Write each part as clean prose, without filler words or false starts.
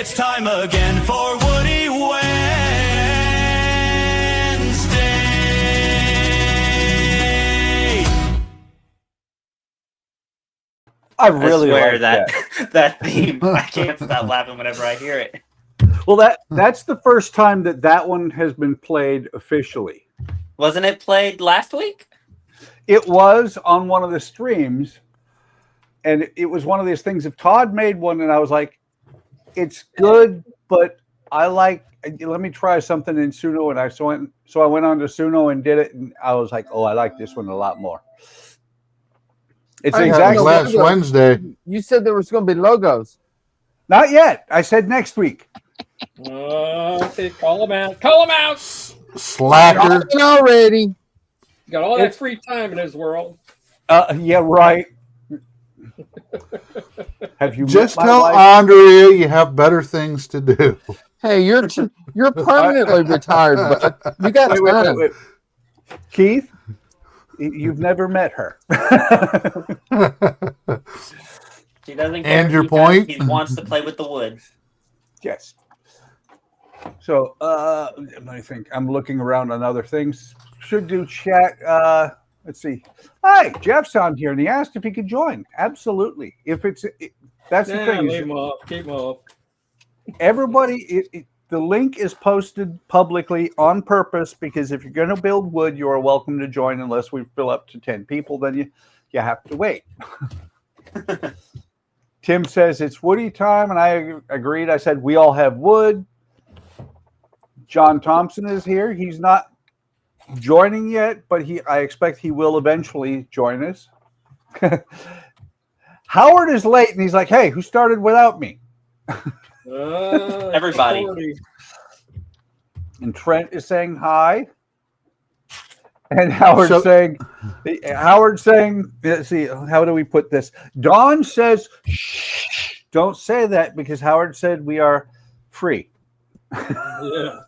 it's time again for Woody Wednesday. I really swear like that. that theme. I can't stop laughing whenever I hear it. Well, that's the first time that one has been played officially. Wasn't it played last week? It was on one of the streams, and it was one of these things. If Todd made one, and I was like, "It's good, but let me try something in Suno," and so I went on to Suno and did it, and I was like, "Oh, I like this one a lot more." It's exactly last Wednesday. You said there was going to be logos. Not yet. I said next week. Okay, call him out. Call him out. Slacker. Already. Got all that free time in his world. Yeah, right. Have you Just met my tell wife? Andrea you have better things to do. Hey, you're permanently retired, but you got time. Wait. Keith, you've never met her. She doesn't care. And your point? He wants to play with the wood. Yes. So let me think. I'm looking around on other things. Should do chat. Let's see. Hi, Jeff's on here, and he asked if he could join. Absolutely. That's the thing. Keep him off. Keep him off. Everybody, the link is posted publicly on purpose because if you're going to build wood, you are welcome to join. Unless we fill up to 10 people, then you have to wait. Tim says it's Woody time, and I agreed. I said we all have wood. John Thompson is here. He's not joining yet, but I expect he will eventually join us. Howard is late, and he's like, "Hey, who started without me?" Everybody. 40. And Trent is saying hi. And Howard's saying, let's see, how do we put this? Dawn says, shh, don't say that because Howard said we are free. Yeah.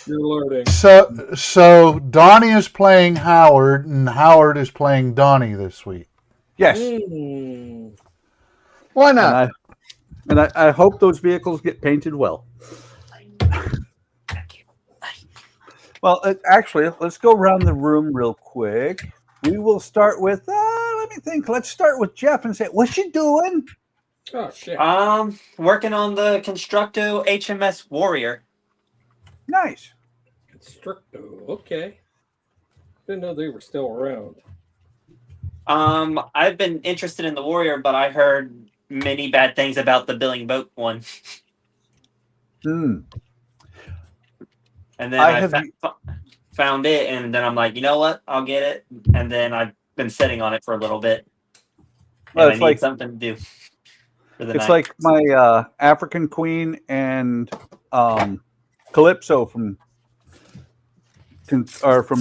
You're learning. So Donnie is playing Howard, and Howard is playing Donnie this week. Yes. Why not? And I hope those vehicles get painted well. Well, actually, let's go around the room real quick. We will start with, let me think. Let's start with Jeff and say, what you doing? Oh, shit. Working on the Constructo HMS Warrior. Nice. Constructo. Okay. Didn't know they were still around. I've been interested in the Warrior, but I heard many bad things about the Billing Boat one. And then I found it, and then I'm like, you know what? I'll get it. And then I've been sitting on it for a little bit. And I need something to do for the night. It's like my African Queen and Calypso from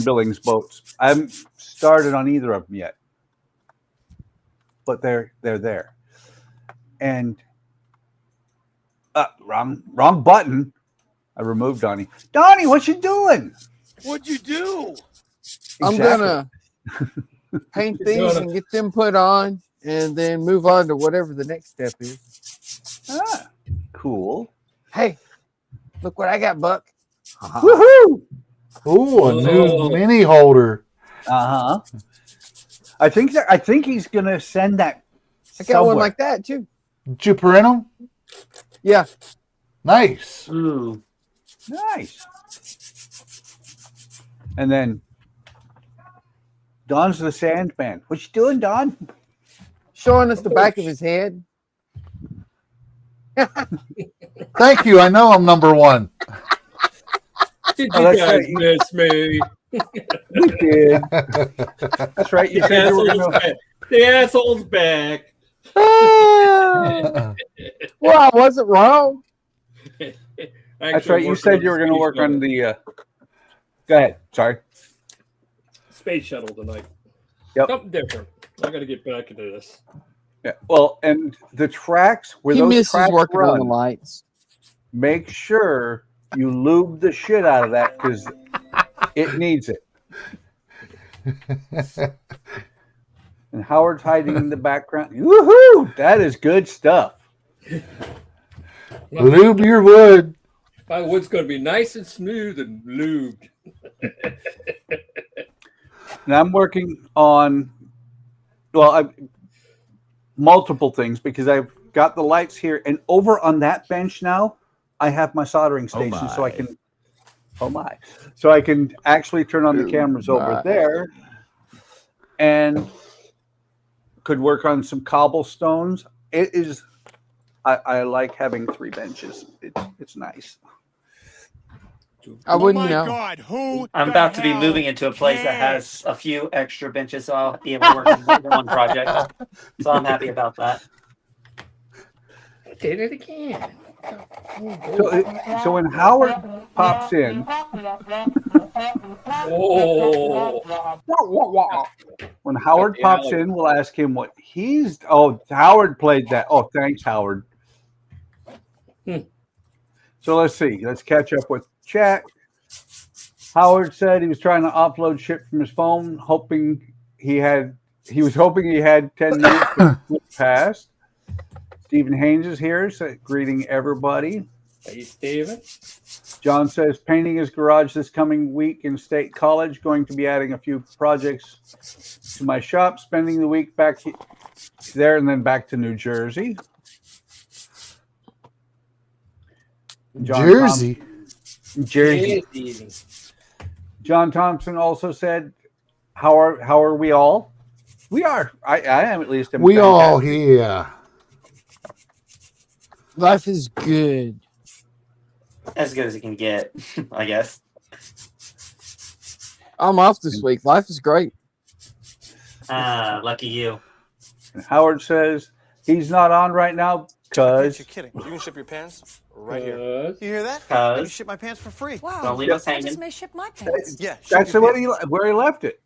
Billings Boats. I haven't started on either of them yet, but they're there. And wrong button. I removed Donnie. Donnie, what you doing? What'd you do? I'm gonna paint these and get them put on, and then move on to whatever the next step is. Ah, cool. Hey, look what I got, Buck. Woohoo! Ooh, a new mini holder. I think he's gonna send that. I got one like that too. Did you print them? Yeah. Nice. Ooh. Nice. And then Don's the Sandman. What you doing, Don? Showing us the back of his head. Thank you. I know I'm number one. Did you guys miss me? We did. That's right. You said you were gonna... The asshole's back. Well, I wasn't wrong. That's right. You said you were going to work on the. Go ahead. Sorry. Space shuttle tonight. Yep. Something different. I got to get back into this. Yeah. Well, and the tracks where He those misses tracks working run, on the lights. make sure you lube the shit out of that because it needs it. And Howard's hiding in the background. Woohoo! That is good stuff. Lube your wood. My wood's going to be nice and smooth and lubed. And I'm working on, multiple things because I've got the lights here. And over on that bench now, I have my soldering station so I can, so I can actually turn on the cameras over there and could work on some cobblestones. It is, I like having 3 benches. It's nice. I wouldn't know. God, who I'm about to be moving into a place that has a few extra benches, so I'll be able to work on more than one project. So I'm happy about that. Did it again. So when Howard pops in, when Howard pops in, we'll ask him what he's. Oh, Howard played that. Oh, thanks, Howard. So let's see. Let's catch up with chat. Howard said he was trying to offload shit from his phone, hoping he was hoping he had 10 minutes to past. Stephen Haynes is here, so greeting everybody. Hey, Stephen. John says painting his garage this coming week in State College. Going to be adding a few projects to my shop. Spending the week back there and then back to New Jersey. Jersey. John Thompson also said, "How are we all? We are. I am at least. We all here. Life is good. As good as it can get, I guess. I'm off this week. Life is great. Lucky you. And Howard says he's not on right now because You're kidding. You can ship your pants right here. You hear that? You Cause ship my pants for free. Wow. don't leave us I hanging. just may ship my pants. Yeah. ship that's your what pants. where he left it.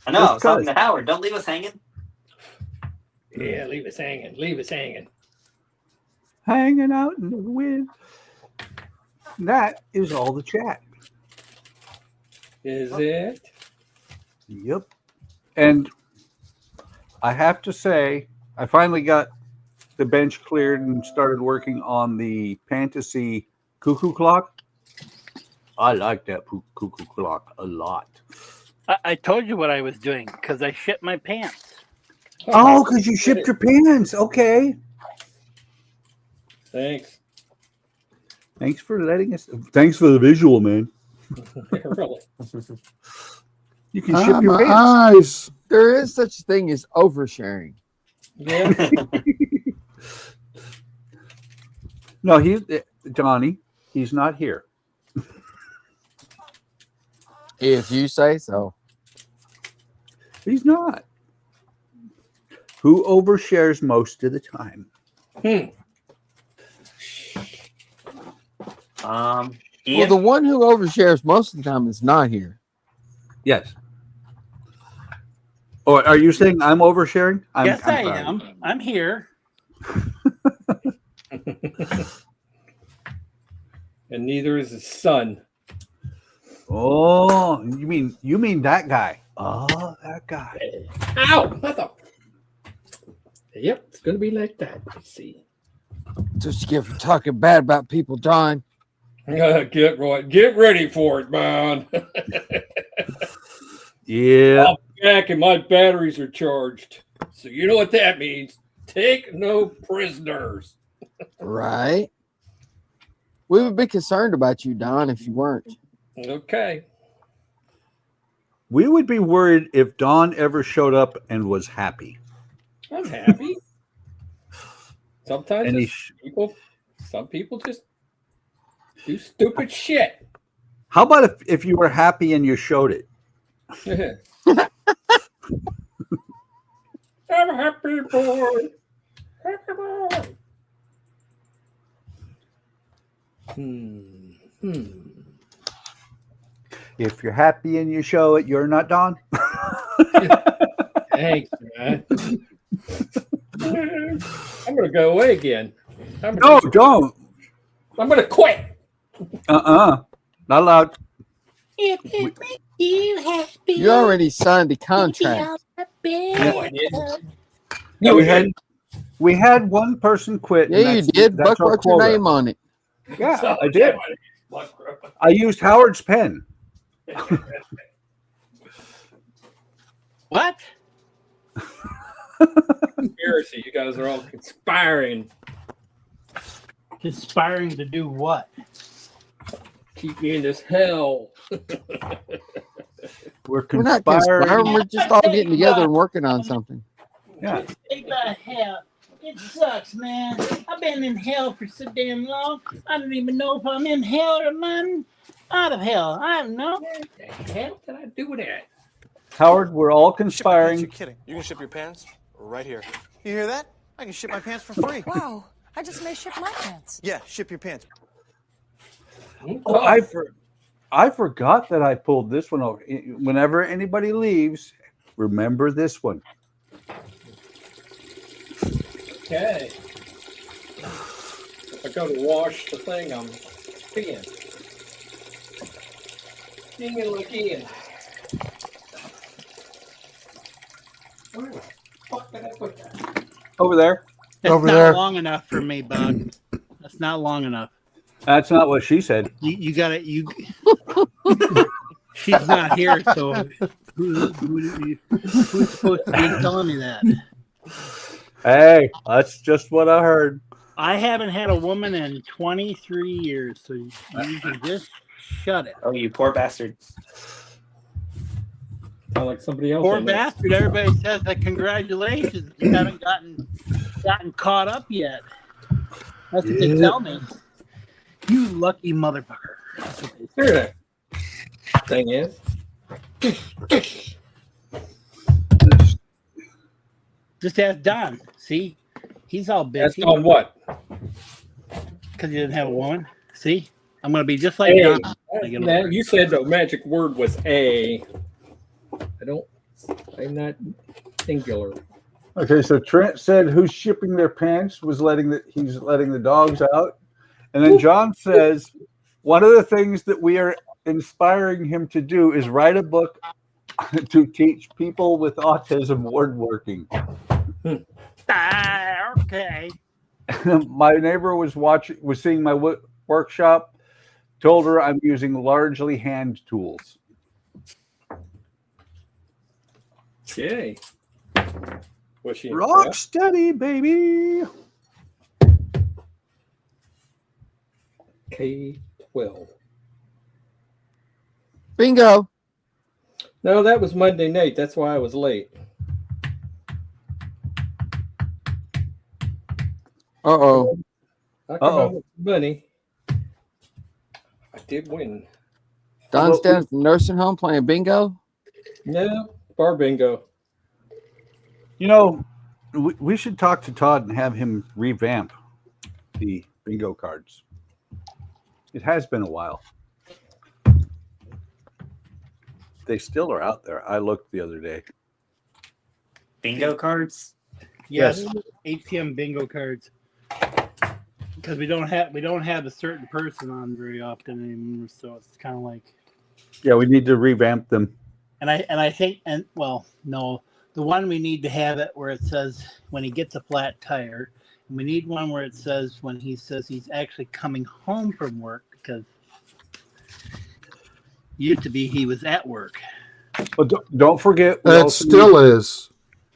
I know. I was talking Because- to Howard. Don't leave us hanging. Yeah, leave us hanging. Leave us hanging. Hanging out in the wind. That is all the chat. Is it? Yep. And I have to say, I finally got the bench cleared and started working on the fantasy cuckoo clock. I like that cuckoo clock a lot. I told you what I was doing because I shit my pants. Oh, because you shipped your pants. Okay. Thanks. Thanks for letting us. Thanks for the visual, man. Really? You can ship your my pants. eyes. There is such a thing as oversharing. Yeah. No, Donnie. He's not here. If you say so. He's not. Who overshares most of the time? Well, Ian? the one who overshares most of the time is not here. Yes. Or are you saying I'm oversharing? Yes, I'm I sorry. am. I'm here. And neither is his son. Oh, you mean that guy? Oh, that guy. Ow! What the? Yep, it's going to be like that. Let's see. Just you get for talking bad about people, Don. Get right. Get ready for it, man. Yeah. I'm back and my batteries are charged. So you know what that means. Take no prisoners. Right? We would be concerned about you, Don, if you weren't. Okay. We would be worried if Don ever showed up and was happy. I'm happy. Sometimes And some people just do stupid shit. How about if you were happy and you showed it? I'm a happy boy. Happy boy. If you're happy and you show it, you're not Don. Thanks, man. I'm gonna go away again. No, don't. I'm gonna quit. Not allowed. If it makes you happy. You already signed a contract. No, I didn't. No, We we had had. We had one person quit. Yeah, you did. Buck wrote your name on it. Yeah, I did. I used Howard's pen. What? Conspiracy. You guys are all conspiring. Conspiring to do what? Keep me in this hell. We're not conspiring. We're just all getting together and working on something. Yeah. Take the hell. It sucks, man. I've been in hell for so damn long. I don't even know if I'm in hell or I'm out of hell. I don't know. What the hell did I do with that? Howard, we're all You're conspiring. kidding. You can ship your pants right here. You hear that? I can ship my pants for free. Wow, I just may ship my pants. Yeah, ship your pants. Oh, I forgot that I pulled this one over. Whenever anybody leaves, remember this one. Okay. If I go to wash the thing, I'm peeing. Again. Where the fuck did I put that? Over there. That's Over not there. long enough for me, Bug. That's not long enough. That's not what she said. You got it. You. She's not here, so who's supposed to be telling me that? Hey, that's just what I heard. I haven't had a woman in 23 years, so you can just shut it. Oh, you poor bastard. Sound like somebody else. Poor on there. bastard! Everybody says that congratulations. You haven't gotten caught up yet. That's what they tell me. You lucky motherfucker. That's what they say. Here that thing is. Just ask Don. See, he's all That's bitchy on what? because he didn't have a woman. See, I'm gonna be just like Hey, Don. when I get now, older. you said the magic word was a. I'm not singular. Okay, so Trent said who's shipping their pants was he's letting the dogs out. And then John says one of the things that we are inspiring him to do is write a book to teach people with autism woodworking. Okay. My neighbor was seeing my workshop, told her I'm using largely hand tools. Yay. Was she Rock impressed? steady, baby. K-12. Bingo. No, that was Monday night. That's why I was late. Uh-oh. I come out with money. I did win. Don's down at the nursing home playing bingo. No, bar bingo. You know, we should talk to Todd and have him revamp the bingo cards. It has been a while. They still are out there. I looked the other day. Bingo cards? Yes, ATM bingo cards. Because we don't have a certain person on very often anymore, so it's kind of like. Yeah, we need to revamp them. And I think no, the one we need to have it where it says when he gets a flat tire, and we need one where it says when he says he's actually coming home from work because used to be he was at work. But don't forget, That still is.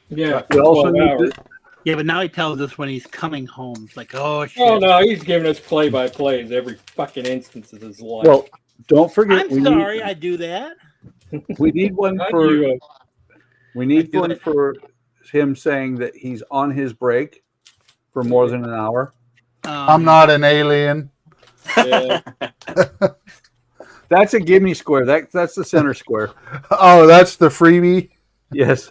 Yeah, we also 12 need hours. to, Yeah, but now he tells us when he's coming home. It's like, oh shit. Oh no, he's giving us play-by-plays every fucking instance of his life. well, don't forget. I'm sorry, I do that. We need one Not for. you. We need do one it. for him saying that he's on his break for more than an hour. I'm not an alien. Yeah. That's a gimme square. That's the center square. Oh, that's the freebie. Yes.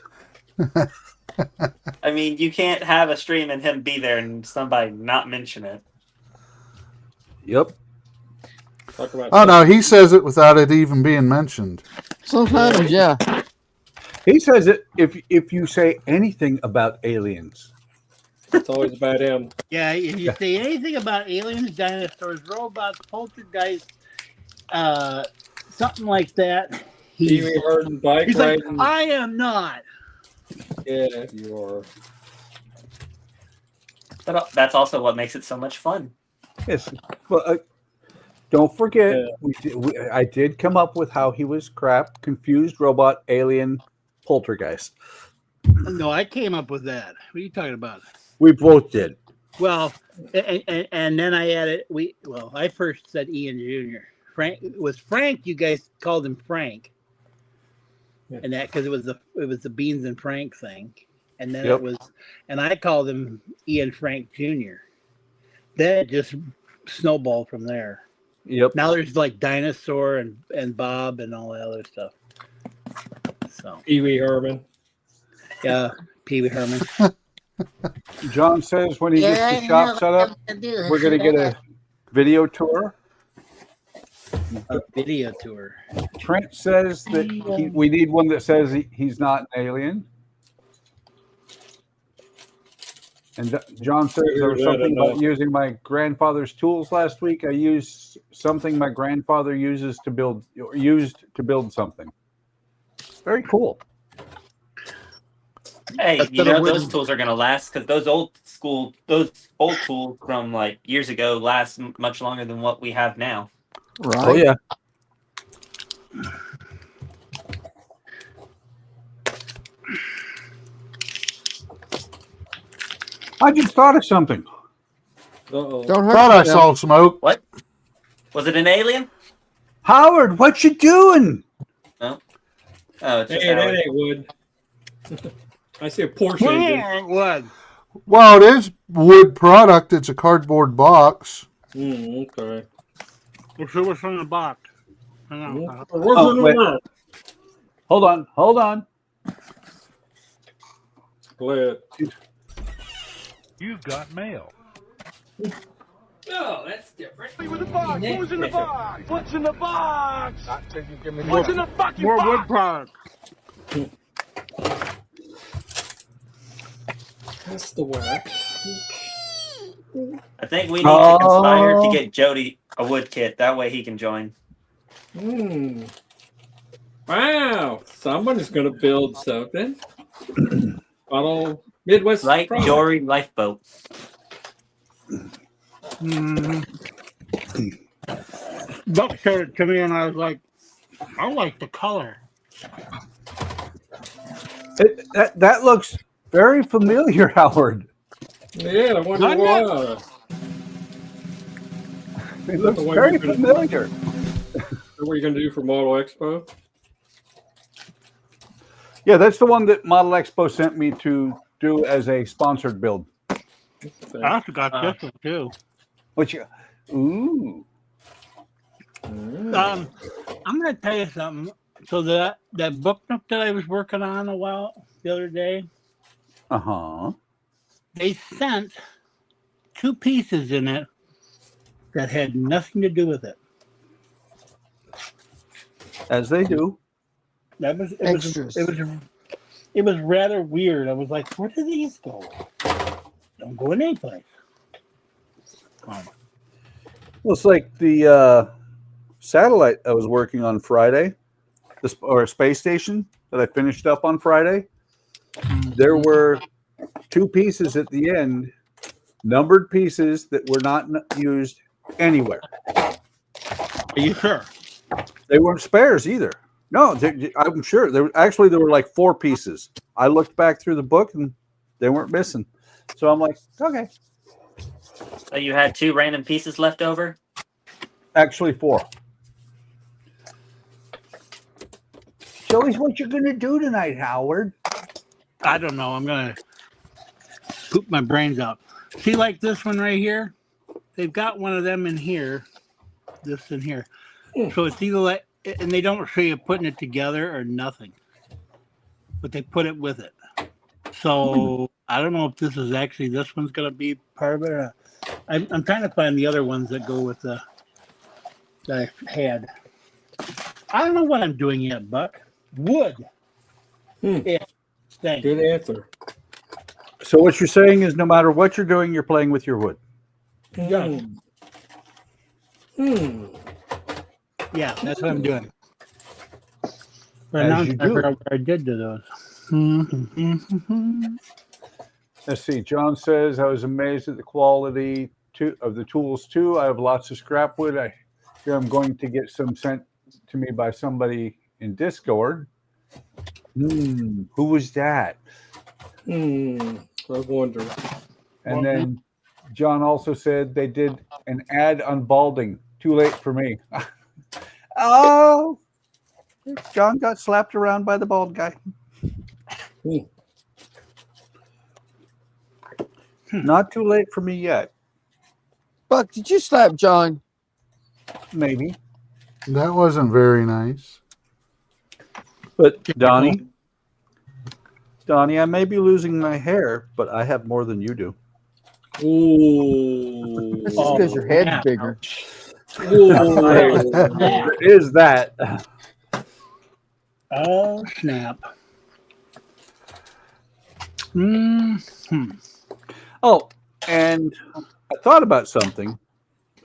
I mean, you can't have a stream and him be there and somebody not mention it. Yep. Talk about Oh no, he says it without it even being mentioned. Sometimes, yeah. He says it if you say anything about aliens. it's always about him. Yeah, if you say anything about aliens, dinosaurs, robots, poltergeists, something like that, he's TV herding, bike like, riding. I am not. Yeah, you are. But that's also what makes it so much fun. Yes. Well, don't forget, I did come up with how he was crap, confused robot, alien, poltergeist. No, I came up with that. What are you talking about? We both did. Well, and then I added I first said Ian Jr. Frank, it was Frank. You guys called him Frank, and that because it was the Beans and Frank thing, and then and I called him Ian Frank Jr. Then it just snowballed from there. Yep. Now there's like Dinosaur and Bob and all that other stuff. So Pee Wee Herman. Yeah, Pee Wee Herman. John says when he gets the shop set up, we're going to get a video tour. A video tour. Trent says that we need one that says he's not an alien. And John says there was something about using my grandfather's tools last week. I used something my grandfather used to build something. Very cool. Hey, you know those tools are gonna last because those old tools from like years ago last much longer than what we have now. Right. Oh yeah. I just thought of something. Uh-oh. Don't hurt Thought I yourself. saw smoke. What? Was it an alien? Howard, what you doing? No. Oh, it's just Hey, that Howard. ain't wood. I see a Porsche engine. What? Well, it is wood product. It's a cardboard box. Okay. Let's see what's in the box. Hang on. Where's the wait. number? Hold on. Glad. You've got mail. No, that's different. What's in the box? What's in the box? What's in the box? What's in the fucking more wood product. That's the whack. I think we need to conspire to get Jody a wood kit. That way he can join. Wow. Somebody's going to build something. Bottle Midwest. Light product. Jory lifeboat. Buck showed it to me, and I was like, I like the color. That looks very familiar, Howard. Yeah, I wonder why. It looks very familiar. What are you going to do for Model Expo? Yeah, that's the one that Model Expo sent me to do as a sponsored build. I forgot this one too. Which, ooh. I'm gonna tell you something. So that book nook that I was working on the other day, they sent 2 pieces in it that had nothing to do with it. As they do. It was rather weird. I was like, where do these go? Don't go in any place. Well, it's like the satellite I was working on Friday, or space station that I finished up on Friday. There were 2 pieces at the end, numbered pieces that were not used anywhere. Are you sure? They weren't spares either. No, I'm sure. There were like 4 pieces. I looked back through the book and they weren't missing. So I'm like, okay. So you had 2 random pieces left over? Actually 4. Joey's, what you gonna do tonight, Howard? I don't know. I'm gonna poop my brains out. See, like this one right here? They've got one of them in here. This in here. So it's either like, and they don't show you putting it together or nothing, but they put it with it. So I don't know if this one's going to be part of it. Or I'm trying to find the other ones that go with that I had. I don't know what I'm doing yet, Buck. Wood. Yeah. Thanks. Good answer. So what you're saying is no matter what you're doing, you're playing with your wood. Yeah. Yeah, that's what I'm doing. But now I'm trying to figure out what I did to those. Let's see. John says, I was amazed at the quality of the tools, too. I have lots of scrap wood. I hear I'm going to get some sent to me by somebody in Discord. Who was that? I wonder. And then John also said they did an ad on balding. Too late for me. Oh, John got slapped around by the bald guy. Not too late for me yet. Buck, did you slap John? Maybe. That wasn't very nice. But Donnie, I may be losing my hair, but I have more than you do. Ooh. That's just because your head's bigger. There is that. Oh, snap. Oh, and I thought about something.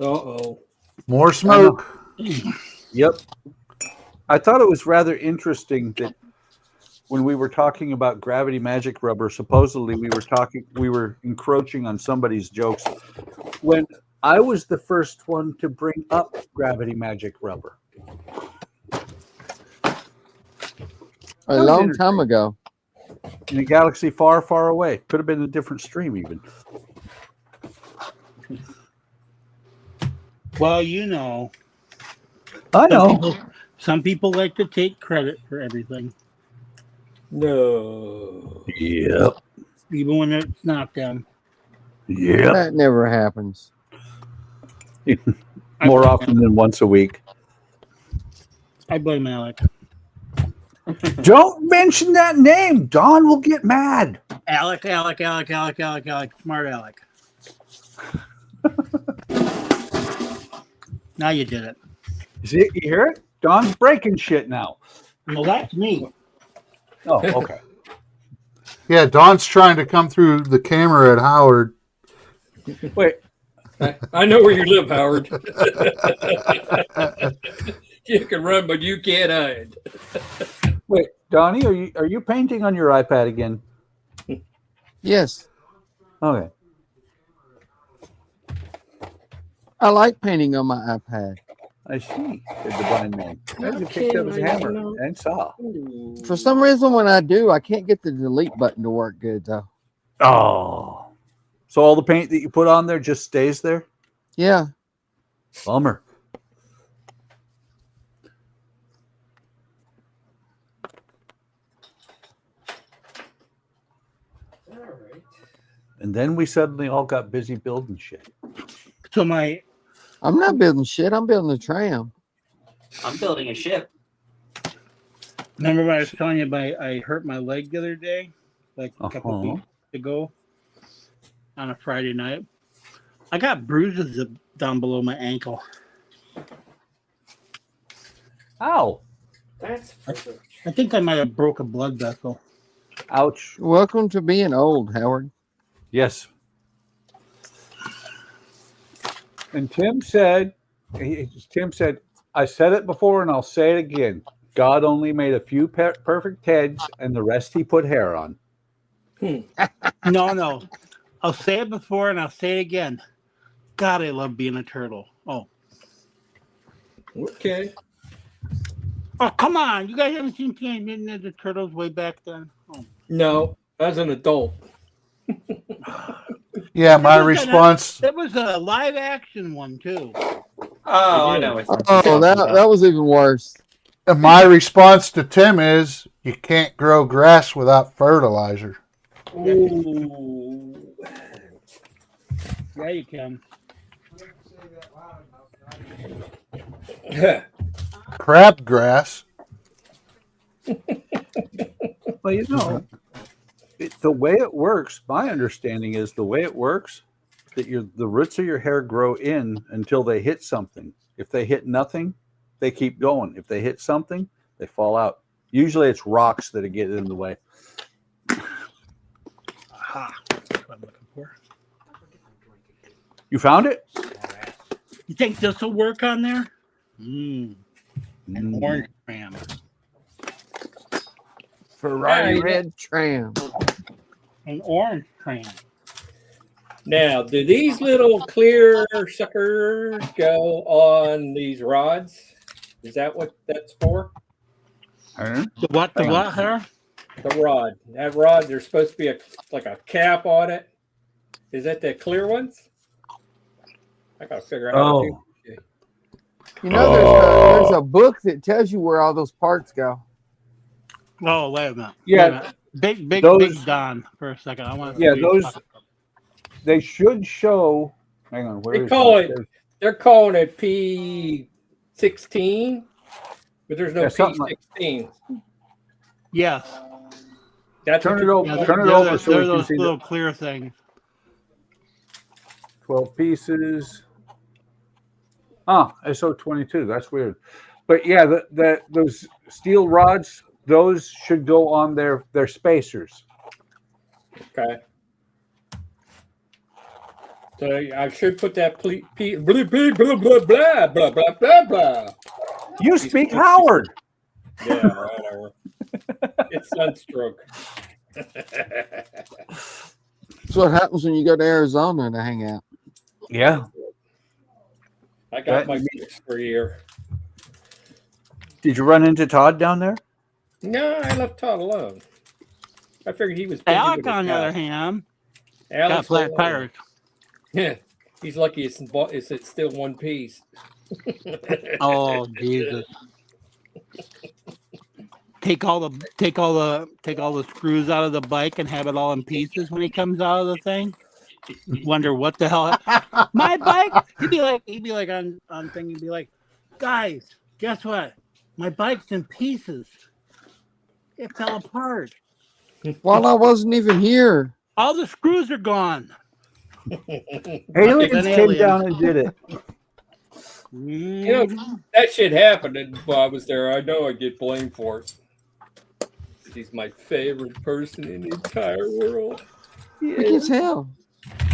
Uh-oh. More smoke. Yep. I thought it was rather interesting that when we were talking about gravity magic rubber, supposedly we were encroaching on somebody's jokes. When I was the first one to bring up gravity magic rubber. A long time ago. In a galaxy far, far away. Could have been a different stream even. Well, you know. I know. Some people like to take credit for everything. No. Yep. Even when it's not them. Yep. That never happens. More often than once a week. I blame Alec. Don't mention that name. Don will get mad. Alec. Smart Alec. Now you did it. See it? You hear it? Don's breaking shit now. Well, that's me. Oh, okay. Yeah, Don's trying to come through the camera at Howard. Wait. I know where you live, Howard. You can run, but you can't hide. Wait, Donnie, are you painting on your iPad again? Yes. Okay. I like painting on my iPad. I see, said the blind man. As he picked up his hammer and saw. For some reason, when I do, I can't get the delete button to work good, though. Oh. So all the paint that you put on there just stays there? Yeah. Bummer. And then we suddenly all got busy building shit. So I'm not building shit. I'm building a tram. I'm building a ship. Remember when I was telling you I hurt my leg the other day? Like a couple weeks ago on a Friday night. I got bruises down below my ankle. Ow. That's I think I might have broke a blood vessel. Ouch. Welcome to being old, Howard. Yes. And Tim said, I said it before and I'll say it again. God only made a few perfect heads and the rest he put hair on. No. I'll say it before and I'll say it again. God, I love being a turtle. Oh. Okay. Oh, come on. You guys haven't seen Teenage Mutant Ninja Turtles way back then? Oh. No, as an adult. Yeah, my response. That was a live action one, too. Oh, I know. Oh, that was even worse. My response to Tim is you can't grow grass without fertilizer. Ooh. Yeah, you can. Crabgrass. Well, you know, the way it works, my understanding is the way it works, that the roots of your hair grow in until they hit something. If they hit nothing, they keep going. If they hit something, they fall out. Usually it's rocks that get in the way. Aha. That's what I'm looking for. You found it? You think this will work on there? An orange tram. Ferrari red tram. An orange train. Now, do these little clear suckers go on these rods? Is that what that's for? The what? The what, her? The rod. That rod, there's supposed to be like a cap on it. Is that the clear ones? I gotta figure out how to do it. You know, there's a book that tells you where all those parts go. Oh, wait a minute. Yeah. Wait a minute. Big Don for a second. I want to. Yeah, those. They should show. Hang on. They're calling it P16, but there's no P16. Yes. That's turn it over. Yeah, turn it over so we can those see little clear things. 12 pieces. SO22. That's weird. But yeah, those steel rods, those should go on their spacers. Okay. So I should put that blah blah blah blah blah blah blah blah blah. You speak Howard. Yeah, whatever. It's sunstroke. That's what happens when you go to Arizona to hang out. Yeah. I got my fix for a year. Did you run into Todd down there? No, I left Todd alone. I figured he was busy. Alec, on the other hand, Alex got flat tires. Yeah, he's lucky it's still one piece. Oh Jesus! Take all the screws out of the bike and have it all in pieces when he comes out of the thing. Wonder what the hell my bike. He'd be like on thing. He'd be like, guys, guess what? My bike's in pieces. It fell apart. Well, I wasn't even here. All the screws are gone. Aliens came down and did it. You know, that shit happened, and while I was there, I know I get blamed for it. He's my favorite person in the entire world. Big as hell.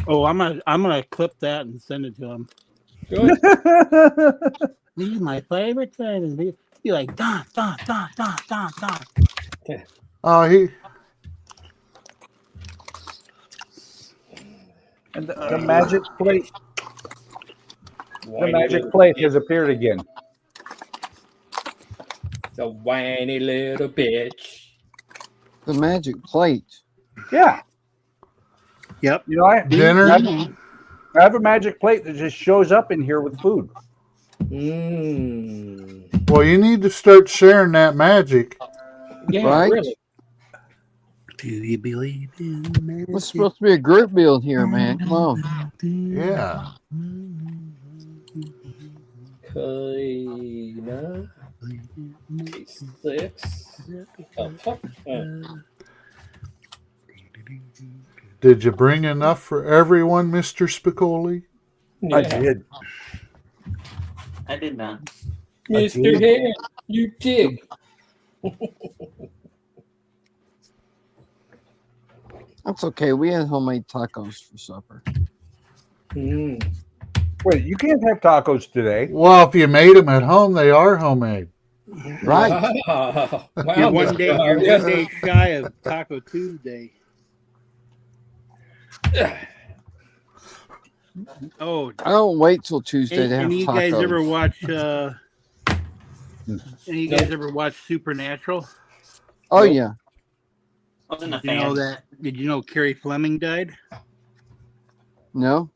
Oh, I'm gonna clip that and send it to him. Good. He's my favorite thing. He'd be like, Don. Oh, And the magic plate. The magic plate has appeared again. The whiny little bitch. The magic plate. Yeah. Yep. You know, I have a magic plate that just shows up in here with food. Well, you need to start sharing that magic. Yeah, right? Really. Do you believe in magic? It's supposed to be a group build here, man. Come on. Yeah. Kalina. 6. Did you bring enough for everyone, Mr. Spicoli? Yeah. I did. I did not. Mr. Hand, you dig. That's okay. We had homemade tacos for supper. Wait, you can't have tacos today. Well, if you made them at home, they are homemade. Right. Wow. You're one day shy of Taco Tuesday. Oh, I don't wait till Tuesday to have any tacos. guys ever watch? Any guys ever watch Supernatural? Oh yeah. Wasn't a Did you know fan. that? Did you know Carrie Fleming died? No.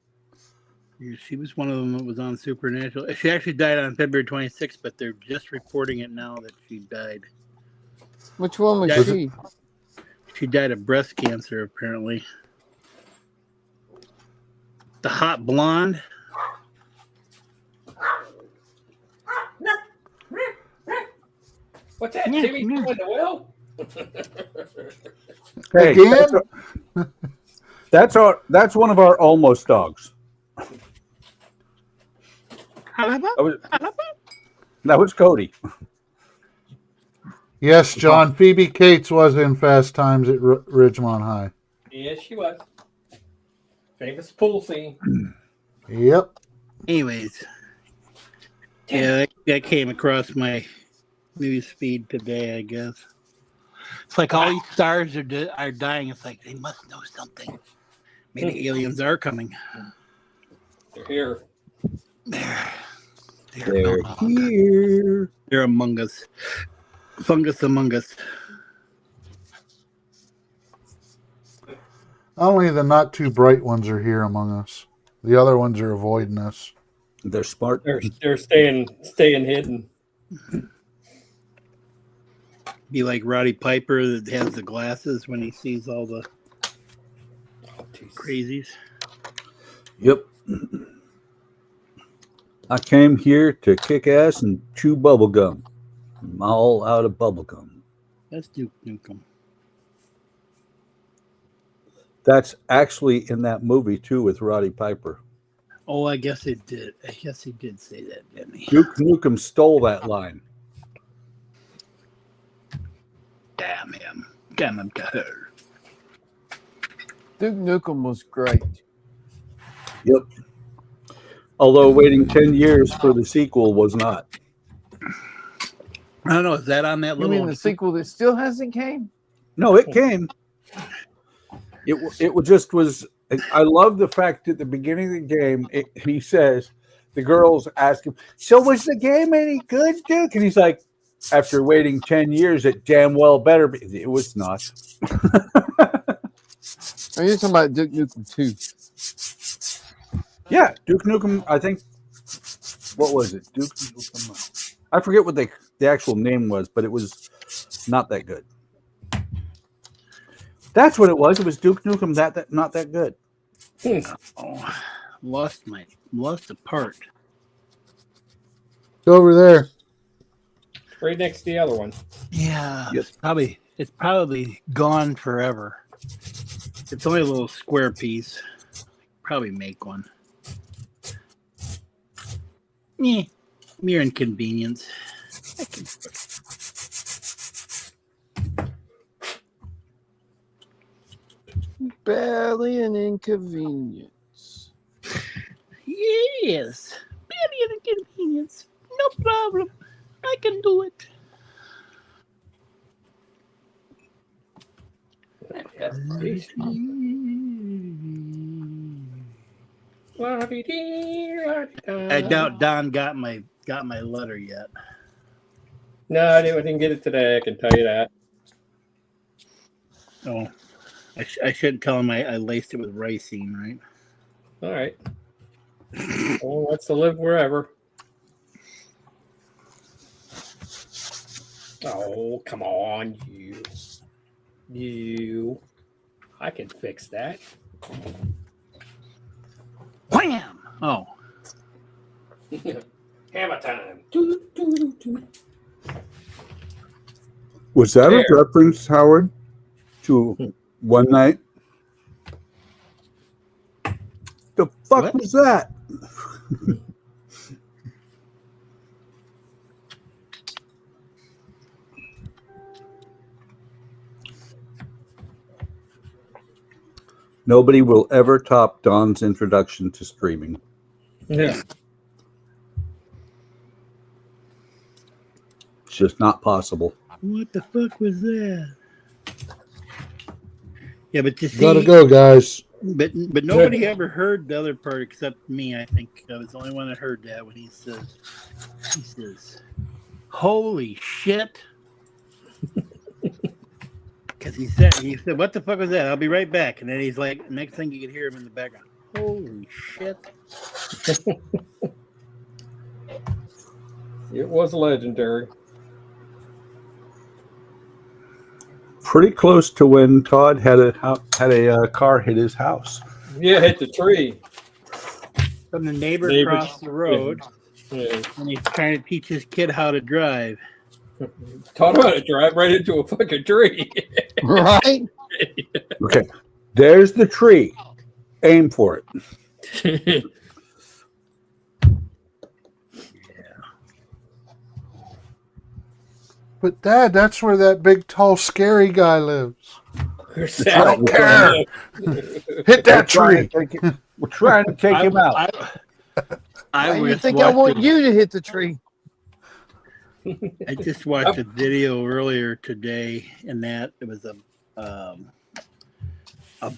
She was one of them that was on Supernatural. She actually died on February 26th, but they're just reporting it now that she died. Which one was That's- she? She died of breast cancer, apparently. The hot blonde. What's that, Timmy doing the well? Hey, Again? that's one of our almost dogs. That was Cody. Yes, John. Phoebe Cates was in Fast Times at Ridgemont High. Yes, she was. Famous pool scene. Yep. Anyways, yeah, that came across my news feed today, I guess. It's like all these stars are dying. It's like they must know something. Maybe aliens are coming. They're here. They're They're here. They're among us. Fungus among us. Only the not too bright ones are here among us. The other ones are avoiding us. They're smart. They're staying hidden. Be like Roddy Piper that has the glasses when he sees all the crazies. Yep. I came here to kick ass and chew bubble gum. I'm all out of bubble gum. That's Duke Nukem. That's actually in that movie too with Roddy Piper. Oh, I guess it did. I guess he did say that, didn't he? Duke Nukem stole that line. Damn him. Damn him to her. Duke Nukem was great. Yep. Although waiting 10 years for the sequel was not. I don't know. Is that on that You little? mean the sequel that still hasn't came? No, it came. It just was. I love the fact at the beginning of the game, he says, the girls ask him, so was the game any good, Duke? And he's like, after waiting 10 years, it damn well better be. It was not. Are you talking about Duke Nukem 2? Yeah, Duke Nukem, I think, what was it? Duke Nukem. I forget what the actual name was, but it was not that good. That's what it was. It was Duke Nukem that not that good. Oh, lost a part. Go over there. Right next to the other one. Yeah, Yes. it's probably gone forever. It's only a little square piece. Probably make one. Mere inconvenience. Barely an inconvenience. Yes, barely an inconvenience. No problem. I can do it. I doubt Don got my letter yet. No, I didn't get it today. I can tell you that. Oh, I shouldn't tell him I laced it with ricin, right? All right. Well, let's live wherever. Oh, come on, you. I can fix that. Wham! Oh. Hammer time. Was that There. a reference, Howard, to One Night? The fuck What? was that? Nobody will ever top Don's introduction to streaming. Yeah. It's just not possible. What the fuck was that? Yeah, but you see, Gotta go, guys. but nobody ever heard the other part except me. I think I was the only one that heard that when he says, "Holy shit." Because he said, what the fuck was that? I'll be right back. And then he's like, next thing you could hear him in the background. Holy shit. It was legendary. Pretty close to when Todd had a car hit his house. Yeah, hit the tree. From the neighbor Neighbors. across the road. Yeah. And he's trying to teach his kid how to drive. Taught him how to drive right into a fucking tree. Right? Okay, there's the tree. Aim for it. But Dad, that's where that big, tall, scary guy lives. I don't care. Hit that tree. We're trying to take him out. I think I want you to hit the tree. I just watched a video earlier today, and that it was a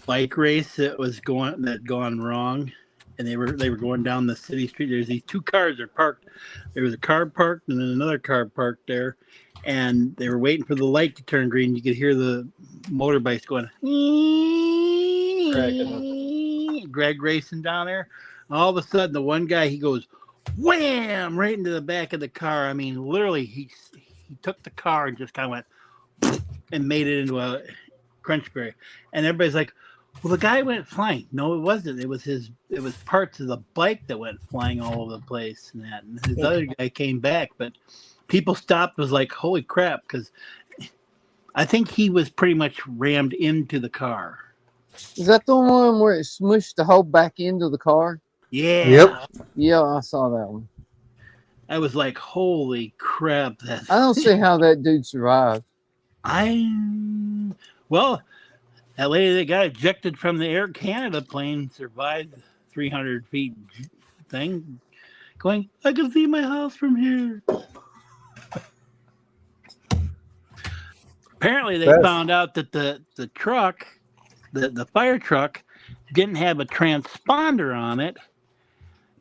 bike race that gone wrong, and they were going down the city street. There's these two cars that are parked. There was a car parked and then another car parked there, and they were waiting for the light to turn green. You could hear the motorbikes going, Greg racing down there. All of a sudden, the one guy, he goes wham right into the back of the car. I mean, literally, he took the car and just kind of went and made it into a crunchberry. And everybody's like, well, the guy went flying. No, it wasn't. It was parts of the bike that went flying all over the place and that. And his other guy came back, but people stopped, was like, holy crap, because I think he was pretty much rammed into the car. Is that the one where it smushed the whole back end of the car? Yeah. Yep. Yeah, I saw that one. I was like, holy crap. I don't see how that dude survived. Well, that lady that got ejected from the Air Canada plane survived 300 feet thing, going, I can see my house from here. Apparently, they found out that the truck, the fire truck, didn't have a transponder on it.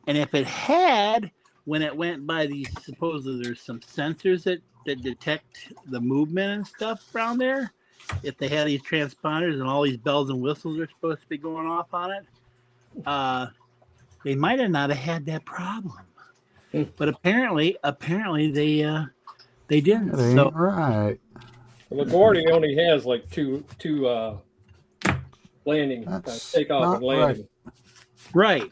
And if it had, when it went by these, supposedly there's some sensors that detect the movement and stuff around there. If they had these transponders and all these bells and whistles are supposed to be going off on it, they might have not have had that problem. But apparently they didn't. That ain't right. LaGuardia only has like two landing, takeoff and landing. Right.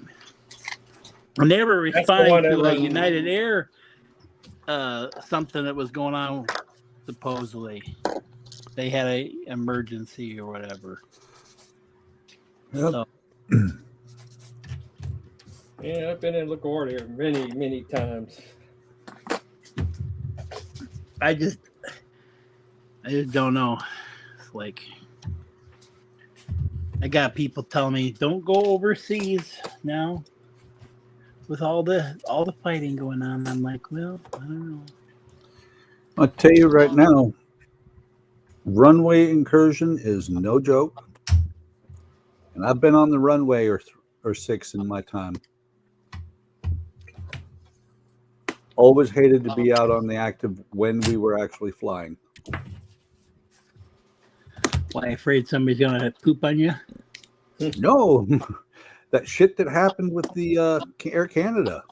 And they were responding to a United Air something that was going on, supposedly. They had a emergency or whatever. Yep. So. Yeah, I've been in LaGuardia many times. I just don't know. It's like I got people telling me don't go overseas now with all the fighting going on. I'm like, well, I don't know. I'll tell you right now, runway incursion is no joke. And I've been on the runway or 6 in my time. Always hated to be out on the active when we were actually flying. Why, afraid somebody's gonna poop on you? No, that shit that happened with the Air Canada.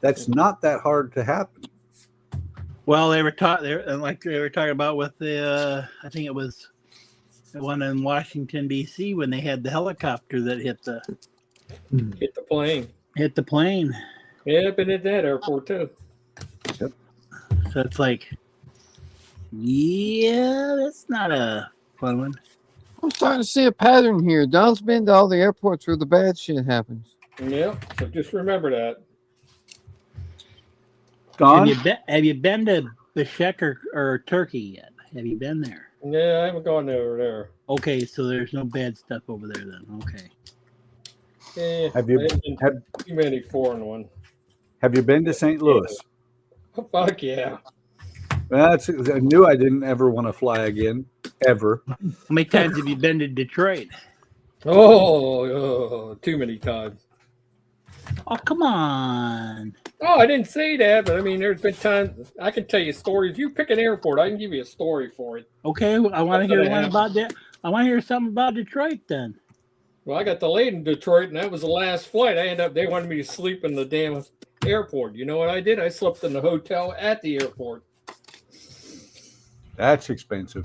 That's not that hard to happen. Well, they were talking about with the I think it was the one in Washington D.C. when they had the helicopter that hit the plane. Hit the plane. Yeah, I've been at that airport too. Yep. So it's like, yeah, that's not a fun one. I'm starting to see a pattern here. Don's been to all the airports where the bad shit happens. Yeah, so just remember that. Don? Have you been to Bishkek or Turkey yet? Have you been there? Yeah, I haven't gone over there. Okay, so there's no bad stuff over there then. Okay. Yeah, Have you too many foreign ones? Have you been to St. Louis? Oh, fuck yeah. I knew I didn't ever want to fly again, ever. How many times have you been to Detroit? Oh, too many times. Oh, come on. Oh, I didn't say that, but I mean, there's been times I can tell you stories. You pick an airport, I can give you a story for it. Okay, I want to hear one about that. I want to hear something about Detroit then. Well, I got delayed in Detroit, and that was the last flight. They wanted me to sleep in the damn airport. You know what I did? I slept in the hotel at the airport. That's expensive.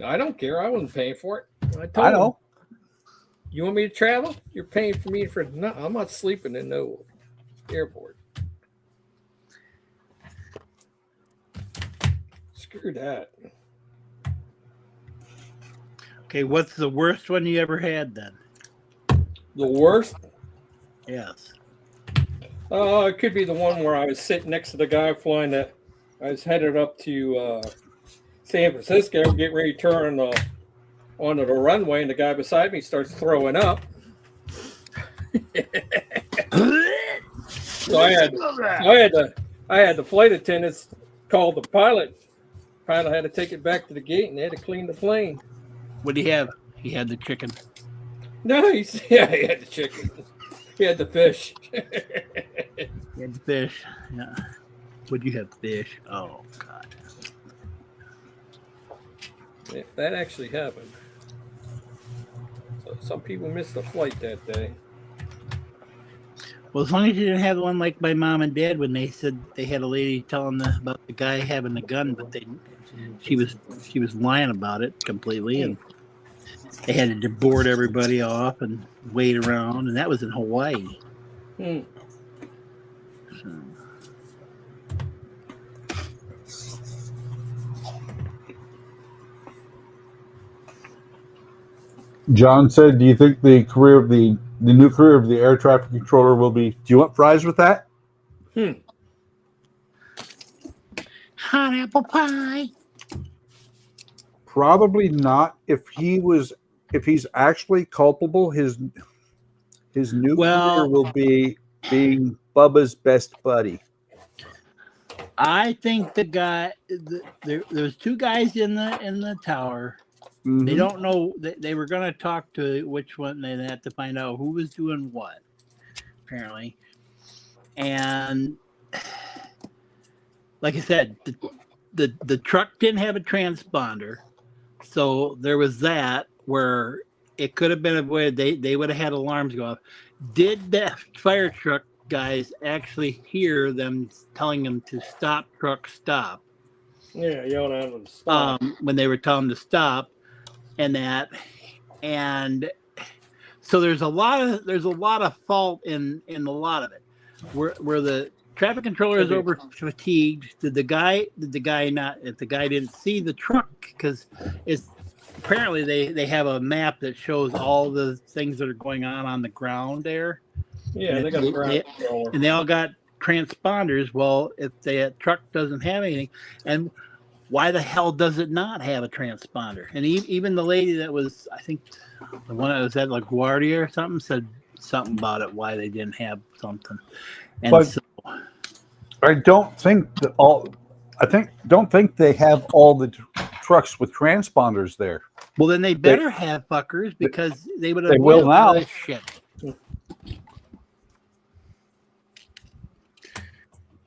I don't care. I wasn't paying for it. I know. You want me to travel? You're paying for me for no. I'm not sleeping in no airport. Screw that. Okay, what's the worst one you ever had then? The worst? Yes. It could be the one where I was sitting next to the guy flying that. I was headed up to San Francisco, getting ready to turn onto the runway, and the guy beside me starts throwing up. So I had I had the flight attendants call the pilot. Pilot had to take it back to the gate, and they had to clean the plane. What do you have? He had the chicken. No, he had the chicken. He had the fish. He had the fish. Yeah. Would you have fish? Oh God. Yeah, that actually happened. So some people missed the flight that day. Well, as long as you didn't have one like my mom and dad when they said they had a lady telling about the guy having the gun, but she was lying about it completely, and they had to board everybody off and wait around, and that was in Hawaii. Hmm. So. John said, "Do you think the career of the new career of the air traffic controller will be? Do you want fries with that?" Hot apple pie. Probably not. If he's actually culpable, his new career will be being Bubba's best buddy. I think the guy. There's two guys in the tower. Mm-hmm. They don't know. They were going to talk to which one. They had to find out who was doing what, apparently. And like I said, the truck didn't have a transponder, so there was that where it could have been avoided. They would have had alarms go off. Did the fire truck guys actually hear them telling them to stop? Truck, stop. Yeah, yelling at them to stop. When they were telling them to stop. And so there's a lot of fault in a lot of it, where the traffic controller is over fatigued. Did the guy not? If the guy didn't see the truck, because it's apparently they have a map that shows all the things that are going on the ground there. Yeah, they got a ground controller, and they all got transponders. Well, if the truck doesn't have anything, and why the hell does it not have a transponder? And even the lady that was, I think, the one that was at LaGuardia or something, said something about it, why they didn't have something. And but so, I don't think don't think they have all the trucks with transponders there. Well, then they better have fuckers, because they would have. They will now. This shit.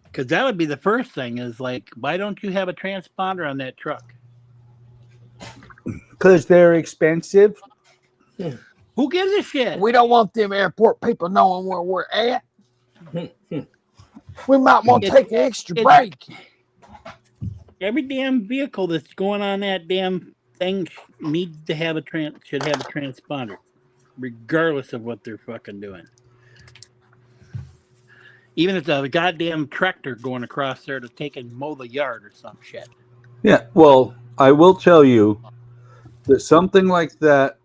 Because that would be the first thing, is like, why don't you have a transponder on that truck? Because they're expensive. Who gives a shit? We don't want them airport people knowing where we're at. We might want to take an extra break. Every damn vehicle that's going on that damn thing needs to have should have a transponder, regardless of what they're fucking doing. Even if it's a goddamn tractor going across there to take and mow the yard or some shit. Yeah, well, I will tell you that something like that,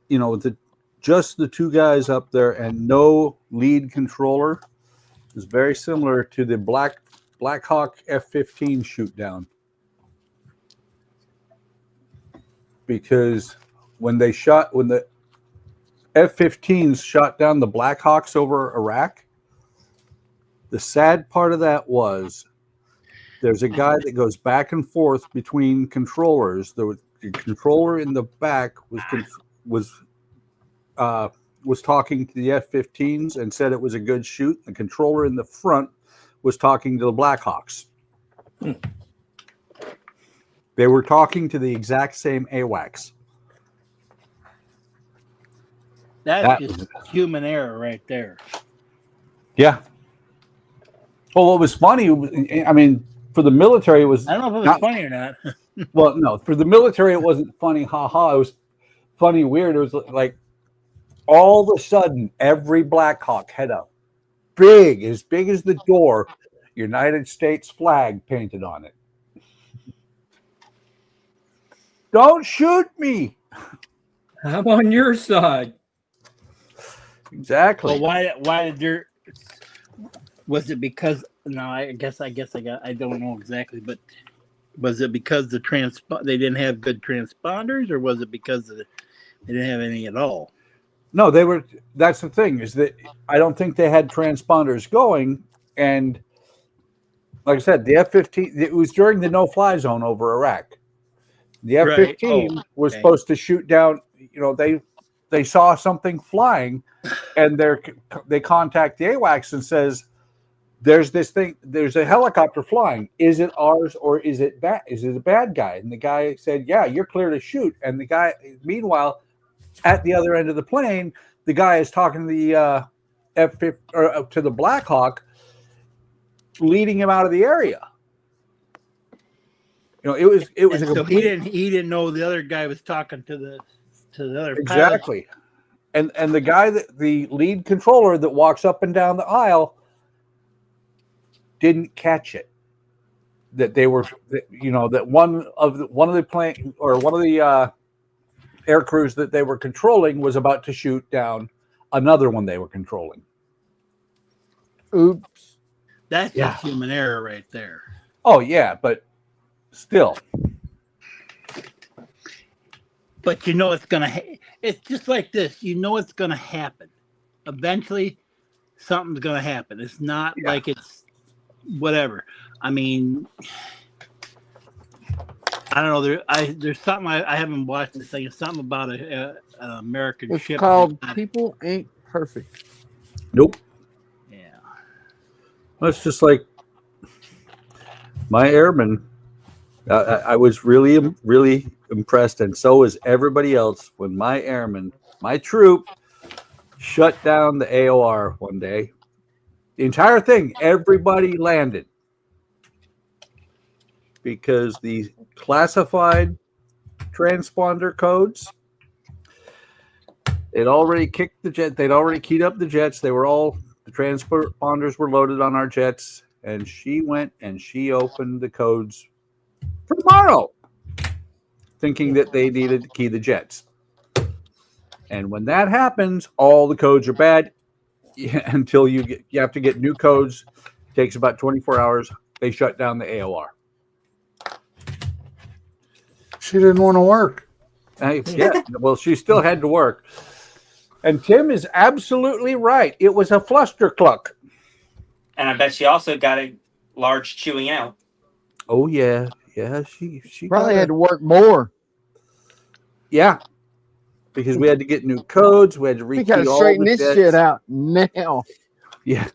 with just the two guys up there and no lead controller, is very similar to the Black Hawk F-15 shoot down. Because when the F-15s shot down the Black Hawks over Iraq, the sad part of that was there's a guy that goes back and forth between controllers. The controller in the back was talking to the F-15s and said it was a good shoot. The controller in the front was talking to the Blackhawks. They were talking to the exact same AWACS. That's just human error right there. Yeah. Well, what was funny, I mean, for the military, it was... I don't know if it was funny or not. Well, no, for the military, it wasn't funny, haha. It was funny, weird. It was like, all of a sudden, every Blackhawk had a as big as the door, United States flag painted on it. Don't shoot me. I'm on your side. Exactly. Well, why did your... Was it because... No, I don't know exactly, but was it because they didn't have good transponders, or was it because they didn't have any at all? No, that's the thing, is that I don't think they had transponders going, and like I said, the F-15. It was during the no-fly zone over Iraq. The F-15 was supposed to shoot down. You know, they saw something flying, and they contact the AWACS and says, "There's this thing. There's a helicopter flying. Is it ours or is it bad? Is it a bad guy?" And the guy said, "Yeah, you're clear to shoot." And the guy, meanwhile, at the other end of the plane, the guy is talking to the F-15 or to the Black Hawk, leading him out of the area. You know, it was so he didn't know the other guy was talking to the other exactly. pilot. And the guy the lead controller that walks up and down the aisle didn't catch it. That they were, you know, that one of the plane or one of the air crews that they were controlling was about to shoot down another one they were controlling. Oops. That's just human error right there. Oh yeah, but still. But you know it's it's just like this. You know it's gonna happen. Eventually, something's gonna happen. It's not like it's whatever. I mean, I don't know. There's something I haven't watched this thing. It's something about an American ship. It's called People Ain't Perfect. Nope. Yeah. That's just like my airman. I was really, really impressed, and so was everybody else when my airman, my troop, shut down the AOR one day. The entire thing, everybody landed because the classified transponder codes, they'd already kicked the jet. They'd already keyed up the jets. The transponders were loaded on our jets, and she went and she opened the codes tomorrow, thinking that they needed to key the jets. And when that happens, all the codes are bad until you have to get new codes. It takes about 24 hours. They shut down the AOR. She didn't want to work. Yeah, well, she still had to work. And Tim is absolutely right. It was a flustercluck. And I bet she also got a large chewing out. Oh yeah, yeah. She probably had to work more. Yeah, because we had to get new codes. We had to We got to straighten this shit out now. Yeah.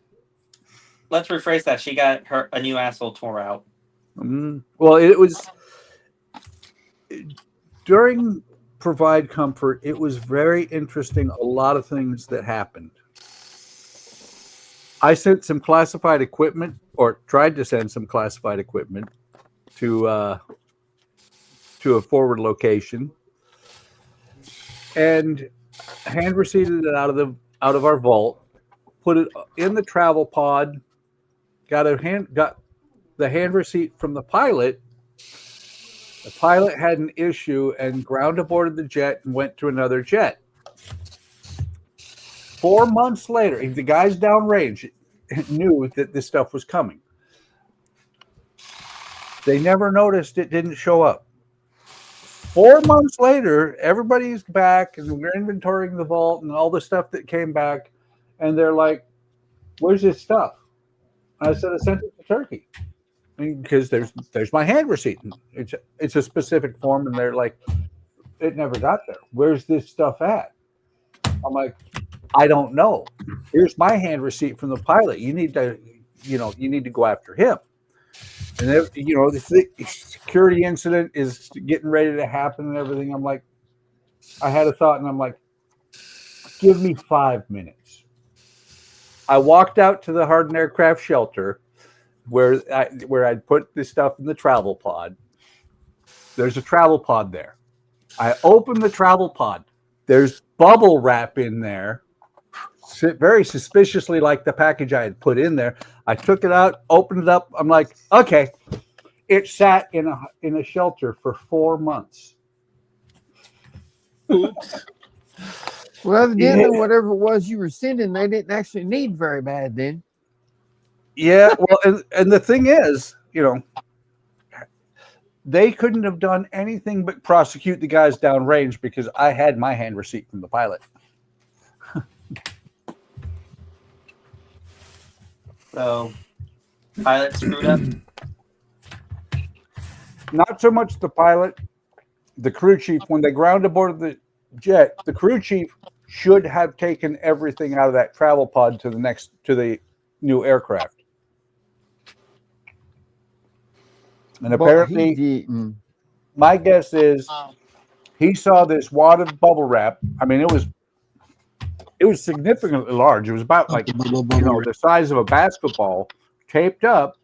Let's rephrase that. She got a new asshole tore out. Well, it was during Provide Comfort. It was very interesting. A lot of things that happened. I sent some classified equipment, or tried to send some classified equipment to a forward location, and hand receipted it out of our vault, put it in the travel pod, got the hand receipt from the pilot. The pilot had an issue and ground aborted the jet and went to another jet. 4 months later, the guys downrange knew that this stuff was coming. They never noticed it didn't show up. 4 months later, everybody's back and we're inventorying the vault and all the stuff that came back. And they're like, "Where's this stuff?" I said, "I sent it to Turkey." Because there's my hand receipt. It's a specific form, and they're like, "It never got there. Where's this stuff at?" I'm like, "I don't know. Here's my hand receipt from the pilot. You need to go after him." And the security incident is getting ready to happen and everything. I'm like, I had a thought, and I'm like, give me 5 minutes. I walked out to the Hardened Aircraft Shelter where I'd put this stuff in the travel pod. There's a travel pod there. I opened the travel pod. There's bubble wrap in there, very suspiciously like the package I had put in there. I took it out, opened it up. I'm like, okay. It sat in a shelter for 4 months. Oops. Well, evidently, whatever it was you were sending, they didn't actually need very bad then. Yeah, well, and the thing is, they couldn't have done anything but prosecute the guys downrange because I had my hand receipt from the pilot. So Pilot screwed up. Not so much the pilot, the crew chief. When they ground aboard the jet, the crew chief should have taken everything out of that travel pod to the new aircraft. And apparently, my guess is he saw this wad of bubble wrap. I mean, it was significantly large. It was about like the size of a basketball, taped up.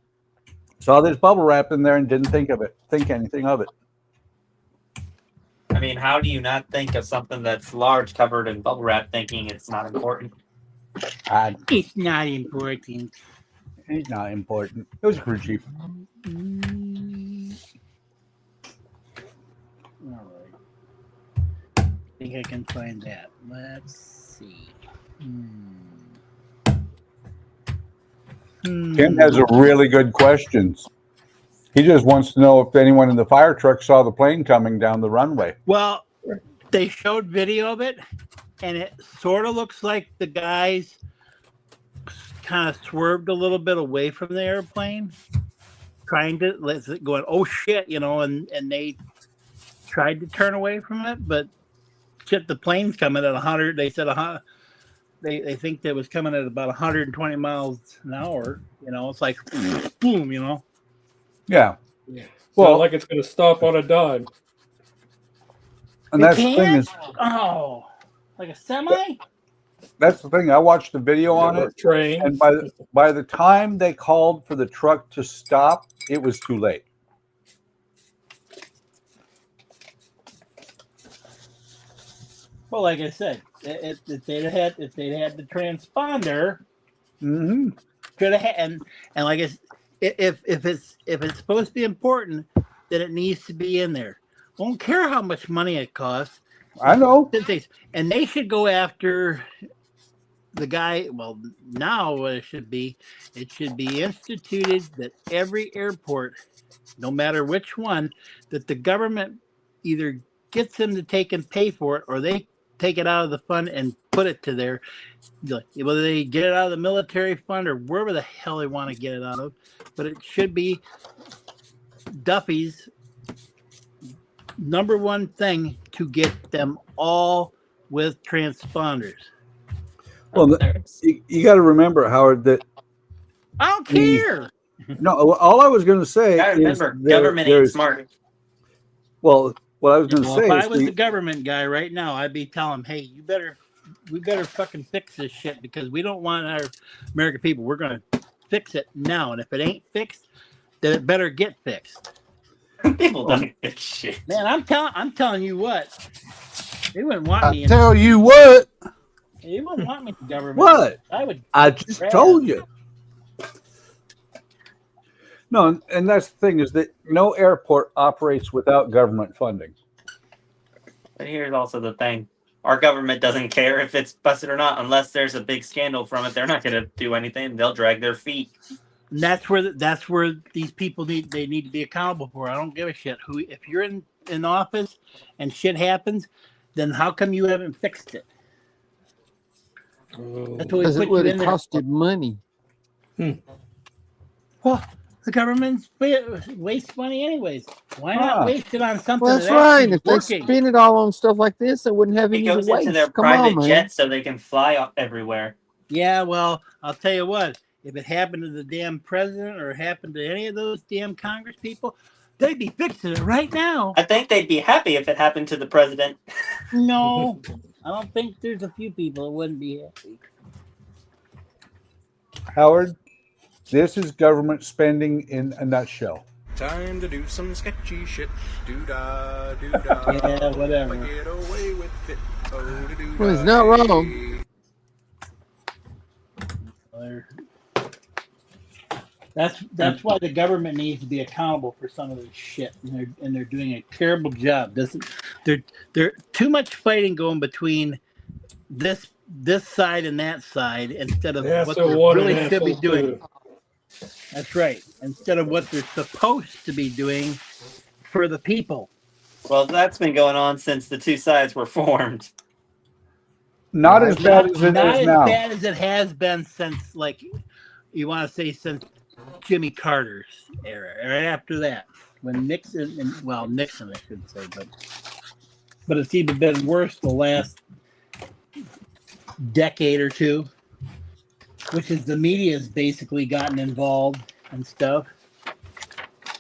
Saw this bubble wrap in there and didn't think anything of it. I mean, how do you not think of something that's large covered in bubble wrap thinking it's not important? It's not important. It's not important. It was a crew chief. All right. I think I can find that. Let's see. Ken has a really good questions. He just wants to know if anyone in the fire truck saw the plane coming down the runway. Well, they showed video of it, and it sort of looks like the guys kind of swerved a little bit away from the airplane, trying to going, oh shit, and they tried to turn away from it, but shit, the plane's coming at 100. They said they think that was coming at about 120 miles an hour. It's like boom, Yeah. Well, like it's going to stop on a dime. And that's the thing is, like a semi. That's the thing. I watched the video on it, train, and by the time they called for the truck to stop, it was too late. Well, like I said, if they'd had the transponder, could have had, and like I said, if it's supposed to be important, then it needs to be in there. Won't care how much money it costs. I know. And they should go after the guy. Well, now what it should be instituted that every airport, no matter which one, that the government either gets them to take and pay for it, or they take it out of the fund and put it to their, whether they get it out of the military fund or wherever the hell they want to get it out of, but it should be Duffy's number one thing to get them all with transponders. Well, you got to remember, Howard, that I don't care. No, all I was going to say is government ain't smart. Well, what I was going to say if is I was the government guy right now, I'd be telling them, hey, we better fucking fix this shit, because we don't want our American people. We're going to fix it now. And if it ain't fixed, then it better get fixed. People don't fix shit. Man, I'm telling you what. They wouldn't want me. Tell you what. They wouldn't want me in government. What? I just told you. No, and that's the thing, is that no airport operates without government funding. But here's also the thing. Our government doesn't care if it's busted or not. Unless there's a big scandal from it, they're not going to do anything. They'll drag their feet. And that's where these people need to be accountable for. I don't give a shit. If you're in office and shit happens, then how come you haven't fixed it? That's what because it would have costed money. Well, the government wastes money anyways. Why not waste it on something? Well, that's right. If they spend it all on stuff like this, they wouldn't have any waste. It goes into their private jets so they can fly everywhere. Yeah, well, I'll tell you what. If it happened to the damn president or happened to any of those damn Congress people, they'd be fixing it right now. I think they'd be happy if it happened to the president. No, I don't think there's a few people that wouldn't be happy. Howard, this is government spending in a nutshell. Time to do some sketchy shit. Do-da, do-da. Yeah, whatever. Get away with it. Oh, well, he's not wrong. That's why the government needs to be accountable for some of this shit, and they're doing a terrible job. There too much fighting going between this side and that side instead of what they really should be doing. That's right. Instead of what they're supposed to be doing for the people. Well, that's been going on since the two sides were formed. Not as bad as it is now. Not as bad as it has been since, like, you want to say since Jimmy Carter's era. Right after that, when Nixon Nixon, I should say, but it's even been worse the last decade or two, which is the media has basically gotten involved and stuff.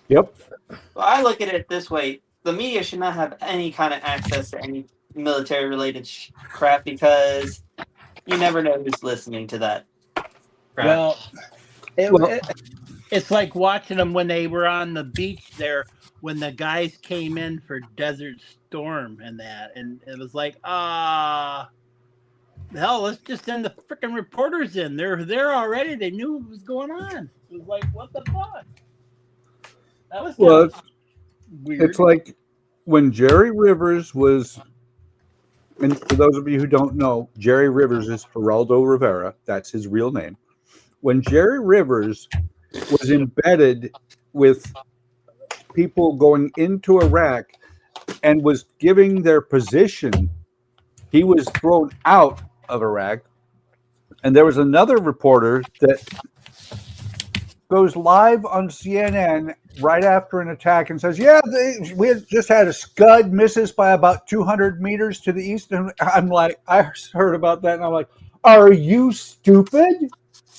Yep. Well, I look at it this way: the media should not have any kind of access to any military-related crap because you never know who's listening to that crap. Well, it's like watching them when they were on the beach there when the guys came in for Desert Storm and that, and it was like, hell, let's just send the freaking reporters in. They're there already. They knew what was going on. It was like, what the fuck? That was Well, weird. It's like when Jerry Rivers was, and for those of you who don't know, Jerry Rivers is Geraldo Rivera. That's his real name. When Jerry Rivers was embedded with people going into Iraq and was giving their position, he was thrown out of Iraq. And there was another reporter that goes live on CNN right after an attack and says, we had just had a Scud misses by about 200 meters to the east. And I'm like, I heard about that. And I'm like, are you stupid?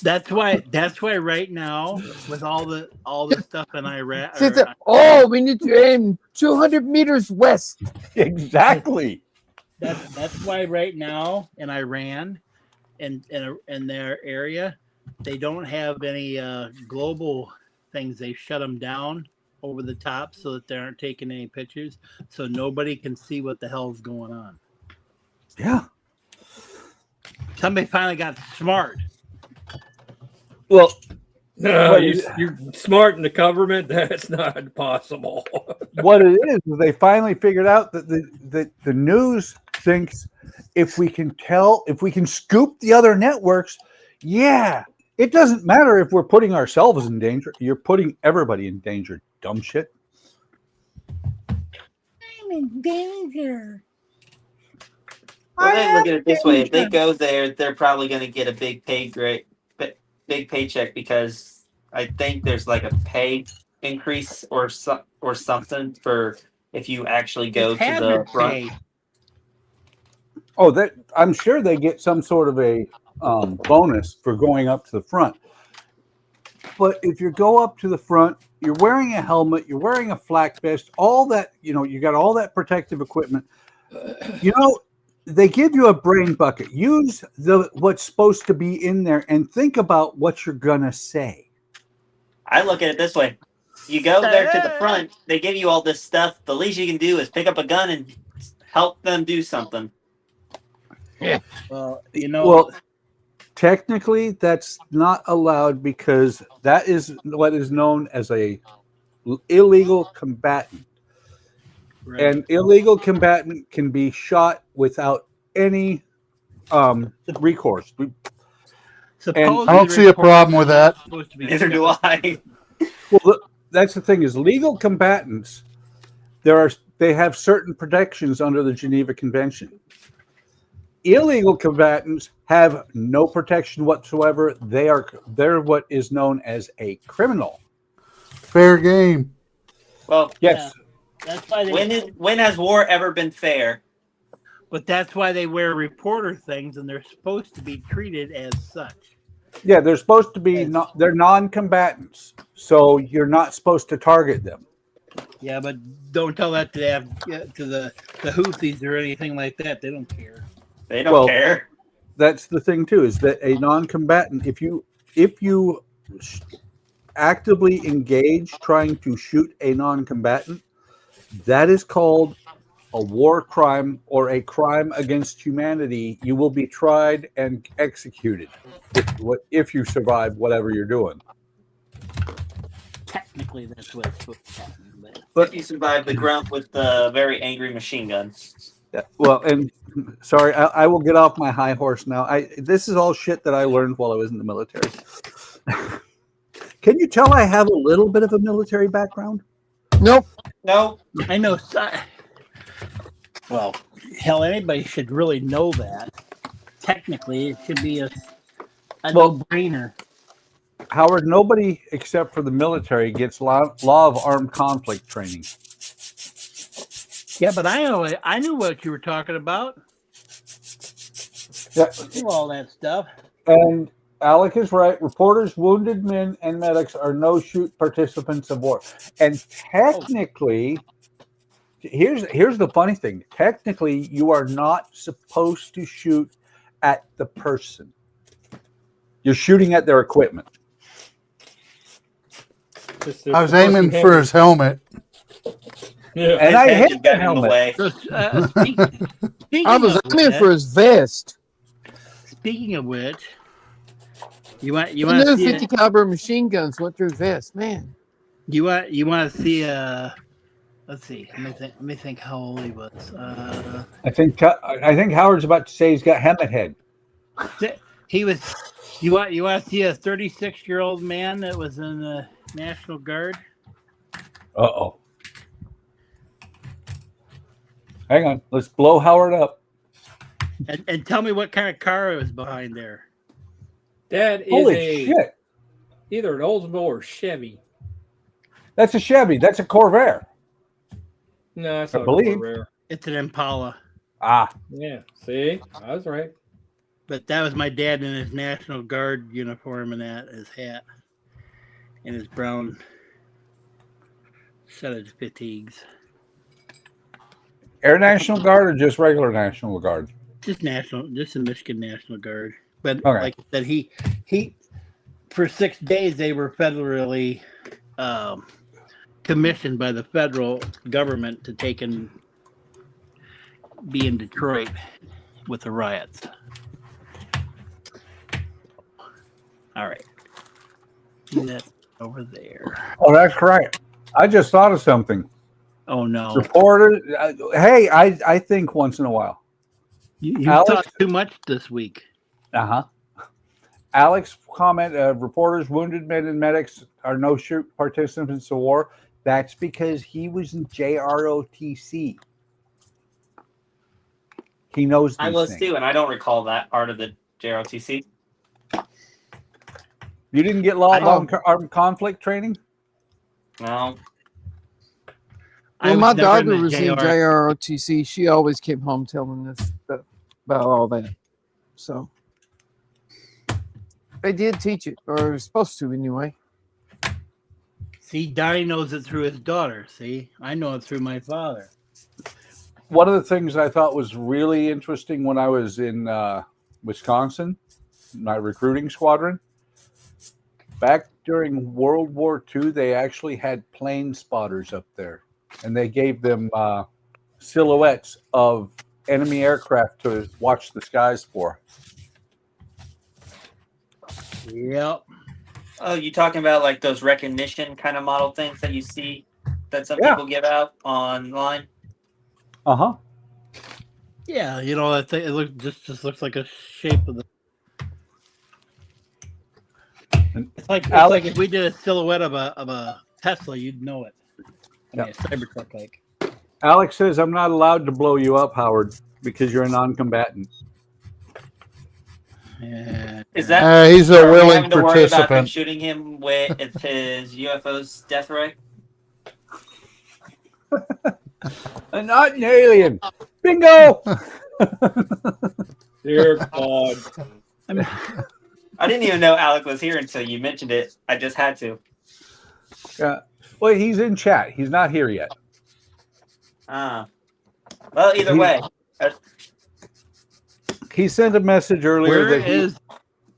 That's why right now with all the stuff in Iraq. We need to aim 200 meters west. Exactly. That's why right now in Iran and in their area, they don't have any global things. They shut them down over the top so that they aren't taking any pictures, so nobody can see what the hell's going on. Yeah. Somebody finally got smart. Well, no, you're smart in the government. That's not possible. What it is they finally figured out that the news thinks if we can scoop the other networks, it doesn't matter if we're putting ourselves in danger. You're putting everybody in danger, dumb shit. I'm in danger. Well, they look at it this way: if they go there, they're probably going to get a big paycheck because I think there's like a pay increase or something for if you actually go to the front. Oh, that I'm sure they get some sort of a bonus for going up to the front. But if you go up to the front, you're wearing a helmet, you're wearing a flak vest, all that, you got all that protective equipment. They give you a brain bucket. Use what's supposed to be in there and think about what you're gonna say. I look at it this way: you go there to the front, they give you all this stuff. The least you can do is pick up a gun and help them do something. Yeah. Well, technically, that's not allowed because that is what is known as a illegal combatant. Right. An illegal combatant can be shot without any recourse. I don't see a problem with that. Neither do I. Well, that's the thing: is legal combatants. They have certain protections under the Geneva Convention. Illegal combatants have no protection whatsoever. They're what is known as a criminal. Fair game. Well, yes. Yeah. That's why when has war ever been fair? But that's why they wear reporter things, and they're supposed to be treated as such. Yeah, they're supposed to be they're non-combatants, so you're not supposed to target them. Yeah, but don't tell that to the Houthis or anything like that. They don't care. They don't care. That's the thing too, is that a non-combatant, if you actively engage trying to shoot a non-combatant, that is called a war crime or a crime against humanity. You will be tried and executed if you survive whatever you're doing. Technically, that's what it's supposed to happen. But if you survive the grunt with the very angry machine gun. Yeah, well, and sorry, I will get off my high horse now. This is all shit that I learned while I was in the military. Can you tell I have a little bit of a military background? Nope. No. I know. Well, hell, anybody should really know that. Technically, it should be a no-brainer. Howard, nobody except for the military gets law of armed conflict training. Yeah, but I knew what you were talking about. Yeah. I knew all that stuff. And Alec is right. Reporters, wounded men, and medics are no-shoot participants of war. And technically, here's the funny thing. Technically, you are not supposed to shoot at the person. You're shooting at their equipment. I was aiming for his helmet. Yeah. And I hit the helmet. I was aiming for his vest. Speaking of which, you want The to new see 50 caliber machine guns went through his vest, man. you want to see let's see. Let me think how old he was. I think Howard's about to say he's got helmet head. He was. You want to see a 36-year-old man that was in the National Guard? Uh-oh. Hang on. Let's blow Howard up. And tell me what kind of car was behind there. That is Holy shit. either an Oldsmobile or Chevy. That's a Chevy. That's a Corvair. No, it's I not believe. a rare. It's an Impala. Ah. Yeah, see? I was right. But that was my dad in his National Guard uniform and his hat and his brown set of fatigues. Air National Guard or just regular National Guard? Just the Michigan National Guard. But Okay. like I said, he for 6 days they were federally commissioned by the federal government to be in Detroit with the riots. All right. See that over there. Oh, that's right. I just thought of something. Oh no. Reporters, hey, I think once in a while. You Alex? talked too much this week. Uh-huh. Alex comment, reporters, wounded men and medics are no shoot participants of war. That's because he was in JROTC. He knows these I was things. too, and I don't recall that part of the JROTC. You didn't get law of armed conflict training? No. Well, my daughter was in JROTC. She always came home telling us about all that. So they did teach it, or were supposed to anyway. See, Donnie knows it through his daughter. See, I know it through my father. One of the things I thought was really interesting when I was in Wisconsin, my recruiting squadron, back during World War II, they actually had plane spotters up there, and they gave them silhouettes of enemy aircraft to watch the skies for. Yep. Oh, you talking about like those recognition kind of model things that you see that some people give out online? Uh-huh. Yeah, you know that thing. It just looks like a shape of the. It's like if we did a silhouette of a Tesla, you'd know it. I mean, a Cybertruck like. Alex says, I'm not allowed to blow you up, Howard, because you're a non-combatant. Yeah. Is that he's a are we willing having to worry about them participant. shooting him with his UFO's death ray? Not an alien. Bingo! Dear God. I didn't even know Alec was here until you mentioned it. I just had to. Yeah. Well, he's in chat. He's not here yet. Well, either way. He sent a message earlier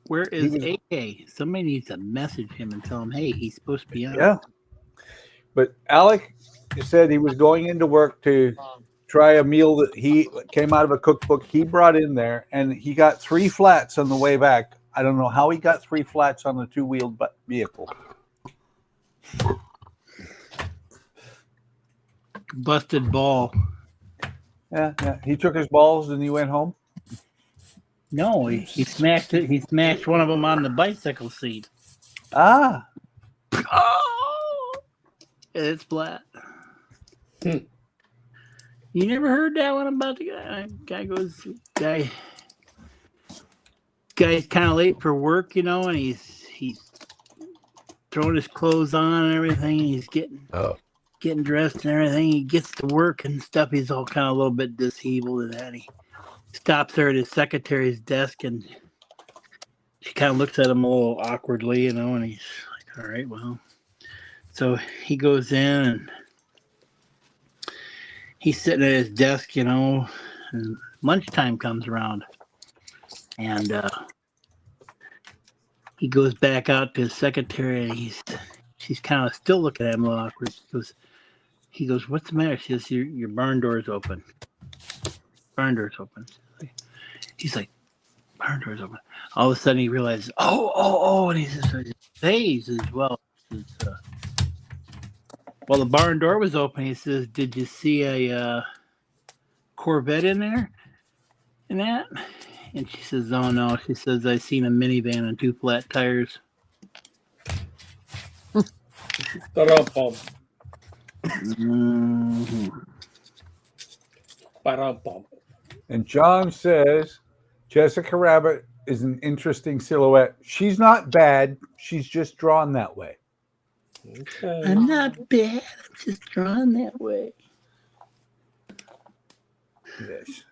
Where is AK? Somebody needs to message him and tell him, hey, he's supposed to be on. Yeah. But Alec said he was going into work to try a meal that he came out of a cookbook he brought in there, and he got 3 flats on the way back. I don't know how he got 3 flats on a 2-wheeled vehicle. Busted ball. Yeah. He took his balls and he went home. No, he smashed it. He smashed one of them on the bicycle seat. Ah. Oh, it's flat. You never heard that one about the guy? Guy's kind of late for work, you know, and he's throwing his clothes on and everything. He's getting dressed and everything. He gets to work and stuff. He's all kind of a little bit disabled and that. He stops there at his secretary's desk and she kind of looks at him a little awkwardly, you know, and he's like, all right, well. So he goes in and he's sitting at his desk, you know, and lunchtime comes around. And he goes back out to his secretary and she's kind of still looking at him a little awkward. He goes, what's the matter? She says, your barn door's open. Barn door's open. He's like, barn door's open. All of a sudden he realizes, oh, and he says, hey, he says, well, the barn door was open. He says, did you see a Corvette in there? And that? And she says, oh no. She says, I seen a minivan and 2 flat tires. Ba-dum-bum. Ba-dum-bum. And John says, Jessica Rabbit is an interesting silhouette. She's not bad. She's just drawn that way. Okay. I'm not bad. I'm just drawn that way. Yes.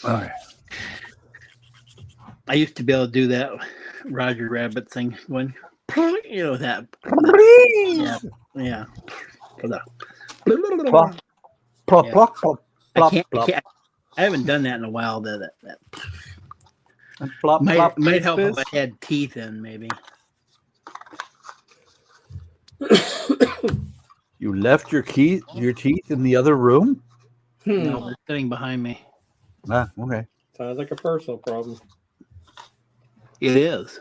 All right. I used to be able to do that Roger Rabbit thing when, you know, that. Yeah. Plop, plop, plop, plop, I plop. I haven't done that in a while. That Plop, might plop, help if this. I had teeth in, maybe. You left your teeth in the other room? No, they're sitting behind me. Ah, okay. Sounds like a personal problem. It is.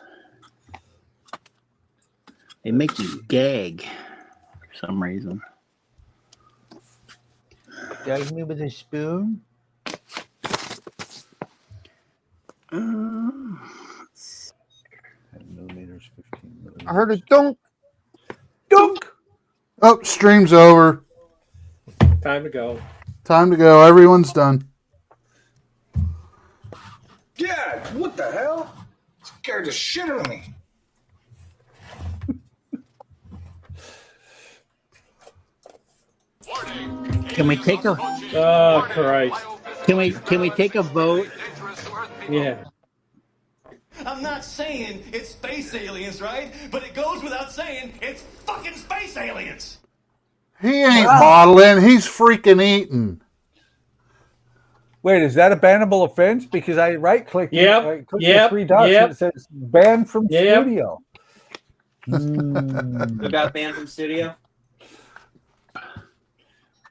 They make me gag for some reason. Gag me with a spoon? 10 millimeters, 15 millimeters. I heard a dunk. Dunk! Oh, stream's over. Time to go. Time to go. Everyone's done. Yeah, what the hell? Scared the shit out of me. Can we take a? Oh Christ! Can we take a vote? Yeah. I'm not saying it's space aliens, right? But it goes without saying it's fucking space aliens. He ain't modeling. He's freaking eating. Wait, is that a bannable offense? Because I right-clicked the 3 dots and it says banned from studio. Who got banned from studio?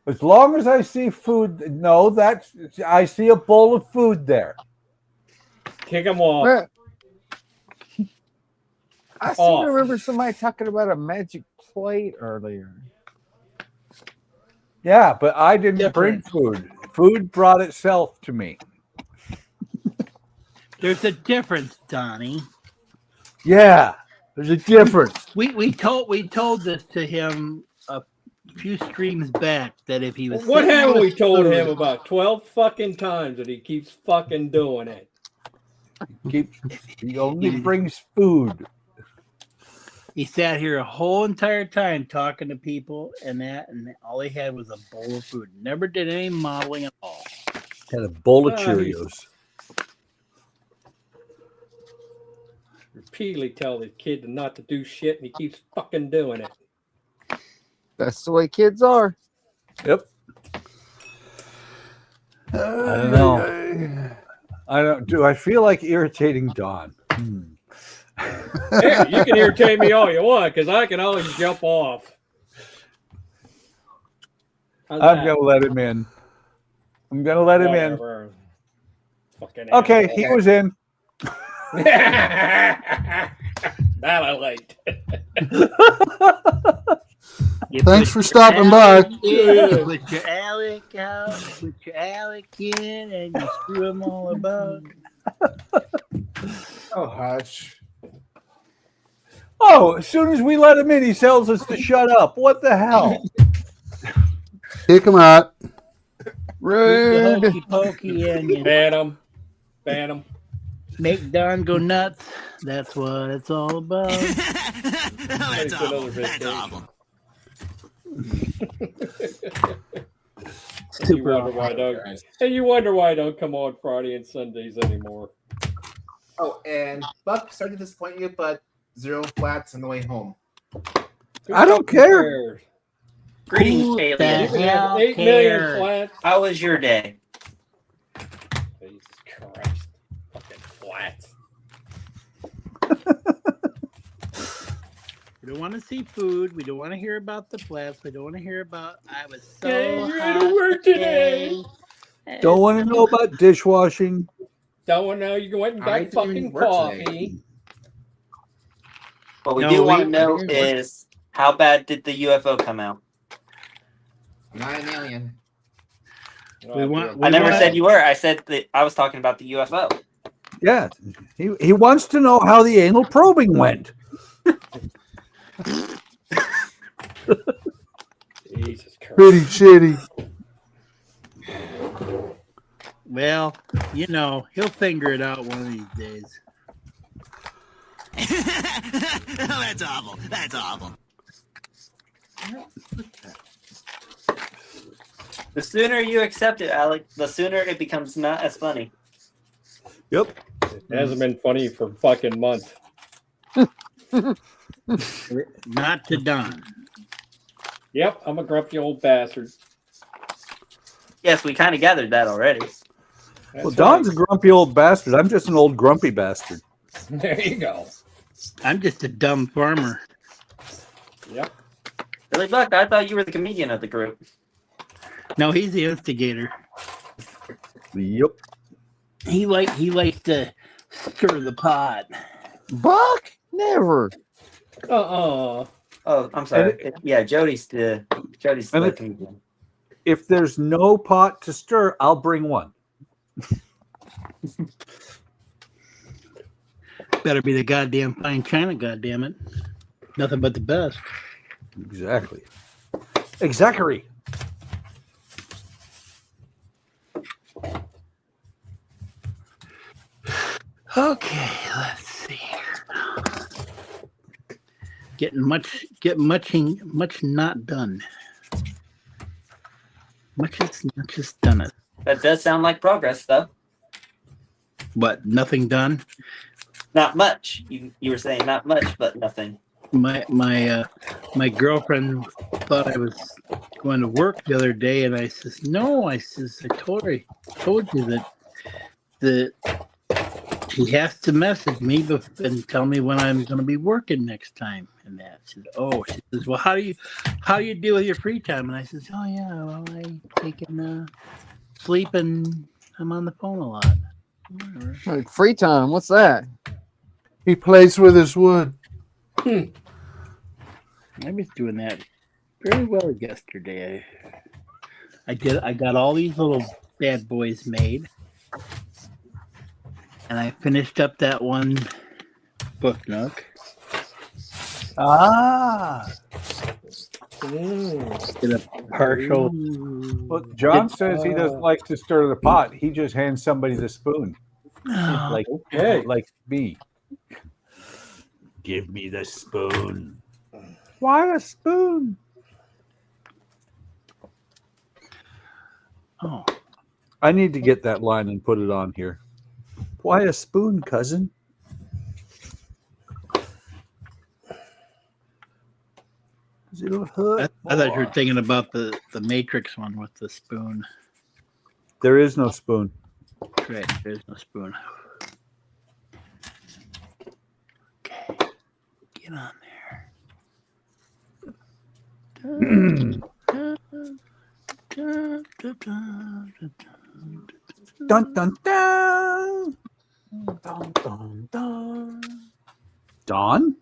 As long as I see food, I see a bowl of food there. Kick him off. Well, I seem to remember somebody talking about a magic plate earlier. Yeah, but I didn't bring food. Food brought itself to me. There's a difference, Donnie. Yeah, there's a difference. We told this to him a few streams back that if he was What haven't we told food- him about 12 fucking times that he keeps fucking doing it? He only brings food. He sat here a whole entire time talking to people and all he had was a bowl of food. Never did any modeling at all. Had a bowl of Cheerios. Repeatedly tell the kid not to do shit, and he keeps fucking doing it. That's the way kids are. Yep. I don't know. Do I feel like irritating Don? Hey, you can irritate me all you want, because I can always jump off. I'm going to let him in. I'm going to let him in. Okay, he was in. That I liked. Thanks for stopping by. Put your Alec out, put your Alec in, and you screw them all about. Oh, hush. Oh, as soon as we let him in, he tells us to shut up. What the hell? Kick him out. Rude. Hokey pokey in you. Ban him. Ban him. Make Don go nuts. That's what it's all about. That's awful. That's awful. You wonder why I don't. And you wonder why I don't come on Friday and Sundays anymore. Oh, and Buck, sorry to disappoint you, but 0 flats on the way home. I don't care. Greetings, Who the alien. hell 8 million cares? flats. How was your day? Jesus Christ. Fucking flats. We don't want to see food. We don't want to hear about the flats. We don't want to hear about I was so Hey, you had hot to work today. Don't want to know about dishwashing. Don't want to know you went and I got didn't fucking work coffee. today. What we No, do want to we- know we- is how bad did the UFO come out? Not an alien. We want. I never want- said you were. I said that I was talking about the UFO. Yeah, he wants to know how the anal probing went. Jesus Christ. Pretty shitty. Well, you know, he'll figure it out one of these days. That's awful. That's awful. The sooner you accept it, Alec, the sooner it becomes not as funny. Yep. It hasn't been funny for fucking months. Not to Don. Yep, I'm a grumpy old bastard. Yes, we kind of gathered that already. That's Well, Don's right. a grumpy old bastard. I'm just an old grumpy bastard. There you go. I'm just a dumb farmer. Yep. Billy Buck, I thought you were the comedian of the group. No, he's the instigator. Yep. He likes to stir the pot. Buck? Never. Oh, I'm sorry. Yeah, Jody's the And comedian. If there's no pot to stir, I'll bring one. Better be the goddamn fine china, goddammit. Nothing but the best. Exactly. Exactly. Okay, let's see. Getting much not done. Much is done. That does sound like progress, though. But nothing done. Not much. You were saying not much, but nothing. My girlfriend thought I was going to work the other day, and I says no. I told you that she has to message me and tell me when I'm going to be working next time. And that she says, well, how do you deal with your free time? And I says, oh yeah, well, I take sleep and I'm on the phone a lot. Whatever. Like free time. What's that? He plays with his wood. I was doing that very well yesterday. I got all these little bad boys made. And I finished up that one book nook. Ah. Did a partial. Well, John says he doesn't like to stir the pot. He just hands somebody the spoon. Like me. Give me the spoon. Why a spoon? Oh. I need to get that line and put it on here. Why a spoon, cousin? It'll hurt. I thought you were thinking about the Matrix one with the spoon. There is no spoon. Right, there's no spoon. Okay, get on there. Dun dun dun. Dun dun dun. Dawn?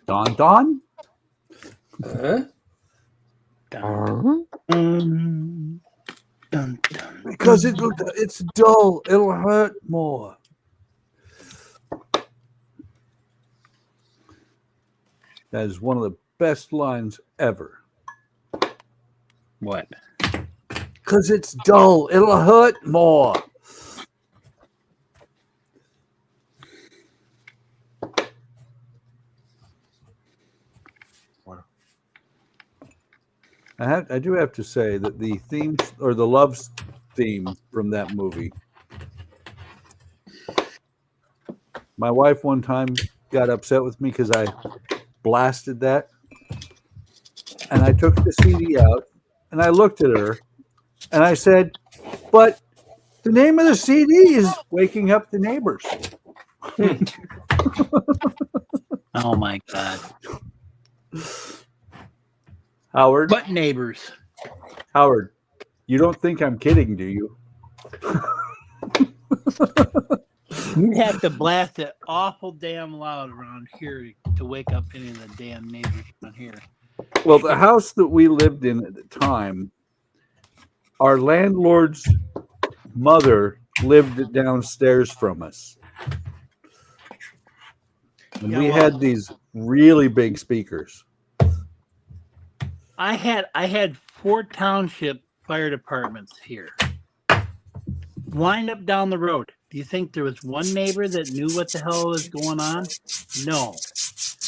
Dawn? Huh? Because it's dull. It'll hurt more. That is one of the best lines ever. What? Because it's dull. It'll hurt more. I do have to say that the theme or the love theme from that movie. My wife one time got upset with me because I blasted that, and I took the CD out and I looked at her and I said, "But the name of the CD is Waking Up the Neighbors." Oh my God. Howard. What neighbors? Howard, you don't think I'm kidding, do you? You'd have to blast it awful damn loud around here to wake up any of the damn neighbors around here. Well, the house that we lived in at the time, our landlord's mother lived downstairs from us. And we had these really big speakers. I had 4 township fire departments here. Lined up down the road. Do you think there was one neighbor that knew what the hell was going on? No.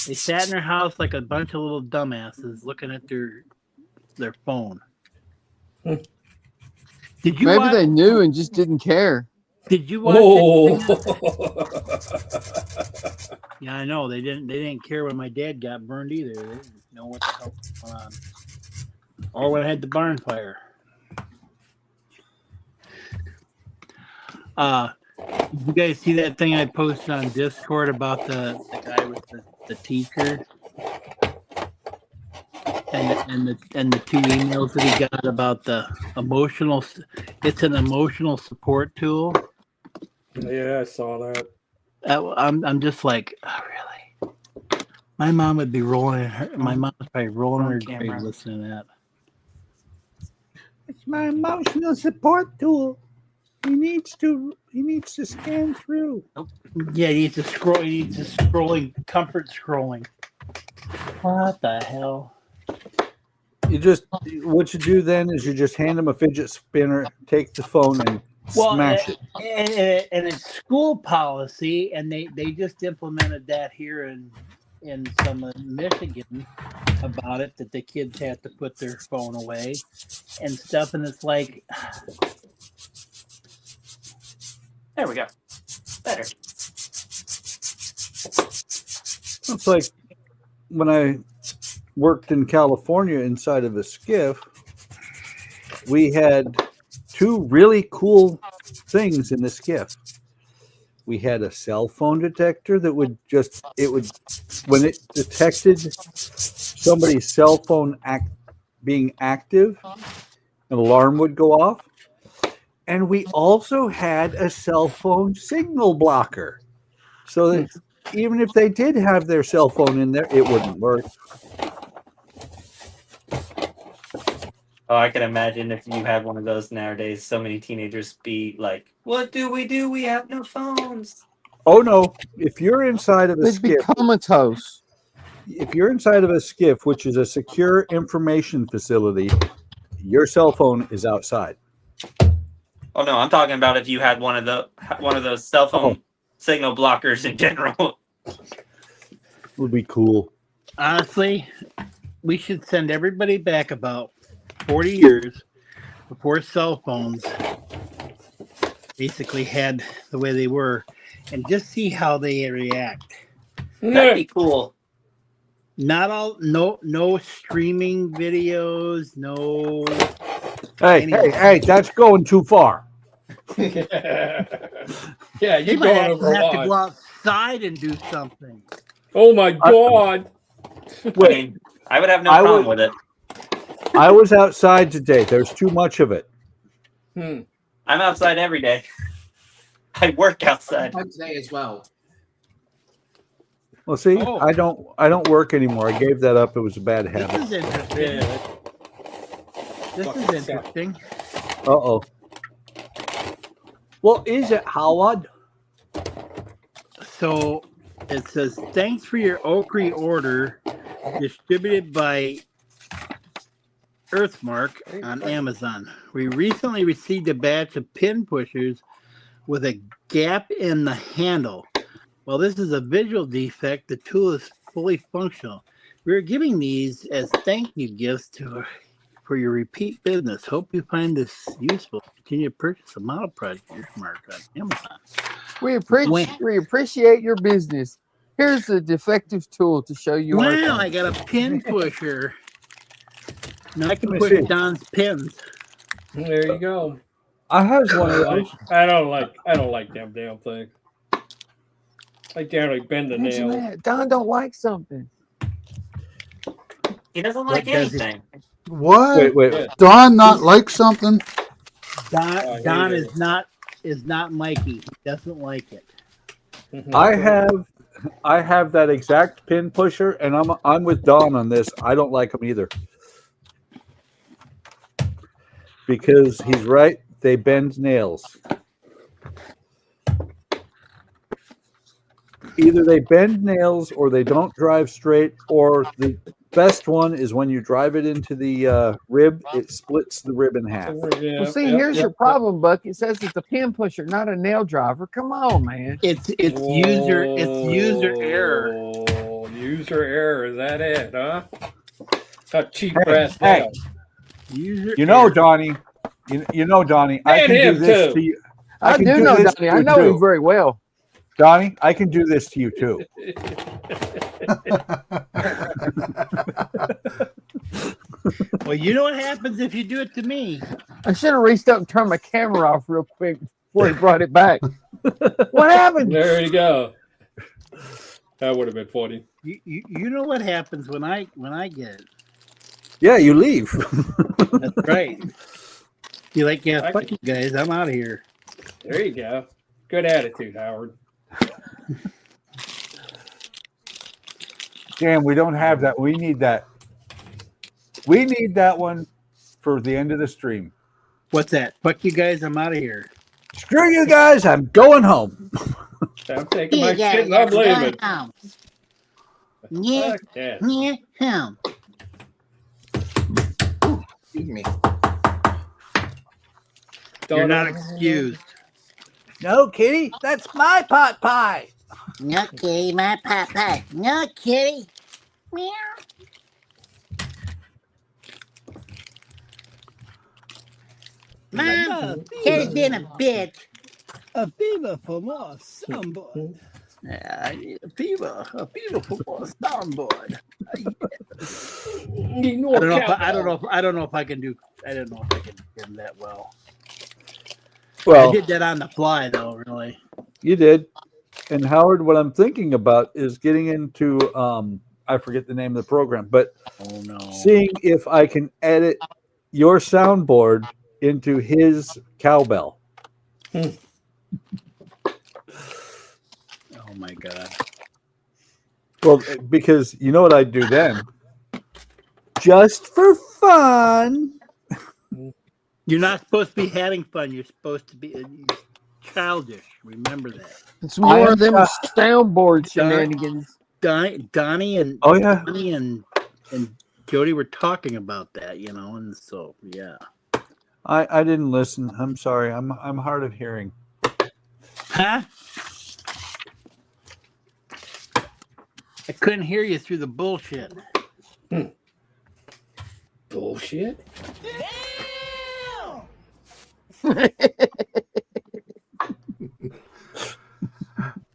They sat in their house like a bunch of little dumbasses looking at their phone. Did you Maybe watch, they knew and just didn't care. Did you watch Yeah, I know. They didn't care when my dad got burned either. They didn't know what the hell was going on. Or when I had the barn fire. Did you guys see that thing I posted on Discord about the guy with the teacher and the 2 emails that he got about the emotional? It's an emotional support tool. Yeah, I saw that. I'm just like, oh, really? My mom would be rolling my mom's probably rolling her grave listening to that. It's my emotional support tool. He needs to scan through. Yeah, he needs to scroll. He needs to scrolling, comfort scrolling. What the hell? What you do then is you just hand him a fidget spinner, take the phone and smash it. And it's school policy, and they just implemented that here in some of Michigan about it, that the kids have to put their phone away and stuff. And it's like, There we go. Better. It's like when I worked in California inside of a skiff, we had 2 really cool things in the skiff. We had a cell phone detector that would when it detected somebody's cell phone being active, an alarm would go off. And we also had a cell phone signal blocker, so that even if they did have their cell phone in there, it wouldn't work. Oh, I can imagine if you had one of those nowadays, so many teenagers be like, "What do? We have no phones." Oh no! If you're inside of a They'd be skiff, comatose. if you're inside of a skiff, which is a secure information facility, your cell phone is outside. Oh no, I'm talking about if you had one of those cell phone signal blockers in general. Would be cool. honestly, we should send everybody back about 40 years before cell phones basically had the way they were, and just see how they react. That'd be cool. Not all, no streaming videos, no. Hey, that's going too far. Yeah, They you're might going actually over a have to lot. go outside and do something. Oh my God! Wait, I would have no problem with it. I was outside today. There's too much of it. I'm outside every day. I work outside. Today as well. Well, see, I don't work anymore. I gave that up. It was a bad habit. This is interesting. This is interesting. Uh-oh. What is it, Howard? So it says, thanks for your OcCre order distributed by Earthmark on Amazon. We recently received a batch of pin pushers with a gap in the handle. While this is a visual defect, the tool is fully functional. We are giving these as thank you gifts to For your repeat business, hope you find this useful. Continue to purchase a model project your mark on Amazon. We appreciate your business. Here's a defective tool to show you. Wow, I got a pin pusher. Now I can Let me push see. Don's pins. There you go. I have one of those. I don't like them damn thing. I generally bend the Imagine nail. that. Don don't like something. He doesn't like does he? anything. What? Wait. Don not like something? Don is not Mikey. He doesn't like it. I have that exact pin pusher, and I'm with Don on this. I don't like them either because he's right. They bend nails. Either they bend nails, or they don't drive straight, or the best one is when you drive it into the rib, it splits the rib in half. Well, see, here's your problem, Buck. It says it's a pin pusher, not a nail driver. Come on, man. It's user error. Oh, user error. Is that it, huh? A cheap brass Hey. nail. You know, Donnie. You know, Donnie. I And can do him, this too. to you. I can do know this Donnie. to I you, know too. him very well. Donnie, I can do this to you too. Well, you know what happens if you do it to me. I should have reached up and turned my camera off real quick before he brought it back. What happened? There you go. That would have been funny. You know what happens when I get it. Yeah, you leave. That's right. You like, yeah, fuck you guys. I'm out of here. There you go. Good attitude, Howard. Damn, we don't have that. We need that. We need that one for the end of the stream. What's that? Fuck you guys. I'm out of here. Screw you guys. I'm going home. I'm taking my shit and I'm leaving. Yeah, Fuck that. yeah, Excuse me. You're not excused. No, Kitty. That's my pot pie. No, kitty, my pot pie. No, kitty. Meow. Mom, kitty's being a bitch. A beaver for more soundboard. I need a beaver for more soundboard. I don't know if I can do that well. Well, I did that on the fly though, really. You did. And Howard, what I'm thinking about is getting into I forget the name of the program, but seeing if I can edit your soundboard into his cowbell. Oh my god. Well, because you know what I'd do then? Just for fun. You're not supposed to be having fun. You're supposed to be childish. Remember that. It's more of them soundboard shenanigans. Donnie and Donnie and Jody were talking about that, and so yeah. I didn't listen. I'm sorry. I'm hard of hearing. Huh? I couldn't hear you through the bullshit. Bullshit?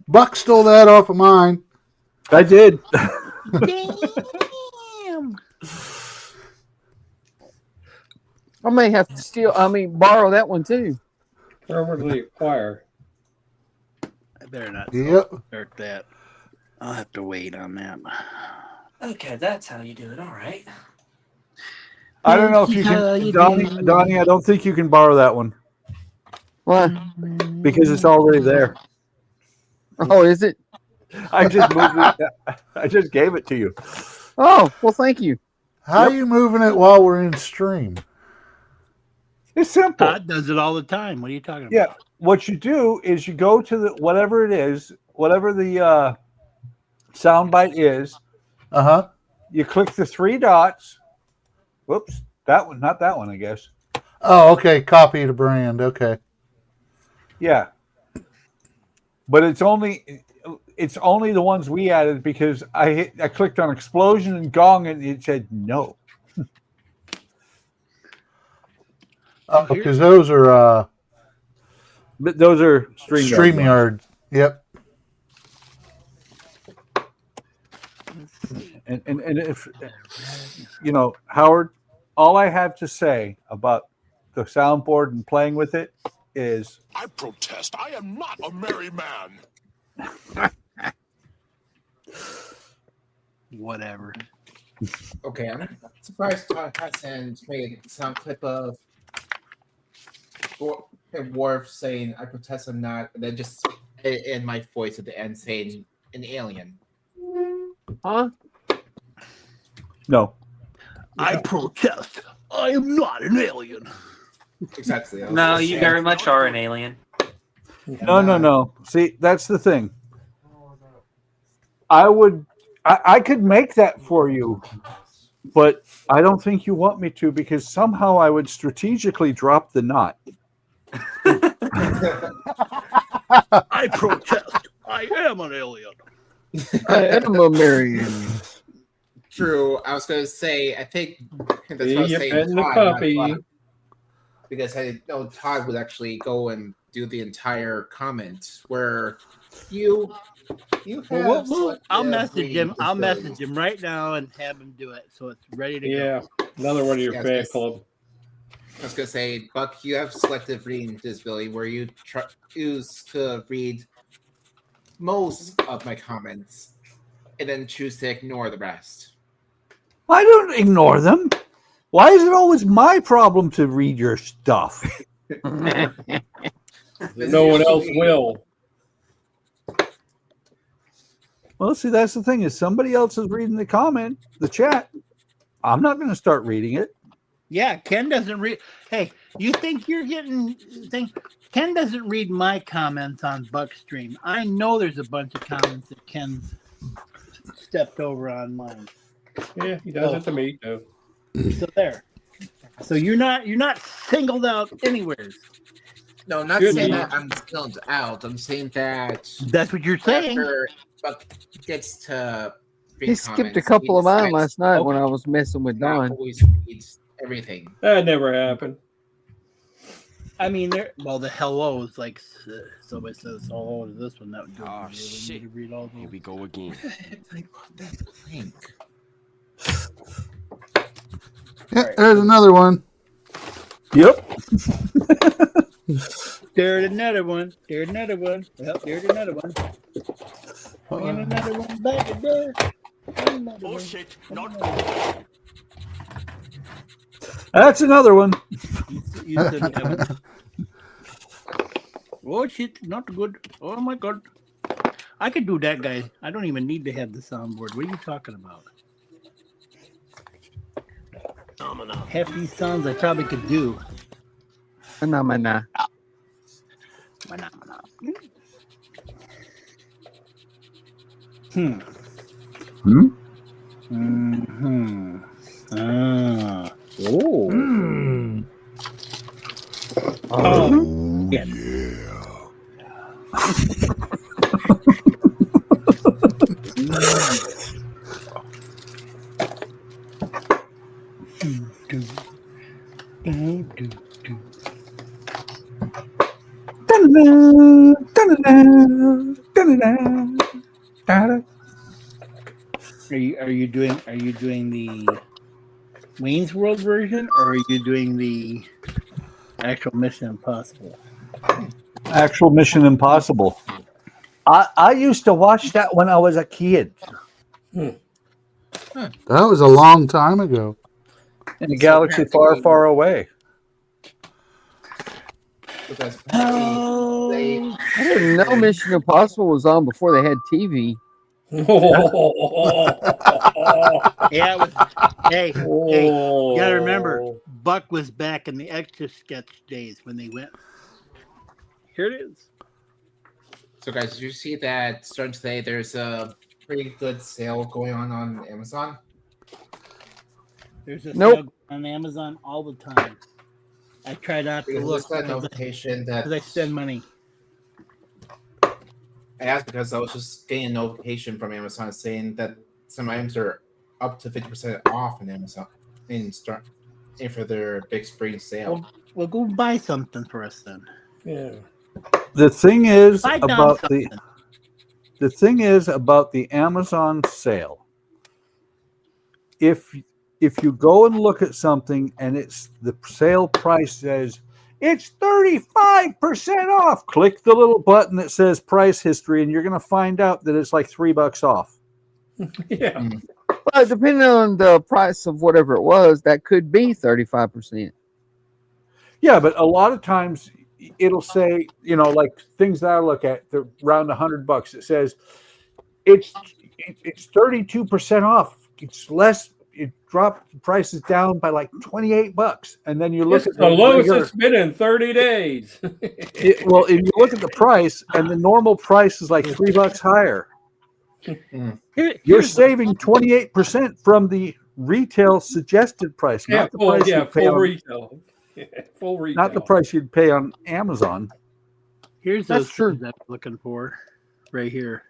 Buck stole that off of mine. I did. Damn. I may have to borrow that one too. Permanently acquire. I better not start that. I'll have to wait on that. Okay, that's how you do it. All right. I don't know if you can, Donnie. I don't think you can borrow that one. What? Because it's already there. Oh, is it? I just moved it. I just gave it to you. Oh, well, thank you. How are you moving it while we're in stream? It's simple. Todd does it all the time. What are you talking about? Yeah. What you do is you go to the whatever it is, whatever the soundbite is. You click the three dots. Whoops, that one, not that one, I guess. Oh, okay. Copy the brand. Okay. Yeah. But it's only the ones we added because I clicked on explosion and gong and it said no. Because those are But those are StreamYard. Yep. And if you know, Howard, all I have to say about the soundboard and playing with it is I protest. I am not a merry man. Whatever. Okay, I'm surprised Todd hasn't made some clip of Worf saying "I protest, I'm not," and then just in my voice at the end saying "an alien." Huh? no. I protest. I am not an alien. Exactly. No, you very much are an alien. No. See, that's the thing. I could make that for you, but I don't think you want me to because somehow I would strategically drop the knot. I protest. I am an alien. I am a Marion. True. I was going to say, I think that's See, what I was you're saying. petting the Todd, puppy. not Buck, because I know Todd would actually go and do the entire comment where you have. I'll message him. I'll message him right now and have him do it, so it's ready to Yeah, go. another one of your Yeah, fan club. I was gonna say, Buck, you have selective reading disability where you choose to read most of my comments and then choose to ignore the rest. I don't ignore them. Why is it always my problem to read your stuff? No one else will. Well, see, that's the thing is somebody else is reading the comment, the chat. I'm not going to start reading it. Yeah, Ken doesn't read. Hey, you think you're getting thing? Ken doesn't read my comments on Buckstream. I know there's a bunch of comments that Ken's stepped over on mine. Yeah, he does it to me too. So there. So you're not singled out anywhere. No, not Good saying enough. that I'm singled out. I'm saying that That's what you're saying. after Buck gets to read He skipped a comments, couple he of mine decides last night when Okay. I was messing with not Don. always reads everything. That never happened. I mean, the hellos, like somebody says hello to this one, that would do. Oh, Really shit. need to read all Here those. we go again. Yeah, there's another one. Yep. There's another one. There's another one. Yep, there's another one. And another one back there. Another one. Bullshit. Not That's another one. You said that one. Oh shit, not good. Oh my god. I could do that, guy. I don't even need to have the soundboard. What are you talking about? Half these sounds I probably could do. Phenomena. Hmm. Hmm? Mm-hmm. Ah. Oh. Oh. Yeah. Are you doing the Wayne's World version, or are you doing the actual Mission Impossible? Actual Mission Impossible. I used to watch that when I was a kid. That was a long time ago. In a galaxy far, far away. Because I didn't know Mission Impossible was on before they had TV. Yeah, it was. Hey, you gotta remember, Buck was back in the Extra Sketch days when they went. Here it is. So, guys, did you see that starting today? There's a pretty good sale going on Amazon. There's a Nope. sale on Amazon all the time. I try not to Because look just got a notification that because I spend money. I asked because I was just getting a notification from Amazon saying that some items are up to 50% off in Amazon for their big spring sale. Well, go buy something for us then. Yeah. The thing is Buy Don about something. the thing is about the Amazon sale. If you go and look at something and it's the sale price says it's 35% off, click the little button that says price history, and you're going to find out that it's like $3 off. Yeah. Well, depending on the price of whatever it was, that could be 35%. Yeah, but a lot of times it'll say, like things that I look at, they're around $100. It says it's 32% off. It's less. It dropped the prices down by like $28, and then you look It's at the lowest it's been in 30 days. Well, if you look at the price, and the normal price is like $3 higher. You're saving 28% from the retail suggested price, not the price you pay full on retail. Full retail. Not the price you'd pay on Amazon. Here's those things I'm looking for right here.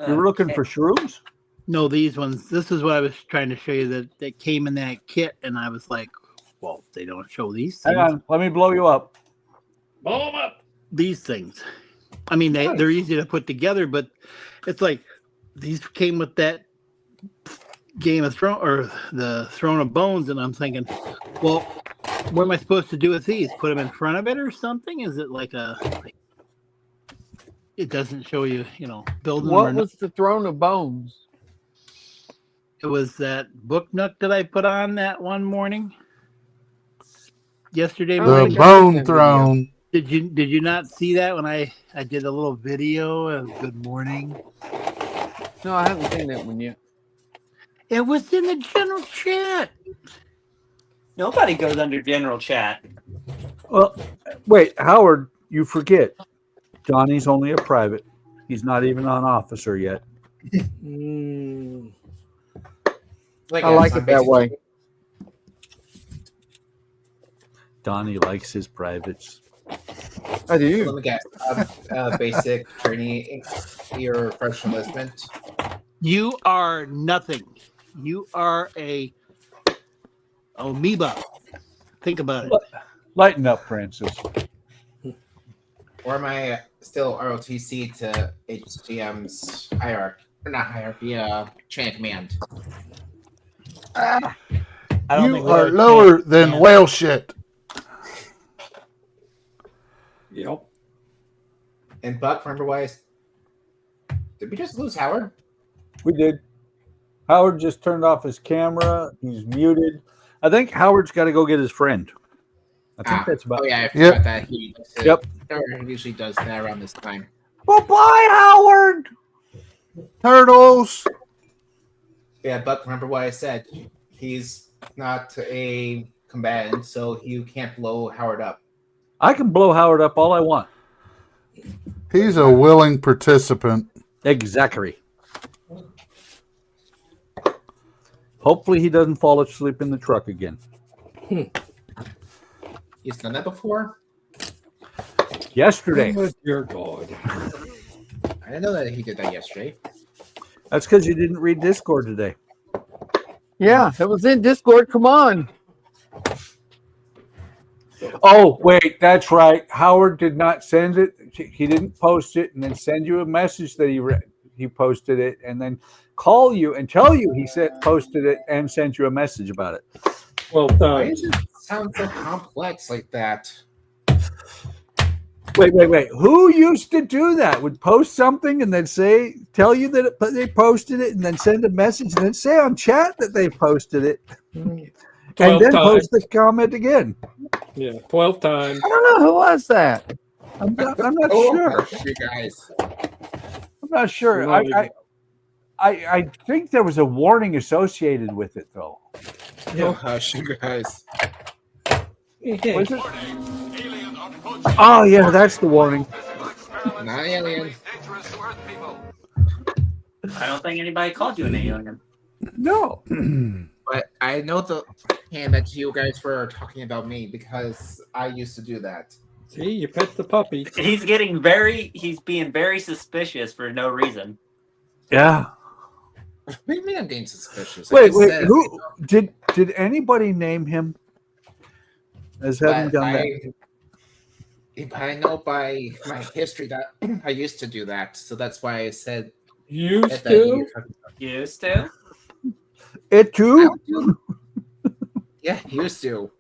You were looking for shrooms? No, these ones. This is what I was trying to show you that came in that kit, and I was like, well, they don't show these things. Hang on, let me blow you up. Blow them up. These things. I mean, they're easy to put together, but it's like these came with that Game of Thrones or the Throne of Bones, and I'm thinking, well, what am I supposed to do with these? Put them in front of it or something? Is it like it doesn't show you, building. What was the Throne of Bones? It was that book nook that I put on that one morning. Yesterday morning. The Bone Throne. Did you not see that when I did a little video of Good Morning? No, I haven't seen that one yet. It was in the general chat. Nobody goes under general chat. Well, wait, Howard, you forget. Donnie's only a private. He's not even an officer yet. I like it that way. Donnie likes his privates. I do. Let me guess. Basic training, your professional enlistment. You are nothing. You are a amoeba. Think about it. Lighten up, Francis. Or am I still ROTC to HGM's hierarchy? Or not hierarchy, chain of command. You are lower than whale shit. Yep. And Buck, remember why? Did we just lose Howard? We did. Howard just turned off his camera. He's muted. I think Howard's got to go get his friend. I think that's about. Oh yeah, I forgot that he usually does that around this time. Well, bye, Howard. Turtles. Yeah, Buck, remember what I said? He's not a combatant, so you can't blow Howard up. I can blow Howard up all I want. He's a willing participant. Exactly. Hopefully he doesn't fall asleep in the truck again. He's done that before? Yesterday. Oh, dear God. I didn't know that he did that yesterday. That's because you didn't read Discord today. Yeah, it was in Discord. Come on. Oh, wait, that's right. Howard did not send it. He didn't post it and then send you a message that he posted it and then call you and tell you he posted it and sent you a message about it. Well Why done. does it sound so complex like that? Wait. Who used to do that? Would post something and then tell you that they posted it and then send a message and then say on chat that they posted it. And then post the comment again. Yeah, 12 times. I don't know who was that. I'm not sure. You guys. I'm not sure. I think there was a warning associated with it, though. Oh, hush, you guys. Was it? Oh, yeah, that's the warning. Not alien. I don't think anybody called you an alien. No. But I know that you guys were talking about me because I used to do that. See, you pet the puppy. He's being very suspicious for no reason. Yeah. What do you mean I'm being suspicious? Wait. Who did anybody name him? As having done that. I know by my history that I used to do that, so that's why I said used to. Used to. It too. Yeah, used to.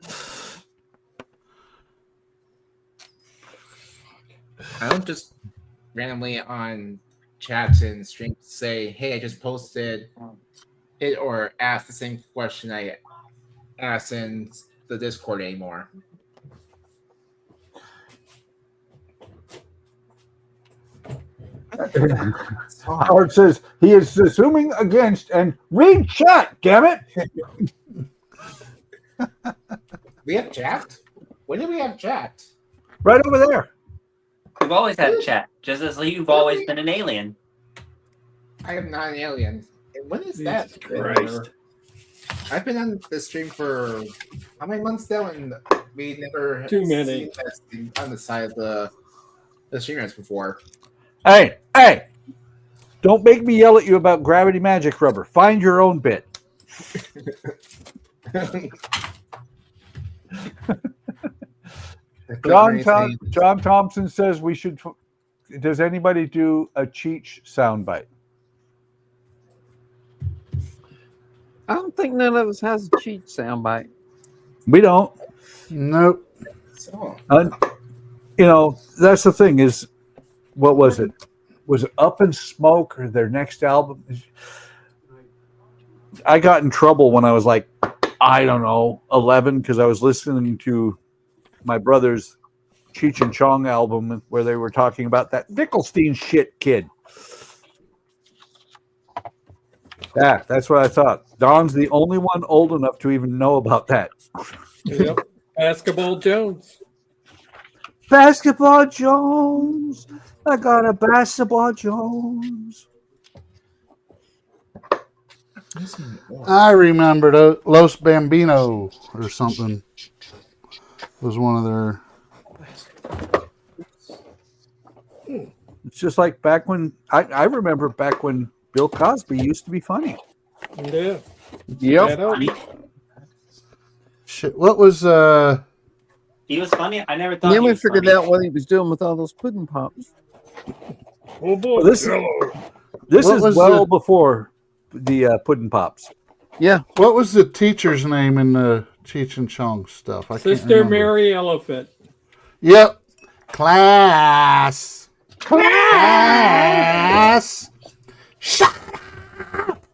I don't just randomly on chats and streams say, "Hey, I just posted it," or ask the same question I asked in the Discord anymore. Howard says he is assuming against and read chat. Damn it! We have chat. When did we have chat? Right over there. We've always had a chat, just as you've always been an alien. I am not an alien. And when is that? Christ. I've been on the stream for how many months now, and we never Too many. seen testing on the side of the streamers before. Hey, don't make me yell at you about gravity magic rubber. Find your own bit. John Thompson says we should. Does anybody do a Cheech soundbite? I don't think none of us has a cheat soundbite. We don't. Nope. That's the thing is, what was it? Was it Up in Smoke or their next album? I got in trouble when I was like, I don't know, 11, because I was listening to my brother's Cheech and Chong album where they were talking about that Nickelstein shit kid. Yeah, that's what I thought. Don's the only one old enough to even know about that. Yep. Basketball Jones. Basketball Jones. I got a basketball Jones. I remember Los Bambino or something. Was one of their. It's just like back when I remember back when Bill Cosby used to be funny. Yeah. Yep. Shit. What was He was funny. I never thought. Then he we was figured funny. out what he was doing with all those pudding pops. Oh boy. This is well before the Puddin' Pops. Yeah. What was the teacher's name in the Cheech and Chong stuff? I can't Sister remember. Mary Elephant. Yep. Class. Shut up.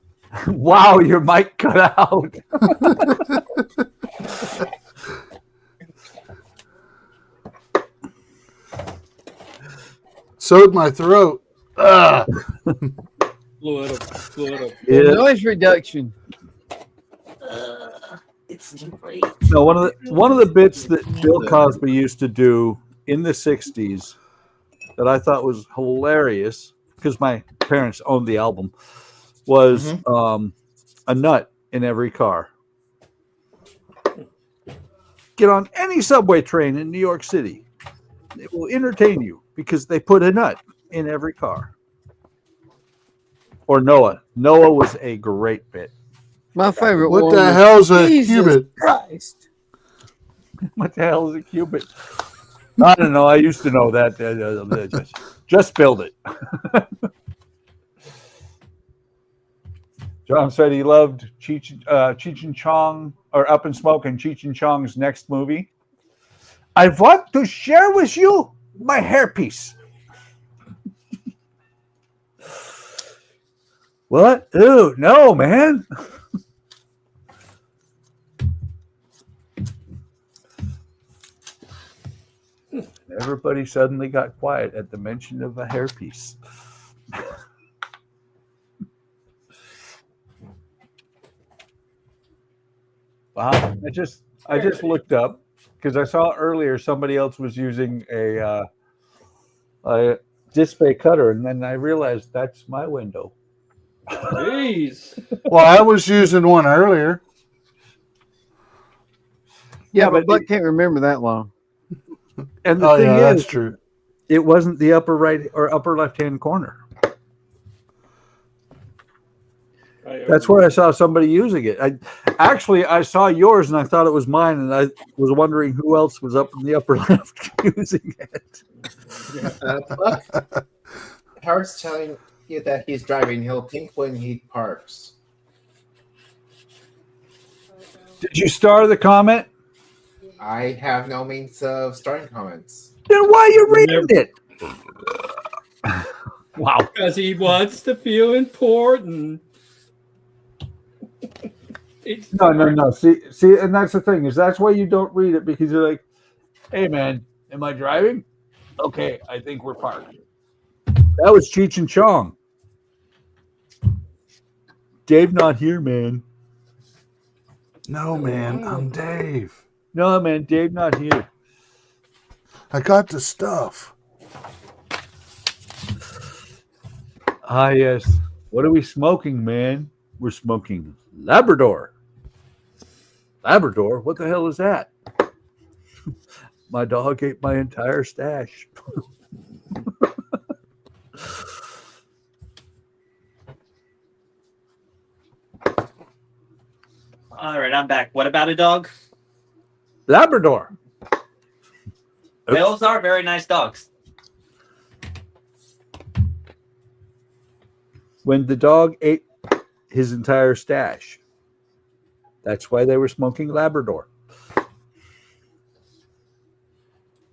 Wow, your mic cut out. Sewed my throat. Blew it up. Yeah. Noise reduction. It's too late. No, one of the bits that Bill Cosby used to do in the 60s that I thought was hilarious, because my parents owned the album, was a nut in every car. Get on any subway train in New York City. It will entertain you because they put a nut in every car. Or Noah. Noah was a great bit. My favorite What one. the was hell's a Jesus cubit? Christ. What the hell is a cubit? I don't know. I used to know that. Just spilled it. John said he loved Cheech and Chong, or Up in Smoke, and Cheech and Chong's next movie. I want to share with you my hairpiece. What? Ew, no, man. Everybody suddenly got quiet at the mention of a hairpiece. Wow. I just looked up because I saw earlier somebody else was using a display cutter, and then I realized that's my window. Jeez. Well, I was using one earlier. Yeah, but Buck can't remember that long. And the thing is, that's true. It wasn't the upper right or upper left hand corner. That's where I saw somebody using it. I saw yours and I thought it was mine, and I was wondering who else was up in the upper left using it. Buck, Howard's telling you that he's driving. He'll pink when he parks. Did you star the comment? I have no means of starting comments. Then why are you reading it? Wow. Because he wants to feel important. No. See, and that's the thing, is that's why you don't read it, because you're like, hey man, am I driving? Okay, I think we're parked. That was Cheech and Chong. Dave not here, man. No, man, I'm Dave. No, man, Dave not here. I got the stuff. Ah, yes. What are we smoking, man? We're smoking Labrador. Labrador? What the hell is that? My dog ate my entire stash. All right, I'm back. What about a dog? Labrador. Those are very nice dogs. When the dog ate his entire stash. That's why they were smoking Labrador.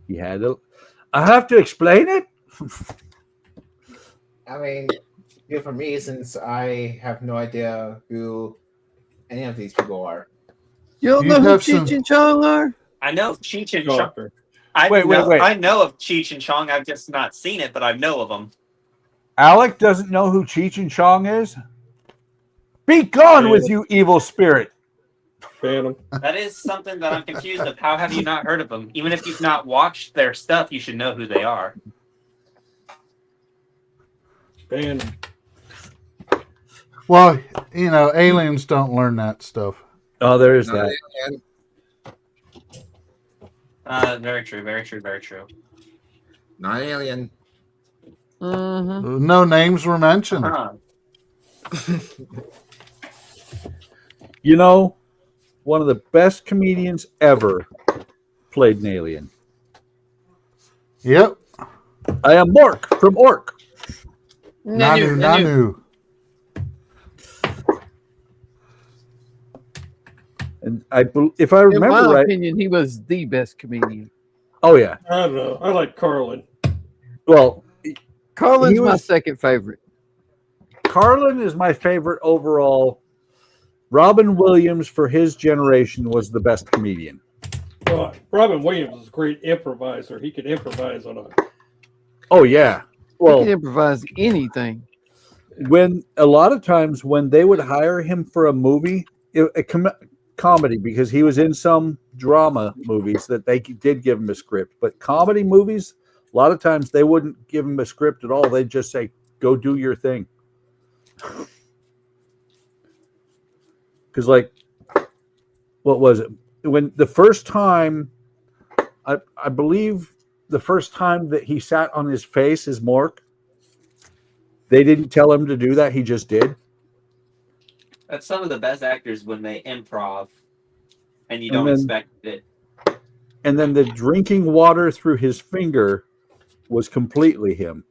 He had a... I have to explain it? I mean, for me, since I have no idea who any of these people are. You don't know who Cheech and Chong are? I know of Cheech and Chong. Wait. I know of Cheech and Chong. I've just not seen it, but I know of them. Alec doesn't know who Cheech and Chong is? Be gone with you, evil spirit. Phantom. That is something that I'm confused of. How have you not heard of them? Even if you've not watched their stuff, you should know who they are. Phantom. Well, aliens don't learn that stuff. Oh, there is that. Very true, very true, very true. Not alien. Mm-hmm. No names were mentioned. One of the best comedians ever played an alien. Yep. I am Mork from Ork. Nanu. And if I remember in my right, opinion, he was the best comedian. Oh yeah. I don't know. I like Carlin. Well, Carlin's my second favorite. Carlin is my favorite overall. Robin Williams, for his generation, was the best comedian. Well, Robin Williams was a great improviser. He could improvise on a... Oh yeah. Well, he can improvise anything. When a lot of times when they would hire him for a movie, comedy, because he was in some drama movies that they did give him a script, but comedy movies, a lot of times they wouldn't give him a script at all. They'd just say, "Go do your thing." Because, like, what was it? When the first time, I believe the first time that he sat on his face as Mork, they didn't tell him to do that. He just did. That's some of the best actors when they improv and you don't expect it. And then the drinking water through his finger was completely him.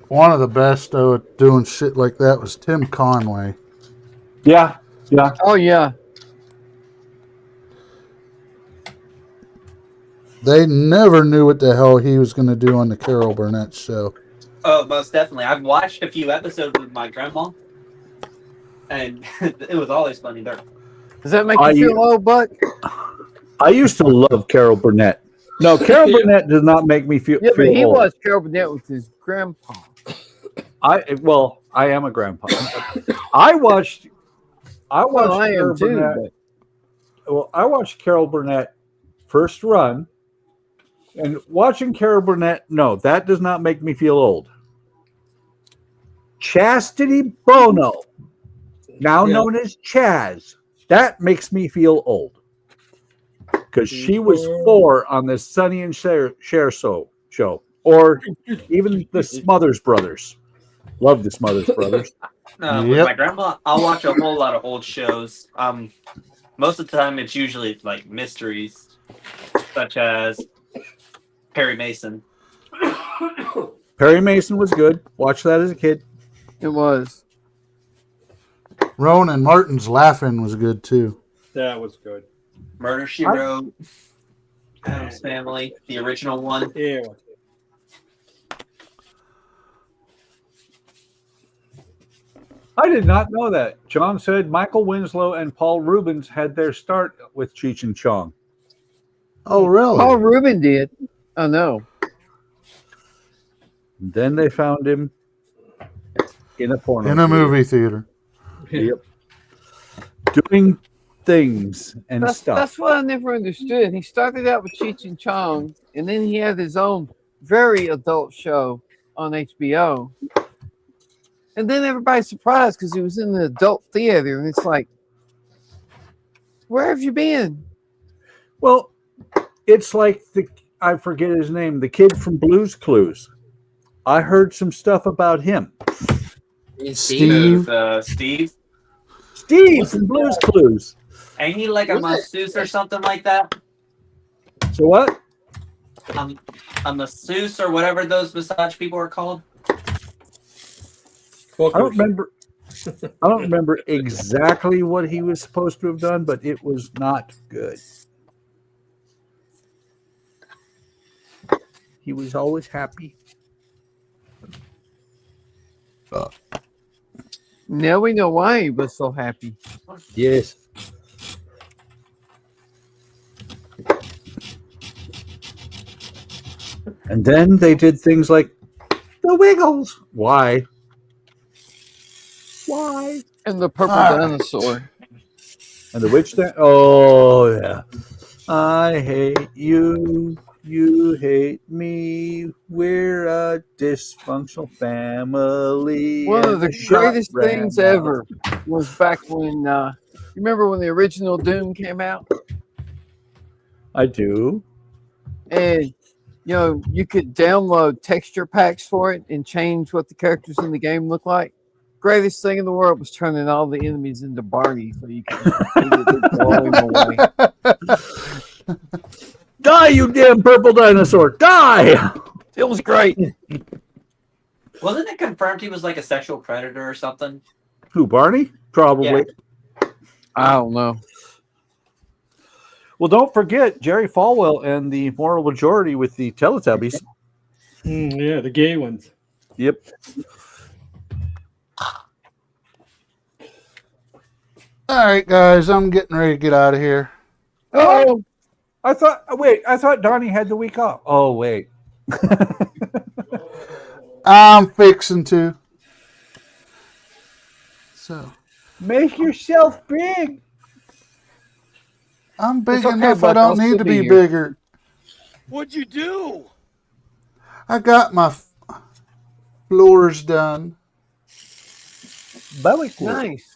One of the best at doing shit like that was Tim Conway. Yeah. Oh yeah. They never knew what the hell he was going to do on the Carol Burnett show. Oh, most definitely. I've watched a few episodes with my grandma, and it was always funny there. Does that make you feel old, Buck? I used to love Carol Burnett. No, Carol Burnett does not make me feel. Yeah, but he old. was Carol Burnett with his grandpa. I am a grandpa. I watched Well, I Carol am too. Burnett. Well, I watched Carol Burnett first run, and watching Carol Burnett, no, that does not make me feel old. Chastity Bono, now known as Chaz, that makes me feel old. Because she was 4 on the Sonny and Cher show. Or even the Smothers Brothers. Love the Smothers Brothers. With my grandma, I'll watch a whole lot of old shows. Most of the time, it's usually like mysteries, such as Perry Mason. Perry Mason was good. Watched that as a kid. It was. Rowan Martin's Laughing was good too. That was good. Murder, She Wrote. Addams Family, the original one. Yeah. I did not know that. John said Michael Winslow and Paul Rubens had their start with Cheech and Chong. Oh, really? Paul Rubin did. Oh, no. Then they found him in a porno. In a movie theater. Yep. Doing things and stuff. That's what I never understood. He started out with Cheech and Chong, and then he had his own very adult show on HBO. And then everybody's surprised because he was in the adult theater, and it's like, where have you been? Well, it's like I forget his name, the kid from Blue's Clues. I heard some stuff about him. Steve from Blue's Clues. Ain't he like a masseuse or something like that? So what? A masseuse or whatever those massage people are called. I don't remember exactly what he was supposed to have done, but it was not good. He was always happy. Now we know why he was so happy. Yes. And then they did things like the Wiggles. Why? Why? And the purple dinosaur. And the witch thing. Oh, yeah. I hate you. You hate me. We're a dysfunctional family. One of the greatest things ever was back when, you remember when the original Doom came out? I do. And, you know, you could download texture packs for it and change what the characters in the game look like. Greatest thing in the world was turning all the enemies into Barney so you could blow him away. Die, you damn purple dinosaur! Die! It was great. Wasn't it confirmed he was like a sexual predator or something? Who, Barney? Probably. Yeah. I don't know. Well, don't forget Jerry Falwell and the moral majority with the Teletubbies. Yeah, the gay ones. Yep. All right, guys, I'm getting ready to get out of here. Oh, I thought Donnie had the week off. Oh, wait. I'm fixing to. So, make yourself big. I'm big okay, enough. Buck, I don't I'll need still to be be here. bigger. What'd you do? I got my floors done. That looks cool. Nice.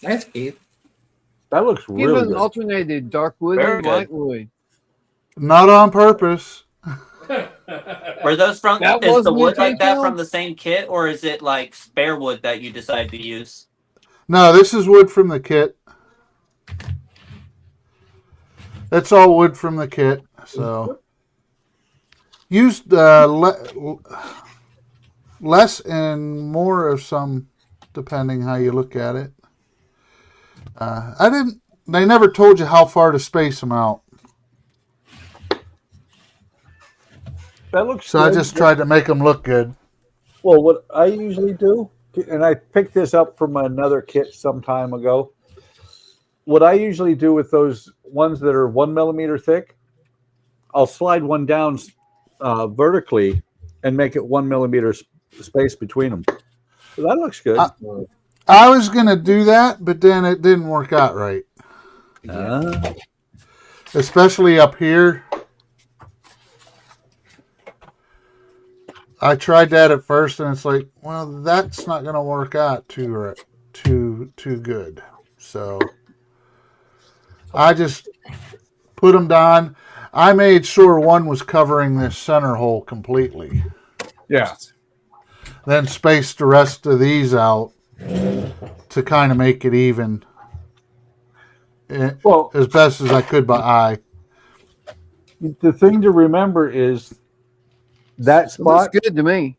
That's cute. That looks really Even good. alternated dark wood Very and good. light wood. Not on purpose. Were those from? That Is the wasn't wood like that intentional? from the same kit, or is it like spare wood that you decided to use? No, this is wood from the kit. That's all wood from the kit. So used less and more of some, depending how you look at it. They never told you how far to space them out. That looks So I good. just tried to make them look good. Well, what I usually do, and I picked this up from another kit some time ago. What I usually do with those ones that are 1 millimeter thick, I'll slide one down vertically and make it 1 millimeter space between them. So that looks good. I was going to do that, but then it didn't work out right. Especially up here. I tried that at first, and it's like, well, that's not going to work out too good. So I just put them down. I made sure one was covering this center hole completely. Yeah. Then spaced the rest of these out to kind of make it even. Well, as best as I could by eye. The thing to remember is that spot good to me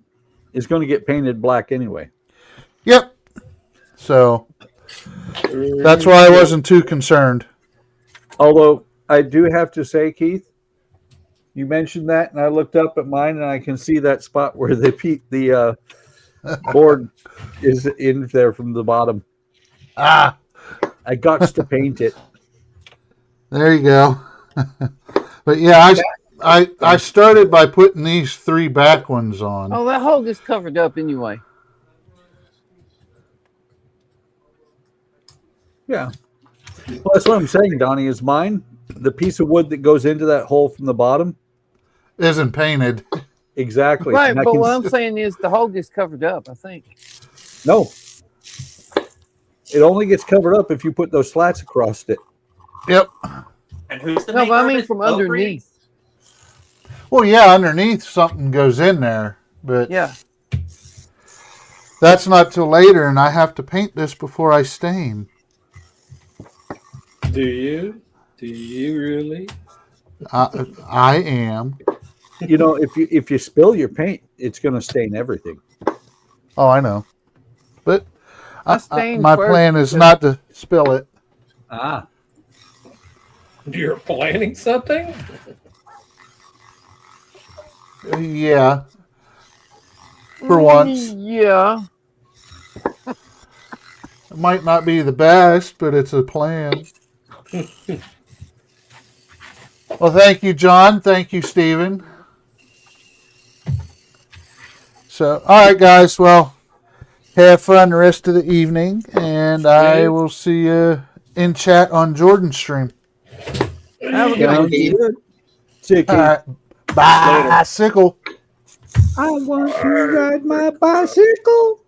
is going to get painted black anyway. Yep. So that's why I wasn't too concerned. Although I do have to say, Keith, you mentioned that, and I looked up at mine, and I can see that spot where the board is in there from the bottom. Ah, I got to paint it. There you go. But yeah, I started by putting these 3 back ones on. Oh, that hole gets covered up anyway. Yeah. Well, that's what I'm saying, Donnie, is mine. The piece of wood that goes into that hole from the bottom isn't painted. Exactly. Right, but what I'm saying is the hole gets covered up, I think. No. It only gets covered up if you put those slats across it. Yep. And who's the No, maker but I of mean it? from OcCre? underneath. Well, yeah, underneath something goes in there, but yeah, that's not till later, and I have to paint this before I stain. Do you? Do you really? I am. You know, if you spill your paint, it's going to stain everything. Oh, I know. But my first. plan is not to spill it. Ah. You're planning something? Yeah. For once. Yeah. It might not be the best, but it's a plan. Well, thank you, John. Thank you, Stephen. So, all right, guys. Well, have fun the rest of the evening, and I will see you in chat on Jordan's stream. Have a good one. See you, All right. Bicycle. I want to ride my bicycle.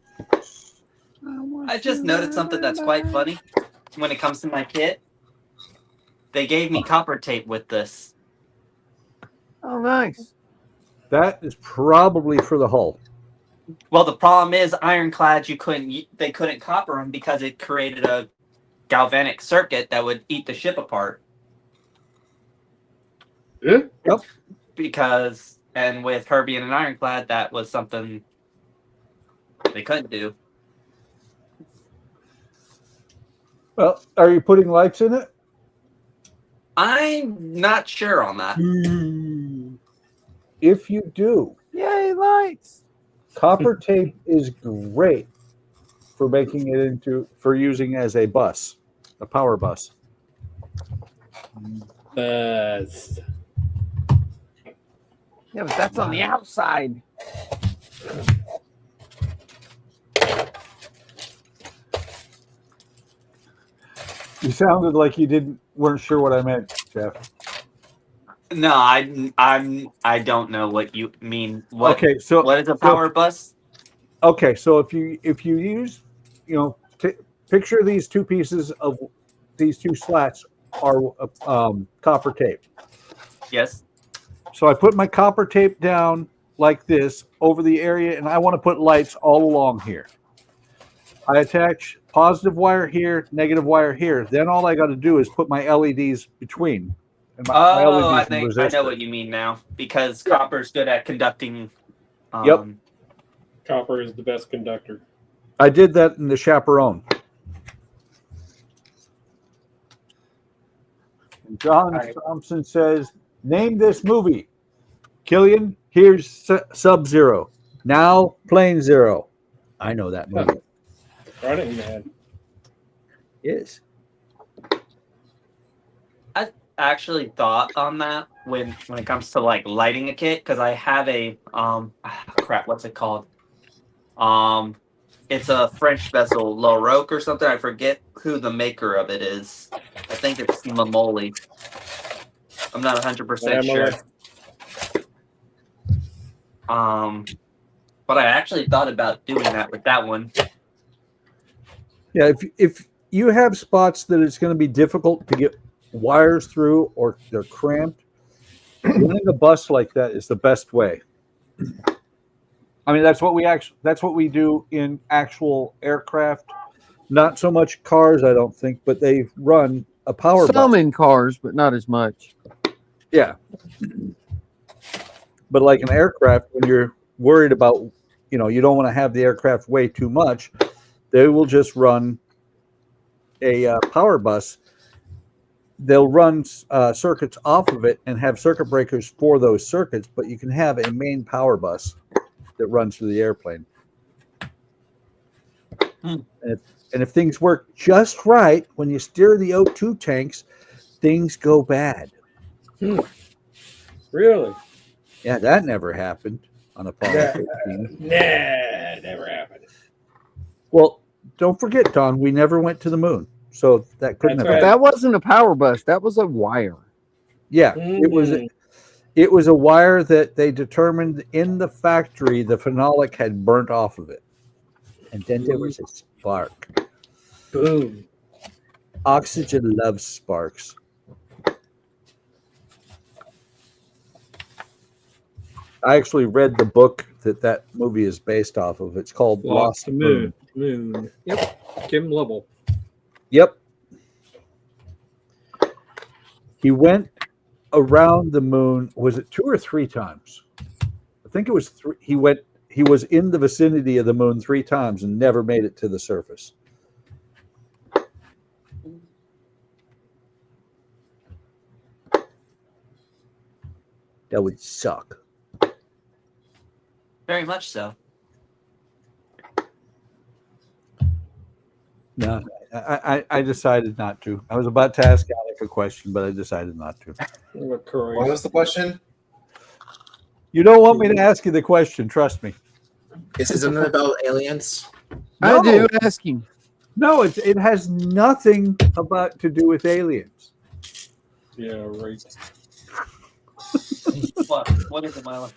I just noticed something that's quite funny when it comes to my kit. They gave me copper tape with this. Oh, nice. That is probably for the hull. Well, the problem is ironclads. They couldn't copper them because it created a galvanic circuit that would eat the ship apart. Yeah. Yep. Because and with her being an ironclad, that was something they couldn't do. Well, are you putting lights in it? I'm not sure on that. If you do, Yay, lights. copper tape is great for making it for using as a bus, a power bus. Yeah, but that's on the outside. You sounded like you weren't sure what I meant, Jeff. No, I don't know what you mean. What, Okay, so what is a power bus? Okay, so if you use, picture these two pieces of these two slats are copper tape. Yes. So I put my copper tape down like this over the area, and I want to put lights all along here. I attach positive wire here, negative wire here. Then all I got to do is put my LEDs between. And my I LEDs think I know what you mean now, because copper's good at conducting. Yep. Copper is the best conductor. I did that in the Chaperone. And John Thompson says, name this movie. Killian, here's Sub-Zero. Now Plane Zero. I know that movie. Running Man. Yes. I actually thought on that when it comes to like lighting a kit, because I have a crap, what's it called? It's a French vessel, La Roque or something. I forget who the maker of it is. I think it's Mamoli. I'm not 100% sure. But I actually thought about doing that with that one. Yeah, if you have spots that it's going to be difficult to get wires through or they're cramped, running a bus like that is the best way. I mean, that's what we do in actual aircraft. Not so much cars, I don't think, but they run a power bus. Some in cars, but not as much. Yeah. But like an aircraft, when you're worried about, you don't want to have the aircraft weigh too much, they will just run a power bus. They'll run circuits off of it and have circuit breakers for those circuits, but you can have a main power bus that runs through the airplane. And if things work just right, when you steer the O2 tanks, things go bad. Really? Yeah, that never happened on Apollo 15. Nah, never happened. Well, don't forget, Don, we never went to the moon. So that couldn't have happened. That wasn't a power bus. That was a wire. Yeah, it was a wire that they determined in the factory the phenolic had burnt off of it. And then there was a spark. Boom. Oxygen loves sparks. I actually read the book that movie is based off of. It's called Lost Moon. Yep. Kim Lovell. Yep. He went around the moon. Was it 2 or 3 times? I think it was 3. He was in the vicinity of the moon 3 times and never made it to the surface. That would suck. Very much so. No, I decided not to. I was about to ask Alec a question, but I decided not to. What was the question? You don't want me to ask you the question, trust me. Isn't it about aliens? No. I do. Ask him. No, it has nothing to do with aliens. Yeah, right. What is it, Milo?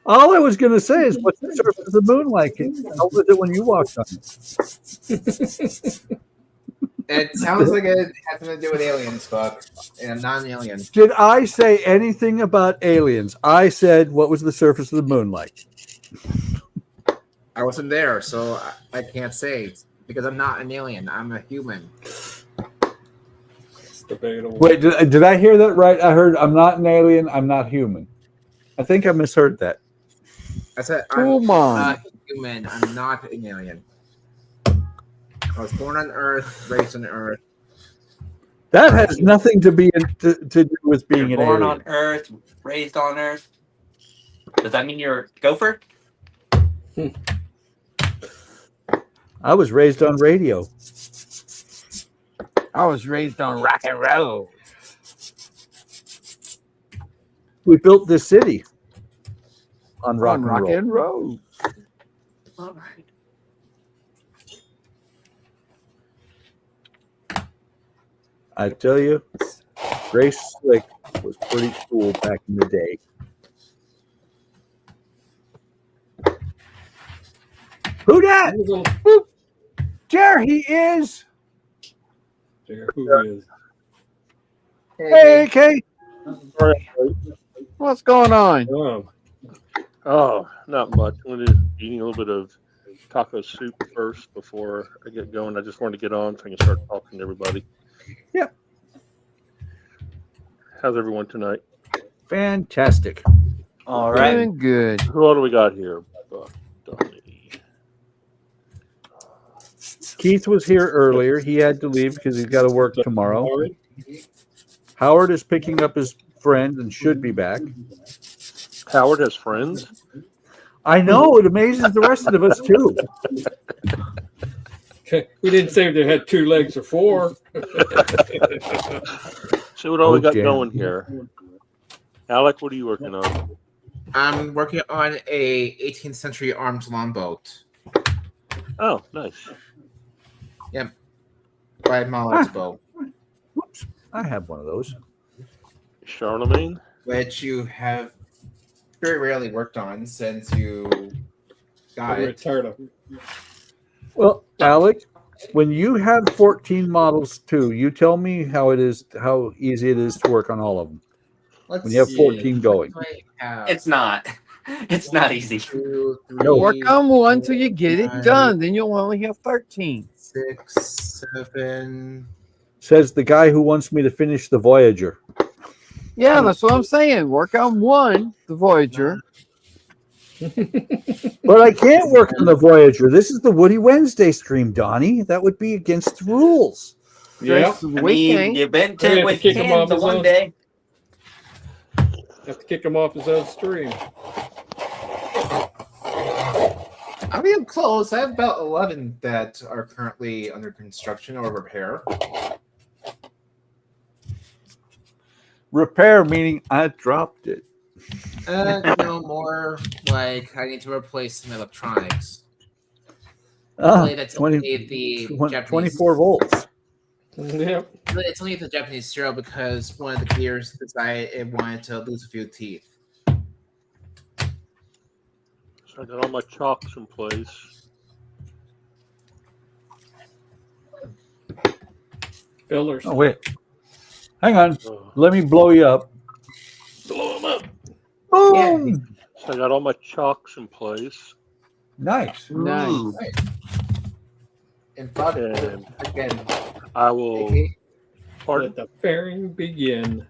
All I was going to say is, what's the surface of the moon like? How was it when you walked on it? It sounds like it has something to do with aliens, but I'm not an alien. Did I say anything about aliens? I said, what was the surface of the moon like? I wasn't there, so I can't say because I'm not an alien. I'm a human. It's debatable. Wait, did I hear that right? I heard I'm not an alien. I'm not human. I think I misheard that. I said Come I'm on. not human. I'm not an alien. I was born on Earth, raised on Earth. That has nothing to do with being an Born alien. on Earth, raised on Earth. Does that mean you're a gopher? I was raised on radio. I was raised on rock and roll. We built this city on rock, rock and roll. and roll. All right. I tell you, Grace Slick was pretty cool back in the day. Who dat? There he is. There, who is? Hey, Kate. What's going on? Oh, not much. I'm going to be eating a little bit of taco soup first before I get going. I just wanted to get on so I can start talking to everybody. Yep. How's everyone tonight? Fantastic. All right. Doing good. Who all do we got here? Donnie. Keith was here earlier. He had to leave because he's got to work tomorrow. Howard is picking up his friend and should be back. Howard has friends? I know. It amazes the rest of us, too. We didn't say they had 2 legs or 4. So what all we got Okay. going here? Alec, what are you working on? I'm working on a 18th century armed longboat. Oh, nice. Yep. By Malik's bow. Whoops. I have one of those. Charlemagne? Which you have very rarely worked on since you got it. Well, Alec, when you have 14 models too, you tell me how easy it is to work on all of them. Let's when you have see. 14 going. It's not. It's not easy. 2, 3, No. Work on one till you get it 9, done. Then you'll only have 13. 6, 7. Says the guy who wants me to finish the Voyager. Yeah, that's what I'm saying. Work on one, the Voyager. But I can't work on the Voyager. This is the Woody Wednesday stream, Donnie. That would be against the rules. Yeah. I mean, you've been Maybe to have with to kick him Ken off the his one own- day. Have to kick him off his own stream. I'm getting close. I have about 11 that are currently under construction or repair. Repair meaning I dropped it. No more like I need to replace some electronics. Ah, Really, that's 20 only the Japanese, 24 volts. Yep. really, it's only the Japanese serial because one of the gears decided it wanted to lose a few teeth. So I got all my chalks in place. Fillers. Oh, wait. Hang on. Let me blow you up. Blow them up. Boom! So I got all my chalks in place. Nice. Nice. And but And again, I will. Pardon? Let the fairing begin.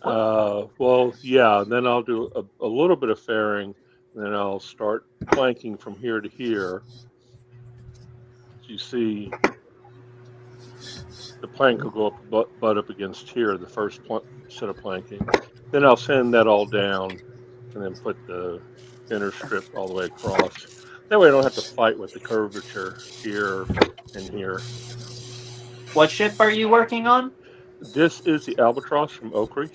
Well, yeah. Then I'll do a little bit of fairing, and then I'll start planking from here to here. As you see, the plank will go up, butt up against here, the first set of planking. Then I'll sand that all down, and then put the inner strip all the way across. That way I don't have to fight with the curvature here and here. What ship are you working on? This is the Albatross from OcCre.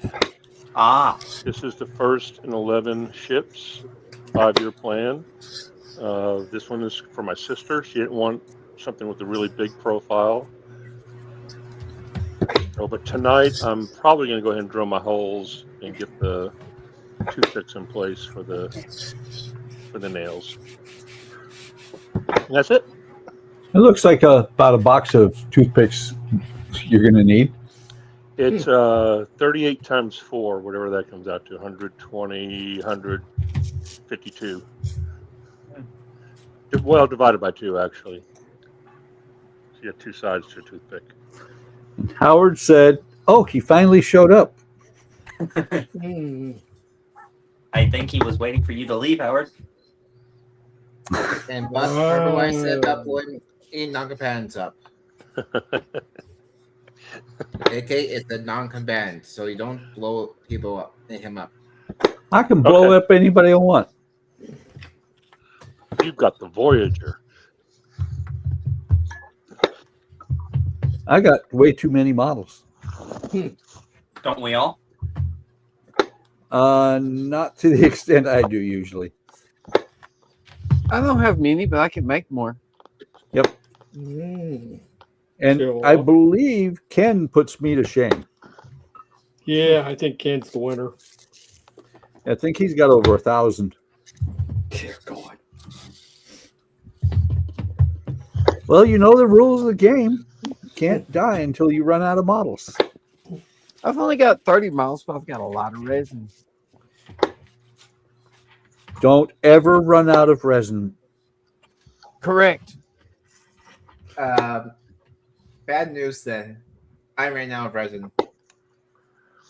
Ah. This is the first in 11 ships, 5-year plan. This one is for my sister. She didn't want something with a really big profile. So, but tonight I'm probably going to go ahead and drill my holes and get the toothpicks in place for the nails. And that's it. It looks like about a box of toothpicks you're going to need. It's 38 times 4, whatever that comes out to, 120, 152. Well, divided by 2, actually. So you have 2 sides to a toothpick. Howard said, oh, he finally showed up. I think he was waiting for you to leave, Howard. And but remember when I said that boy in non-combatants up. Okay, it's a non-combatant, so you don't blow people up, him up. I can blow up anybody I want. You've got the Voyager. I got way too many models. Don't we all? Not to the extent I do usually. I don't have many, but I can make more. Yep. And Sure. I believe Ken puts me to shame. Yeah, I think Ken's the winner. I think he's got over 1,000. Dear God. Well, you know the rules of the game. You can't die until you run out of models. I've only got 30 miles, but I've got a lot of resin. Don't ever run out of resin. Correct. Bad news then. I ran out of resin.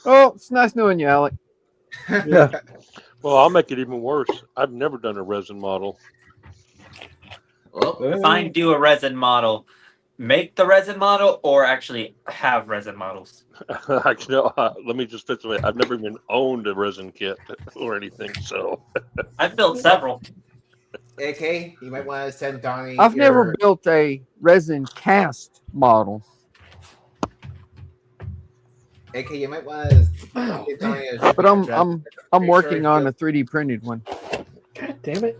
Oh, it's nice knowing you, Alec. Yeah. Well, I'll make it even worse. I've never done a resin model. Well, Find you a resin model. Make the resin model or actually have resin models. Let me just fit away. I've never even owned a resin kit or anything, so I've built several. AK, you might want to send Donnie. I've never built a resin cast model. AK, you might want to give Donnie a But I'm working on a 3D printed one. God damn it.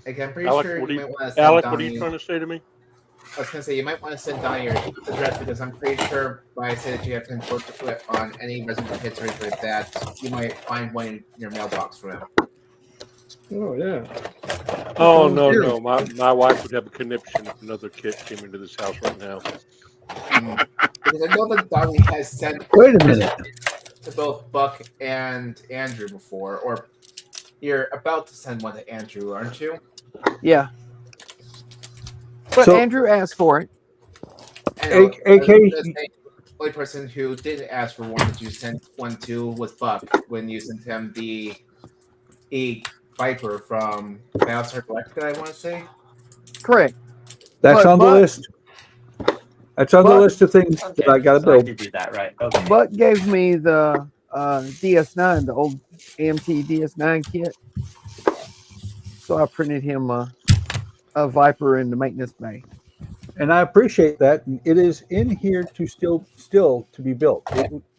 AK, I'm pretty Alec, sure what you are might you, want to send Alec, Donnie. what are you trying to say to me? I was gonna say you might want to send Donnie your address because I'm pretty sure when I say that you have to work to it on any resin kits or anything like that, you might find one in your mailbox for him. Oh, yeah. Oh, no. My wife would have a conniption if another kid came into this house right now. Because I know that Donnie has sent. Wait a minute. to both Buck and Andrew before, or you're about to send one to Andrew, aren't you? Yeah. But Andrew asked for it. AK, AK, the only person who didn't ask for one that you sent one to was Buck when you sent him the Viper from Battlestar Galactica, I want to say. Correct. That's on the list. That's on the list of things that I got to So I build. did do that, right? Okay. Buck gave me the DS9, the old AMT DS9 kit. So I printed him a Viper in the maintenance bay. And I appreciate that. And it is in here to still to be built.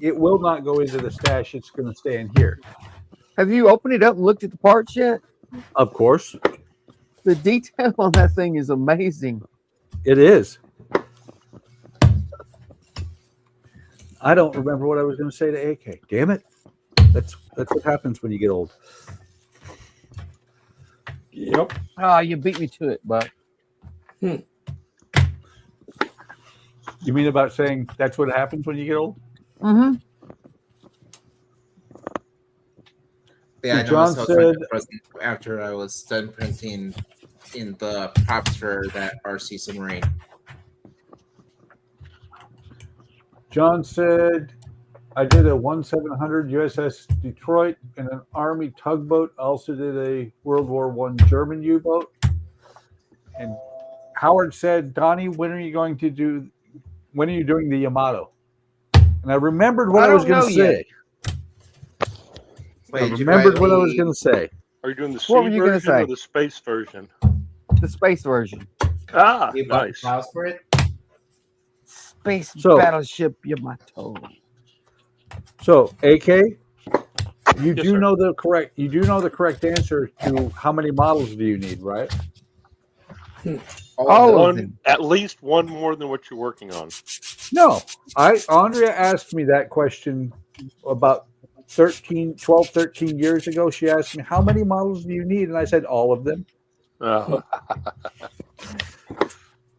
It will not go into the stash. It's going to stay in here. Have you opened it up and looked at the parts yet? Of course. The detail on that thing is amazing. It is. I don't remember what I was going to say to AK. Damn it. That's what happens when you get old. Yep. Ah, you beat me to it, but. You mean about saying that's what happens when you get old? Mm-hmm. Yeah, I John noticed said after I was done printing in the props for that RC submarine. John said, I did a 1-700 USS Detroit and an Army tugboat. I also did a World War I German U-boat. And Howard said, Donnie, when are you doing the Yamato? And I remembered what I was going to say. I remembered what I was going to say. Are you doing the sea What were you gonna version say? or the space version? The space version. Ah, You bought nice. the house for it? Space So- battleship Yamato. So, AK, you Yes, do sir. know the correct answer to how many models do you need, right? All of them. At least one more than what you're working on. No. Andrea asked me that question about 13 years ago. She asked me, how many models do you need? And I said, all of them.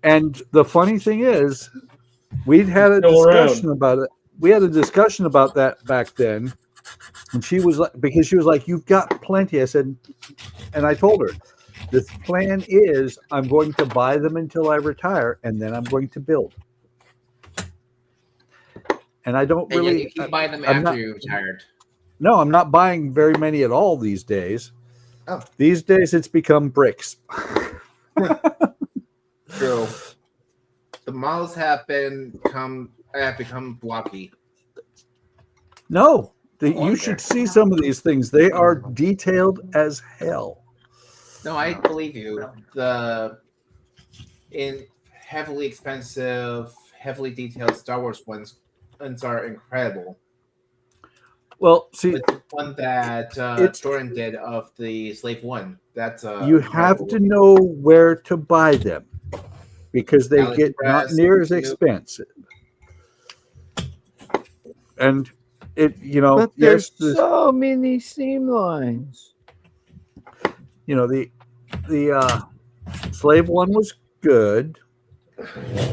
And the funny thing is, we'd had a Still discussion about it. We had a discussion about that back then. And she was like, because she was like, you've got plenty. I said, and I told her, the plan is I'm going to buy them until I retire, and then I'm going to build. And I don't And really. you keep buying them I'm after not- you're retired. No, I'm not buying very many at all these days. Oh. These days, it's become bricks. True. The models have become blocky. No, you should see some of these things. They are detailed as hell. No, I believe you. In heavily expensive, heavily detailed Star Wars ones are incredible. Well, see, But the one that Jordan did of the Slave One, that's you have to know where to buy them because they get not AliExpress, near as YouTube. expensive. And it, But yes, there's so many seam lines. the Slave One was good,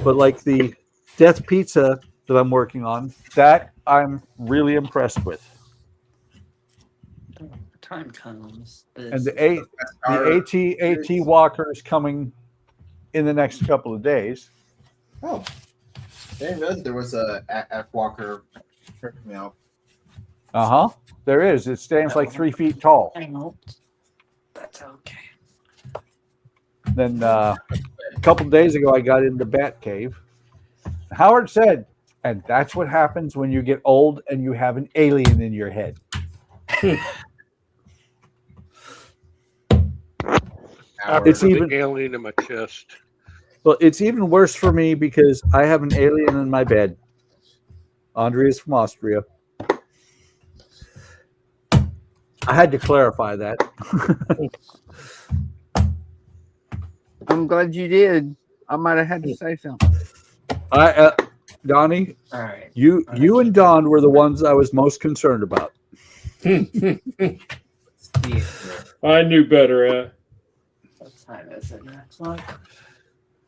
but like the Death Pizza that I'm working on, that I'm really impressed with. Time comes. And the AT Walker is coming in the next couple of days. Oh, I didn't realize there was a F Walker coming out. There is. It stands like 3 feet tall. I know. That's okay. Then a couple of days ago, I got into Bat Cave. Howard said, and that's what happens when you get old and you have an alien in your head. It's even the alien in my chest. Well, it's even worse for me because I have an alien in my bed. Andrea's from Austria. I had to clarify that. I'm glad you did. I might have had to say something. Donnie, All right. you and Don were the ones I was most concerned about. I knew better. What time is it next one?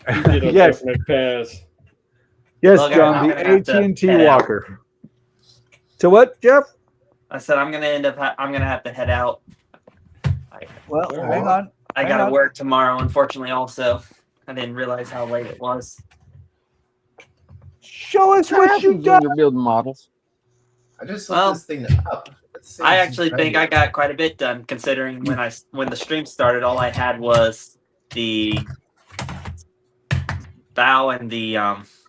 You did a Yes. definite pass. Yes, Well, guys, John, I'm the gonna have to AT&T head out. Walker. So what, Jeff? I said I'm gonna I'm gonna have to head out. Well, hang on. I Hang gotta on. work tomorrow, unfortunately. Also, I didn't realize how late it was. Show us What what you happens when got. you're building models? I just looked this thing up. I actually think I got quite a bit done, considering when the stream started, all I had was the bow and the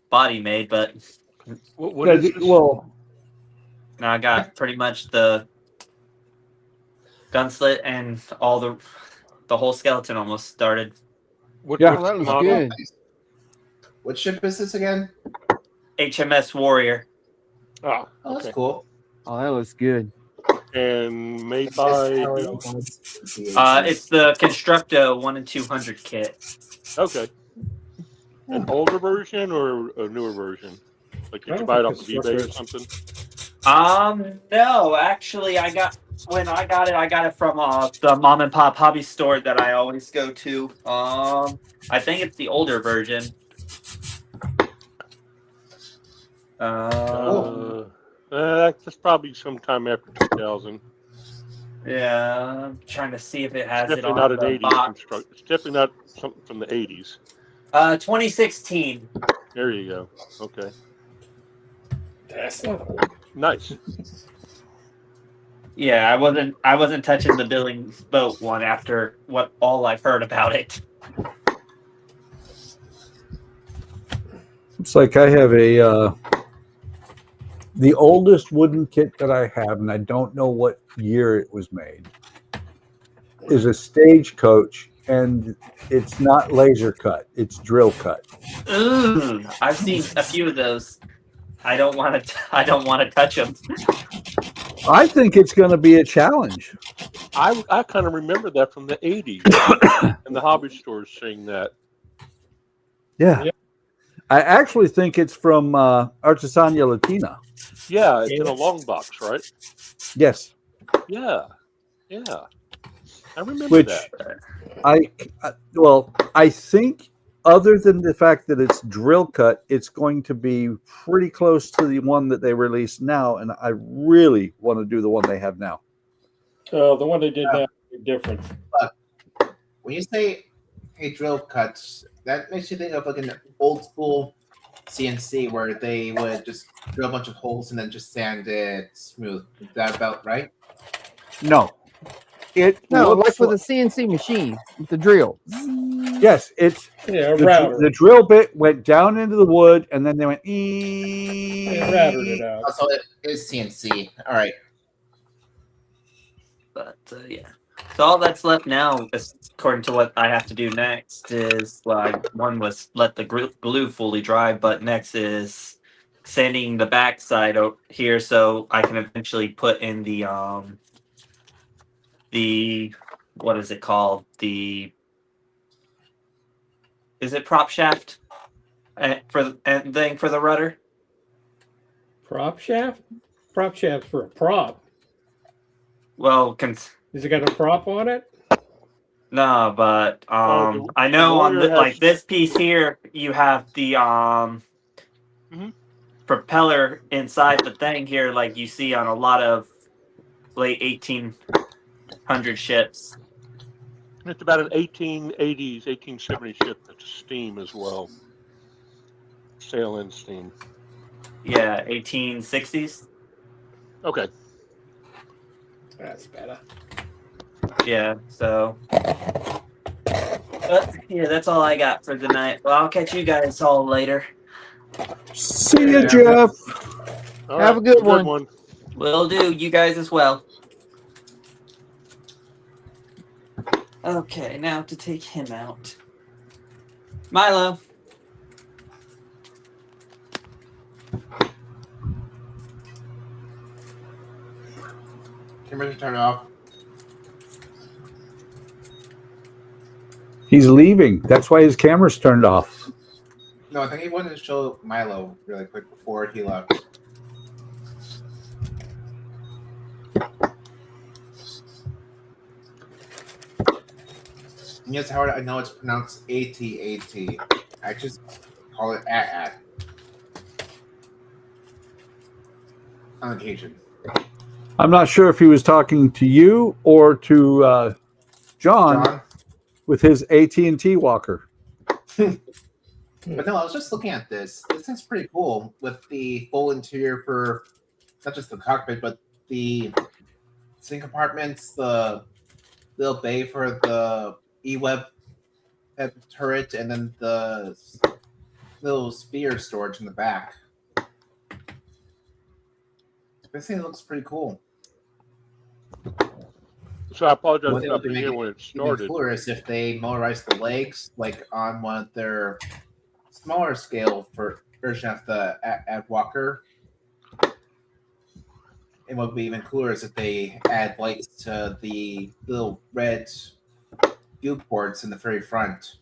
body made, but What is this? Well, now I got pretty much the gun slit and all the whole skeleton almost started. What, Yeah. Oh, that looks model? good. What ship is this again? HMS Warrior. Ah, Oh, that's okay. cool. Oh, that looks good. And made by who? It's the Constructo 1 and 200 kit. Okay. An older version or a newer version? Like did I you don't buy it think off of it's eBay or structured. something? No, actually, I got it from the mom and pop hobby store that I always go to. I think it's the older version. That's probably sometime after 2000. Yeah, I'm trying to see if it has It's it definitely on not an the 80s box. construct. It's definitely not something from the 80s. 2016. There you go. Okay. That's not old. Nice. Yeah, I wasn't touching the Billings boat one after what all I've heard about it. it's like I have the oldest wooden kit that I have, and I don't know what year it was made, is a Stagecoach, and it's not laser cut; it's drill cut. Ooh, I've seen a few of those. I don't want to touch them. I think it's going to be a challenge. I kind of remember that from the 80s, and the hobby stores saying that. Yeah. I actually think it's from Artesania Latina. Yeah, it's in a long box, right? Yes. Yeah. I remember Which that. I think other than the fact that it's drill cut, it's going to be pretty close to the one that they release now, and I really want to do the one they have now. The one they did now is different. When you say a drill cuts, that makes you think of like an old school CNC where they would just drill a bunch of holes and then just sand it smooth. Is that about right? No. No, looks like with a CNC machine with the drill. Yes, it's router. the drill bit went down into the wood, and then they went. Routed it out. Oh, so it is CNC. All right. But yeah, so all that's left now, according to what I have to do next, is one was let the glue fully dry, but next is sanding the back side here so I can eventually put in the what is it called? Is it prop shaft for the rudder? Prop shaft? Prop shaft for a prop. Well, is it got a prop on it? No, but I know on like this piece here, you have the propeller inside the thing here, like you see on a lot of late 1800 ships. It's about an 1880s, 1870 ship that's steam as well. Sail in steam. Yeah, 1860s. Okay. That's better. Yeah, so. Yeah, that's all I got for tonight. Well, I'll catch you guys all later. See you, Jeff. Have a good one. Will do. You guys as well. Okay, now to take him out. Milo. Camera turn off. He's leaving. That's why his camera's turned off. No, I think he wanted to show Milo really quick before he left. Yes, Howard, I know it's pronounced AT-AT. I just call it at. On occasion. I'm not sure if he was talking to you or to John with his AT&T walker. But no, I was just looking at this. This thing's pretty cool with the full interior for not just the cockpit, but the sink compartments, the little bay for the E-Web turret, and then the little spear storage in the back. This thing looks pretty cool. So I apologize What for it not would being make here when it even started. cooler is if they motorized the legs, like on one of their smaller scale version of the ad walker. And what would be even cooler is if they add lights to the little red viewports in the very front.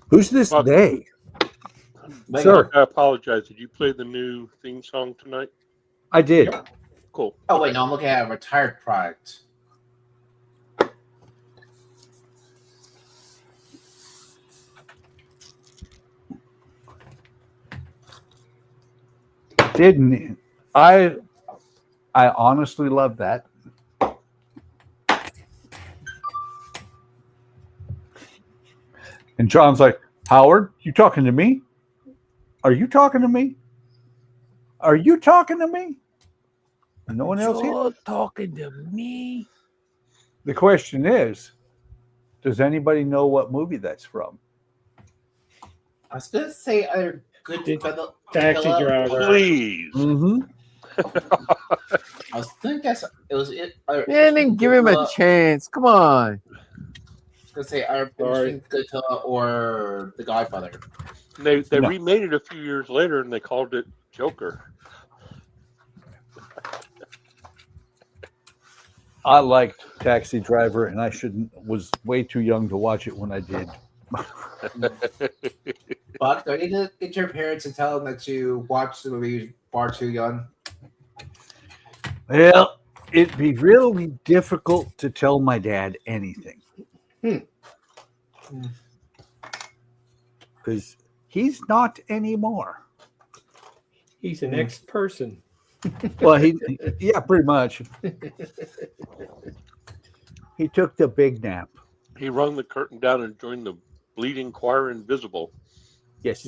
Who's this they? Sir, I apologize. Did you play the new theme song tonight? I did. Cool. Oh wait, no, I'm looking at a retired product. Didn't I honestly love that. And John's like, Howard, you talking to me? Are you talking to me? Are you talking to me? And no one else here? You're talking to me. The question is, does anybody know what movie that's from? I was gonna say either Taxi Driver. Please. Mm-hmm. I was gonna guess it was it. Yeah, then give him a chance. Come on. I was gonna say either Godzilla or The Godfather. They remade it a few years later and they called it Joker. I liked Taxi Driver, and I was way too young to watch it when I did. Buck, do I need to get your parents and tell them that you watched the movie far too young? Well, it'd be really difficult to tell my dad anything. Because he's not anymore. He's an ex-person. Well, yeah, pretty much. He took the big nap. He rung the curtain down and joined the Bleeding Choir Invisible. Yes.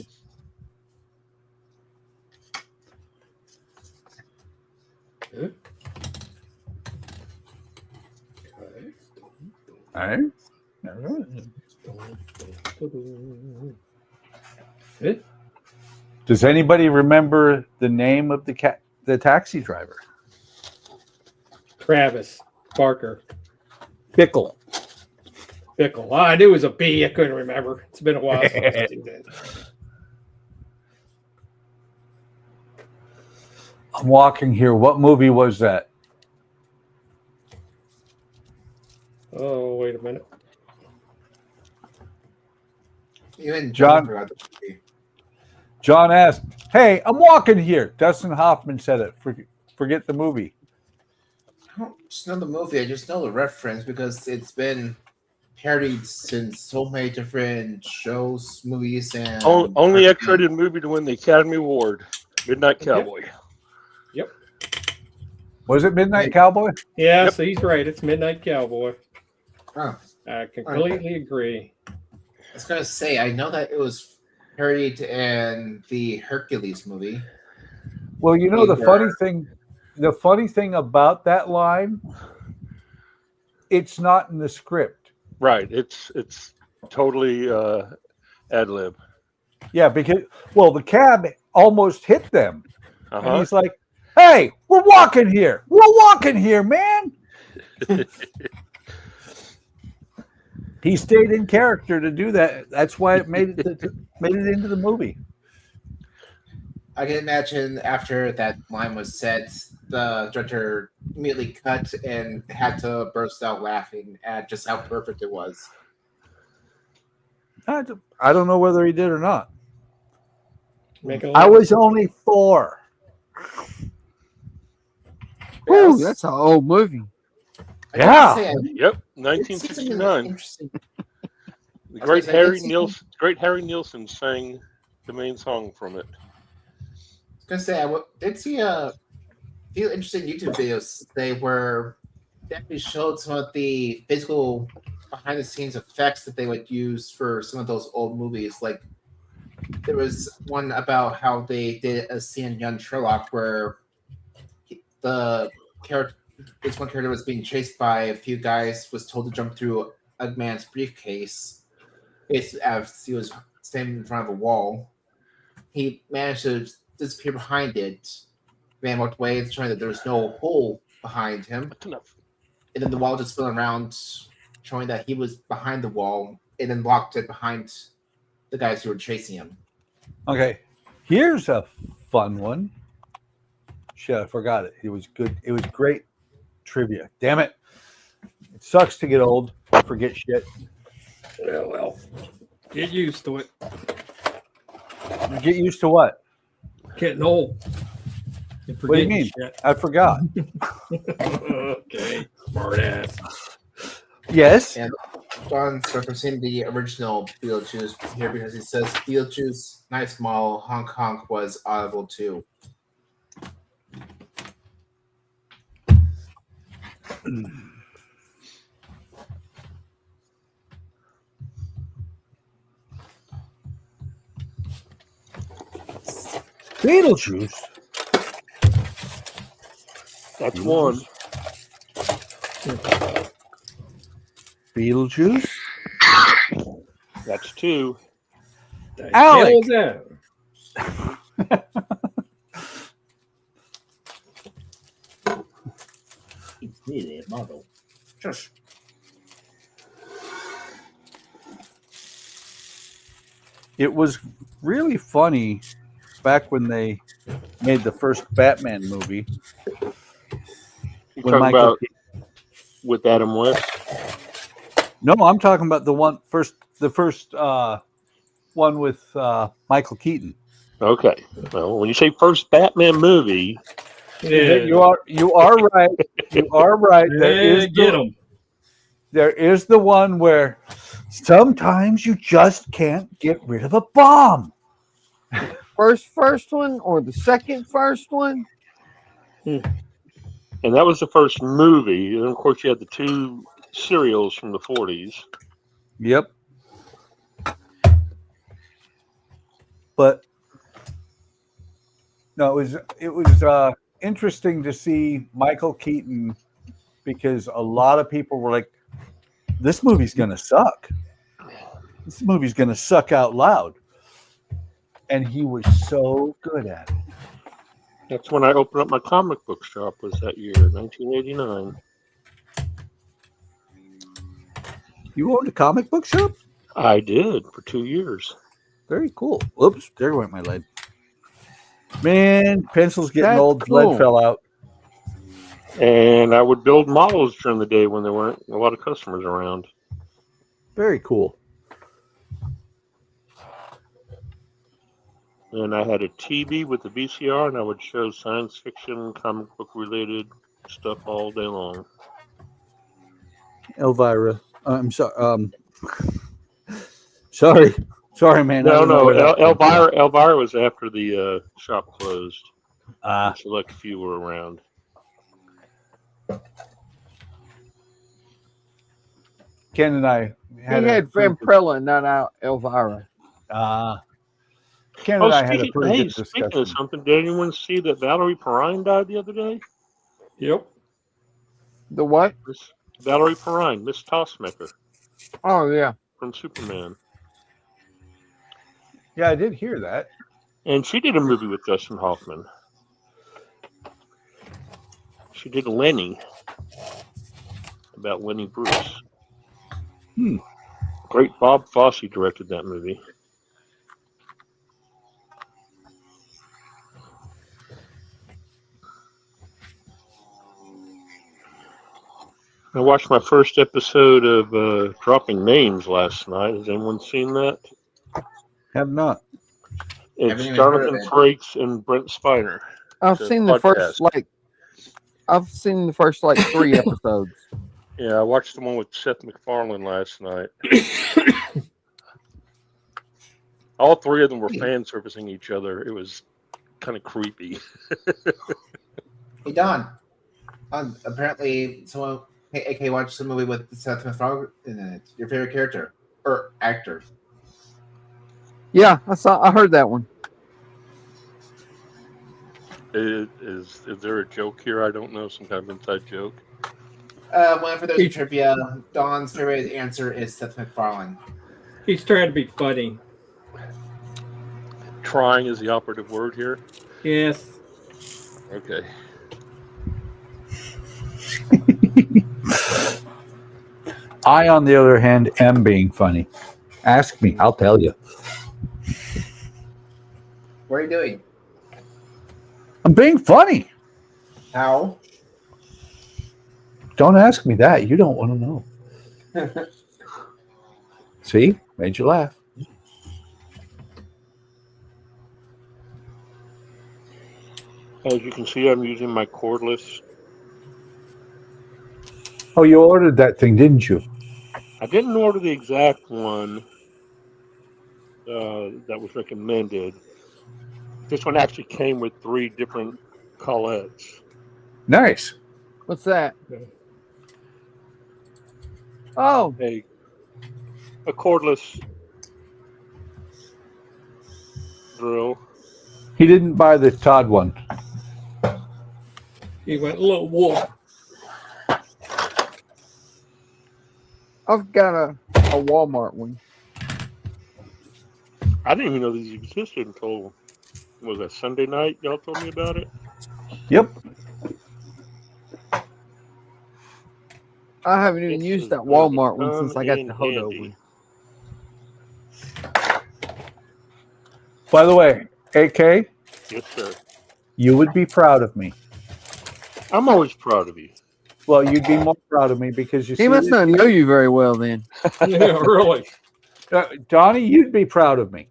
All right. Does anybody remember the name of the taxi driver? Travis Barker. Bickle. Bickle. Oh, I knew it was a B. I couldn't remember. It's been a while since I did that. I'm walking here. What movie was that? Oh, wait a minute. Even John asked, "Hey, I'm walking here." Dustin Hoffman said it. Forget the movie. I don't just know the movie. I just know the reference because it's been parodied since so many different shows, movies, and only X-rated movie to win the Academy Award, Midnight Cowboy. Yep. Was it Midnight Cowboy? Yeah, so he's right. It's Midnight Cowboy. Oh. I completely agree. I was gonna say I know that it was parodied in the Hercules movie. Well, you know the funny thing about that line, it's not in the script. Right. It's totally ad lib. Yeah, because the cab almost hit them. And Uh-huh. he's like, "Hey, we're walking here. We're walking here, man." He stayed in character to do that. That's why it made it into the movie. I can imagine after that line was said, the director immediately cut and had to burst out laughing at just how perfect it was. I don't know whether he did or not. Make it I was only 4. Ooh, that's an old movie. Yeah. Yep. 1969. The great Harry Nilsson sang the main song from it. I was gonna say I did see a few interesting YouTube videos. They actually showed some of the physical behind the scenes effects that they would use for some of those old movies. Like there was one about how they did a scene in Young Sherlock where this one character was being chased by a few guys, was told to jump through a man's briefcase. As he was standing in front of a wall, he managed to disappear behind it. Man walked away, showing that there was no hole behind him. And then the wall just spun around, showing that he was behind the wall, and then locked it behind the guys who were chasing him. Okay, here's a fun one. Shit, I forgot it. It was good. It was great trivia. Damn it. It sucks to get old. I forget shit. Yeah, well, get used to it. You get used to what? Getting old. What do you mean? Shit. I forgot. Okay, smart ass. Yes. And John's referencing the original Beetlejuice here because he says Beetlejuice, nice model, Hong Kong was audible too. Beetlejuice. That's one. Beetlejuice. That's two. Alec. It's really a model. Just It was really funny back when they made the first Batman movie. You When talking Michael about with Adam West? No, I'm talking about the first one with Michael Keaton. Okay. Well, when you say first Batman movie, You are right. You are right. There is the one where sometimes you just can't get rid of a bomb. First one or the second first one? and that was the first movie. And of course, you had the two serials from the 40s. Yep. But no, it was interesting to see Michael Keaton because a lot of people were like, "This movie's gonna suck. This movie's gonna suck out loud," and he was so good at it. That's when I opened up my comic book shop. Was that year, 1989? You owned a comic book shop? I did for 2 years. Very cool. Oops, there went my lead. Man, pencils getting That's old. cool. Lead fell out. And I would build models during the day when there weren't a lot of customers around. Very cool. And I had a TV with a VCR, and I would show science fiction, comic book related stuff all day long. Elvira. I'm sorry. Sorry, man. No. Elvira was after the shop closed. Select few were around. Ken and I had Vampirella, not Elvira. Ken and I had a pretty good discussion. Speaking of something, did anyone see that Valerie Perrine died the other day? Yep. The what? Valerie Perrine, Miss Tossmaker. Oh, yeah. From Superman. Yeah, I did hear that. And she did a movie with Dustin Hoffman. She did Lenny. About Lenny Bruce. Great Bob Fosse directed that movie. I watched my first episode of Dropping Names last night. Has anyone seen that? Have not. It's Jonathan Frakes and Brent Spiner. I've seen the first 3 episodes. Yeah, I watched the one with Seth MacFarlane last night. All three of them were fan servicing each other. It was kind of creepy. Hey Don. Apparently, someone AK watched the movie with Seth MacFarlane in it. Your favorite character or actor? Yeah, I heard that one. Is there a joke here? I don't know, some kind of inside joke. One for those in trivia, Don's favorite answer is Seth MacFarlane. He's trying to be funny. Trying is the operative word here. Yes. Okay. I, on the other hand, am being funny. Ask me, I'll tell you. What are you doing? I'm being funny. How? Don't ask me that. You don't want to know. See? Made you laugh. As you can see, I'm using my cordless. Oh, you ordered that thing, didn't you? I didn't order the exact one that was recommended. This one actually came with 3 different colettes. Nice. What's that? Oh, a cordless drill. He didn't buy the Todd one. He went little wolf. I've got a Walmart one. I didn't even know these existed until, was that Sunday night? Y'all told me about it? Yep. I haven't even used that Walmart one since I got the Hodo one. By the way, AK, Yes, sir. you would be proud of me. I'm always proud of you. Well, you'd be more proud of me because you see. He must not know you very well then. Yeah, really. Donnie, you'd be proud of me.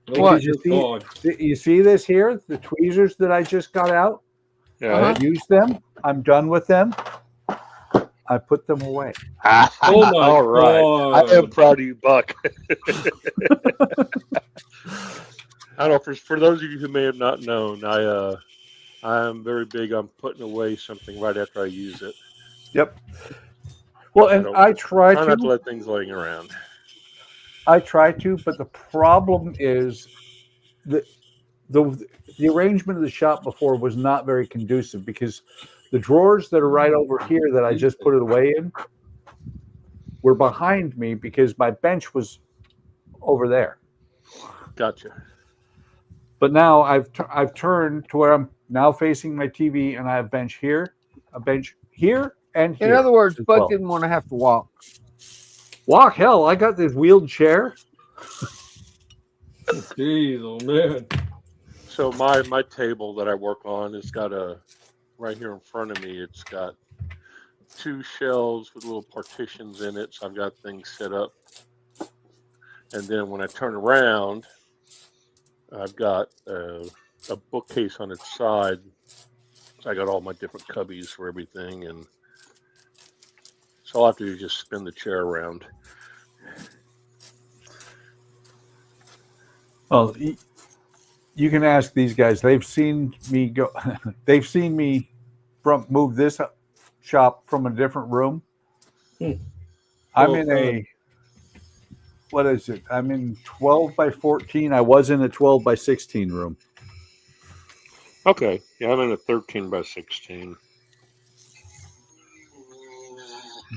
What? You see this here? The tweezers that I just got out? Yeah. I used them. I'm done with them. I put them away. Oh my All right. God. I am proud of you, Buck. I don't know, for those of you who may have not known, I'm very big on putting away something right after I use it. Yep. Well, and I try not to to. let things laying around. I try to, but the problem is the arrangement of the shop before was not very conducive because the drawers that are right over here that I just put it away in were behind me because my bench was over there. Gotcha. But now I've turned to where I'm now facing my TV and I have a bench here, and here. In other words, Buck well. didn't want to have to walk. Walk? Hell, I got this wheeled chair. Jeez, oh man. So my table that I work on has got right here in front of me, it's got 2 shelves with little partitions in it. So I've got things set up. And then when I turn around, I've got a bookcase on its side. So I got all my different cubbies for everything. And so all I have to do is just spin the chair around. Well, you can ask these guys. They've seen me go. They've seen me move this shop from a different room. I'm in a. What is it? I'm in 12 by 14. I was in a 12 by 16 room. Okay. Yeah, I'm in a 13 by 16.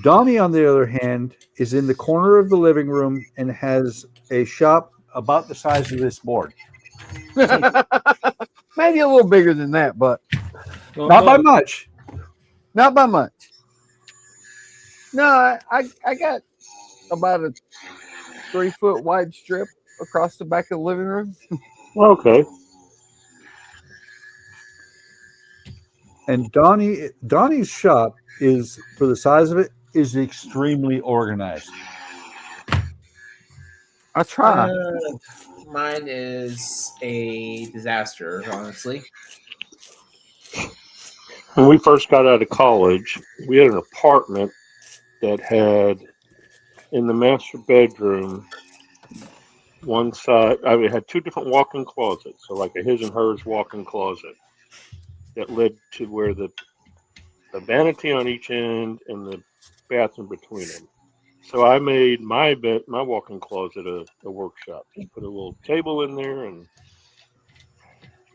Donnie, on the other hand, is in the corner of the living room and has a shop about the size of this board. Maybe a little bigger than that, but not by much. Not by much. No, I got about a 3-foot wide strip across the back of the living room. Okay. And Donnie's shop is, for the size of it, is extremely organized. I try. Mine is a disaster, honestly. When we first got out of college, we had an apartment that had, in the master bedroom, one side, it had 2 different walk-in closets, so like a his and hers walk-in closet. that led to where the vanity on each end and the bathroom between them. So I made my walk-in closet a workshop. Just put a little table in there and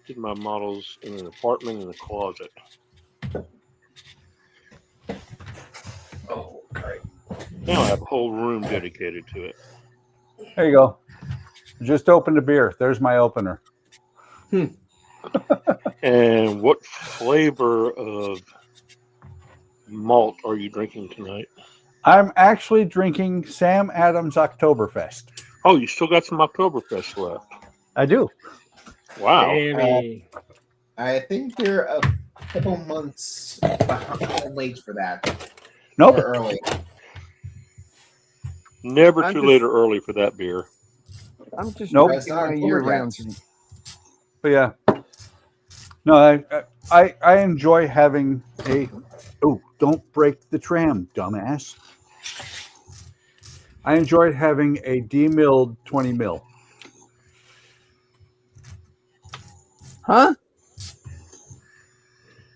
did my models in an apartment in a closet. Oh, great. Now I have a whole room dedicated to it. There you go. Just opened a beer. There's my opener. And what flavor of malt are you drinking tonight? I'm actually drinking Sam Adams Oktoberfest. Oh, you still got some Oktoberfest left. I do. Wow. I think you're a couple months late for that. Nope. Or early. Never too late or early for that beer. I'm just Nope. drinking my year-round drink. But yeah. No, I enjoy having a... Oh, don't break the tram, dumbass. I enjoyed having a demilled 20 mil. Huh?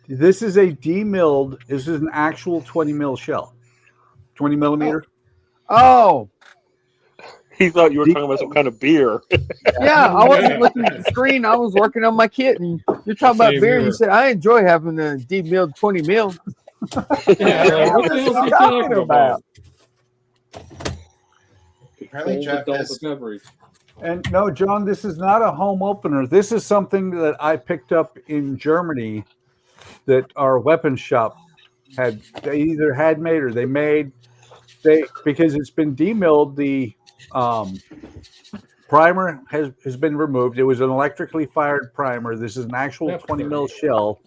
This is a demilled, this is an actual 20 mil shell. 20 millimeter. Oh. He thought you were talking about some kind of beer. Yeah, I wasn't looking at the screen. I was working on my kit, and you're talking about Same beer. here. You said, I enjoy having a deep milled 20 mil. Yeah, what the hell is he talking about? Apparently, Old Jeff adult is- beverage. And no, John, this is not a home opener. This is something that I picked up in Germany that our weapons shop had. They either had made or they made. Because it's been demilled, the primer has been removed. It was an electrically fired primer. This is an actual 20 mil shell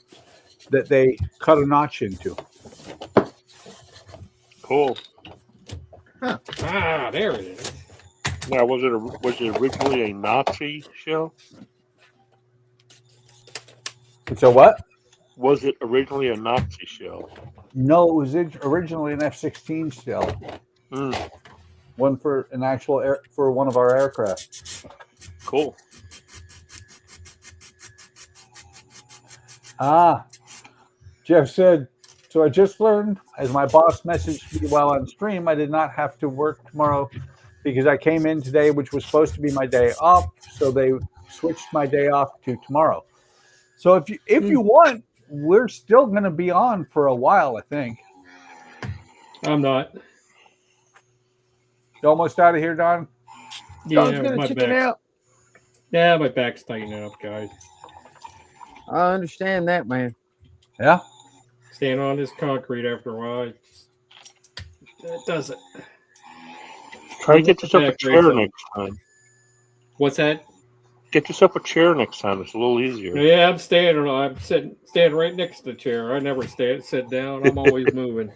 that they cut a notch into. Cool. Huh. Ah, there it is. Now, was it originally a Nazi shell? It's a what? Was it originally a Nazi shell? No, it was originally an F-16 shell. One for an actual for one of our aircraft. Cool. Jeff said, so I just learned, as my boss messaged me while on stream, I did not have to work tomorrow because I came in today, which was supposed to be my day off. So they switched my day off to tomorrow. So if you want, we're still going to be on for a while, I think. I'm not. You almost out of here, Don? Yeah, Gonna my chicken back. out. Yeah, my back's tightening up, guys. I understand that, man. Yeah. Stand on this concrete after a while. That does it. Try to get yourself a chair next time. What's that? Get yourself a chair next time. It's a little easier. Yeah, I'm standing right next to the chair. I never sit down. I'm always moving.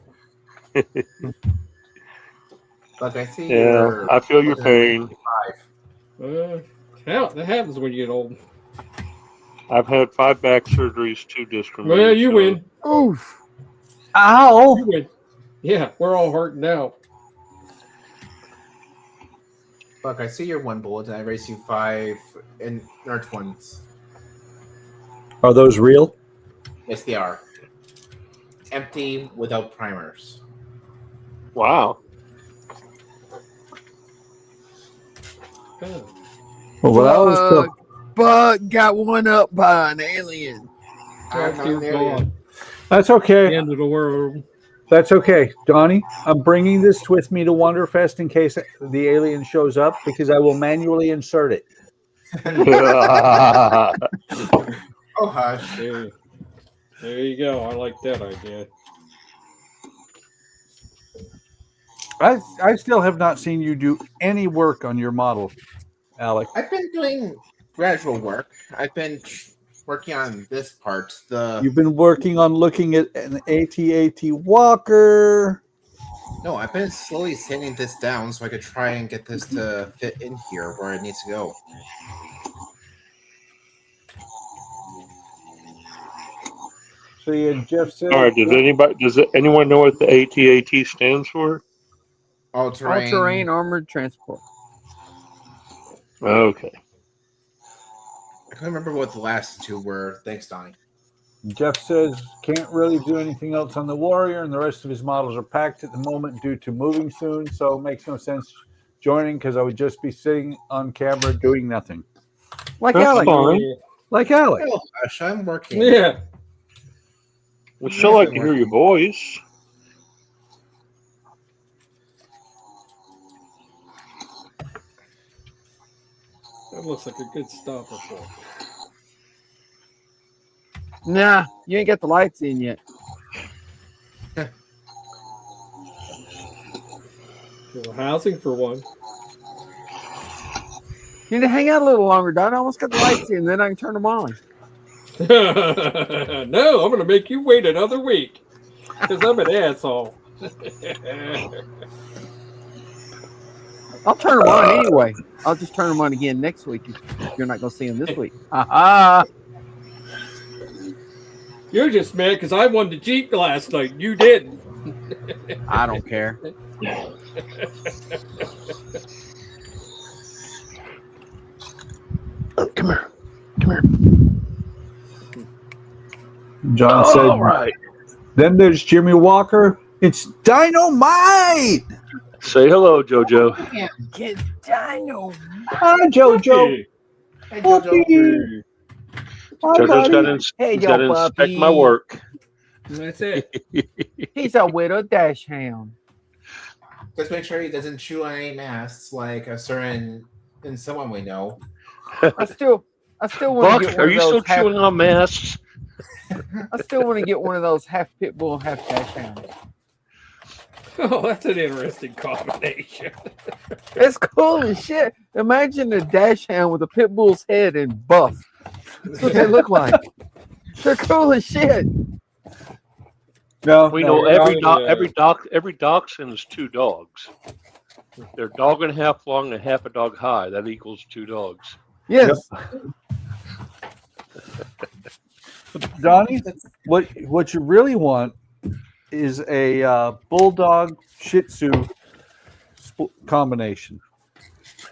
Look, I see. Yeah, I feel your pain. Hell, that happens when you get old. I've had 5 back surgeries, 2 disc removal. Well, you win. Oof. Ow. You win. Yeah, we're all hurting now. Look, I see your 1 bullet, and I raised you 5 inert ones. Are those real? Yes, they are. Empty, without primers. Wow. Well, that was tough. But got one up by an alien. I'm not an alien. That's okay. The end of the world. That's okay, Donnie. I'm bringing this with me to Wonderfest in case the alien shows up because I will manually insert it. Oh, hush. There you go. I like that idea. I still have not seen you do any work on your model, Alec. I've been doing gradual work. I've been working on this part. You've been working on looking at an AT-AT Walker. No, I've been slowly sanding this down so I could try and get this to fit in here where it needs to go. So yeah, Jeff said. All right. Does anyone know what the AT-AT stands for? All-terrain armored transport. Okay. I can't remember what the last 2 were. Thanks, Donnie. Jeff says can't really do anything else on the Warrior, and the rest of his models are packed at the moment due to moving soon, so it makes no sense joining because I would just be sitting on camera doing nothing. Like That's Alec. fine. Like Alec. Oh, gosh, I'm working. Yeah. We'd still like to hear your voice. That looks like a good stopper for it. Nah, you ain't got the lights in yet. Housing for one. You need to hang out a little longer, Don. I almost got the lights in, then I can turn them on. No, I'm going to make you wait another week because I'm an asshole. I'll turn them on anyway. I'll just turn them on again next week if you're not going to see them this week. You're just mad because I won the Jeep last night. You didn't. I don't care. Oh, come here. Come here. John said, All right. Then there's Jimmy Walker. It's Dynamite. Say hello, JoJo. Get Dino. Hi, JoJo. Hey, JoJo. JoJo's got to inspect my work. That's it. He's a widow dash hound. Just make sure he doesn't chew on any masks like a certain and someone we know. I still want to Buck, get one are of you those still chewing on masks? I still want to get one of those half pit bull, half dash hound. Oh, that's an interesting combination. It's cool as shit. Imagine a dash hound with a pit bull's head and buff. That's what they look like. They're cool as shit. No, we know every dachshund's two dogs. They're a dog and a half long and half a dog high. That equals two dogs. Yes. Donnie, what you really want is a bulldog Shih Tzu combination.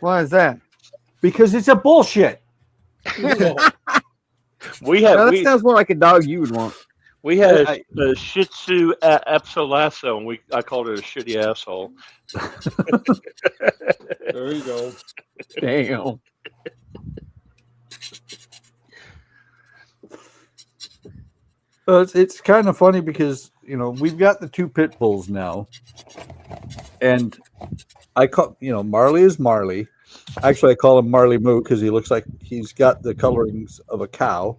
Why is that? Because it's a bullshit. That sounds more like a dog you would want. We had a Shih Tzu Apsolasso, and I called it a shitty asshole. There you go. Damn. It's kind of funny because we've got the two pit bulls now, and I call Marley is Marley. Actually, I call him Marley Moo because he looks like he's got the colorings of a cow.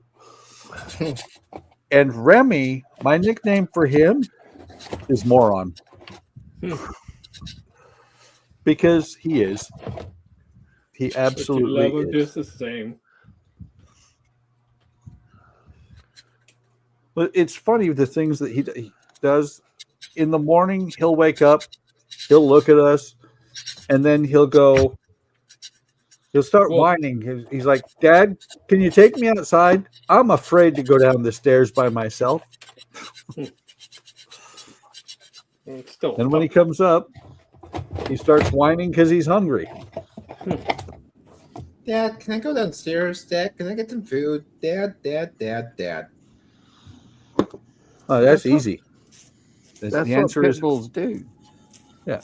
And Remy, my nickname for him is Moron. Because he is. He absolutely love him is. just the same. But it's funny the things that he does. In the morning, he'll wake up, he'll look at us, and then he'll start whining. He's like, Dad, can you take me outside? I'm afraid to go down the stairs by myself. And when he comes up, he starts whining because he's hungry. Dad, can I go downstairs? Dad, can I get some food? Dad. Oh, that's easy. That's the answer what is pit bulls do. Yeah.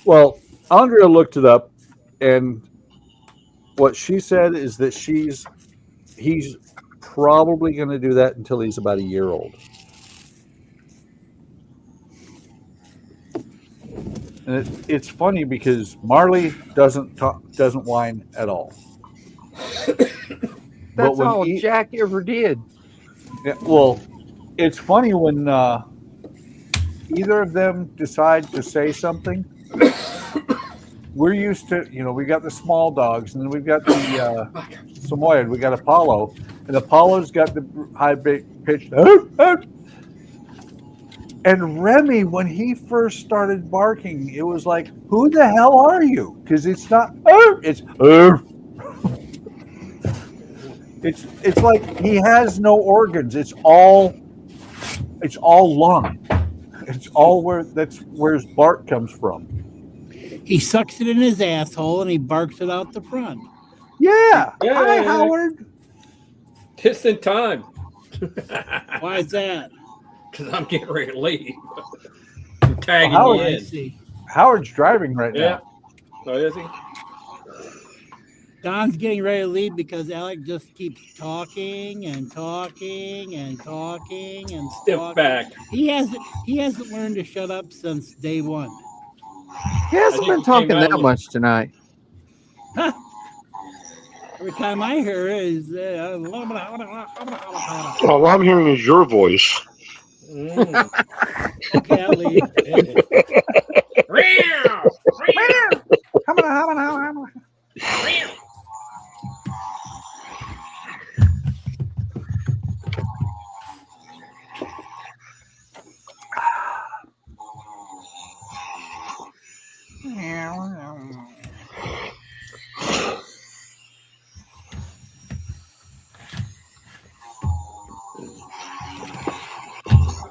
Well, Andrea looked it up, and what she said is that he's probably going to do that until he's about a year old. And it's funny because Marley doesn't whine at all. That's all Jack ever did. Yeah, well, it's funny when either of them decide to say something. We're used to, we got the small dogs, and then we've got the Samoyed. We got Apollo, and Apollo's got the high pitched. And Remy, when he first started barking, it was like, "Who the hell are you?" Because it's not. It's. It's like he has no organs. It's all lung. It's all where his bark comes from. He sucks it in his asshole and he barks it out the front. Yeah. Hi, Howard. Just in time. Why is that? Because I'm getting ready to leave. I'm tagging Howard, you I in. see. Howard's driving right Yeah. now. Oh, is he? Don's getting ready to leave because Alec just keeps talking and talking and talking and Step talking. back. He hasn't learned to shut up since day one. He hasn't think been he came talking out that with- much tonight. Every time I hear it is All I'm hearing is your voice. Mm. okay, I'll leave.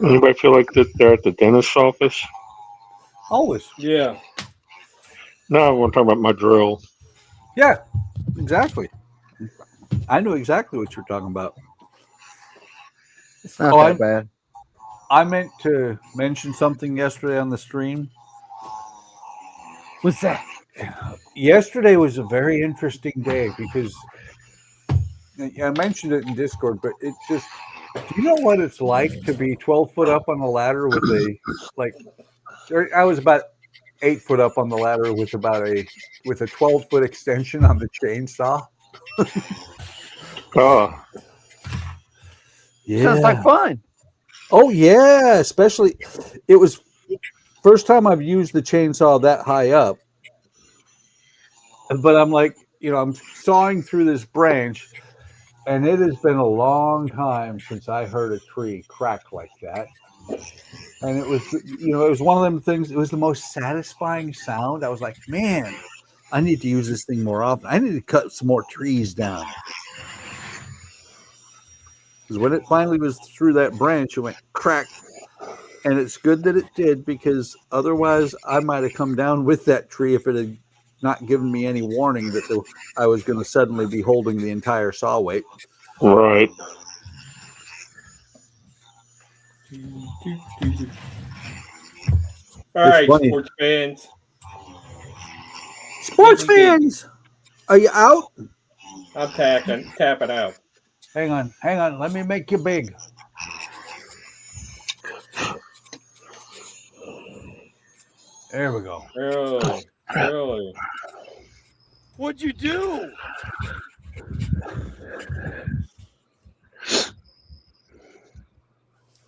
Anybody feel like that they're at the dentist's office? Always. Yeah. No, I want to talk about my drill. Yeah, exactly. I knew exactly what you're talking about. It's not Oh, that bad. I meant to mention something yesterday on the stream. What's that? Yesterday was a very interesting day because I mentioned it in Discord, but it just, do you know what it's like to be 12 foot up on the ladder with a, like, I was about 8 foot up on the ladder with a 12-foot extension on the chainsaw. Oh, Yeah. Sounds like fun. Oh yeah, especially it was first time I've used the chainsaw that high up. But I'm like, I'm sawing through this branch, and it has been a long time since I heard a tree crack like that. And it was, it was one of them things. It was the most satisfying sound. I was like, man, I need to use this thing more often. I need to cut some more trees down. Because when it finally was through that branch, it went crack. And it's good that it did, because otherwise I might have come down with that tree if it had not given me any warning that I was going to suddenly be holding the entire saw weight. right. All right, funny. sports fans. Sports fans, are you out? I'm tapping out. Hang on. Let me make you big. There we go. Really? What'd you do?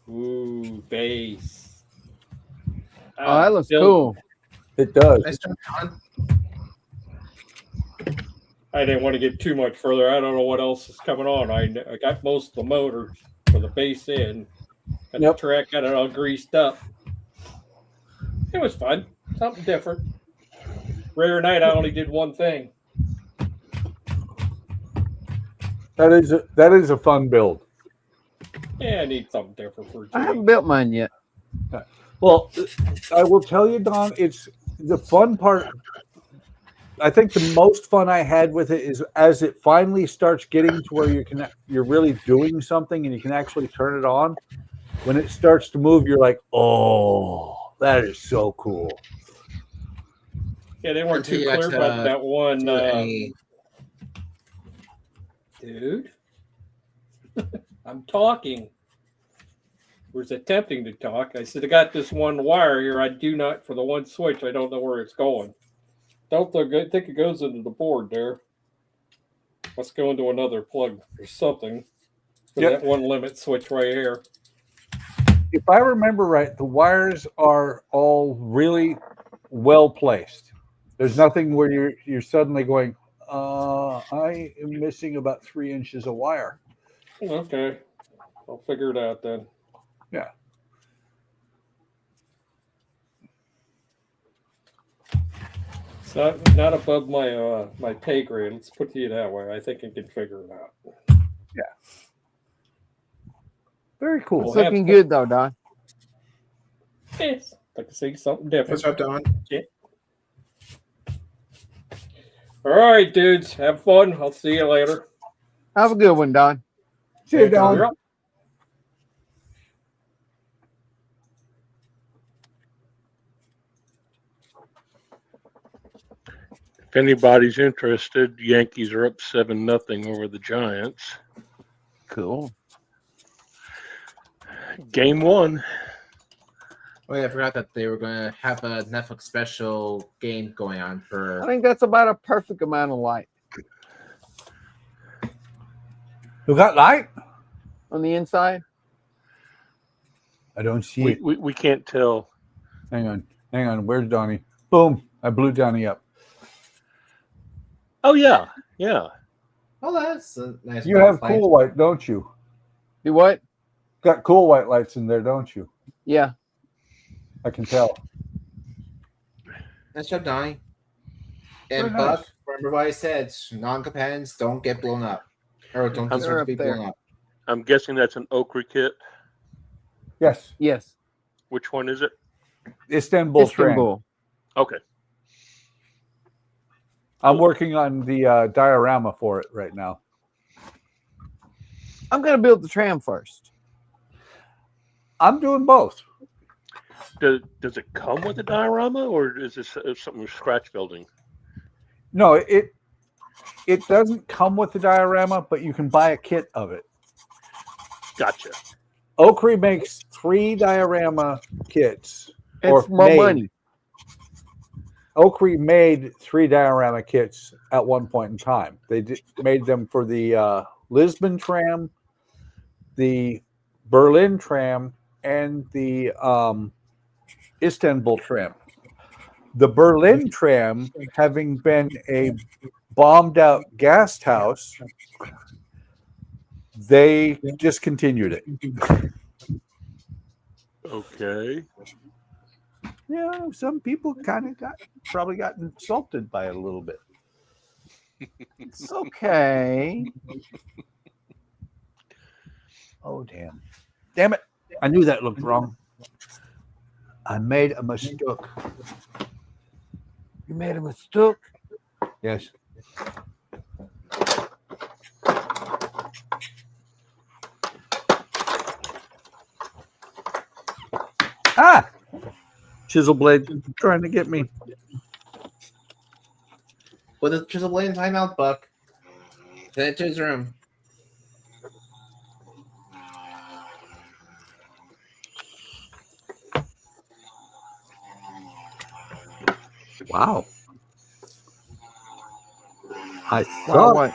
Ooh, bass. Oh, that looks cool. It does. Nice job, Don. I didn't want to get too much further. I don't know what else is coming on. I got most of the motors for the base in. Got the track, got it all greased up. It was fun. Something different. Rare night, I only did one thing. That is a fun build. Yeah, I need something different for I haven't built mine yet. Well, I will tell you, Don, it's the fun part. I think the most fun I had with it is as it finally starts getting to where you're really doing something and you can actually turn it on. When it starts to move, you're like, oh, that is so cool. Yeah, they weren't too clear about that one. Dude, I'm talking. Was attempting to talk. I said, I got this one wire here. I do not, for the one switch, I don't know where it's going. Think it goes into the board there. Let's go into another plug or something. For that one limit switch right here. If I remember right, the wires are all really well placed. There's nothing where you're suddenly going, I am missing about 3 inches of wire. Okay. I'll figure it out then. Yeah. It's not above my my pay grade. Let's put it that way. I think I can figure it out. Yeah. Very cool. It's looking good though, Don. Yes. I can see something different. What's up, Don? Yeah. All right, dudes. Have fun. I'll see you later. Have a good one, Don. See you, Don. If anybody's interested, Yankees are up 7-0 over the Giants. Cool. Game 1. Oh yeah, I forgot that they were going to have a Netflix special game going on for. I think that's about a perfect amount of light You got light on the inside. I don't see it. We can't tell. Hang on. Where's Donnie? Boom! I blew Donnie up. Oh yeah. Oh, that's a nice. You have cool white, don't you? Do what? Got cool white lights in there, don't you? Yeah. I can tell. Nice job, Donnie. And Very Buck, nice. remember what I said: non-companions don't get blown up, or don't I'm deserve to be up there. blown up. I'm guessing that's an OcCre kit. Yes. Yes. Which one is it? Istanbul Tram. Istanbul. Okay. I'm working on the diorama for it right now. I'm going to build the tram first. I'm doing both. Does it come with a diorama, or is this something with scratch building? No, it doesn't come with the diorama, but you can buy a kit of it. Gotcha. OcCre makes 3 diorama kits. It's more money. OcCre made 3 diorama kits at one point in time. They made them for the Lisbon tram, the Berlin tram, and the Istanbul tram. The Berlin tram, having been a bombed out gas house, they discontinued it. Okay. Yeah, some people kind of probably got insulted by it a little bit. It's okay. Oh, damn it! I knew that looked wrong. I made a mistake. You made a mistake? Yes. Ah! Chisel blade trying to get me. With a chisel blade in timeout, Buck. Send it to his room. Wow. I thought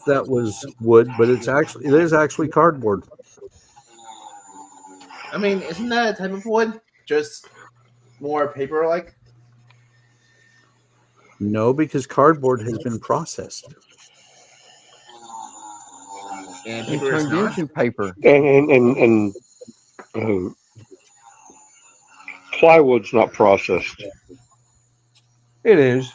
that was wood, but it is actually cardboard. I mean, isn't that a type of wood? Just more paper-like? No, because cardboard has been processed. And It paper is turned not? into paper. And plywood's not processed. It is.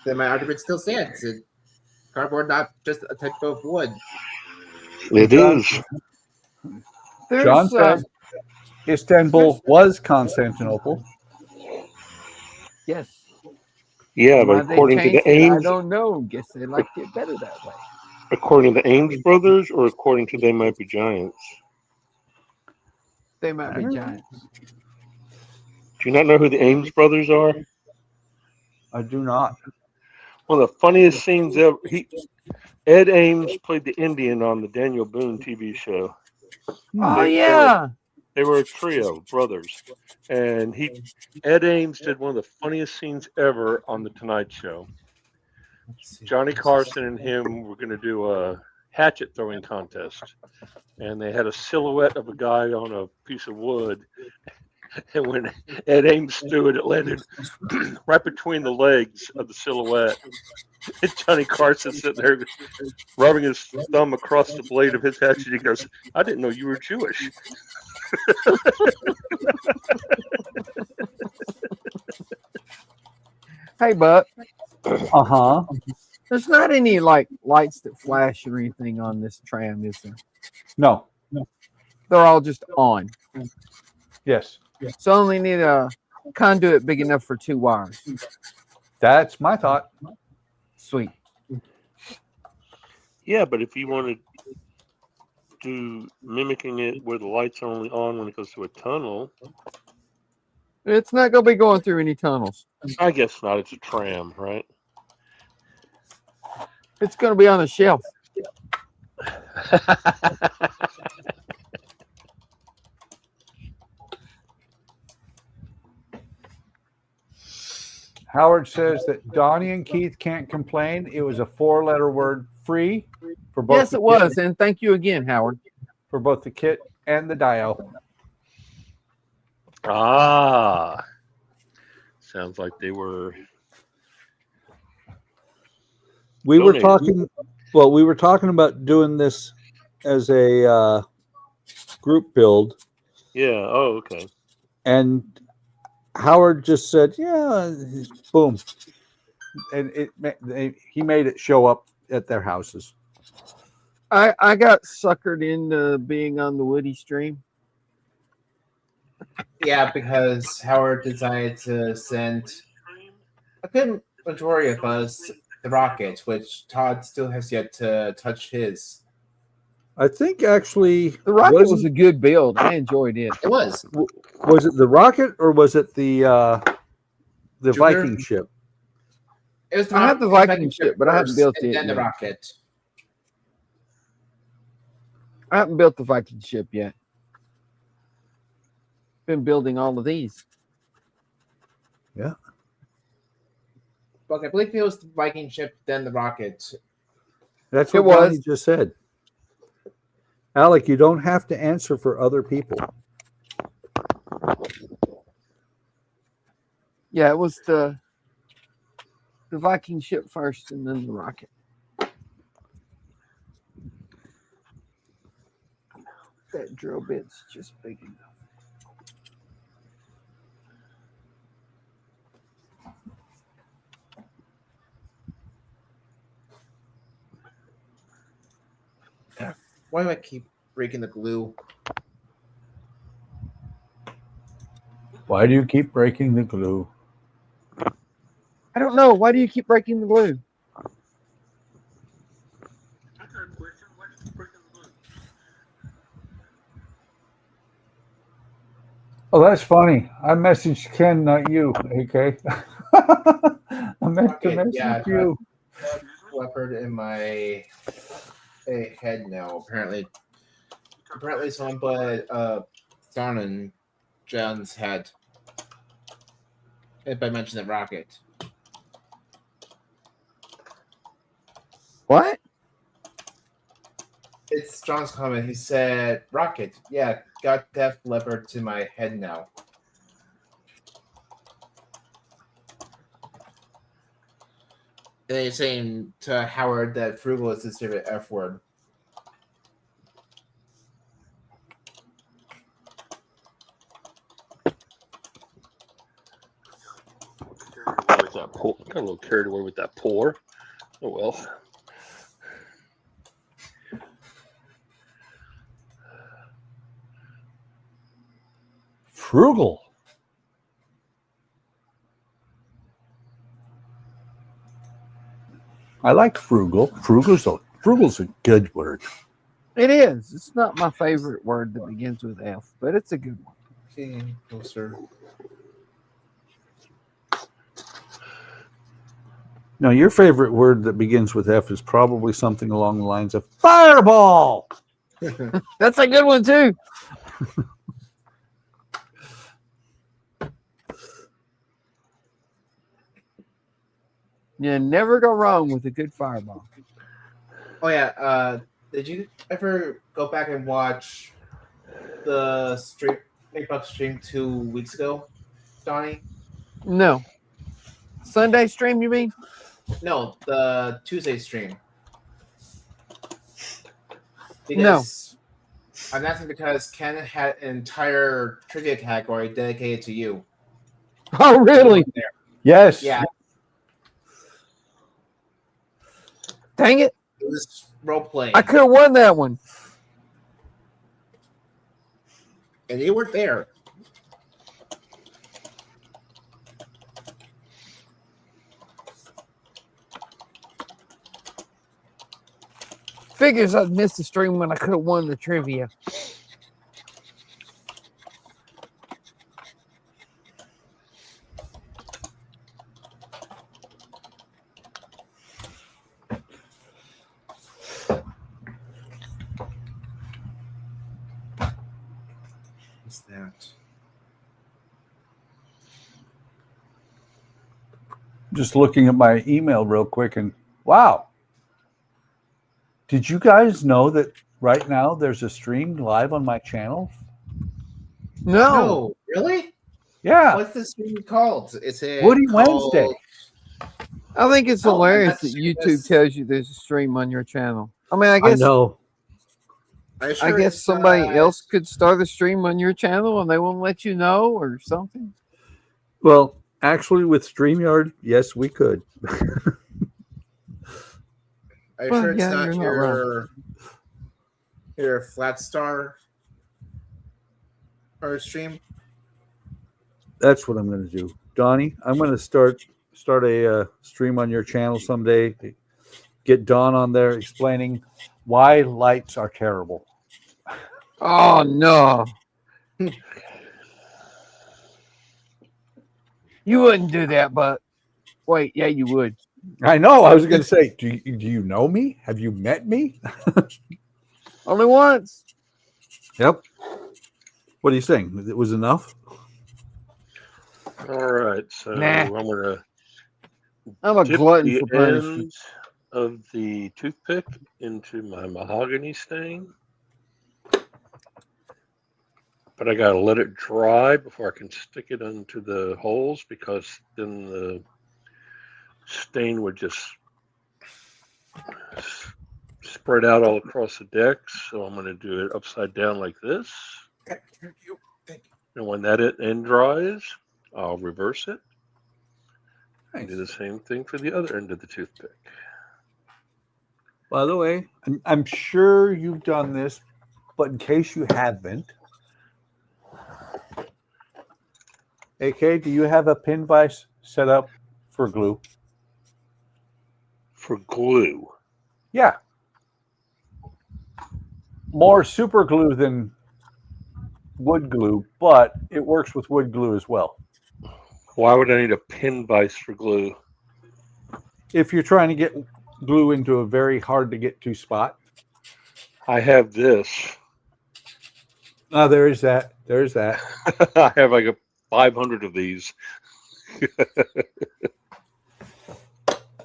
Then my argument still stands. Cardboard not just a type of wood. It is. John said Istanbul was Constantinople. Yes. Yeah, Why but they according to the changed it, I Ames, don't know. Guess they liked it better that way. according to the Ames brothers, or according to They Might Be Giants. They might be giants. Do you not know who the Ames brothers are? I do not. One of the funniest scenes ever. Ed Ames played the Indian on the Daniel Boone TV show. Oh, yeah. They were a trio, brothers. And Ed Ames did one of the funniest scenes ever on The Tonight Show. Johnny Carson and him were going to do a hatchet throwing contest. And they had a silhouette of a guy on a piece of wood. And when Ed Ames threw it, it landed right between the legs of the silhouette. And Johnny Carson sitting there rubbing his thumb across the blade of his hatchet. He goes, "I didn't know you were Jewish." Hey, Buck. Uh-huh. There's not any like lights that flash or anything on this tram, is there? No. They're all just on. Yes. So only need a conduit big enough for 2 wires. That's my thought. Sweet. Yeah, but if you wanted to mimicking it where the lights are only on when it goes to a tunnel. It's not going to be going through any tunnels. I guess not. It's a tram, right? It's going to be on a shelf. Howard says that Donnie and Keith can't complain. It was a 4-letter word, free, for both. Yes, it was. And thank you again, Howard. For both the kit and the dio. Ah. Sounds like they were. We were donated. talking. Well, we were talking about doing this as a group build. Yeah. Oh, okay. And Howard just said, "Yeah, boom," and he made it show up at their houses. I got suckered into being on the Woody stream. Yeah, because Howard decided to send a good majority of us the rocket, which Todd still has yet to touch his. I think actually the rocket was a good build. I enjoyed it. It was. Was it the rocket or was it the Viking ship? It was. I have the Viking ship, but I haven't built it And the yet. rocket. I haven't built the Viking ship yet. Been building all of these. Yeah. But I believe it was the Viking ship, then the rocket. That's It what was. Donnie just said. Alec, you don't have to answer for other people. Yeah, it was the Viking ship first and then the rocket. That drill bit's just big enough. Why do I keep breaking the glue? Why do you keep breaking the glue? I don't know. Why do you keep breaking the glue? Oh, that's funny. I messaged Ken, not you, AK. I meant to message Yeah, you. Leopard in my head now. Apparently, someone put Don and John's head. If I mentioned the rocket. What? It's John's comment. He said, "Rocket, yeah, got Def Leopard to my head now." And they're saying to Howard that frugal is his favorite F word. With that pour, got a little carried away with that pour. Oh well. Frugal. I like frugal. Frugal's a good word. It is. It's not my favorite word that begins with F, but it's a good one. Okay, no, sir. Now, your favorite word that begins with F is probably something along the lines of fireball. That's a good one too. You never go wrong with a good fireball. Oh yeah. Did you ever go back and watch the stream, Buck stream 2 weeks ago, Donnie? No. Sunday stream, you mean? No, the Tuesday stream. No. I'm asking because Ken had an entire trivia category dedicated to you. Oh, really? Yes. Yeah. Dang it. It was role playing. I could have won that one. And you weren't there. Figures I'd missed the stream when I could have won the trivia. What's that? Just looking at my email real quick, and wow. Did you guys know that right now there's a stream live on my channel? No, really? Yeah. What's this stream called? Is it Woody called... Wednesday. I think it's Oh, hilarious that's that YouTube serious. tells you there's a stream on your channel. I mean, I guess know. I guess somebody else could start a stream on your channel and they won't let you know or something. Well, actually, with StreamYard, yes, we could. Are you Well, sure it's yeah, not you're not your Flat Star or stream? That's what I'm going to do. Donnie, I'm going to start a stream on your channel someday. Get Don on there explaining why lights are terrible. Oh, no. You wouldn't do that, but wait, yeah, you would. I know. I was going to say, do you know me? Have you met me? Only once. Yep. What are you saying? It was enough? All right, so Nah. I'm gonna I'm a dip glutton the for punishment. ends of the toothpick into my mahogany stain, but I gotta let it dry before I can stick it into the holes, because then the stain would just spread out all across the deck. So I'm gonna do it upside down like this, and when that end dries, I'll reverse it. And do the same thing for the other end of the toothpick. By the way, I'm sure you've done this, but in case you haven't, AK, do you have a pin vise set up for glue? For glue? Yeah. More super glue than wood glue, but it works with wood glue as well. Why would I need a pin vise for glue? If you're trying to get glue into a very hard to get to spot. I have this. Oh, there is that. There's that. I have like 500 of these.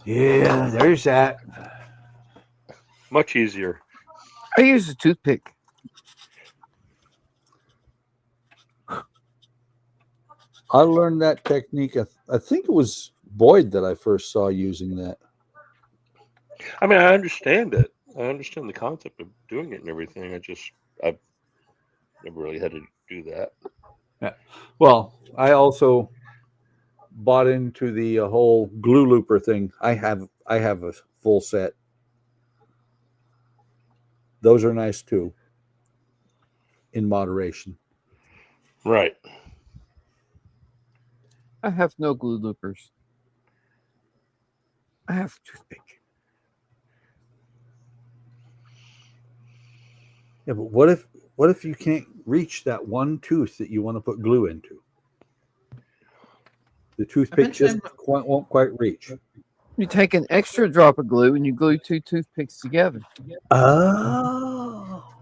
Yeah, there's that. Much easier. I use a toothpick. I learned that technique. I think it was Boyd that I first saw using that. I mean, I understand it. I understand the concept of doing it and everything. I've never really had to do that. Yeah. Well, I also bought into the whole glue looper thing. I have a full set. Those are nice too, in moderation. Right. I have no glue loopers. I have a toothpick. Yeah, but what if you can't reach that one tooth that you want to put glue into? The toothpick just won't quite reach. You take an extra drop of glue and you glue two toothpicks together. Oh,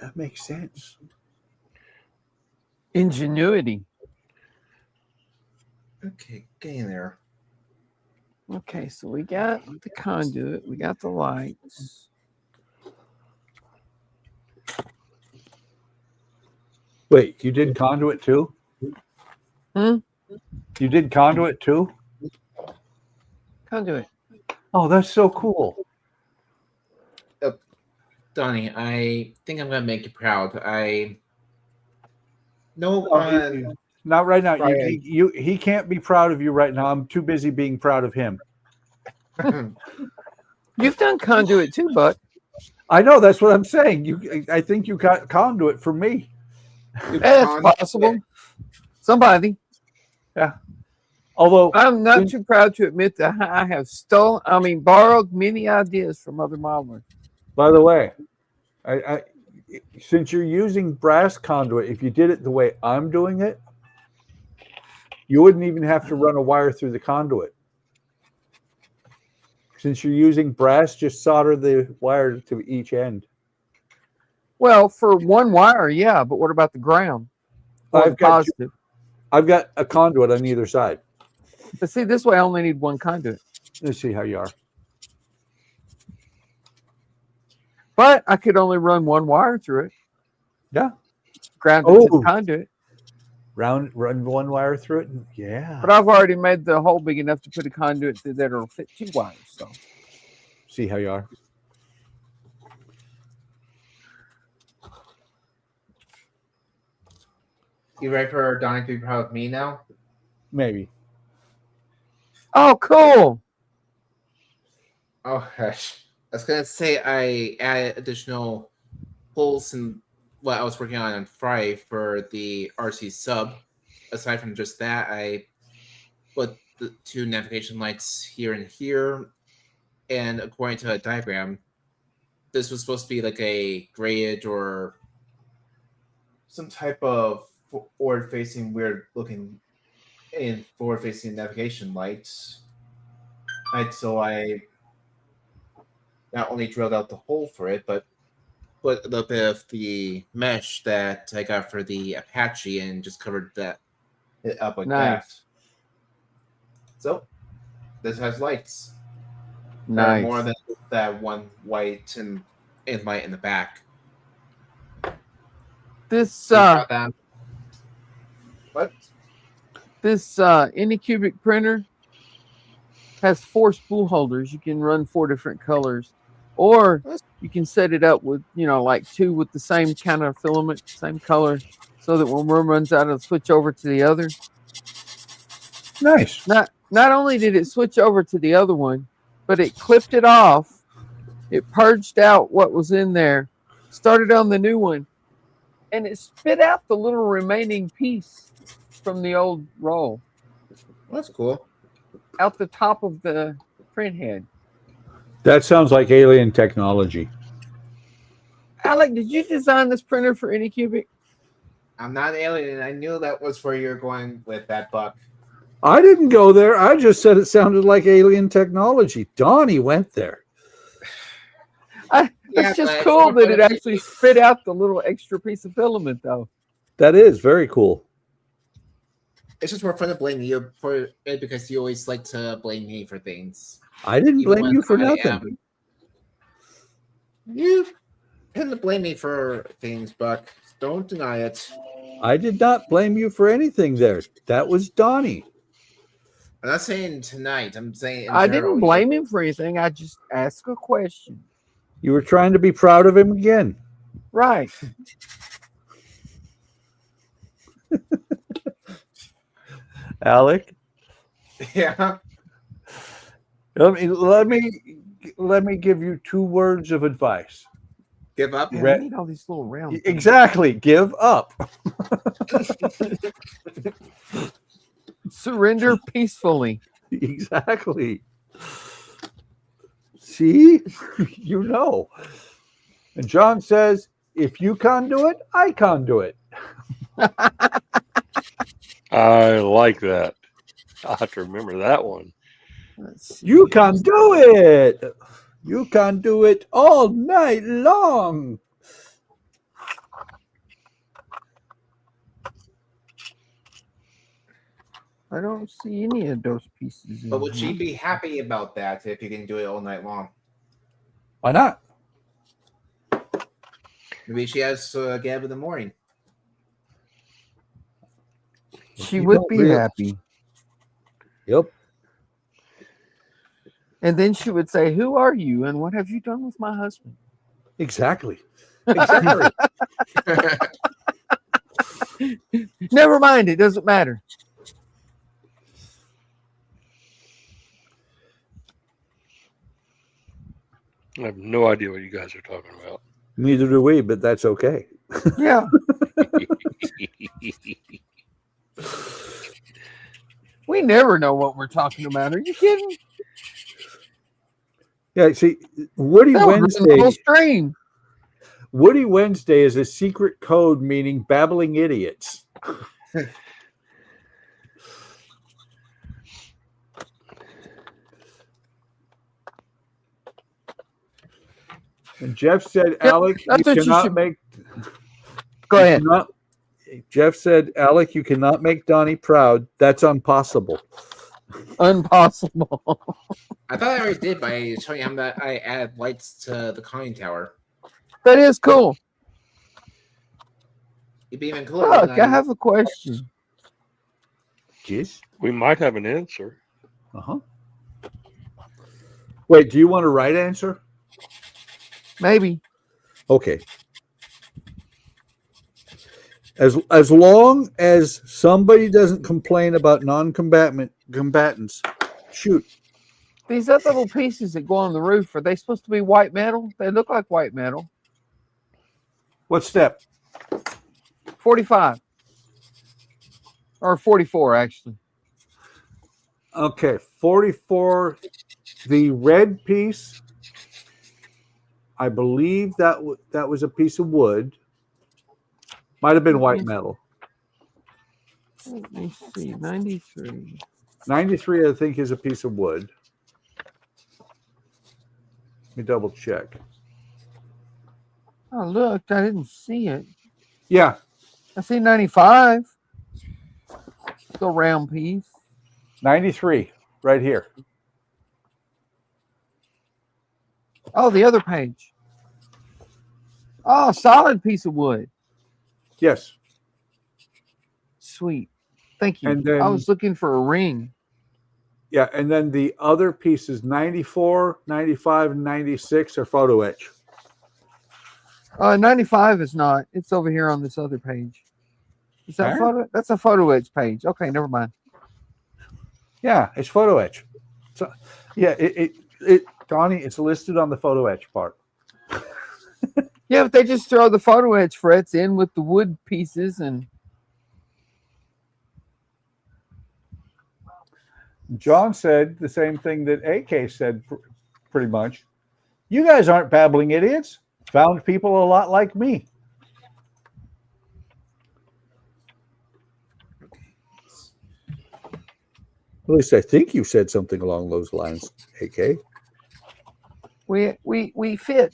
that makes sense. Ingenuity. Okay, get in there. Okay, so we got the conduit, we got the lights. Wait, you did conduit too? Hmm? You did conduit too? Conduit. Oh, that's so cool. Donnie, I think I'm gonna make you proud. I know on not right now. Friday. He can't be proud of you right now. I'm too busy being proud of him. You've done conduit too, Buck. I know, that's what I'm saying. I think you got conduit for me. That's possible. Somebody. Yeah. Although I'm not too proud to admit that I have borrowed many ideas from other modelers. By the way, I since you're using brass conduit, if you did it the way I'm doing it, you wouldn't even have to run a wire through the conduit. Since you're using brass, just solder the wire to each end. Well, for one wire, yeah, but what about the ground? Or I've got a conduit on either side. But see, this way I only need one conduit. Let's see how you are. But I could only run one wire through it. Yeah. Ground it to the conduit. Run one wire through it. Yeah. But I've already made the hole big enough to put a conduit through that will fit 2 wires. So see how you are. You ready for Donnie to be proud of me now? Maybe. Oh, cool. Oh, gosh. I was going to say I added additional holes in what I was working on Friday for the RC sub. Aside from just that, I put the 2 navigation lights here and here. And according to a diagram, this was supposed to be like a graded or some type of forward-facing, weird-looking and forward-facing navigation lights. So I not only drilled out the hole for it, but put a little bit of the mesh that I got for the Apache and just covered it up like that. So this has lights. Nice. More than that one white and light in the back. This what? This Anycubic printer has 4 spool holders. You can run 4 different colors, or you can set it up with like 2 with the same kind of filament, same color, so that when one runs out, it'll switch over to the other. Nice. Not only did it switch over to the other one, but it clipped it off. It purged out what was in there, started on the new one, and it spit out the little remaining piece from the old roll. That's cool. Out the top of the print head. That sounds like alien technology. Alec, did you design this printer for Anycubic? I'm not alien. I knew that was where you're going with that, Buck. I didn't go there. I just said it sounded like alien technology. Donnie went there. It's just cool that it actually spit out the little extra piece of filament, though. That is very cool. It's just more fun to blame you for it because you always like to blame me for things. I didn't blame you for nothing. You tend to blame me for things, Buck. Don't deny it. I did not blame you for anything there. That was Donnie. I'm not saying tonight. I'm saying I didn't blame him for anything. I just asked a question. You were trying to be proud of him again. Right. Alec? Yeah. Let me give you 2 words of advice. Give up. Yeah, I need all these little round. Exactly. Give up. Surrender peacefully. Exactly. See? You know. And John says, if you can't do it, I can't do it. I like that. I'll have to remember that one. You can do it. You can do it all night long. I don't see any of those pieces. But would she be happy about that if you can do it all night long? Why not? Maybe she has to get up in the morning. She would be happy. Yep. And then she would say, "Who are you and what have you done with my husband?" Exactly. Exactly. Never mind. It doesn't matter. I have no idea what you guys are talking about. Neither do we, but that's okay. Yeah. We never know what we're talking about. Are you kidding? Yeah, see, Woody That would've been the Wednesday. whole stream. Woody Wednesday is a secret code meaning babbling idiots. And Jeff said, Alec, you cannot make. Go ahead. Jeff said, Alec, you cannot make Donnie proud. That's impossible. Impossible. I thought I already did by showing him that I add lights to the conning tower. That is cool. It'd be even cooler. Look, when I have a question. Yes. We might have an answer. Uh-huh. Wait, do you want a right answer? Maybe. Okay. As long as somebody doesn't complain about combatants, shoot. These other little pieces that go on the roof, are they supposed to be white metal? They look like white metal. What step? 45. Or 44, actually. Okay, 44. The red piece, I believe that was a piece of wood. Might have been white metal. Let me see. 93. 93, I think, is a piece of wood. Let me double check. Oh, look, I didn't see it. Yeah. I see 95. The round piece. 93, right here. Oh, the other page. Oh, solid piece of wood. Yes. Sweet. Thank you. And then, I was looking for a ring. Yeah, and then the other pieces, 94, 95, and 96 are photo etch. 95 is not. It's over here on this other page. Is that Huh? photo? That's a photo etch page. Okay, never mind. Yeah, it's photo etch. So, yeah, Donnie, it's listed on the photo etch part. Yeah, but they just throw the photo etch frets in with the wood pieces and. John said the same thing that AK said pretty much. You guys aren't babbling idiots. Found people a lot like me. At least I think you said something along those lines, AK. We fit.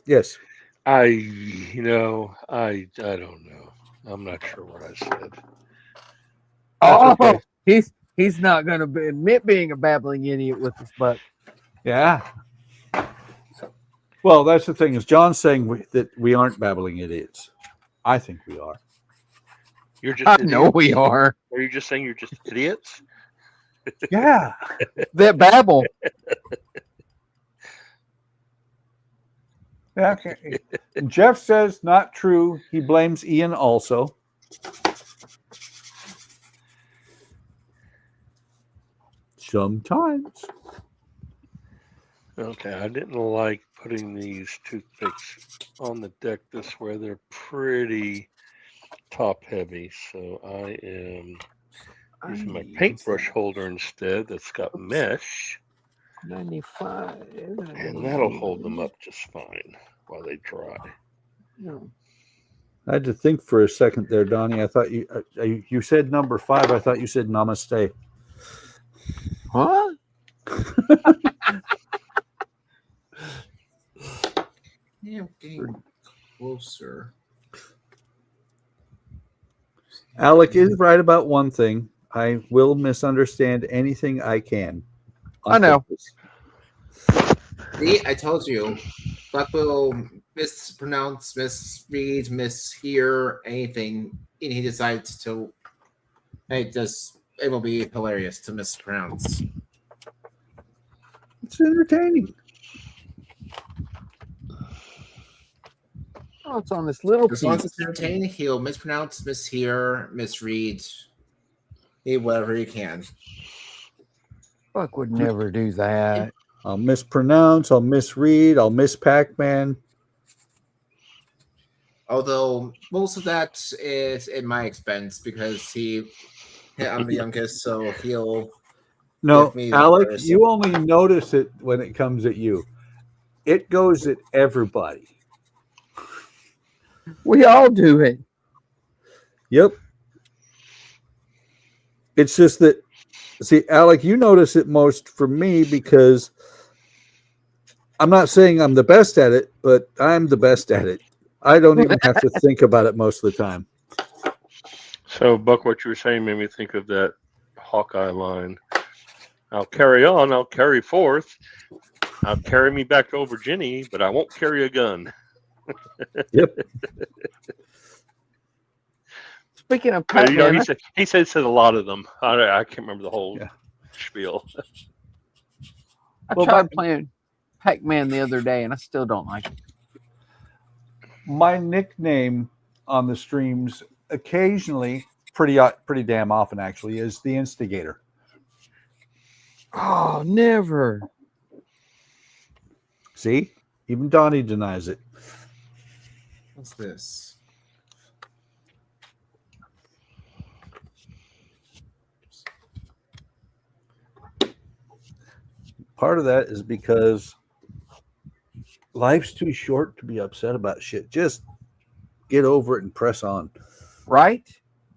Yes. I don't know. I'm not sure what I said. Oh, okay. He's not going to admit being a babbling idiot with us, but yeah. Well, that's the thing is John's saying that we aren't babbling idiots. I think we are. You're just. I know we are. Are you just saying you're just idiots? Yeah. That babble. Yeah, okay. Jeff says not true. He blames Ian also. Sometimes. Okay, I didn't like putting these toothpicks on the deck this way. They're pretty top heavy, so I am using my paintbrush holder instead that's got mesh. 95. And that'll hold them up just fine while they dry. No. I had to think for a second there, Donnie. I thought you said number 5. I thought you said namaste. Huh? Yeah, getting closer. Alec is right about one thing. I will misunderstand anything I can. I know. See, I told you. Buck will mispronounce, misread, mishear anything, and he decides to. It will be hilarious to mispronounce. It's entertaining. Oh, it's on this little As long as piece. it's entertaining, he'll mispronounce, mishear, misread, whatever he can. Buck would never do that. I'll mispronounce, I'll misread, I'll miss Pac-Man. Although most of that is at my expense because he I'm the youngest, so he'll No, give me Alec, first. you only notice it when it comes at you. It goes at everybody. We all do it. Yep. It's just that, see, Alec, you notice it most from me because I'm not saying I'm the best at it, but I'm the best at it. I don't even have to think about it most of the time. So, Buck, what you were saying made me think of that Hawkeye line. I'll carry on, I'll carry forth, I'll carry me back to Old Virginia, but I won't carry a gun. Yep. Speaking of But, Pac-Man, he said a lot of them. I can't remember the whole spiel. I tried playing Pac-Man the other day, and I still don't like it. My nickname on the streams occasionally, pretty damn often actually, is the Instigator. Oh, never. See? Even Donnie denies it. What's this? Part of that is because life's too short to be upset about shit. Just get over it and press on. Right?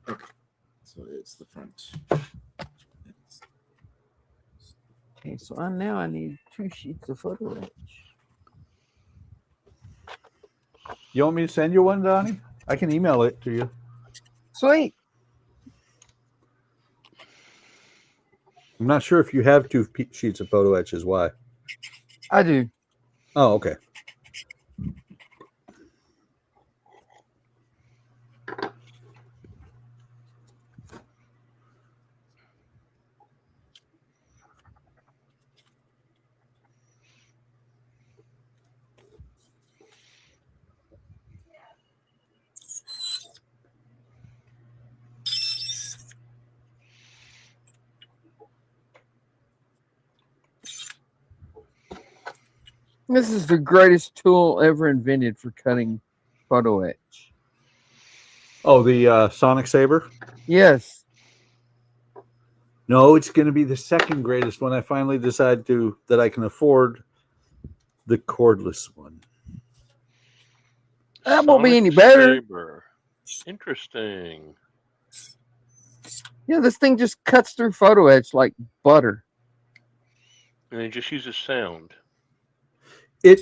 Okay. So it's the front. Okay, so now I need 2 sheets of photo etch. You want me to send you one, Donnie? I can email it to you. Sweet. I'm not sure if you have 2 sheets of photo etches. Why? I do. Oh, okay. This is the greatest tool ever invented for cutting photo etch. Oh, the Sonic Saber? Yes. No, it's going to be the second greatest when I finally decide that I can afford the cordless one. That won't be any better. Saber. Interesting. Yeah, this thing just cuts through photo etch like butter. And it just uses sound. It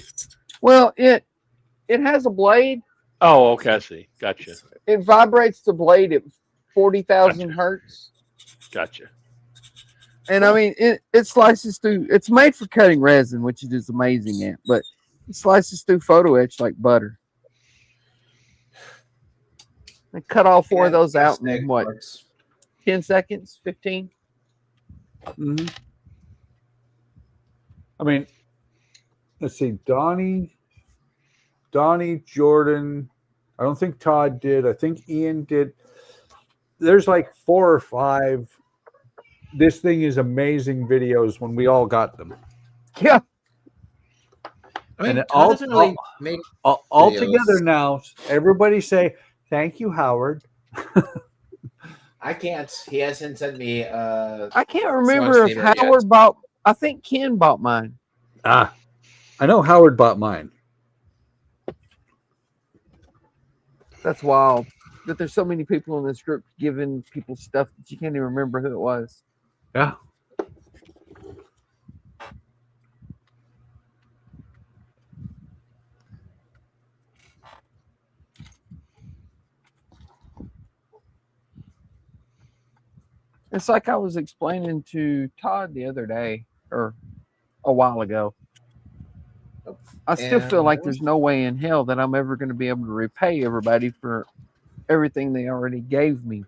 has a blade. Oh, okay, I see. Gotcha. It vibrates the blade at 40,000 hertz. Gotcha. And I mean, it slices through. It's made for cutting resin, which it is amazing at, but it slices through photo etch like butter. I cut all 4 of those out in what? 10 seconds? 15? Mm-hmm. I mean, let's see. Donnie, Jordan. I don't think Todd did. I think Ian did. There's like 4 or 5. This thing is amazing videos when we all got them. Yeah. I mean, and Todd doesn't really make all videos. together now. Everybody say thank you, Howard. I can't. He hasn't sent me. I can't remember if Howard bought. I think Ken bought mine. I know Howard bought mine. That's wild. That there's so many people in this group giving people stuff that you can't even remember who it was. Yeah. It's like I was explaining to Todd the other day, or a while ago. I still feel like there's no way in hell that I'm ever going to be able to repay everybody for everything they already gave me.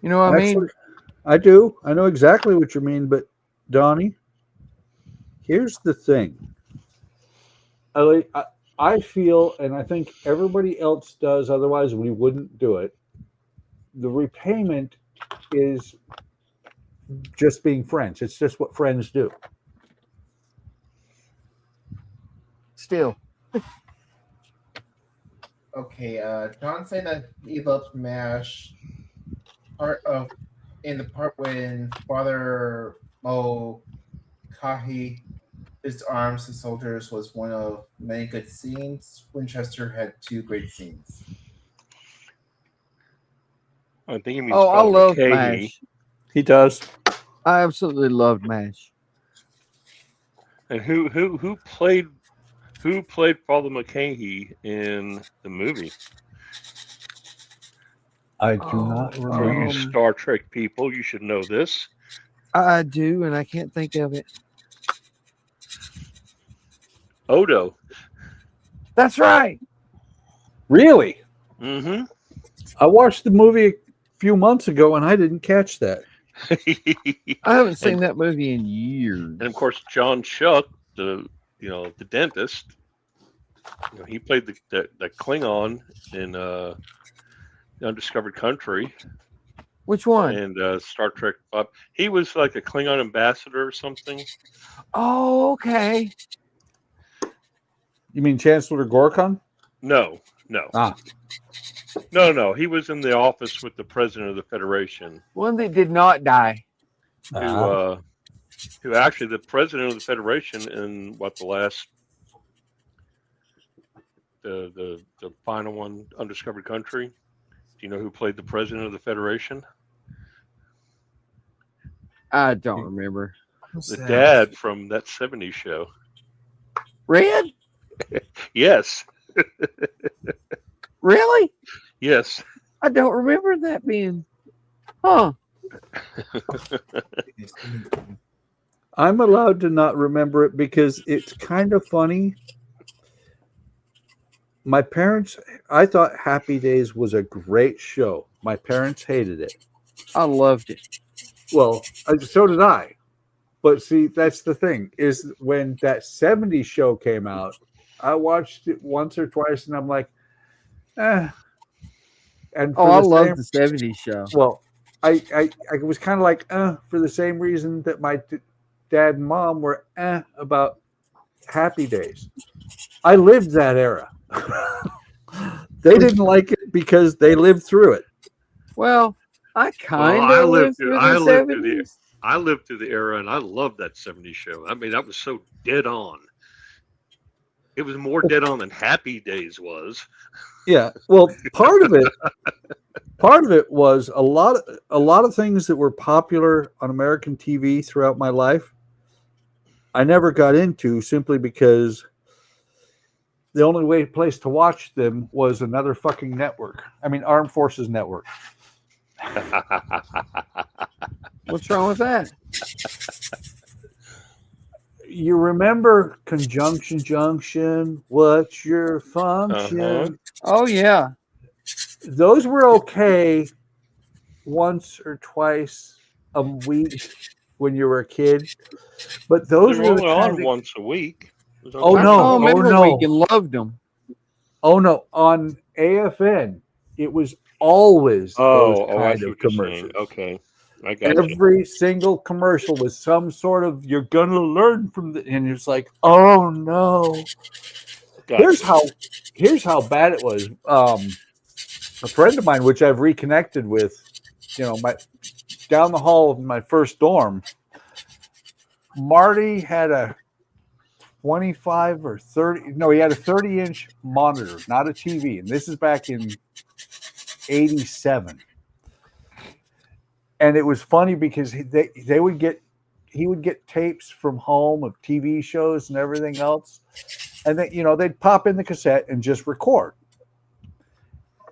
You know what I mean? I do. I know exactly what you mean, but Donnie, here's the thing. I feel, and I think everybody else does, otherwise we wouldn't do it. The repayment is just being friends. It's just what friends do. Still. Okay, John saying that he loves MASH. Part of in the part when Father Mo Kahi his arms to soldiers was one of many good scenes. Winchester had 2 great scenes. I think he means Oh, I Father love McCahey. MASH. He does. I absolutely loved MASH. And who played Father McCahey in the movie? I do not For remember. you Star Trek people, you should know this. I do, and I can't think of it. Odo. That's right. Really? Mm-hmm. I watched the movie a few months ago, and I didn't catch that. I haven't seen that movie in years. And of course, John Schuck, the dentist, he played the Klingon in Undiscovered Country. Which one? And Star Trek. He was like a Klingon ambassador or something. Oh, okay. You mean Chancellor Gorkon? No. No. He was in the office with the president of the Federation. One that did not die. Who actually the president of the Federation in the final one, Undiscovered Country. Do you know who played the president of the Federation? I don't remember. The dad from that 70s show. Red? Yes. Really? Yes. I don't remember that being. Huh. I'm allowed to not remember it because it's kind of funny. My parents, I thought Happy Days was a great show. My parents hated it. I loved it. Well, so did I. But see, that's the thing, is when that 70s show came out, I watched it once or twice, and I'm like, eh. And I love the 70s show. Well, I was kind of like, for the same reason that my dad and mom were about Happy Days. I lived that era. They didn't like it because they lived through it. Well, I kind of lived through the 70s. I lived through the era, and I loved that 70s show. I mean, that was so dead on. It was more dead on than Happy Days was. Yeah. Well, part of it was a lot of things that were popular on American TV throughout my life. I never got into simply because the only place to watch them was another fucking network. I mean, Armed Forces Network. What's wrong with that? You remember Conjunction Junction? What's your function? Uh-huh. Oh, yeah. Those were okay once or twice a week when you were a kid. But those They were were only on once a week. Oh, no. We loved them. Oh, no. On AFN, it was always those I kind see of what you're commercials. saying. Okay. I got you. Every single commercial was some sort of "you're gonna learn from the," and it's like, oh no. Gotcha. Here's how bad it was. A friend of mine, which I've reconnected with, my down the hall of my first dorm, Marty had a 25 or 30. No, he had a 30-inch monitor, not a TV, and this is back in '87. And it was funny because he would get tapes from home of TV shows and everything else, and then they'd pop in the cassette and just record.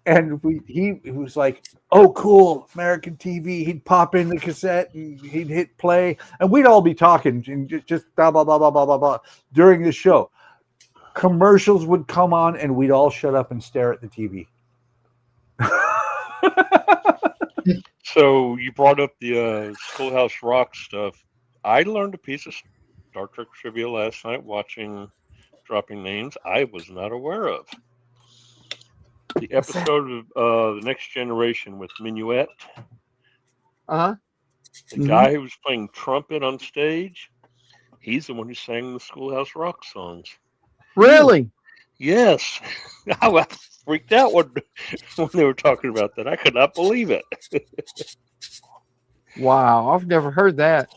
And he was like, "Oh, cool, American TV." He'd pop in the cassette and he'd hit play, and we'd all be talking and just blah blah blah blah blah blah blah during the show. Commercials would come on, and we'd all shut up and stare at the TV. So you brought up the Schoolhouse Rock stuff. I learned a piece of Star Trek trivia last night watching Dropping Names I was not aware of. The episode of The Next Generation with Minuet. Uh-huh. The guy who was playing trumpet on stage, he's the one who sang the Schoolhouse Rock songs. Really? Yes. I was freaked out when they were talking about that. I could not believe it. Wow, I've never heard that.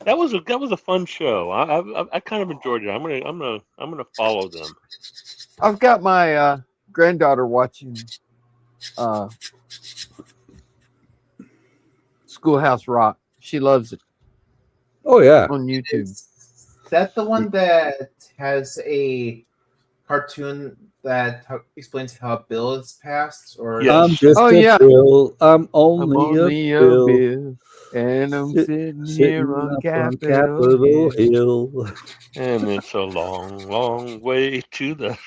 That was a fun show. I kind of enjoyed it. I'm gonna follow them. I've got my granddaughter watching Schoolhouse Rock. She loves it. Oh yeah, on YouTube. Is that the one that has a cartoon that explains how Bill is passed? Or I'm just a Bill. I'm only a Bill. And I'm sitting here on up Capitol Hill. And it's a long, long way to the.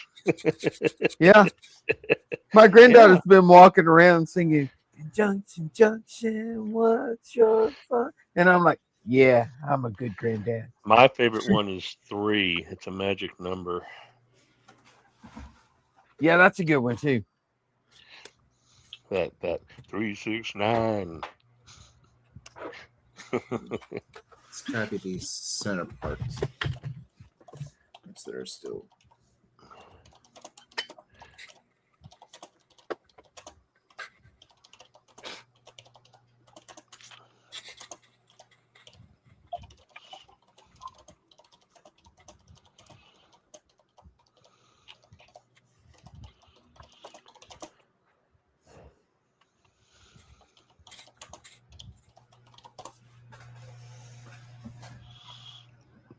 Yeah. My granddaughter's been walking around singing Junction, Junction, what's your fun? And I'm like, yeah, I'm a good granddad. My favorite one is 3. It's a magic number. Yeah, that's a good one too. That 369. It's gotta be the center part. That are still.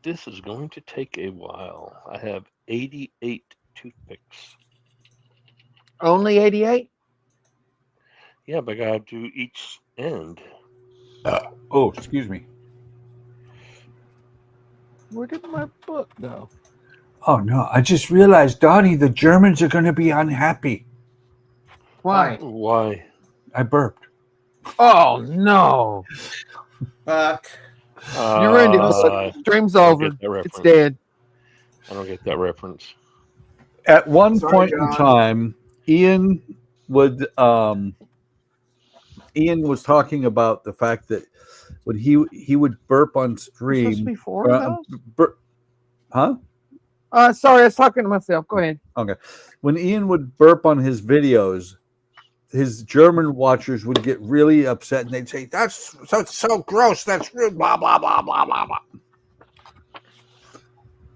This is going to take a while. I have 88 toothpicks. Only 88? Yeah, but I gotta do each end. Oh, excuse me. Where did my book go? Oh no, I just realized, Donnie, the Germans are going to be unhappy. Why? Why? I burped. Oh no. Fuck. You're ready. Stream's over. It's dead. I don't get that reference. At one Sorry, point in John. time, Ian was talking about the fact that when he would burp on stream. Supposed to be 4 of those? Huh? Sorry, I was talking to myself. Go ahead. Okay. When Ian would burp on his videos, his German watchers would get really upset and they'd say, that's so gross. That's rude. Blah, blah, blah, blah, blah, blah.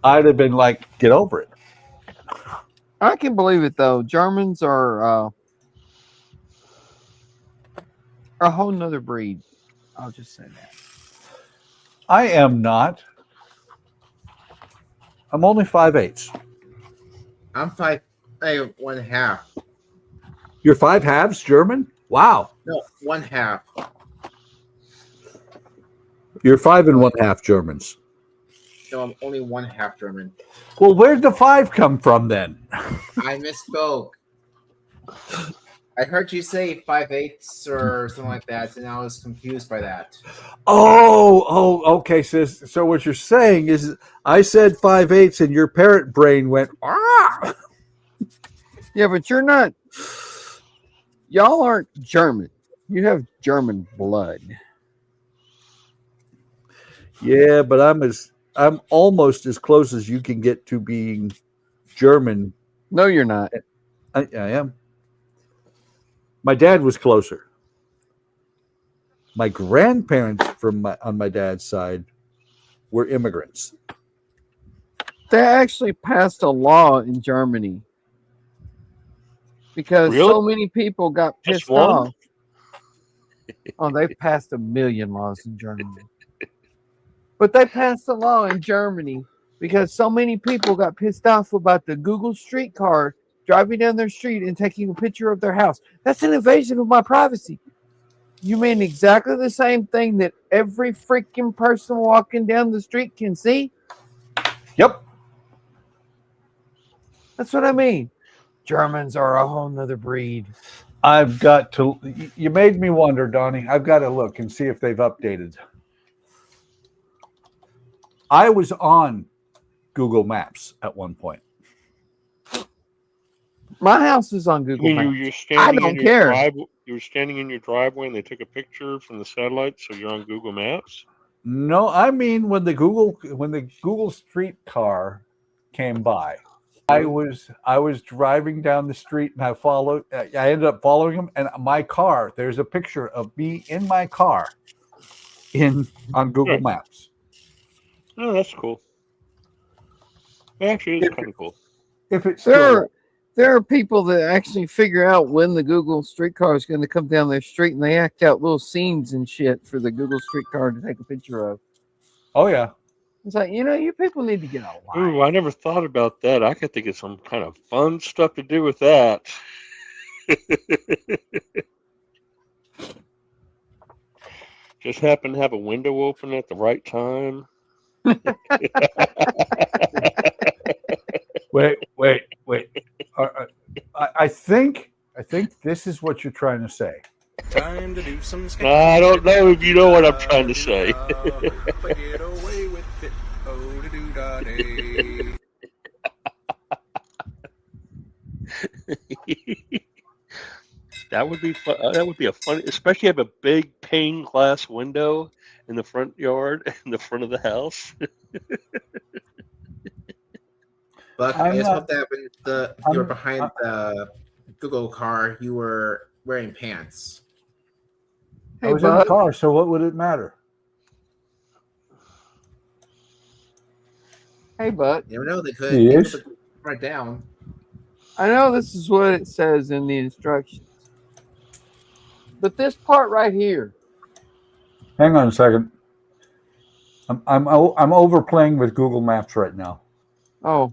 I'd have been like, get over it. I can believe it though. Germans are a whole nother breed. I'll just say that. I am not. I'm only 5/8. I'm 1/2. You're 5 halves German? Wow. No, 1/2. You're 5 1/2 Germans. No, I'm only 1/2 German. Well, where'd the 5 come from then? I misspoke. I heard you say 5/8 or something like that, and I was confused by that. Oh, okay, sis. So what you're saying is I said 5/8 and your parrot brain went, ah! Yeah, but you're not. Y'all aren't German. You have German blood. Yeah, but I'm almost as close as you can get to being German. No, you're not. I am. My dad was closer. My grandparents on my dad's side were immigrants. They actually passed a law in Germany because so many people got pissed off. Oh, they've passed a million laws in Germany. But they passed a law in Germany because so many people got pissed off about the Google streetcar driving down their street and taking a picture of their house. That's an invasion of my privacy. You mean exactly the same thing that every freaking person walking down the street can see? Yep. That's what I mean. Germans are a whole nother breed. I've got to. You made me wonder, Donnie. I've got to look and see if they've updated. I was on Google Maps at one point. My house is on Google Maps. You're I don't care. You were standing in your driveway and they took a picture from the satellite, so you're on Google Maps? No, I mean when the Google streetcar came by. I was driving down the street and I ended up following him, and my car, there's a picture of me in my car on Google Maps. Oh, that's cool. Actually, it's kind of cool. If it's there are people that actually figure out when the Google streetcar is going to come down their street, and they act out little scenes and shit for the Google streetcar to take a picture of. Oh yeah. It's like, you people need to get a line. Ooh, I never thought about that. I could think of some kind of fun stuff to do with that. Just happen to have a window open at the right time. Wait. I think this is what you're trying to say. Time to do some sketchy I don't know if you know what I'm trying to say. but get away with it. Oh, da do da day. That would be fun. That would be a fun, especially have a big pane glass window in the front yard, in the front of the house. But I just hope that when you were behind the Google car, you were wearing pants. I was in the car, so what would it matter? Hey, bud. You never know, they could Yes. right down. I know this is what it says in the instructions, but this part right here. Hang on a second. I'm overplaying with Google Maps right now. Oh.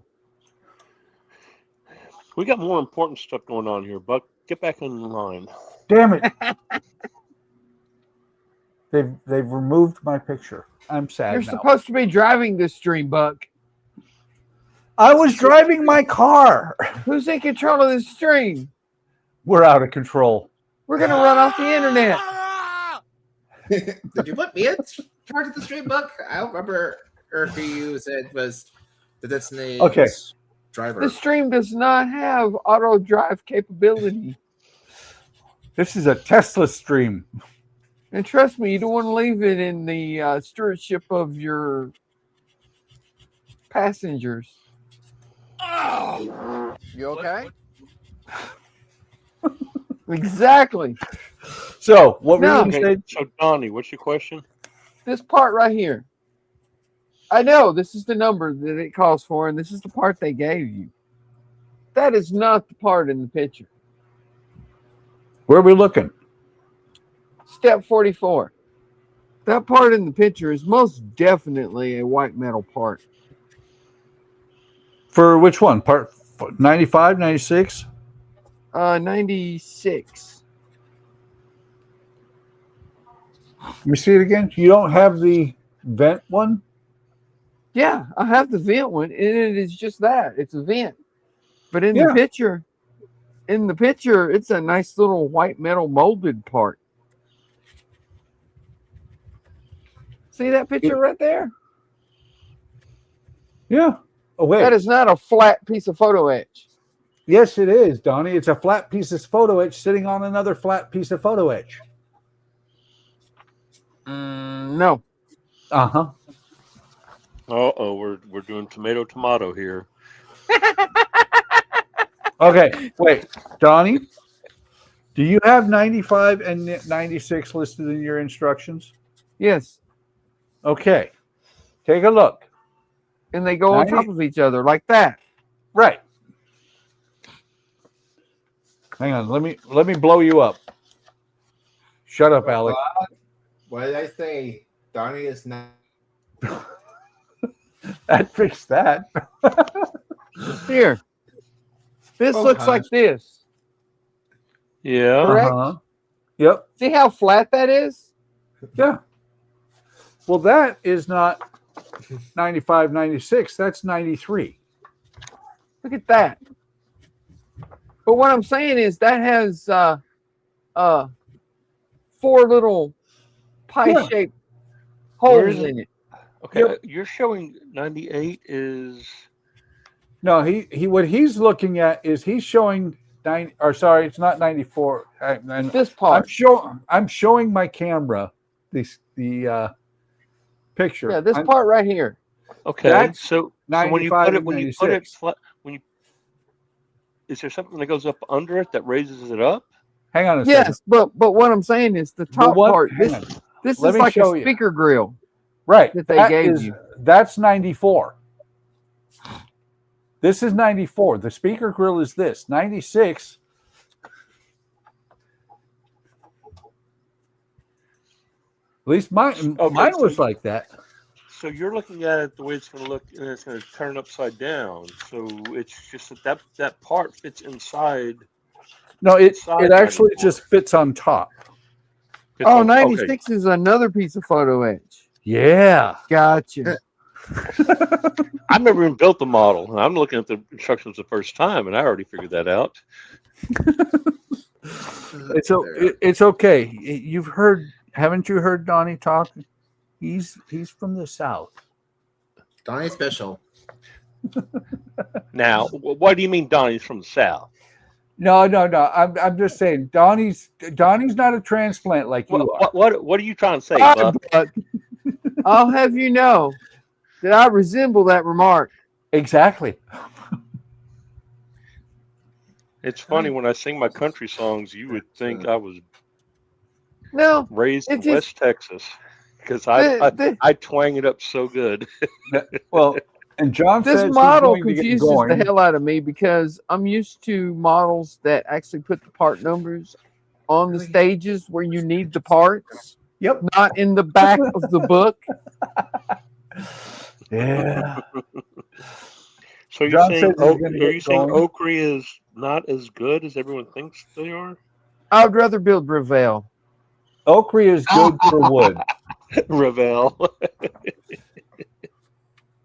We got more important stuff going on here, Buck. Get back in line. Damn it. They've removed my picture. I'm sad. You're now. supposed to be driving this stream, Buck. I was driving my car. Who's in control of this stream? We're out of control. We're gonna run off the internet. Did you put me in charge of the stream, Buck? I don't remember if you said was the designated driver. The stream does not have auto drive capability. This is a Tesla stream. And trust me, you don't want to leave it in the stewardship of your passengers. You okay? Exactly. So, what were you going to say? So, Donnie, what's your question? This part right here. I know this is the number that it calls for, and this is the part they gave you. That is not the part in the picture. Where are we looking? Step 44. That part in the picture is most definitely a white metal part. For which one? Part 95, 96? 96. Let me see it again. You don't have the vent one? Yeah, I have the vent one, and it is just that. It's a vent. But in the picture, it's a nice little white metal molded part. See that picture right there? Yeah. Oh, wait. That is not a flat piece of photo etch. Yes, it is, Donnie. It's a flat piece of photo etch sitting on another flat piece of photo etch. No. Uh-huh. Uh-oh, we're doing tomato here. Okay, wait. Donnie, do you have 95 and 96 listed in your instructions? Yes. Okay. Take a look. And they go on top of each other like that. Right. Hang on. Let me blow you up. Shut up, Alec. What did I say? Donnie is not. That fixed that. Here. This looks like this. Yeah. Correct? Yep. See how flat that is? Yeah. Well, that is not 95, 96. That's 93. Look at that. But what I'm saying is that has 4 little pie-shaped holes in it. Okay, you're showing 98 is. No, he what he's looking at is he's showing it's not 94. This part. I'm showing my camera the picture. Yeah, this part right here. Okay, That's so when you 95 put it, and when you put it, 96. when you, is there something that goes up under it that raises it up? Hang on a second. Yes, but what I'm saying is the top part. Hang on. This Let is me like show a you. speaker grill. Right. That they gave you. That's 94. This is 94. The speaker grill is this. 96. At least mine was like that. So you're looking at it the way it's going to look, and it's going to turn upside down. So it's just that part fits inside. No, it inside actually 94. just fits on top. Oh, 96 is another piece of photo etch. Yeah. Gotcha. I've never even built the model. I'm looking at the instructions the first time, and I already figured that out. It's okay. Haven't you heard Donnie talk? He's from the South. Donnie's special. Now, why do you mean Donnie's from the South? No. I'm just saying Donnie's not a transplant like you are. What are you trying to say, Buck? I'll have you know that I resemble that remark. Exactly. It's funny when I sing my country songs, you would think I was raised in just- West Texas because I twang it up so good. Well, and John This says he's model going to get confuses going. the hell out of me because I'm used to models that actually put the part numbers on the stages where you need the parts. Yep. Not in the back of the book. Yeah. So you're John saying, says he's gonna are get you saying going. OcCre is not as good as everyone thinks they are? I would rather build Ravel. OcCre is good for wood. Ravel.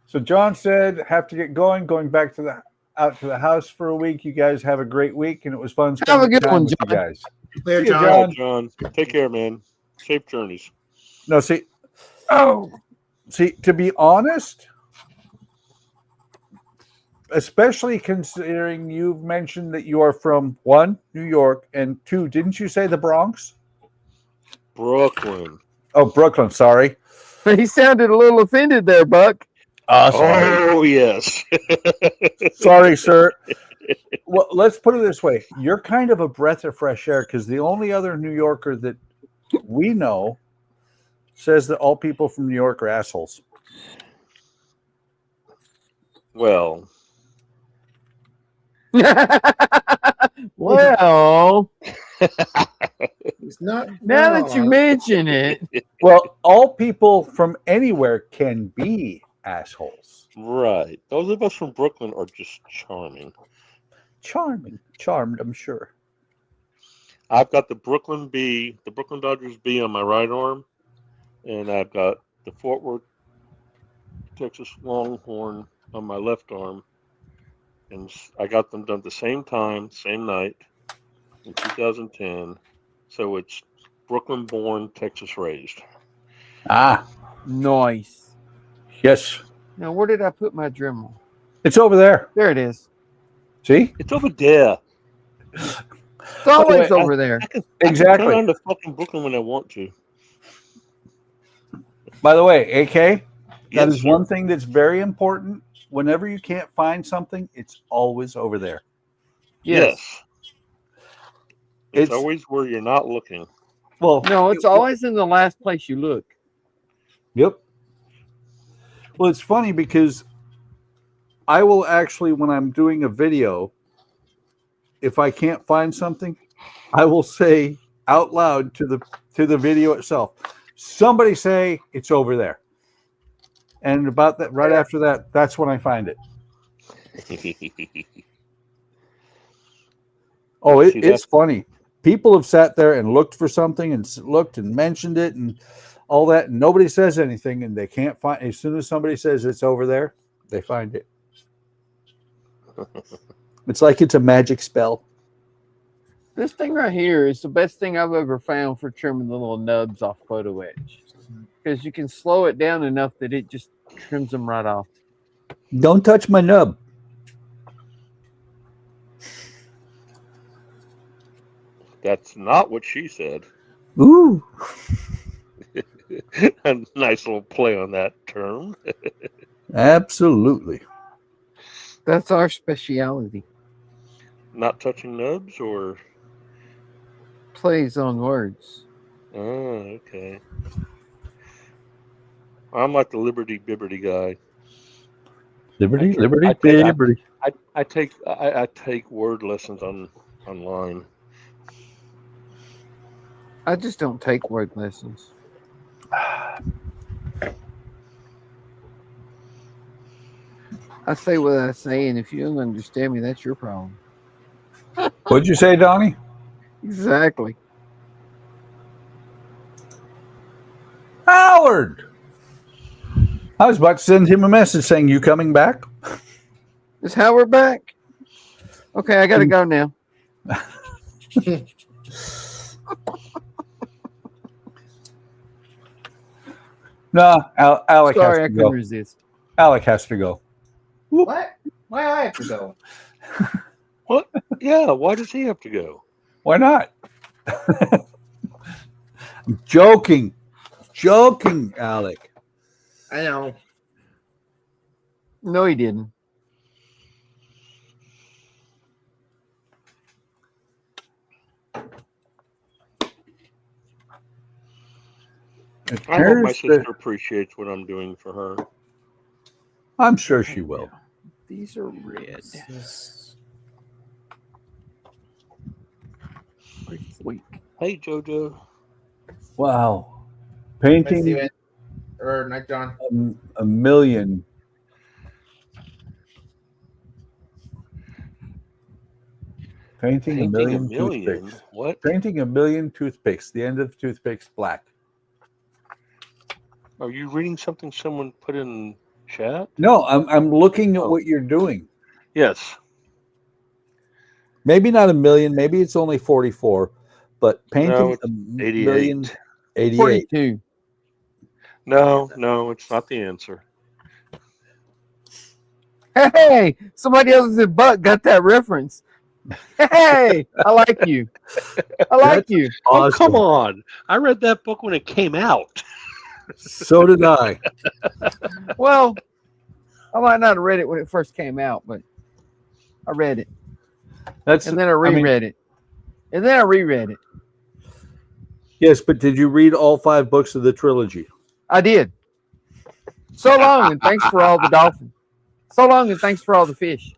So John said, have to get going back to out to the house for a week. You guys have a great week, and it was fun Have a spending good time one, with you John. guys. Later, See you, John. John, take care, man. Safe journeys. No, see, to be honest, especially considering you've mentioned that you are from 1, New York, and 2, didn't you say the Bronx? Brooklyn. Oh, Brooklyn, sorry. He sounded a little offended there, Buck. Sorry. Oh, yes. Sorry, sir. Well, let's put it this way. You're kind of a breath of fresh air because the only other New Yorker that we know says that all people from New York are assholes. Well, Well, It's not. now that you mention it, Well, all people from anywhere can be assholes. right. Those of us from Brooklyn are just charming. Charmed, I'm sure. I've got the Brooklyn Dodgers B on my right arm, and I've got the Fort Worth, Texas Longhorn on my left arm. And I got them done at the same time, same night in 2010. So it's Brooklyn born, Texas raised. Ah, nice. yes. Now, where did I put my Dremel? It's over there. There it is. See? It's over there. It's always By the way, over there. I can Exactly. turn on the fucking Brooklyn when I want to. By the way, AK, that Yes, is sir. one thing that's very important. Whenever you can't find something, it's always over there. Yes. It's It's- always where you're not looking. Well, No, it's always in the last place you look. Yep. Well, it's funny because I will actually, when I'm doing a video, if I can't find something, I will say out loud to the video itself, somebody say it's over there. And about that, right after that, that's when I find it. Oh, See, it's funny. People have sat there and looked for something and looked and mentioned it and all that. And nobody says anything, and they can't find. As soon as somebody says it's over there, they find it. It's like it's a magic spell. This thing right here is the best thing I've ever found for trimming the little nubs off photo edge. Because you can slow it down enough that it just trims them right off. Don't touch my nub. That's not what she said. Ooh. A nice little play on that term. Absolutely. That's our speciality. Not touching nubs or? Plays on words. Oh, okay. I'm like the Liberty Bibberty guy. Liberty. I take word lessons online. I just don't take word lessons. I say what I say, and if you don't understand me, that's your problem. What'd you say, Donnie? Exactly. Howard! I was about to send him a message saying, you coming back? Is Howard back? Okay, I gotta go now. No, Alec Sorry, I has to couldn't go. resist. Alec has to go. What? Why do I have to go? What? Yeah, why does he have to go? Why not? I'm joking. Joking, Alec. I know. No, he didn't. I hope my sister appreciates what I'm doing for her. I'm sure she will. These are red. Hey, JoJo. Wow. Hi, Painting Steven. Or Night John. a million. Painting a million toothpicks. What? Painting a million toothpicks. The end of the toothpicks black. Are you reading something someone put in chat? No, I'm looking at what you're doing. Yes. Maybe not a million. Maybe it's only 44. But painting No, it's a 88. million. 88. 42. No, it's not the answer. Hey, somebody else than Buck got that reference. Hey, I like you. I like you. Oh, come on. I read that book when it came out. So did I. Well, I might not have read it when it first came out, but I read it. And then I reread it. And then I reread it. Yes, but did you read all 5 books of the trilogy? I did. So long, and thanks for all the dolphins. So long, and thanks for all the fish.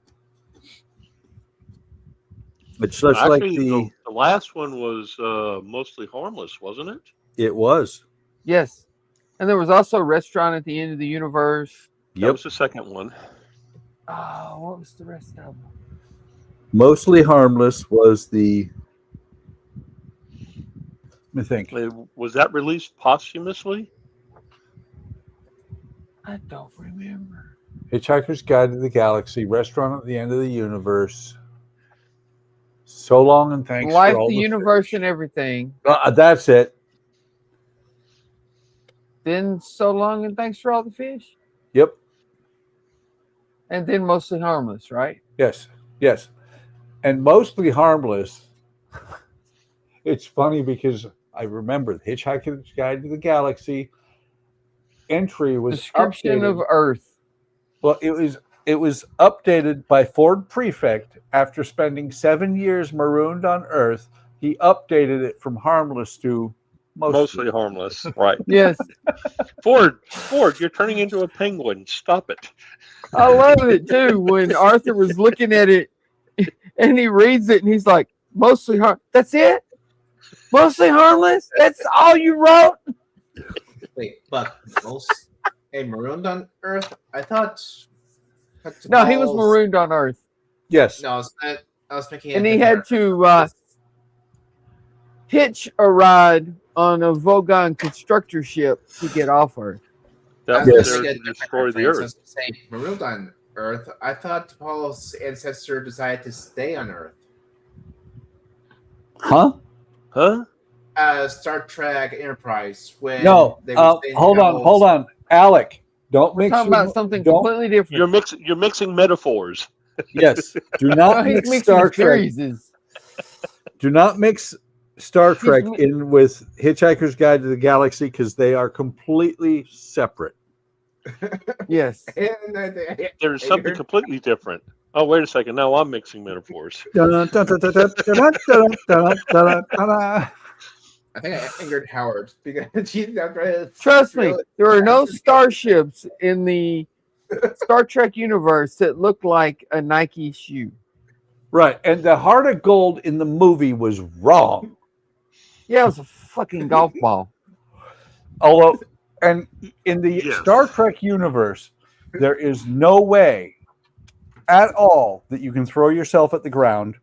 It's just Actually, like the last one was mostly harmless, wasn't it? it was. Yes. And there was also a restaurant at the end of the universe. That was the second one. Oh, what was the rest of them? Mostly harmless was the. Let me think. Was that released posthumously? I don't remember. Hitchhiker's Guide to the Galaxy, Restaurant at the End of the Universe. So long and thanks Life, for all the universe, and everything. That's it. Then so long, and thanks for all the fish. Yep. And then mostly harmless, right? Yes. Yes. And mostly harmless. It's funny because I remember the Hitchhiker's Guide to the Galaxy entry was Description updated. of Earth. Well, it was updated by Ford Prefect after spending 7 years marooned on Earth. He updated it from harmless to Mostly harmless, right? Yes. Ford, you're turning into a penguin. Stop it. I love it too when Arthur was looking at it and he reads it and he's like, mostly that's it? Mostly harmless? That's all you wrote? Wait, but most marooned on Earth? I thought. No, he was marooned on Earth. Yes. No, I was thinking. And he had to hitch a ride on a Vogon constructor ship to get off Earth. That was there to destroy the Earth. Say marooned on Earth. I thought Paul's ancestor decided to stay on Earth. Huh? Star Trek Enterprise. When No. they were staying Hold on. Alec, don't mix. Talking about something completely different. You're mixing metaphors. Yes. Do not mix Star Trek. Do not mix Star Trek in with Hitchhiker's Guide to the Galaxy because they are completely separate. Yes. There's something completely different. Oh, wait a second. Now I'm mixing metaphors. Dun, dun, dun, dun, dun, dun, dun, dun, dun, dun. I think I angered Howard because she's not trying to. Trust me, there are no starships in the Star Trek universe that look like a Nike shoe. Right, and the heart of gold in the movie was wrong. Yeah, it was a fucking golf ball. Although, and in the Star Trek universe, there is no way at all that you can throw yourself at the ground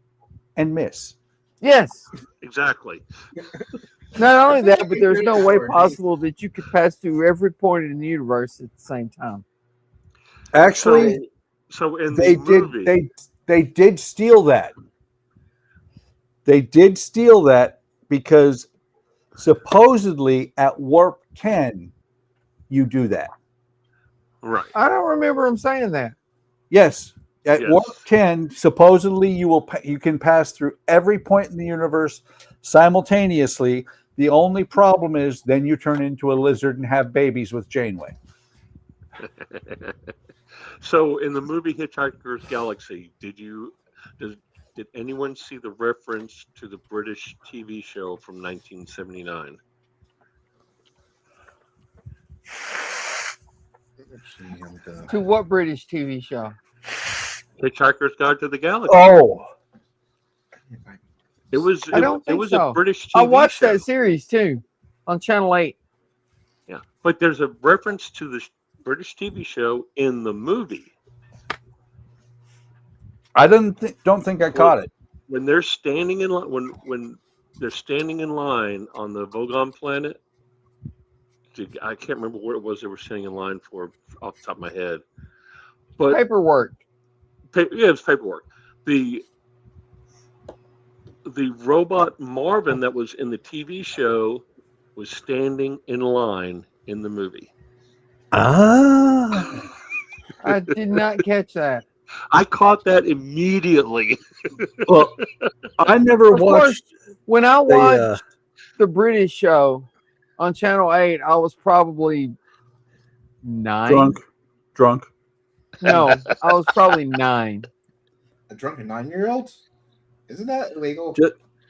and miss. Yes. Exactly. Not only that, but there's no way possible that you could pass through every point in the universe at the same time. Actually, so in they the movie, they did steal that. They did steal that because supposedly at warp 10 you do that. Right. I don't remember him saying that. Yes. At Yes. warp 10, supposedly you can pass through every point in the universe simultaneously. The only problem is then you turn into a lizard and have babies with Janeway. So in the movie Hitchhiker's Galaxy, did anyone see the reference to the British TV show from 1979? To what British TV show? Hitchhiker's Guide to the Galaxy. Oh, it was. I don't think it was so. a British TV I watched show. that series too on Channel 8. Yeah, but there's a reference to the British TV show in the movie. I don't think I caught it. When they're standing in line, when they're standing in line on the Vogon planet, I can't remember what it was they were standing in line for off the top of my head. But Paperwork. yeah, it was paperwork. The robot Marvin that was in the TV show was standing in line in the movie. Ah. I did not catch that. I caught that immediately. Well, I never Of course, watched. when I watched the British show on Channel 8, I was probably 9. Drunk. No, I was probably 9. A drunken 9-year-old? Isn't that illegal?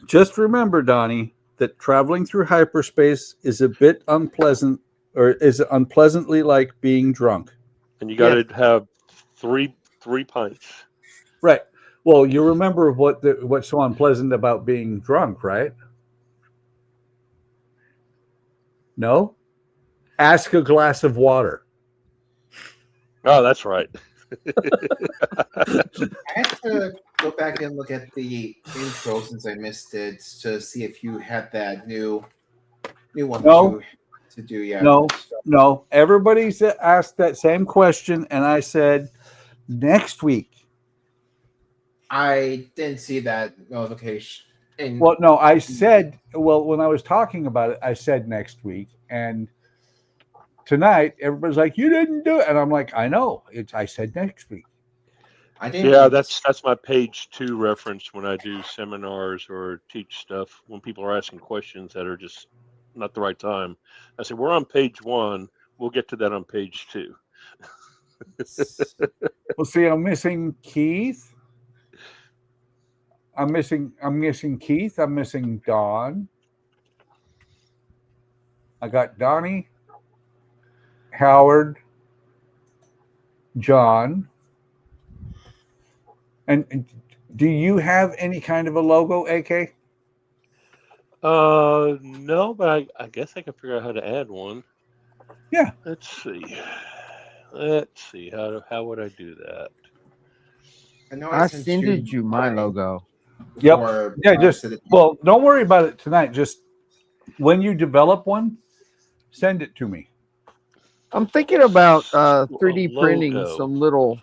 Just remember, Donnie, that traveling through hyperspace is a bit unpleasant, or is unpleasantly like being drunk. And you got to have three pints. Right. Well, you remember what's so unpleasant about being drunk, right? No? Ask a glass of water. Oh, that's right. I have to go back and look at the intro since I missed it to see if you had that new one to do. Yeah. No. Everybody's asked that same question, and I said next week. I didn't see that notification. Well, no, I said, when I was talking about it, I said next week, and tonight everybody's like, "You didn't do it," and I'm like, "I know. I said next week." I didn't. Yeah, that's my page 2 reference when I do seminars or teach stuff. When people are asking questions that are just not the right time, I say we're on page 1. We'll get to that on page 2. Well, see, I'm missing Keith. I'm missing Keith. I'm missing Don. I got Donnie, Howard, John. And do you have any kind of a logo, AK? No, but I guess I can figure out how to add one. Yeah. Let's see. How would I do that? I sent you my logo. Yep. Yeah, don't worry about it tonight. Just when you develop one, send it to me. I'm thinking about 3D printing some little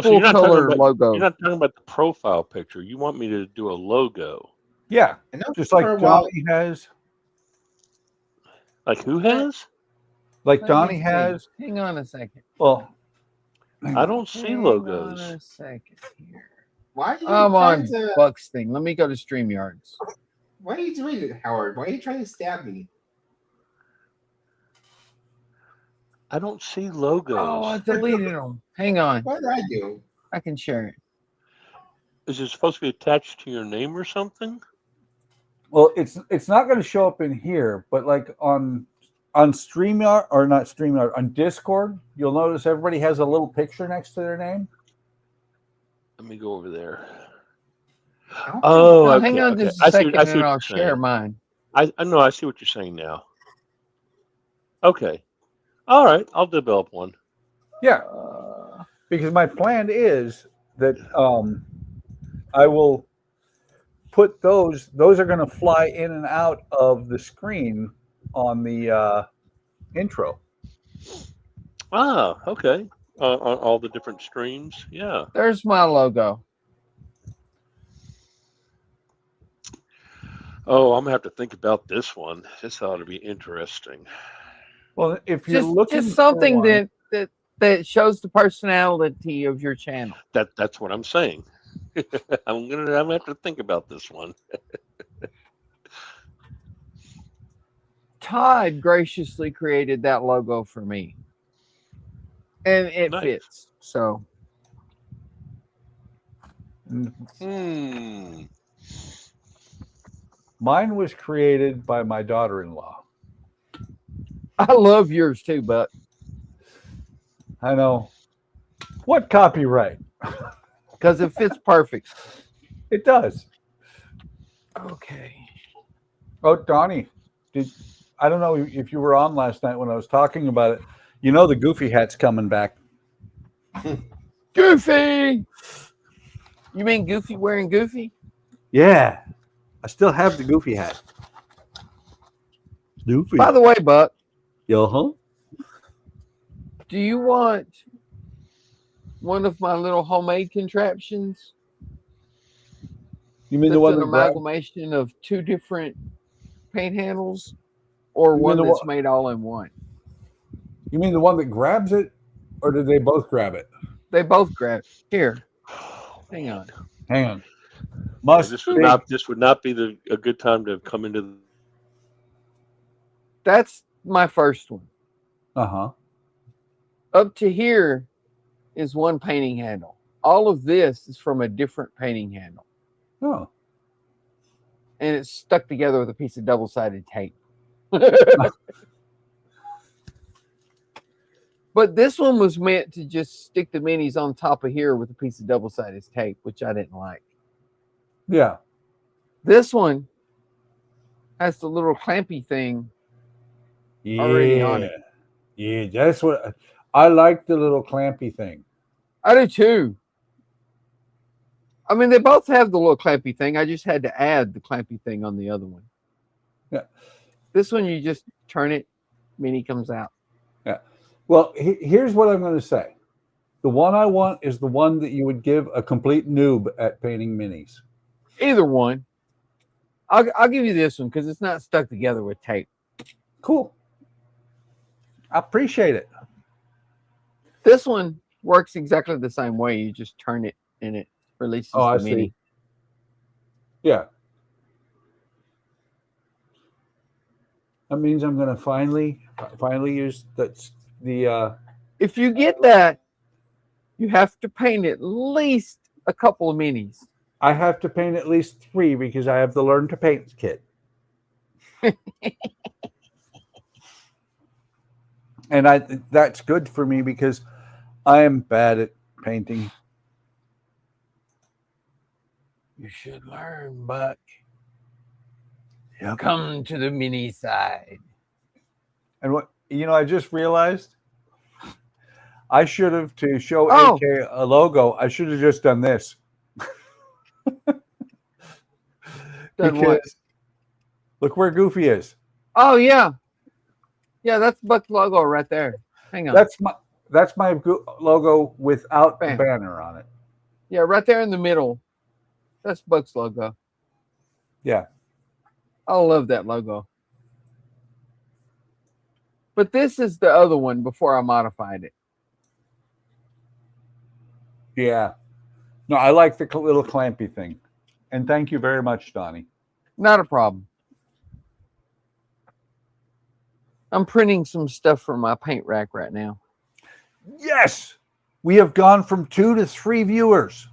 so you're not full-color talking about, logo. You're not talking about the profile picture. You want me to do a logo. Yeah, just like Donnie has. Like who has? Like Let Donnie me see. has. Hang on a second. Well, I don't see logos. Hang on a second here. Why are you I'm trying on to? Buck's thing. Let me go to StreamYards. Why are you doing it, Howard? Why are you trying to stab me? I don't see logos. Oh, I deleted them. Hang on. What did I do? I can share it. Is it supposed to be attached to your name or something? Well, it's not going to show up in here, but like on StreamYard, or not StreamYard, on Discord, you'll notice everybody has a little picture next to their name. Let me go over there. Oh, Oh, okay, hang on okay. just a second, I see and what I'll you're share saying. mine. I know. I see what you're saying now. Okay. All right. I'll develop one. Yeah, because my plan is that I will put those are going to fly in and out of the screen on the intro. Ah, okay. On all the different streams. Yeah. There's my logo. Oh, I'm gonna have to think about this one. This ought to be interesting. Well, if you're looking just something for one, that shows the personality of your channel. That's what I'm saying. I'm gonna have to think about this one. Todd graciously created that logo for me, and it Nice. fits. So, mine was created by my daughter-in-law. I love yours too, but I know. What copyright? Because it fits perfect. It does. Okay. Oh, Donnie, I don't know if you were on last night when I was talking about it. You know the Goofy hat's coming back. Goofy! You mean Goofy wearing Goofy? Yeah. I still have the Goofy hat. Goofy. By the way, Buck, Yo-huh. do you want one of my little homemade contraptions? You mean the That's one an that grabs? amalgamation of two different paint handles, or You mean one the that's one- made all in one? You mean the one that grabs it, or did they both grab it? They both grab it. Here. Hang on. Hang on. Must This be. would not be a good time to come into the That's my first one. Uh-huh. Up to here is one painting handle. All of this is from a different painting handle. Oh. And it's stuck together with a piece of double-sided tape. But this one was meant to just stick the minis on top of here with a piece of double-sided tape, which I didn't like. Yeah. This one has the little clampy thing already on it. Yeah, that's what I like, the little clampy thing. I do too. I mean, they both have the little clampy thing. I just had to add the clampy thing on the other one. Yeah. This one, you just turn it, mini comes out. Yeah. Well, here's what I'm going to say. The one I want is the one that you would give a complete noob at painting minis. Either one. I'll give you this one because it's not stuck together with tape. Cool. I appreciate it. This one works exactly the same way. You just turn it and it releases I the mini. see. Yeah. That means I'm going to finally use the. If you get that, you have to paint at least a couple of minis. I have to paint at least 3 because I have the Learn to Paint kit. And that's good for me because I am bad at painting. You should learn, Buck. Come to the mini side. And what I just realized, I should have, to show Oh. AK a logo, I should have just done this. Done what? Because look where Goofy is. Oh yeah, yeah. That's Buck's logo right there. Hang on. That's my logo without the Bam. banner on it. Yeah, right there in the middle. That's Buck's logo. Yeah. I love that logo. But this is the other one before I modified it. Yeah. No, I like the little clampy thing. And thank you very much, Donnie. Not a problem. I'm printing some stuff for my paint rack right now. Yes, we have gone from 2 to 3 viewers.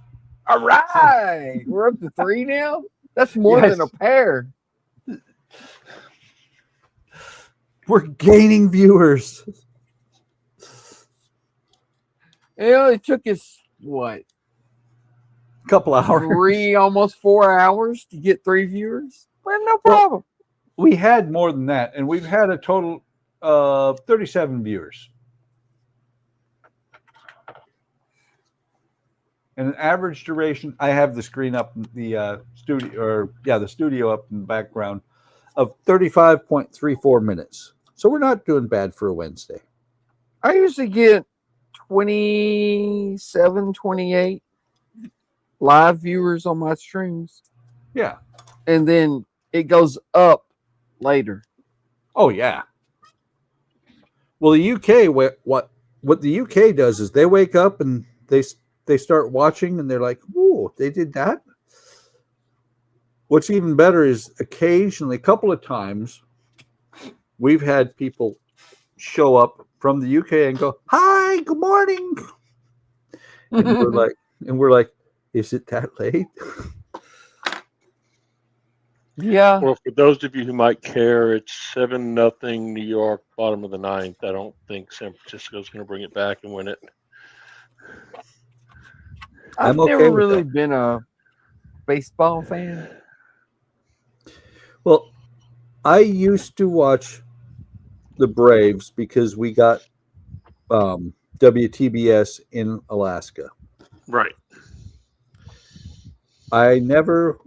All right, we're up to 3 now. That's more than a pair. We're gaining viewers. It only took us what? A couple hours. 3, almost 4 hours to get 3 viewers. Well, no problem. We had more than that, and we've had a total of 37 viewers. And an average duration, I have the screen up in the the studio up in the background, of 35.34 minutes. So we're not doing bad for a Wednesday. I usually get 27, 28 live viewers on my streams. Yeah. And then it goes up later. Oh, yeah. Well, the UK, what the UK does is they wake up and they start watching and they're like, "Ooh, they did that." What's even better is occasionally, a couple of times, we've had people show up from the UK and go, "Hi, good morning," and we're like, "Is it that late?" Yeah. Well, for those of you who might care, it's 7-0 New York, bottom of the 9th. I don't think San Francisco's going to bring it back and win it. I've never really been a baseball fan. Well, I used to watch the Braves because we got WTBS in Alaska. Right. I never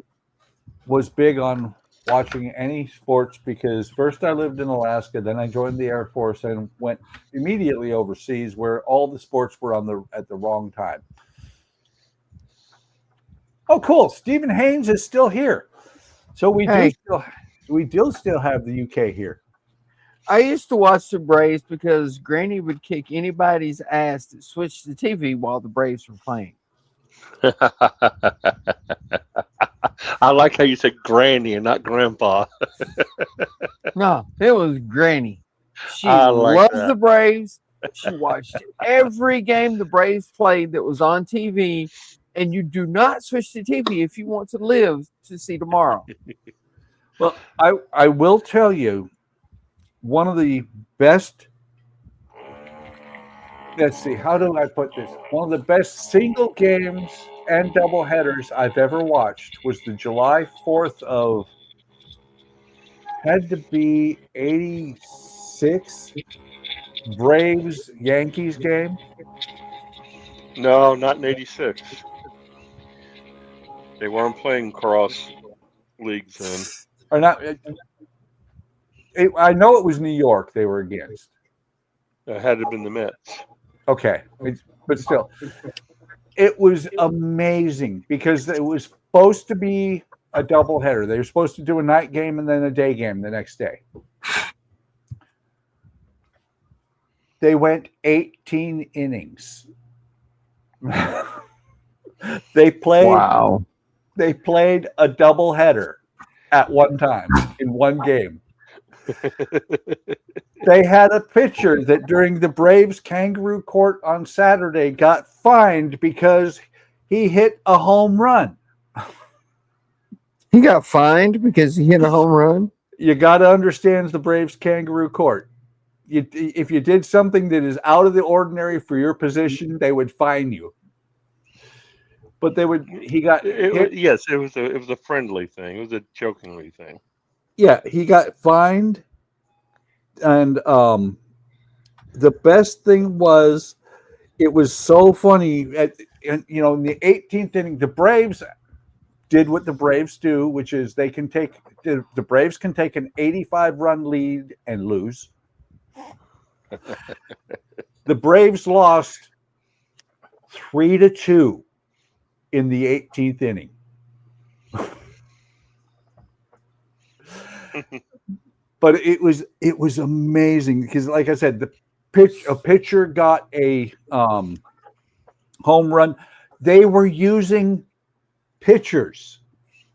was big on watching any sports because first I lived in Alaska, then I joined the Air Force and went immediately overseas where all the sports were at the wrong time. Oh, cool. Stephen Haynes is still here. So we do still have the UK here. I used to watch the Braves because Granny would kick anybody's ass that switched the TV while the Braves were playing. I like how you said Granny and not Grandpa. No, it was Granny. She I like loved that. the Braves. She watched every game the Braves played that was on TV. And you do not switch the TV if you want to live to see tomorrow. Well, I will tell you, one of the best, let's see, how do I put this? One of the best single games and double headers I've ever watched was the July 4th of, had to be 86 Braves-Yankees game. No, not in 86. They weren't playing cross leagues then. Or not? I know it was New York they were against. It had to have been the Mets. Okay, but still, it was amazing because it was supposed to be a doubleheader. They were supposed to do a night game and then a day game the next day. They went 18 innings. They played. Wow. They played a doubleheader at one time in one game. They had a pitcher that during the Braves Kangaroo Court on Saturday got fined because he hit a home run. He got fined because he hit a home run? You got to understand the Braves Kangaroo Court. If you did something that is out of the ordinary for your position, they would fine you. But they would. He got hit. Yes, it was a friendly thing. It was a jokingly thing. Yeah, he got fined, and the best thing was, it was so funny. In the 18th inning, the Braves did what the Braves do, which is they can take the Braves can take an 85-run lead and lose. The Braves lost 3-2 in the 18th inning. But it was amazing because, like I said, a pitcher got a home run. They were using pitchers,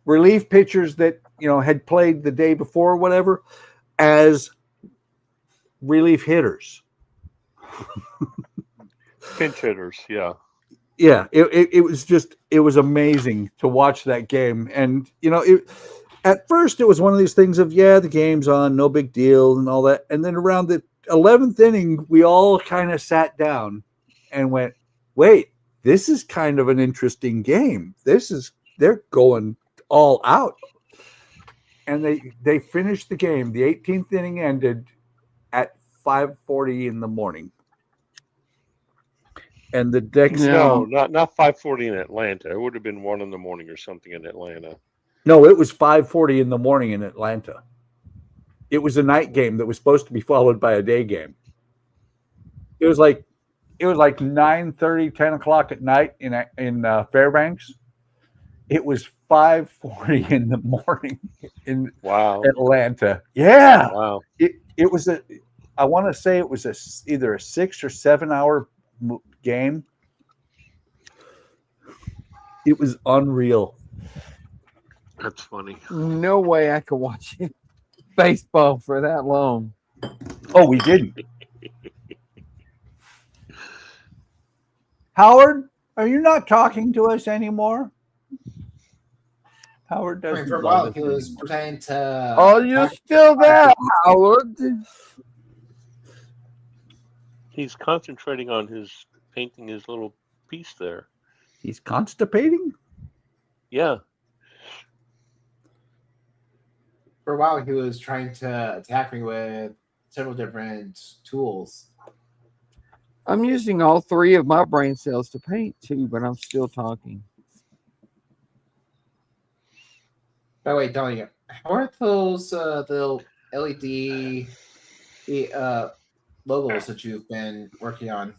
relief pitchers that had played the day before or whatever, as relief hitters. Pinch hitters, yeah. Yeah, it was amazing to watch that game. And, at first it was one of these things of, the game's on, no big deal and all that. And then around the 11th inning, we all kind of sat down and went, wait, this is kind of an interesting game. They're going all out. And they finished the game. The 18th inning ended at 5:40 in the morning. And the next not 5:40 in Atlanta. It would have been 1 in the morning or something in Atlanta. No, it was 5:40 in the morning in Atlanta. It was a night game that was supposed to be followed by a day game. It was like 9:30, 10 o'clock at night in Fairbanks. It was 5:40 in the morning in Atlanta. Yeah. Wow. It was I want to say it was either a 6 or 7 hour game. It was unreal. That's funny. No way I could watch baseball for that long. Oh, we didn't. Howard, are you not talking to us anymore? Howard doesn't. For a while, he was trying to. Oh, you're still there, Howard. He's concentrating on painting his little piece there. He's constipating? Yeah. For a while, he was trying to attack me with several different tools. I'm using all 3 of my brain cells to paint too, but I'm still talking. By the way, Donnie, how are those the LED logos that you've been working on?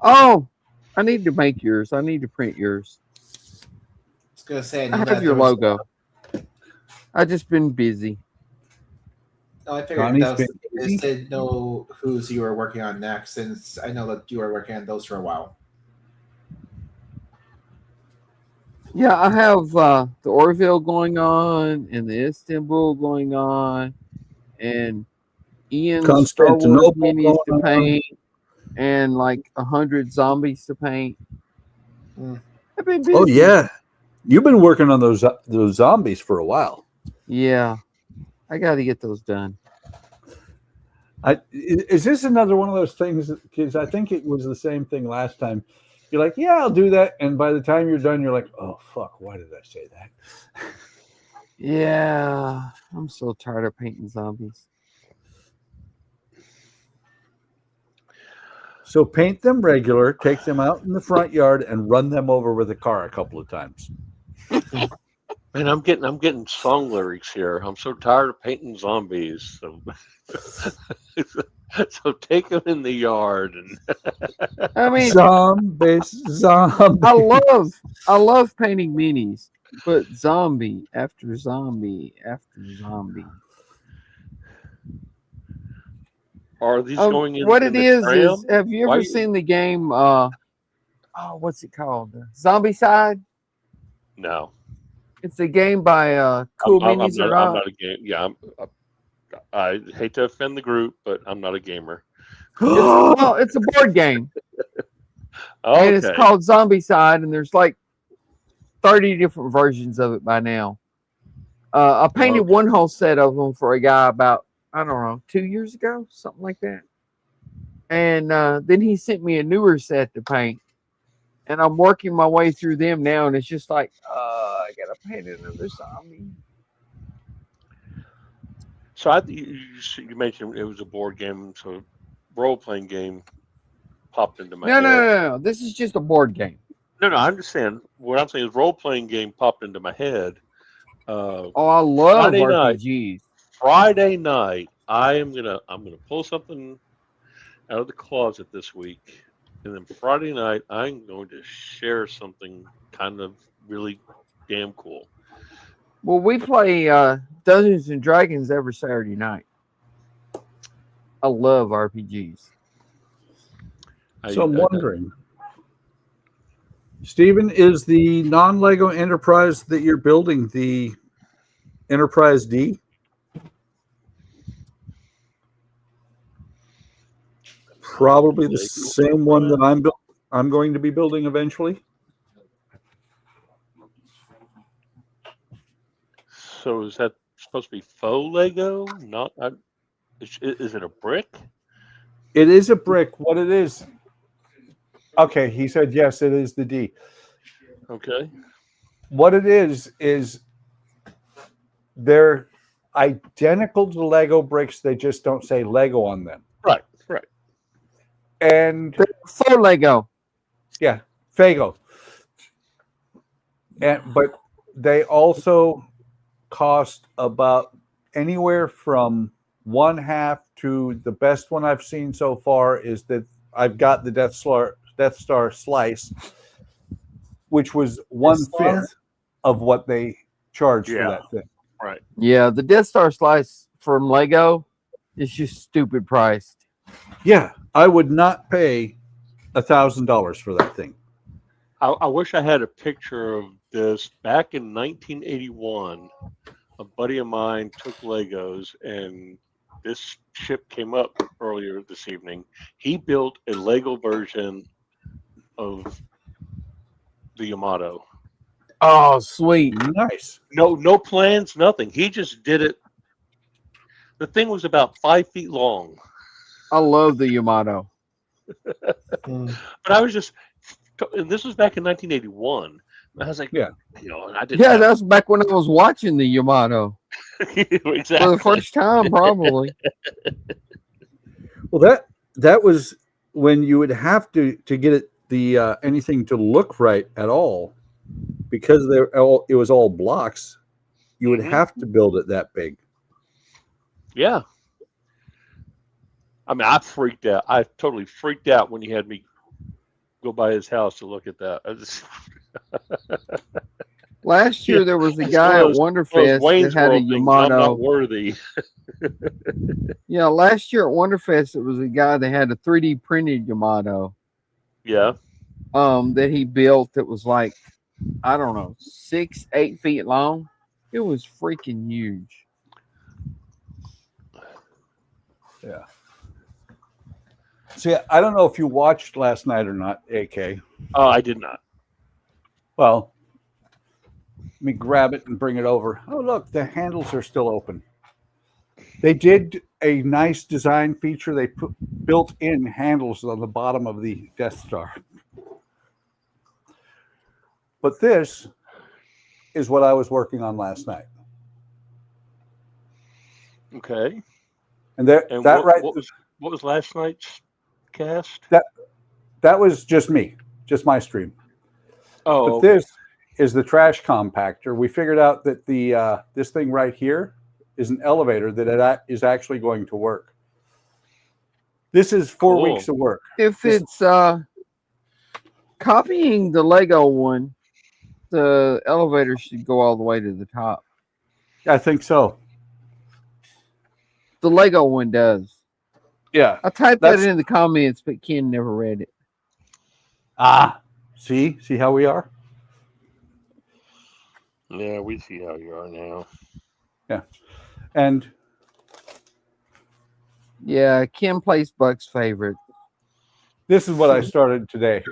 Oh, I need to make yours. I need to print yours. I was gonna say I have your logo. I just been busy. No, I figured I just didn't know whose you were working on next, since I know that you were working on those for a while. Yeah, I have the Orville going on and the Istanbul going on and Ian's Star Wars minis to paint and like 100 zombies to paint. I've been busy. Oh yeah, you've been working on those zombies for a while. Yeah, I got to get those done. Is this another one of those things? Because I think it was the same thing last time. You're like, yeah, I'll do that, and by the time you're done, you're like, oh fuck, why did I say that? Yeah, I'm so tired of painting zombies. So paint them regular, take them out in the front yard, and run them over with a car a couple of times. Man, I'm getting song lyrics here. I'm so tired of painting zombies. So take them in the yard and I mean, zombies. I love painting minis, but zombie after zombie after zombie. Are these going in? What in it the is tram? have you ever seen the game? What's it called? Zombie Side. No. It's a game by Cool Minis or I'm not a game. Yeah, I hate to offend the group, but I'm not a gamer. It's a board game. Okay. And it's called Zombie Side, and there's like 30 different versions of it by now. I painted one whole set of them for a guy about, I don't know, 2 years ago, something like that. And then he sent me a newer set to paint. And I'm working my way through them now, and it's just like, I gotta paint another zombie. So you mentioned it was a board game, so role-playing game popped into my head. No. This is just a board game. No, I understand. What I'm saying is role-playing game popped into my head. I love Friday RPGs. Friday night, I'm gonna pull something out of the closet this week, and then Friday night I'm going to share something kind of really damn cool. Well, we play Dungeons and Dragons every Saturday night. I love RPGs. So I'm wondering, Stephen, is the non-Lego Enterprise that you're building the Enterprise D? Probably the same one that I'm going to be building eventually. So is that supposed to be faux Lego? Not. Is it a brick? It is a brick. What it is? Okay, he said yes. It is the D. Okay. What it is they're identical to Lego bricks. They just don't say Lego on them. Right. Right. And faux Lego. Yeah, Fago. But they also cost about anywhere from 1/2 to the best one I've seen so far is that I've got the Death Star slice, which was 1/5 of what they charge for that thing. Right. Yeah, the Death Star slice from Lego is just stupid priced. Yeah, I would not pay $1,000 for that thing. I wish I had a picture of this. Back in 1981, a buddy of mine took Legos, and this ship came up earlier this evening. He built a Lego version of the Yamato. Oh, sweet. Nice. No plans, nothing. He just did it. The thing was about 5 feet long. I love the Yamato. But I was just, and this was back in 1981. I was like, yeah, and I didn't. Yeah, that's back when I was watching the Yamato. Exactly. For the first time, probably. Well, that was when you would have to get it anything to look right at all, because it was all blocks. You would have to build it that big. Yeah. I mean, I freaked out. I totally freaked out when he had me go by his house to look at that. I just... Last year there was a guy at Wonderfest that had a Yamato. I'm not worthy. Yeah, last year at Wonderfest there was a guy that had a 3D printed Yamato. Yeah. That he built that was like, I don't know, 6-8 feet long. It was freaking huge. Yeah. See, I don't know if you watched last night or not, AK. I did not. Well, let me grab it and bring it over. Oh, look, the handles are still open. They did a nice design feature. They put built-in handles on the bottom of the Death Star. But this is what I was working on last night. Okay. And what was last night's cast? That was just me, just my stream. Oh, but okay. This is the trash compactor. We figured out that the this thing right here is an elevator that is actually going to work. This is 4 weeks of work. If it's copying the Lego one, the elevator should go all the way to the top. I think so. The Lego one does. Yeah. I typed that in the comments, but Ken never read it. See how we are? Yeah, we see how you are now. Yeah. And yeah, Ken plays Buck's favorite. This is what I started today.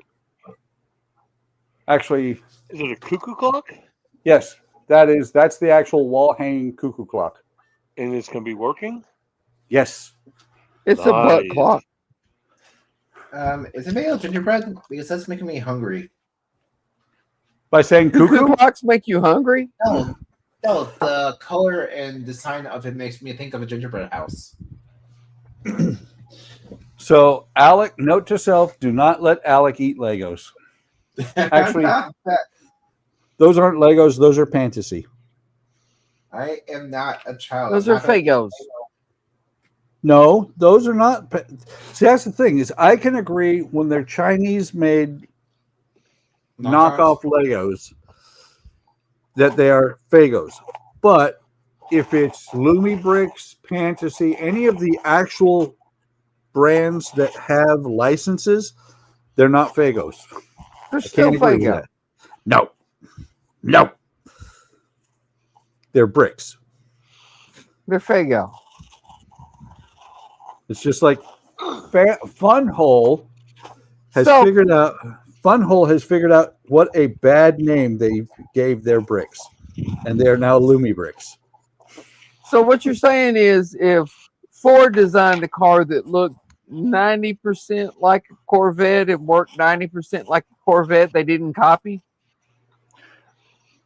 Actually, is it a cuckoo clock? Yes, that's the actual wall hanging cuckoo clock. And it's gonna be working? Yes. It's a Buck clock. Is it made of gingerbread? Because that's making me hungry. By saying cuckoo clocks make you hungry? No, the color and design of it makes me think of a gingerbread house. So, Alec, note to self: do not let Alec eat Legos. Actually, those aren't Legos; those are fantasy. I am not a child. Those are Fagos. No, those are not. See, that's the thing is, I can agree when they're Chinese-made knockoff Legos that they are Fagos. But if it's Lumi Bricks, Fantasy, any of the actual brands that have licenses, they're not Fagos. They're still Fago. No. They're bricks. They're Fago. It's just like Funhole has figured out. Funhole has figured out what a bad name they gave their bricks, and they are now Lumi bricks. So what you're saying is, if Ford designed a car that looked 90% like a Corvette and worked 90% like a Corvette, they didn't copy?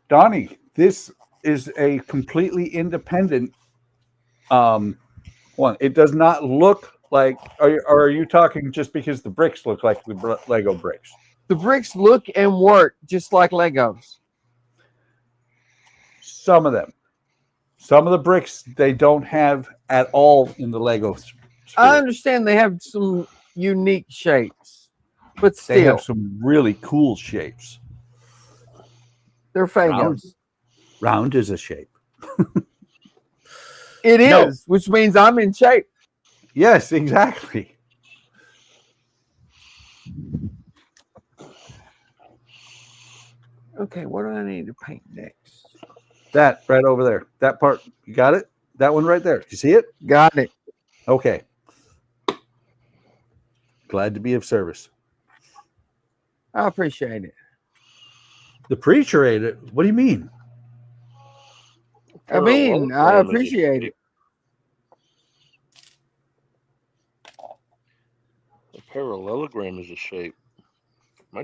Donnie, this is a completely independent one. It does not look like. Are you talking just because the bricks look like the Lego bricks? The bricks look and work just like Legos. Some of them. Some of the bricks they don't have at all in the Lego. I understand they have some unique shapes, but still, They have some really cool shapes. They're Fagos. Round is a shape. It is, which means I'm in shape. Yes, exactly. Okay, what do I need to paint next? That right over there. That part. You got it? That one right there. You see it? Got it. Okay. Glad to be of service. I appreciate it. The preacher ate it. What do you mean? I mean, I appreciate it. A parallelogram is a shape.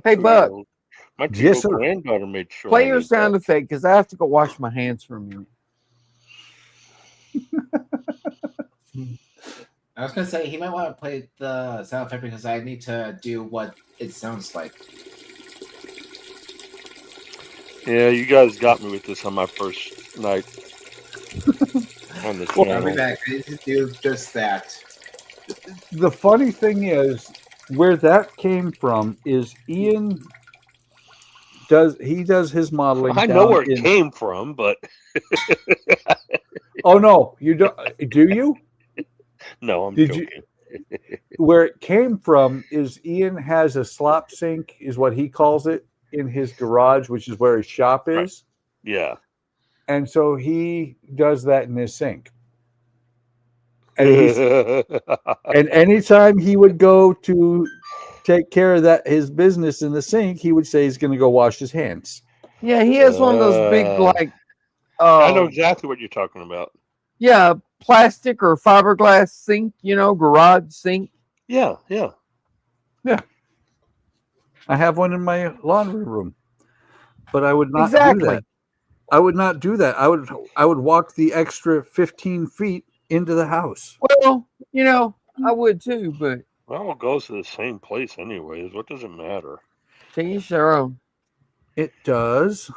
Hey, Buck. My two-year-old granddaughter made sure. Play your sound effect because I have to go wash my hands for a minute. I was gonna say he might want to play the sound effect because I need to do what it sounds like. Yeah, you guys got me with this on my first night on the channel. I'll be back. I need to do just that. The funny thing is, where that came from is Ian does his modeling. I know where it came from, but oh no, you don't? Do you? No, I'm Did joking. you? Where it came from is Ian has a slop sink, is what he calls it, in his garage, which is where his shop is. Right. Yeah. And so he does that in his sink. And and anytime he would go to take care of that his business in the sink, he would say he's going to go wash his hands. Yeah, he has one of those big, like, I know exactly what you're talking about. Yeah, plastic or fiberglass sink, garage sink. Yeah. Yeah. I have one in my laundry room, but I would not do that. I would not do that. I would walk the extra 15 feet into the house. Well, I would too, but Well, it goes to the same place anyways. What does it matter? to each their own. It does.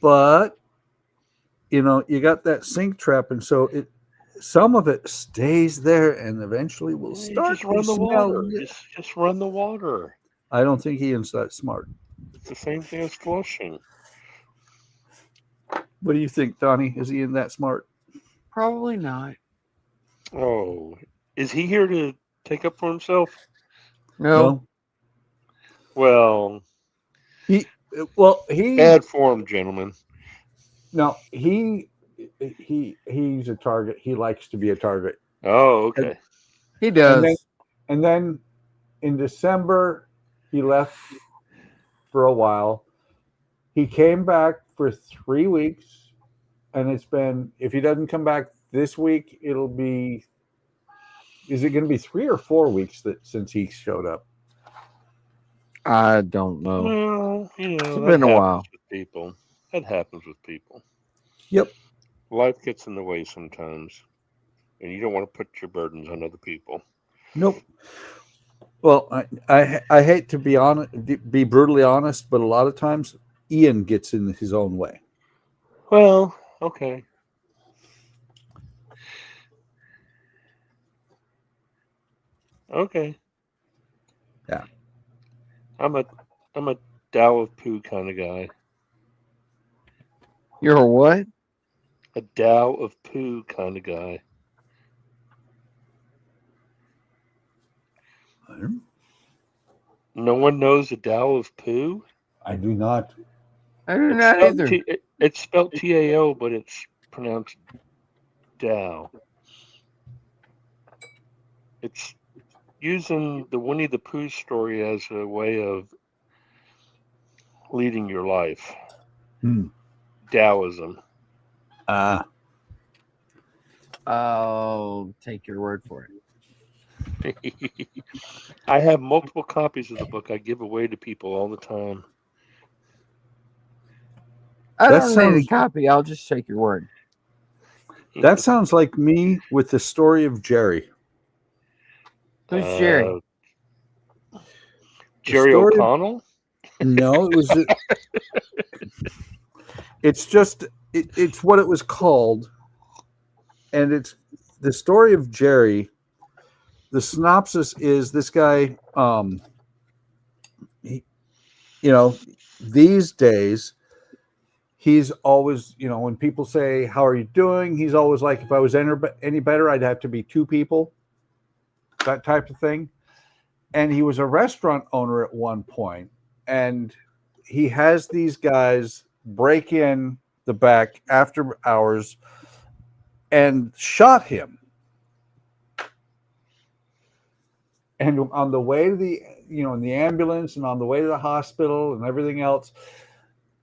But you got that sink trap, and so some of it stays there and eventually will start Just run to the smell. water. Just run the water. I don't think Ian's that smart. It's the same thing as flushing. What do you think, Donnie? Is Ian that smart? Probably not. Oh, is he here to take up for himself? No. Well, he bad form, gentlemen. No, he's a target. He likes to be a target. Oh, okay. He does. And then in December, he left for a while. He came back for 3 weeks, and it's been, if he doesn't come back this week, it'll be, is it going to be 3 or 4 weeks since he showed up? I don't know. Well, it's been a while. With people. That happens with people. Yep. Life gets in the way sometimes, and you don't want to put your burdens on other people. Nope. Well, I hate to be brutally honest, but a lot of times Ian gets in his own way. Well, okay. Okay. Yeah. I'm a Dow of poo kind of guy. You're a what? A Dow of poo kind of guy. No one knows a Dow of poo? I do not. I do not either. It's spelled T-A-O, but it's pronounced Dow. It's using the Winnie the Pooh story as a way of leading your life. Taoism. I'll take your word for it. I have multiple copies of the book I give away to people all the time. I That don't need a sounds- copy. I'll just take your word. That sounds like me with the story of Jerry. Who's Jerry? Jerry story- O'Connell? No, it was. It's just it's what it was called, and it's the story of Jerry. The synopsis is this guy. These days, he's always, when people say, "How are you doing?" He's always like, "If I was any better, I'd have to be two people." That type of thing. And he was a restaurant owner at one point, and he has these guys break in the back after hours and shot him. And on the way to the, in the ambulance and on the way to the hospital and everything else,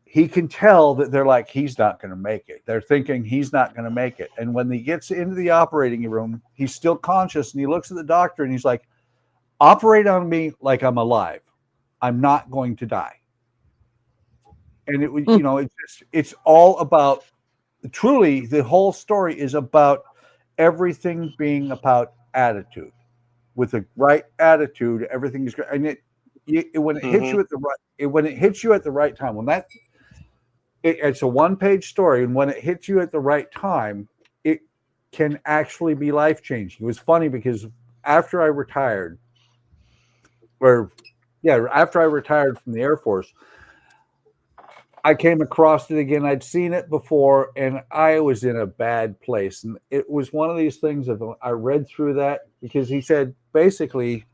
he can tell that they're like, he's not going to make it. They're thinking he's not going to make it. And when he gets into the operating room, he's still conscious, and he looks at the doctor and he's like, operate on me like I'm alive. I'm not going to die. And it was, it's all about, truly, the whole story is about everything being about attitude. With the right attitude, everything is great. And when it hits you at the right time, it's a one-page story, and when it hits you at the right time, it can actually be life-changing. It was funny because after I retired from the Air Force, I came across it again. I'd seen it before, and I was in a bad place. And it was one of these things of, I read through that because he said, basically,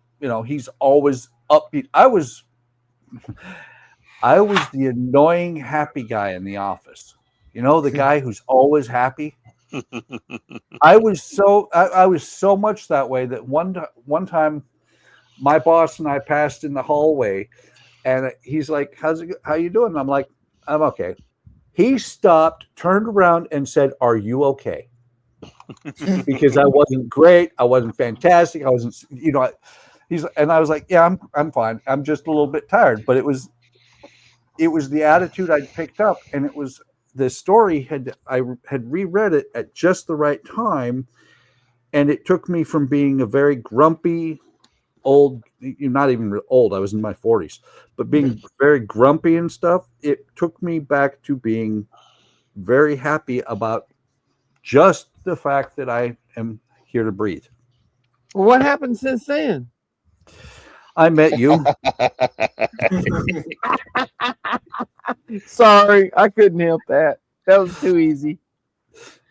he's always upbeat. I was the annoying happy guy in the office. The guy who's always happy. I was so much that way that one time my boss and I passed in the hallway, and he's like, how you doing? And I'm like, I'm okay. He stopped, turned around, and said, "Are you okay?" Because I wasn't great, I wasn't fantastic, I wasn't, and I was like, "Yeah, I'm fine. I'm just a little bit tired." But it was the attitude I'd picked up, and it was the story I had reread it at just the right time, and it took me from being a very grumpy old, not even old, I was in my 40s, but being very grumpy and stuff, it took me back to being very happy about just the fact that I am here to breathe. Well, what happened since then? I met you. Sorry, I couldn't help that. That was too easy.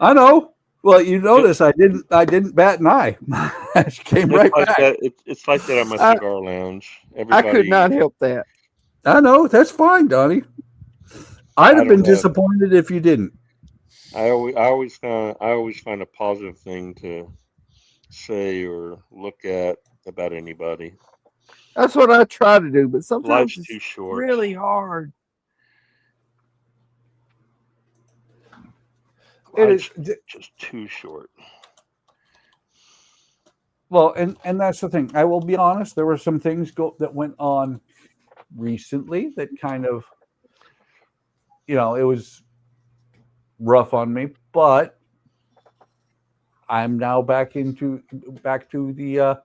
I know. Well, you notice I didn't bat an eye. I came right back. It's like that at my cigar lounge. I could not help that. I know. That's fine, Donnie. I'd have been disappointed if you didn't. I always find a positive thing to say or look at about anybody. That's what I try to do, but sometimes Life's too it's short. really hard. It is just too short. Well, and that's the thing. I will be honest. There were some things that went on recently that kind of, it was rough on me. But I'm now back to the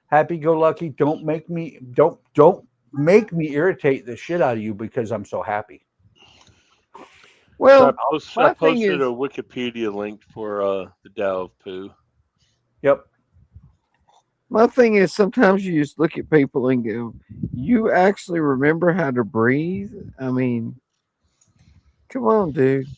happy-go-lucky. Don't make me irritate the shit out of you because I'm so happy. Well, I posted a Wikipedia link for the Tao of Pooh. Yep. My thing is, sometimes you just look at people and go, "You actually remember how to breathe?" I mean, come on, dude.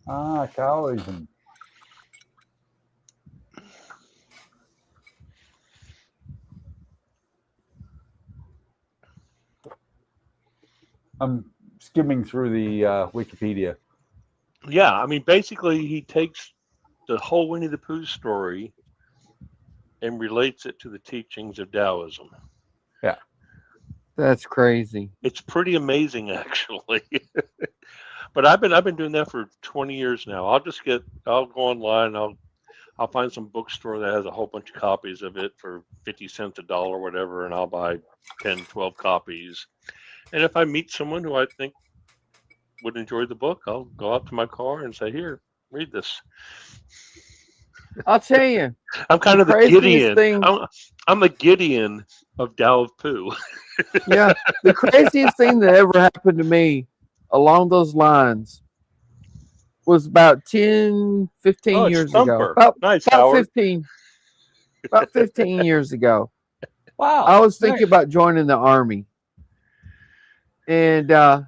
Taoism. skimming through the Wikipedia. Yeah, I mean, basically, he takes the whole Winnie the Pooh story and relates it to the teachings of Taoism. Yeah, That's crazy. It's pretty amazing, actually. But I've been doing that for 20 years now. I'll go online. I'll find some bookstore that has a whole bunch of copies of it for 50 cents a dollar, whatever, and I'll buy 10, 12 copies. And if I meet someone who I think would enjoy the book, I'll go out to my car and say, "Here, read this." I'll tell you. I'm kind of the craziest Gideon. thing- I'm the Gideon of Tao of Pooh. Yeah, the craziest thing that ever happened to me along those lines was about 10, 15 Oh, it's years Thumper. ago. Nice, about Howard. 15 years ago. Wow. I was thinking about joining the Army. And I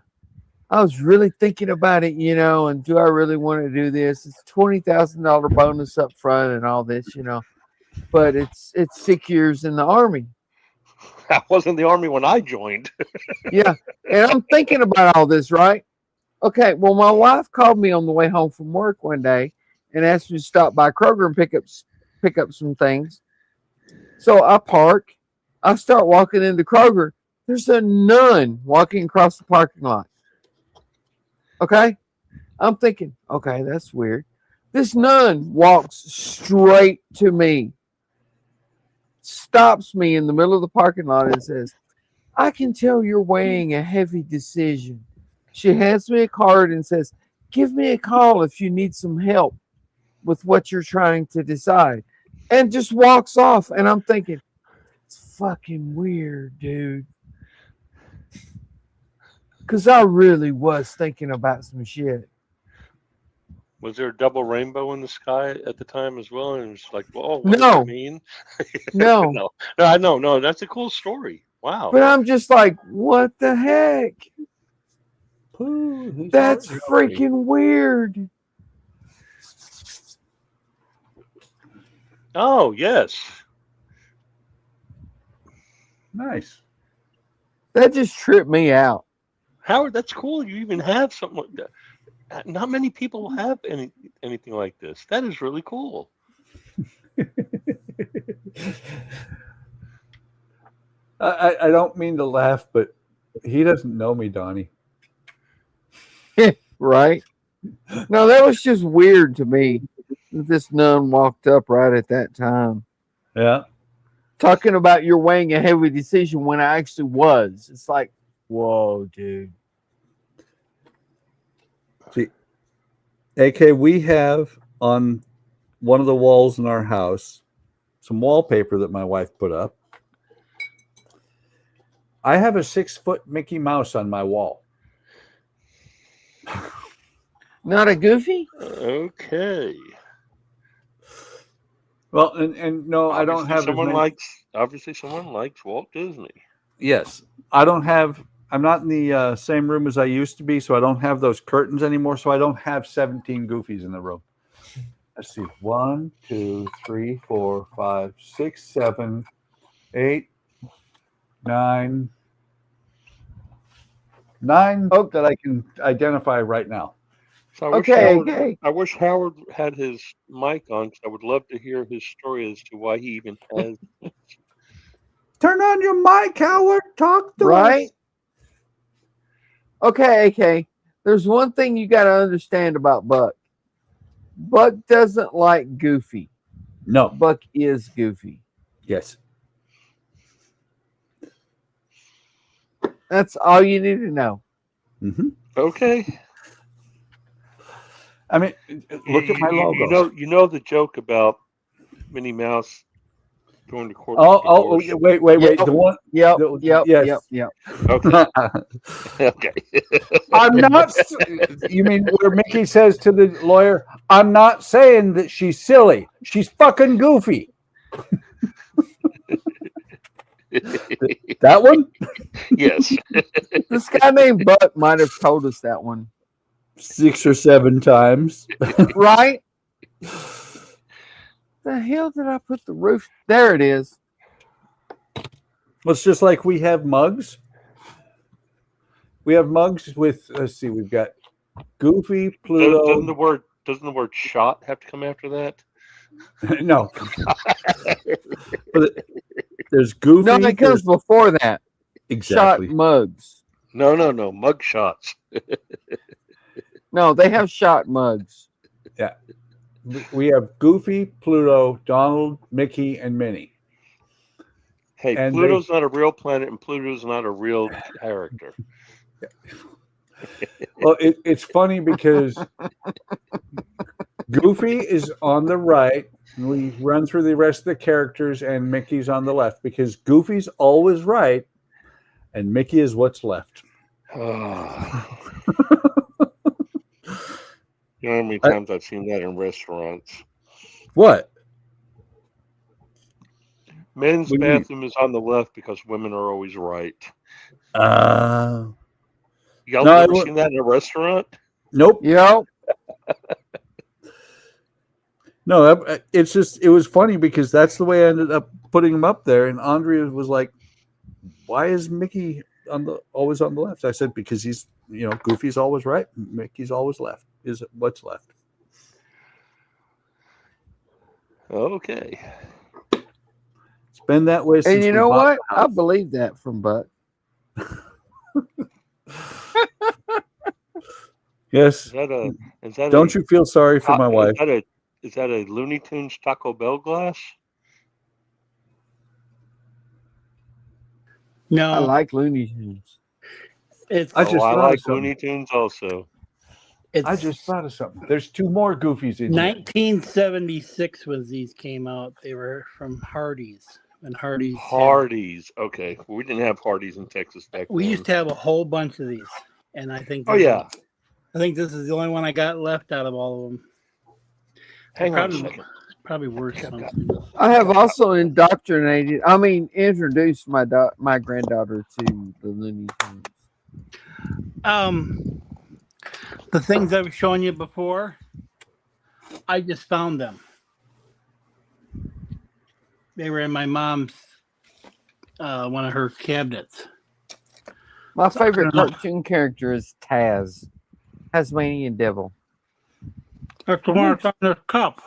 was really thinking about it, and do I really want to do this? It's $20,000 bonus up front and all this, but it's 6 years in the Army. I was in the Army when I joined. Yeah. And I'm thinking about all this, right? Okay. Well, my wife called me on the way home from work one day and asked me to stop by Kroger and pick up some things. So I park. I start walking into Kroger. There's a nun walking across the parking lot. Okay. I'm thinking, okay, that's weird. This nun walks straight to me, stops me in the middle of the parking lot and says, "I can tell you're weighing a heavy decision." She hands me a card and says, "Give me a call if you need some help with what you're trying to decide," and just walks off. And I'm thinking, it's fucking weird, dude. Because I really was thinking about some shit. Was there a double rainbow in the sky at the time as well? And it was like, well, what No. does that mean? No. No, that's a cool story. Wow. But I'm just like, what the heck? That's freaking weird. Oh, yes. Nice. That just tripped me out. Howard, that's cool. You even have something like that. Not many people have anything like this. That is really cool. I don't mean to laugh, but he doesn't know me, Donnie. Right? No, that was just weird to me that this nun walked up right at that time. Yeah. Talking about you're weighing a heavy decision when I actually was. It's like, whoa, dude. See, AK, we have on one of the walls in our house some wallpaper that my wife put up. I have a 6-foot Mickey Mouse on my wall. Not a Goofy? Okay. Well, and no, I don't have. Obviously, someone likes Walt Disney. Yes, I don't have. I'm not in the same room as I used to be, so I don't have those curtains anymore. So I don't have 17 Goofies in the room. Let's see, 1, 2, 3, 4, 5, 6, 7, 8, 9. 9 that I can identify right now. So I wish Howard had his mic on, because I would love to hear his story as to why he even has. Turn on your mic, Howard. Talk to Right? us. Okay, AK. There's one thing you got to understand about Buck. Buck doesn't like Goofy. No. Buck is Goofy. Yes. That's all you need to know. Mm-hmm. Okay. I mean, look at my logo. You know the joke about Minnie Mouse going to court. Oh, wait. Yep. The one. Yep. Yes. Okay. Okay. I'm not. You mean where Mickey says to the lawyer, "I'm not saying that she's silly. She's fucking goofy." That one? Yes. This guy named Buck might have told us that one 6 or 7 times. Right? The hell did I put the roof? There it is. Well, it's just like we have mugs. We have mugs with. Let's see. We've got Goofy, Pluto. Doesn't the word shot have to come after that? No. But there's Goofy. No, that comes before that. Exactly. Shot mugs. No. Mug shots. No, they have shot mugs. Yeah. We have Goofy, Pluto, Donald, Mickey, and Minnie. Hey, And Pluto's not a real planet, and Pluto's not a real character. Well, it's funny because Goofy is on the right, and we run through the rest of the characters, and Mickey's on the left because Goofy's always right, and Mickey is what's left. You know how many times I've seen that in restaurants? What? Men's What do you mean? bathroom is on the left because women are always right. No, Y'all ever seen that in a restaurant? Nope. Yep. No, it's just, it was funny because that's the way I ended up putting him up there. And Andrea was like, why is Mickey always on the left? I said, because he's, Goofy's always right. Mickey's always left, is what's left. Okay. It's been that way since And you know what? I believe that from Buck. Yes. Don't you feel sorry for my wife? Is that a Looney Tunes Taco Bell glass? No, I like Looney Tunes. I like Looney Tunes also. I just thought of something. There's two more Goofies in 1976 was these came out. They were from Hardee's. And Hardee's. Hardee's. Okay. We didn't have Hardee's in Texas back then. We used to have a whole bunch of these. And I think Oh, yeah. I think this is the only one I got left out of all of them. Hang on a second. Probably worse. I have also introduced my granddaughter to the Looney Tunes. The things I was showing you before, I just found them. They were in my mom's one of her cabinets. My favorite cartoon character is Taz, Tasmanian Devil. That's the one that's on this cup.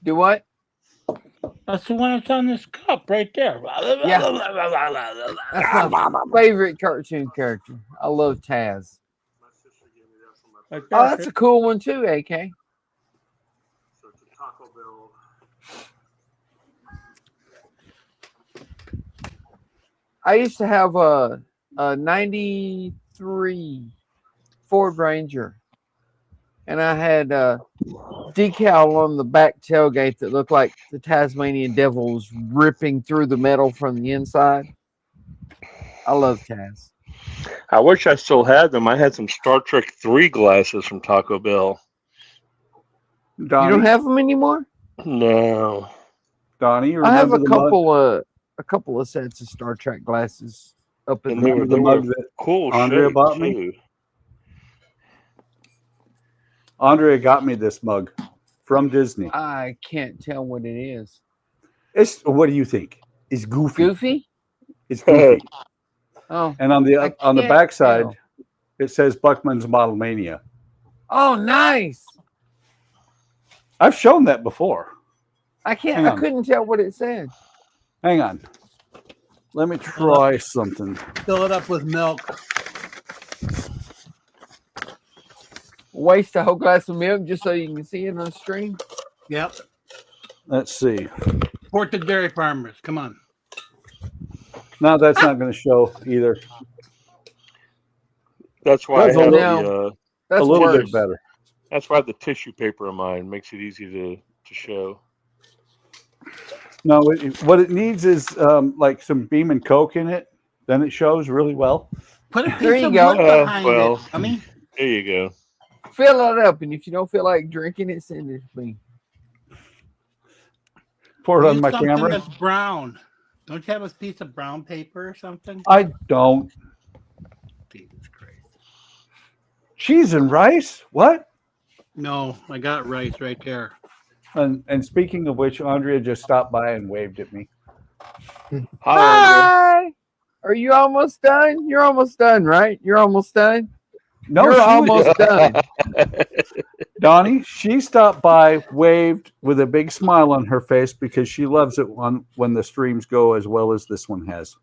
Do what? That's the one that's on this cup right there. Yeah. That's my favorite cartoon character. I love Taz. Oh, that's a cool one too, AK. I used to have a 93 Ford Ranger, and I had a decal on the back tailgate that looked like the Tasmanian Devil was ripping through the metal from the inside. I love Taz. I wish I still had them. I had some Star Trek 3 glasses from Taco Bell. Donnie? You don't have them anymore? No. Donnie, I have a couple of sets of Star Trek glasses up in the mug that cool Andrea shape, bought too. me. Andrea got me this mug from Disney. I can't tell what it is. What do you think? It's Goofy. Goofy? It's Goofy. Oh. And on the can't back side, tell. it says Buckman's Model Mania. Oh, nice. I've shown that before. I Hang on. couldn't tell what it said. Hang on. Let me try something. Fill it up with milk. Waste a whole glass of milk just so you can see it on the stream. Yep. Let's see. Support the dairy farmers. Come on. No, that's not going to show either. That's why That's I have a little bit better. That's why the tissue paper of mine makes it easy to show. No, what it needs is like some Beam and Coke in it. Then it shows really well. Put a There piece you of go. wood behind well, it. I mean, there you go. Fill it up, and if you don't feel like drinking it, send it to me. Pour it on use my something camera. that's brown. Don't you have a piece of brown paper or something? I don't. Jesus Christ. Cheese and rice? What? No, I got rice right there. And speaking of which, Andrea just stopped by and waved at me. Hi. Are you almost done? You're almost done, right? You're almost done. No, You're she was- almost done. Donnie, she stopped by, waved with a big smile on her face because she loves it when the streams go as well as this one has.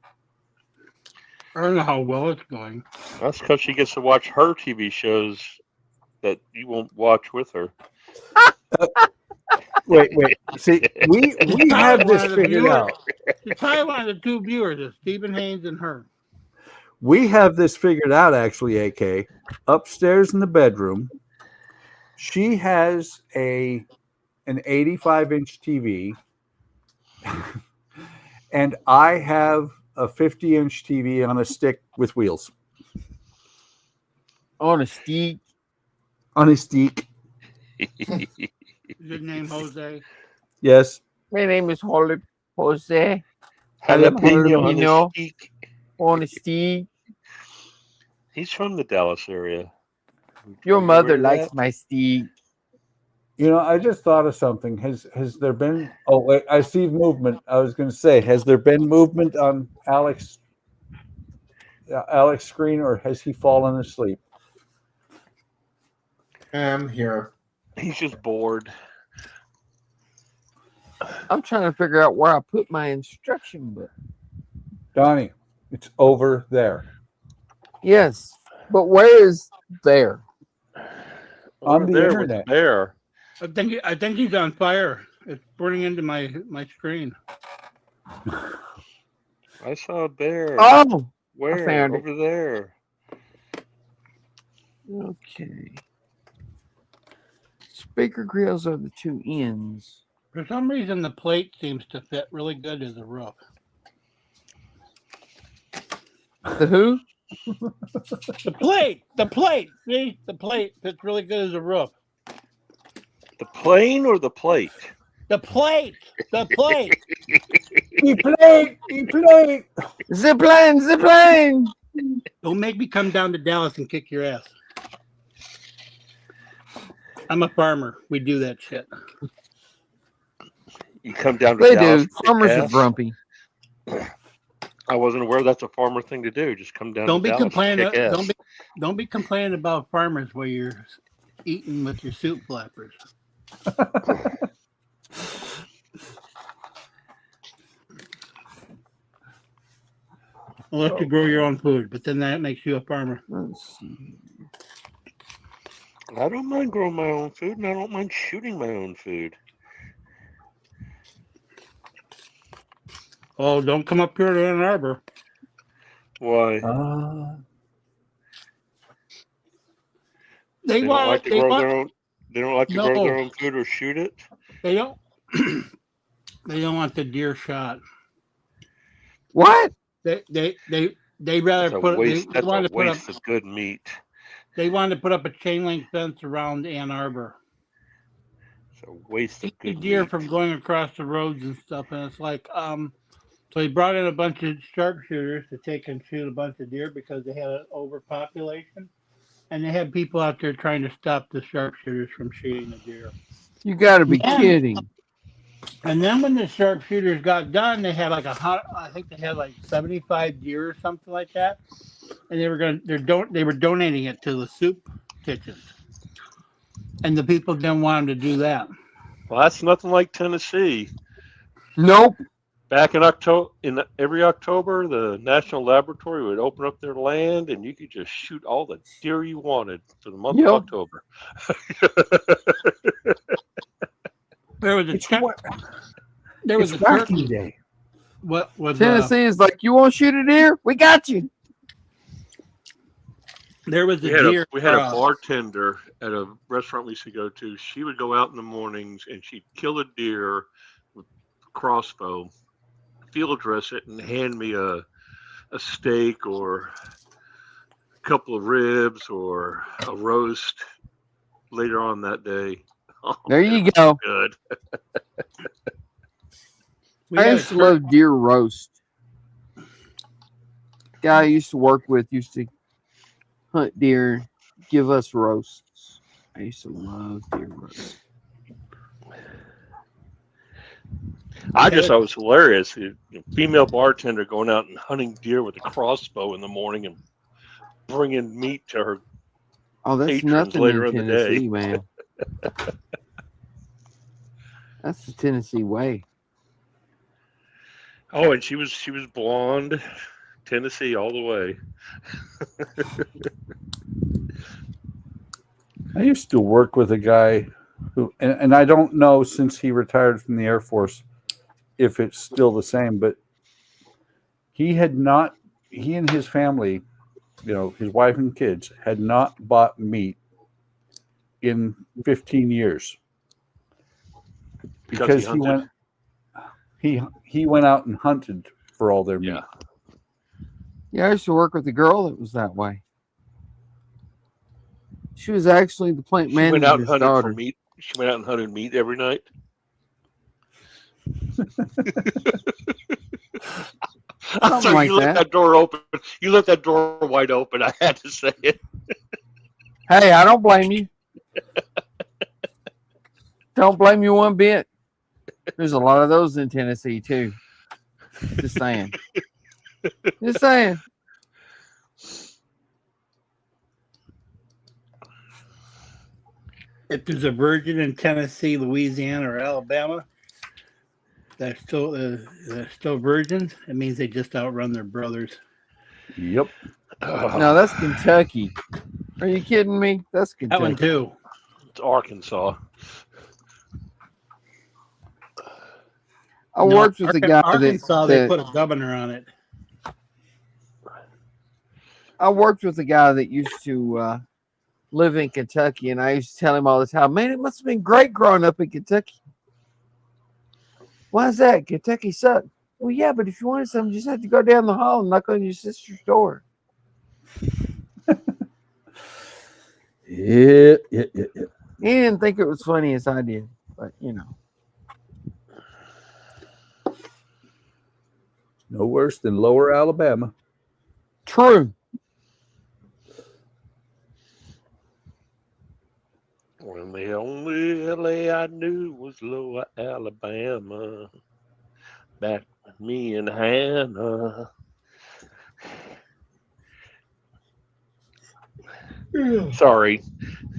I don't know how well it's going. That's because she gets to watch her TV shows that you won't watch with her. Wait. See, we have this figured out. She's probably one of the two viewers, is Stephen Haynes and her. We have this figured out, actually, AK. Upstairs in the bedroom, she has an 85-inch TV, and I have a 50-inch TV on a stick with wheels. On a stick. On a stick. Is your name Jose? Yes. My name is Jose. Jalapeno on a Jalapeno stick. on a stick. He's from the Dallas area. Your You mother aware of likes that? my stick. You know, I just thought of something. Has there been? Oh wait, I see movement. I was going to say, has there been movement on Alec's screen, or has he fallen asleep? I'm here. He's just bored. I'm trying to figure out where I put my instruction book. Donnie, it's over there. Yes, but where is there? On the there internet. with Bear. I think he's on fire. It's burning into my screen. I saw a bear. Oh, where? I found it. Over there. Okay. Speaker grills are the two ends. For some reason, the plate seems to fit really good as a roof. The who? The plate. See, the plate fits really good as a roof. The plane or the plate? The plate. The plate. Zip line. Don't make me come down to Dallas and kick your ass. I'm a farmer. We do that shit. You come down to They Dallas. do. Farmers are ass? grumpy. I wasn't aware that's a farmer thing to do. Just come down Don't to be Dallas and complaining. kick ass. Don't be complaining about farmers while you're eating with your soup flappers. Unless you grow your own food, but then that makes you a farmer. Let's see. I don't mind growing my own food, and I don't mind shooting my own food. Oh, don't come up here to Ann Arbor. Why? They don't want like to they grow want, their own. They don't like to grow their own food or shoot it. They don't. They don't want the deer shot. What? They rather That's a put. waste. They want That's to a put up. waste of good meat. They want to put up a chain link fence around Ann Arbor. It's a waste of The good deer meat. from going across the roads and stuff, and it's like, so they brought in a bunch of sharpshooters to take and shoot a bunch of deer because they had an overpopulation, and they had people out there trying to stop the sharpshooters from shooting the deer. You got to be Yeah. kidding. And then when the sharpshooters got done, they had like I think they had like 75 deer or something like that, and they were donating it to the soup kitchens, and the people didn't want them to do that. Well, that's nothing like Tennessee. Nope. Back in every October, the National Laboratory would open up their land, and you could just shoot all the deer you wanted for the month of October. There was a wacky turkey day. What was Tennessee is like, you want to shoot a deer? We got you. There was We a had deer. a bartender at a restaurant we used to go to. She would go out in the mornings and she'd kill a deer with a crossbow, field dress it, and hand me a steak or a couple of ribs or a roast later on that day. Oh, There man, you it was go. Good. I used to love deer roast. Guy I used to work with used to hunt deer, give us roasts. I used to love deer roast. I just thought it was hilarious. A female bartender going out and hunting deer with a crossbow in the morning and bringing meat to her Oh, that's patrons nothing later in in the day. Tennessee, man. That's the Tennessee way. Oh, and she was blonde, Tennessee all the way. I used to work with a guy who, and I don't know since he retired from the Air Force if it's still the same, but he and his family, his wife and kids, had not bought meat in 15 years because he went out and hunted for all their meat. Yeah, I used to work with a girl that was that way. She was actually the plant manager's Went out and hunted daughter. for meat. She went out and hunted meat every night. I'm sorry, you left that door open. You left that door wide open. I had to say it. Hey, I don't blame you. Don't blame you one bit. There's a lot of those in Tennessee too. Just saying. Just saying. If there's a virgin in Tennessee, Louisiana, or Alabama that's still virgins, it means they just outrun their brothers. Yep. No, that's Kentucky. Are you kidding me? That's Kentucky. That one too. It's Arkansas. I worked with a guy Arkansas, they put a governor on it. I worked with a guy that used to live in Kentucky, and I used to tell him all the time, man, it must have been great growing up in Kentucky. Why is that? Kentucky sucked. Well, yeah, but if you wanted something, you just had to go down the hall and knock on your sister's door. Yeah. He didn't think it was funny as I did, but No worse than Lower Alabama. True. When the only LA I knew was Lower Alabama. Back with me and Hannah. Sorry.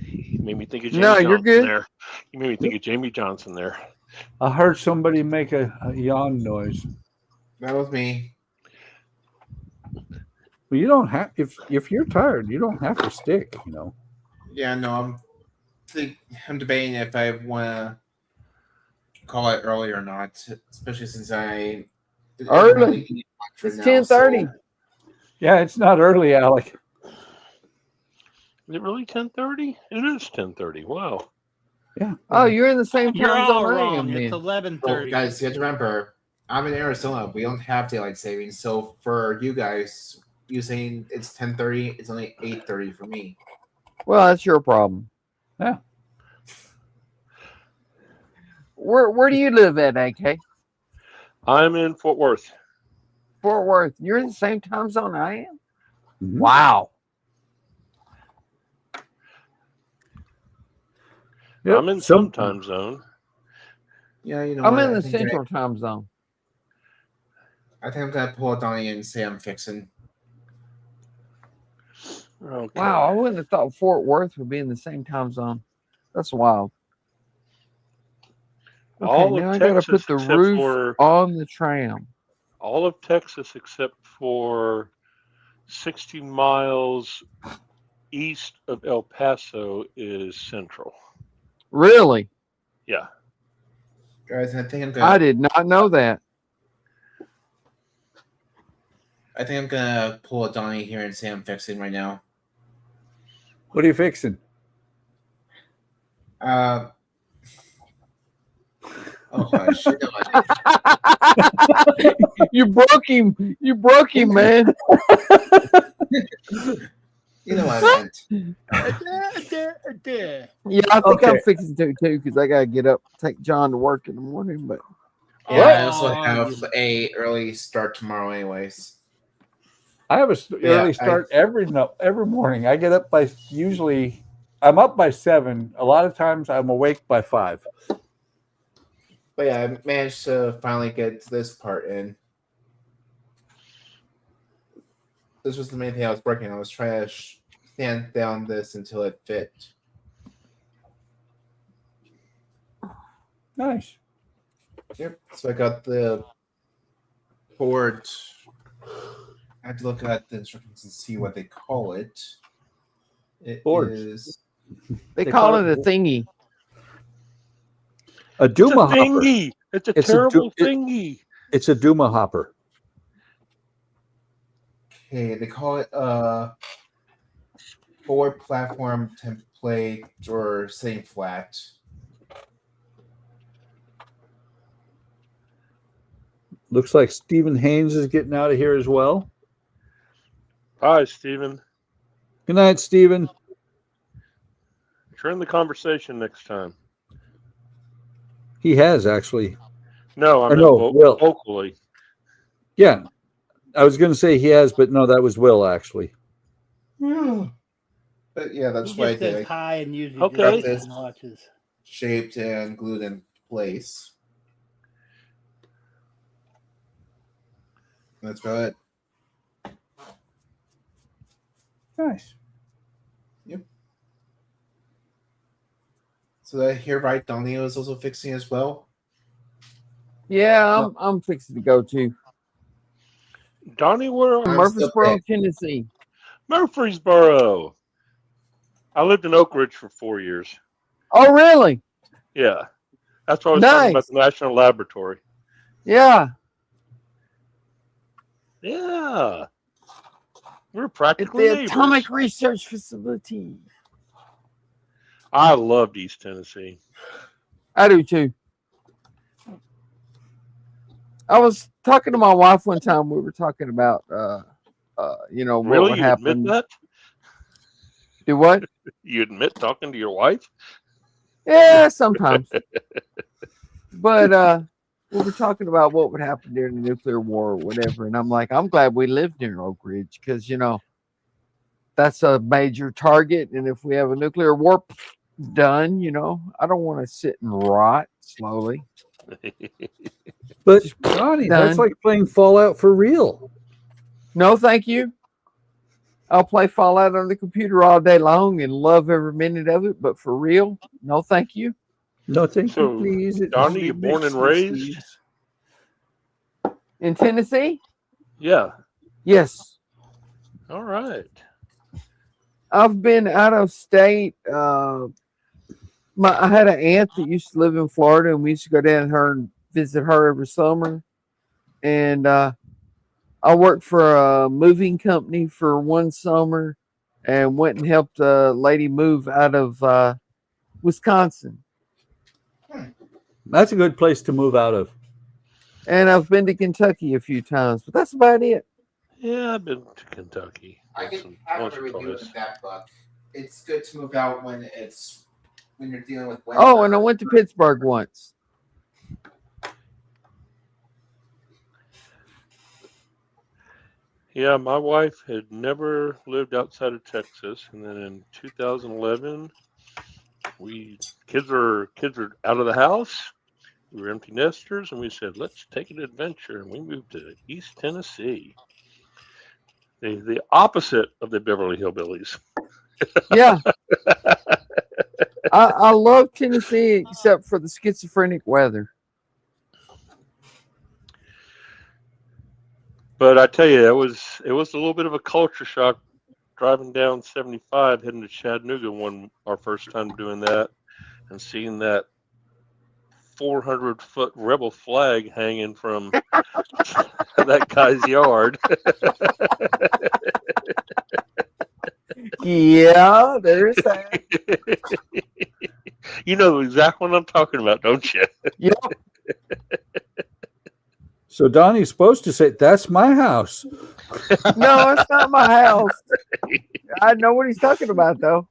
You made me think of Jamie No, Johnson you're good. there. You made me think of Jamie Johnson there. I heard somebody make a yawn noise. That was me. Well, you don't have if you're tired, you don't have to stick. Yeah, no, I'm debating if I want to call it early or not, especially since I Early. It's 10:30. Yeah, it's not early, Alec. Is it really 10:30? It is 10:30. Wow. Yeah. Oh, you're in the same You're time all zone I wrong. am. It's Then. 11:30. Guys, you have to remember, I'm in Arizona. We don't have daylight savings. So for you guys, you saying it's 10:30, it's only 8:30 for me. Well, that's your problem. Yeah. Where do you live at, AK? I'm in Fort Worth. Fort Worth. You're in the same time zone I am? Mhm. Wow. Yep. I'm in some time zone. Yeah, you know I'm what? in I the think central time zone. I think I'm gonna pull a Donnie and say I'm fixing. Okay. Wow, I wouldn't have thought Fort Worth would be in the same time zone. That's wild. Okay, All now of I gotta Texas put the except roof for on the tram. all of Texas except for 60 miles east of El Paso is central. Really? Yeah. Guys, I think I'm gonna. I did not know that. I think I'm gonna pull a Donnie here and say I'm fixing right now. What are you fixing? Oh hush! You broke him. You broke him, man. You know what I meant. Yeah, I think I'm Okay. fixing to too because I gotta get up, take John to work in the morning. But Yeah, I also have a early start tomorrow, anyways. I have a Yeah, early start every morning. I get up by I'm up by 7. A lot of times I'm awake by 5. But yeah, I managed to finally get this part in. This was the main thing I was working on. I was trying to stand down this until it fit. Nice. Yep. So I got the board. I had to look at the instructions and see what they call it. It is. They call it a thingy. A Duma hopper. Thingy. It's a terrible thingy. It's a Duma hopper. Okay, they call it a forward platform template or sitting flat. Looks like Stephen Haynes is getting out of here as well. Hi, Stephen. Good night, Stephen. Turn the conversation next time. He has actually. No, I mean Will. vocally. Yeah, I was going to say he has, but no, that was Will actually. But yeah, that's He why I just says did. hi and usually Got just this watches. shaped and glued in place. That's about it. Nice. Yep. So did I hear right? Donnie was also fixing as well. Yeah, I'm fixing to go to Donnie, where are Murfreesboro, Tennessee. Murfreesboro. I lived in Oak Ridge for 4 years. Oh, really? Yeah. That's what I was talking about, the National Laboratory. Yeah. Yeah. We're At practically the neighbors. Atomic Research Facility. I loved East Tennessee. I do too. I was talking to my wife one time. We were talking about, what Really? would You happen. admit that? Do what? You admit talking to your wife? Yeah, sometimes. But we were talking about what would happen during the nuclear war or whatever. And I'm like, I'm glad we lived near Oak Ridge because, that's a major target. And if we have a nuclear war done, I don't want to sit and rot slowly. But Donnie, that's like playing Fallout for real. No, thank you. I'll play Fallout on the computer all day long and love every minute of it. But for real, no, thank you. No, thank So, you, please. Donnie, you born and raised? In Tennessee? Yeah. Yes. All right. I've been out of state. I had an aunt that used to live in Florida, and we used to go down her and visit her every summer. And I worked for a moving company for one summer and went and helped a lady move out of Wisconsin. That's a good place to move out of. And I've been to Kentucky a few times, but that's about it. Yeah, I've been to Kentucky. I would agree with that book. It's good to move out when you're dealing with winter. Oh, and I went to Pittsburgh once. Yeah, my wife had never lived outside of Texas, and then in 2011, kids are out of the house. We were empty nesters, and we said, let's take an adventure, and we moved to East Tennessee, the opposite of the Beverly Hillbillies. Yeah. I love Tennessee except for the schizophrenic weather. But I tell you, it was a little bit of a culture shock driving down 75, heading to Chattanooga our first time doing that, and seeing that 400-foot rebel flag hanging from that guy's yard. Yeah, there's that. You know the exact one I'm talking about, don't you? Yep. So Donnie's supposed to say, "That's my house." No, it's not my house. I know what he's talking about, though.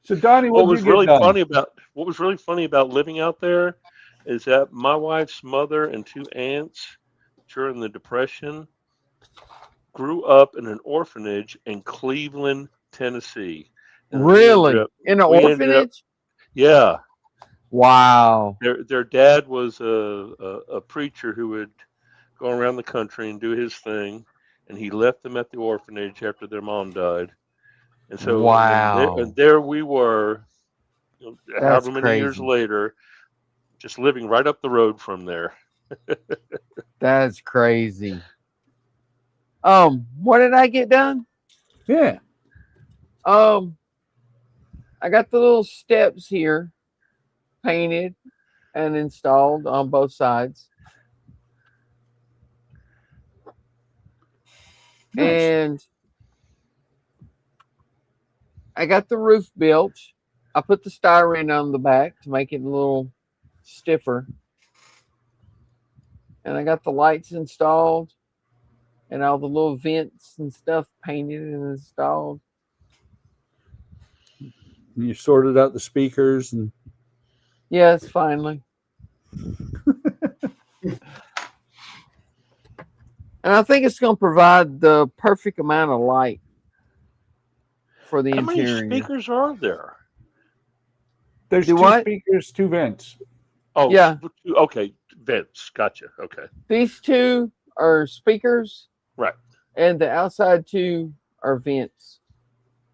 So Donnie, what was really funny about living out there is that my wife's mother and two aunts during the Depression grew up in an orphanage in Cleveland, Tennessee. And really? In an orphanage? Yeah. Wow. Their dad was a preacher who would go around the country and do his thing, and he left them at the orphanage after their mom died. And so, Wow. and there we were, That's however many years crazy. later, just living right up the road from there. That's crazy. What did I get done? Yeah. I got the little steps here painted and installed on both sides. Nice. And I got the roof built. I put the styrene on the back to make it a little stiffer. And I got the lights installed and all the little vents and stuff painted and installed. You sorted out the speakers and Yes, finally. And I think it's going to provide the perfect amount of light for the How many interior. speakers are there? there's Do two what? speakers, two vents. Oh, Yeah. Okay, vents. Gotcha. Okay, These two are speakers, right. and the outside two are vents.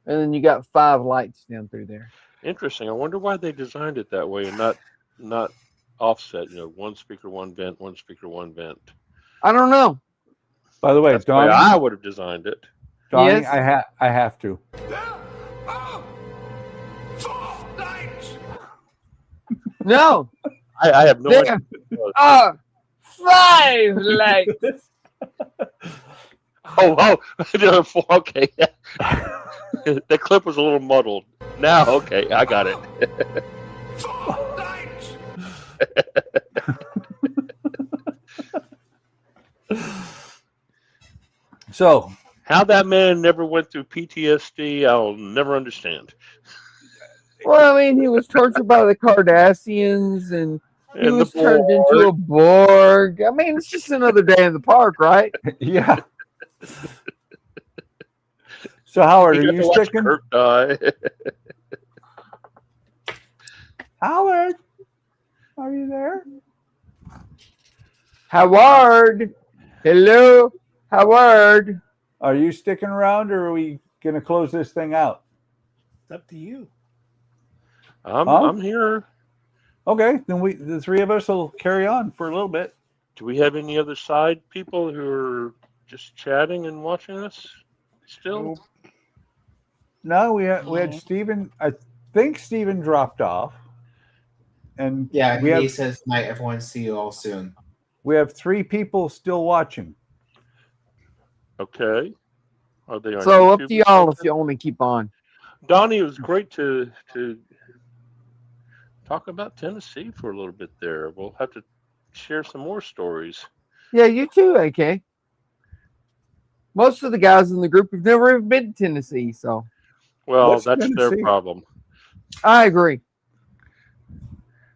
And then you got 5 lights down through there. Interesting. I wonder why they designed it that way and not offset. One speaker, one vent, one speaker, one vent. I don't know. By the way, That's the way Donnie, I would have designed it. Donnie, Yes. I have to. No. I have no There idea. are 5 lights. Oh, there are 4. Okay. The clip was a little muddled. Now, okay, I got it. So, How that man never went through PTSD, I'll never understand. Well, I mean, he was tortured by the Cardassians, and he And the was turned into a Borg. I mean, it's just another day in the park, right? yeah. So, Howard, You are got you to watch sticking? Kirk die. Howard, are you there? Howard, hello, Howard. Are you sticking around, or are we going to close this thing out? It's up to you. I'm here. Okay, then the 3 of us will carry on for a little bit. Do we have any other side people who are just chatting and watching us still? No, we had Steven. I think Steven dropped off. And Yeah, we he have, says, "Night, everyone. See you all soon." we have 3 people still watching. Okay. Are they on So up YouTube to or y'all something? if you want to keep on. Donnie, it was great to talk about Tennessee for a little bit there. We'll have to share some more stories. Yeah, you too, AK. Most of the guys in the group have never even been to Tennessee, so Well, What's that's their Tennessee? problem. I agree.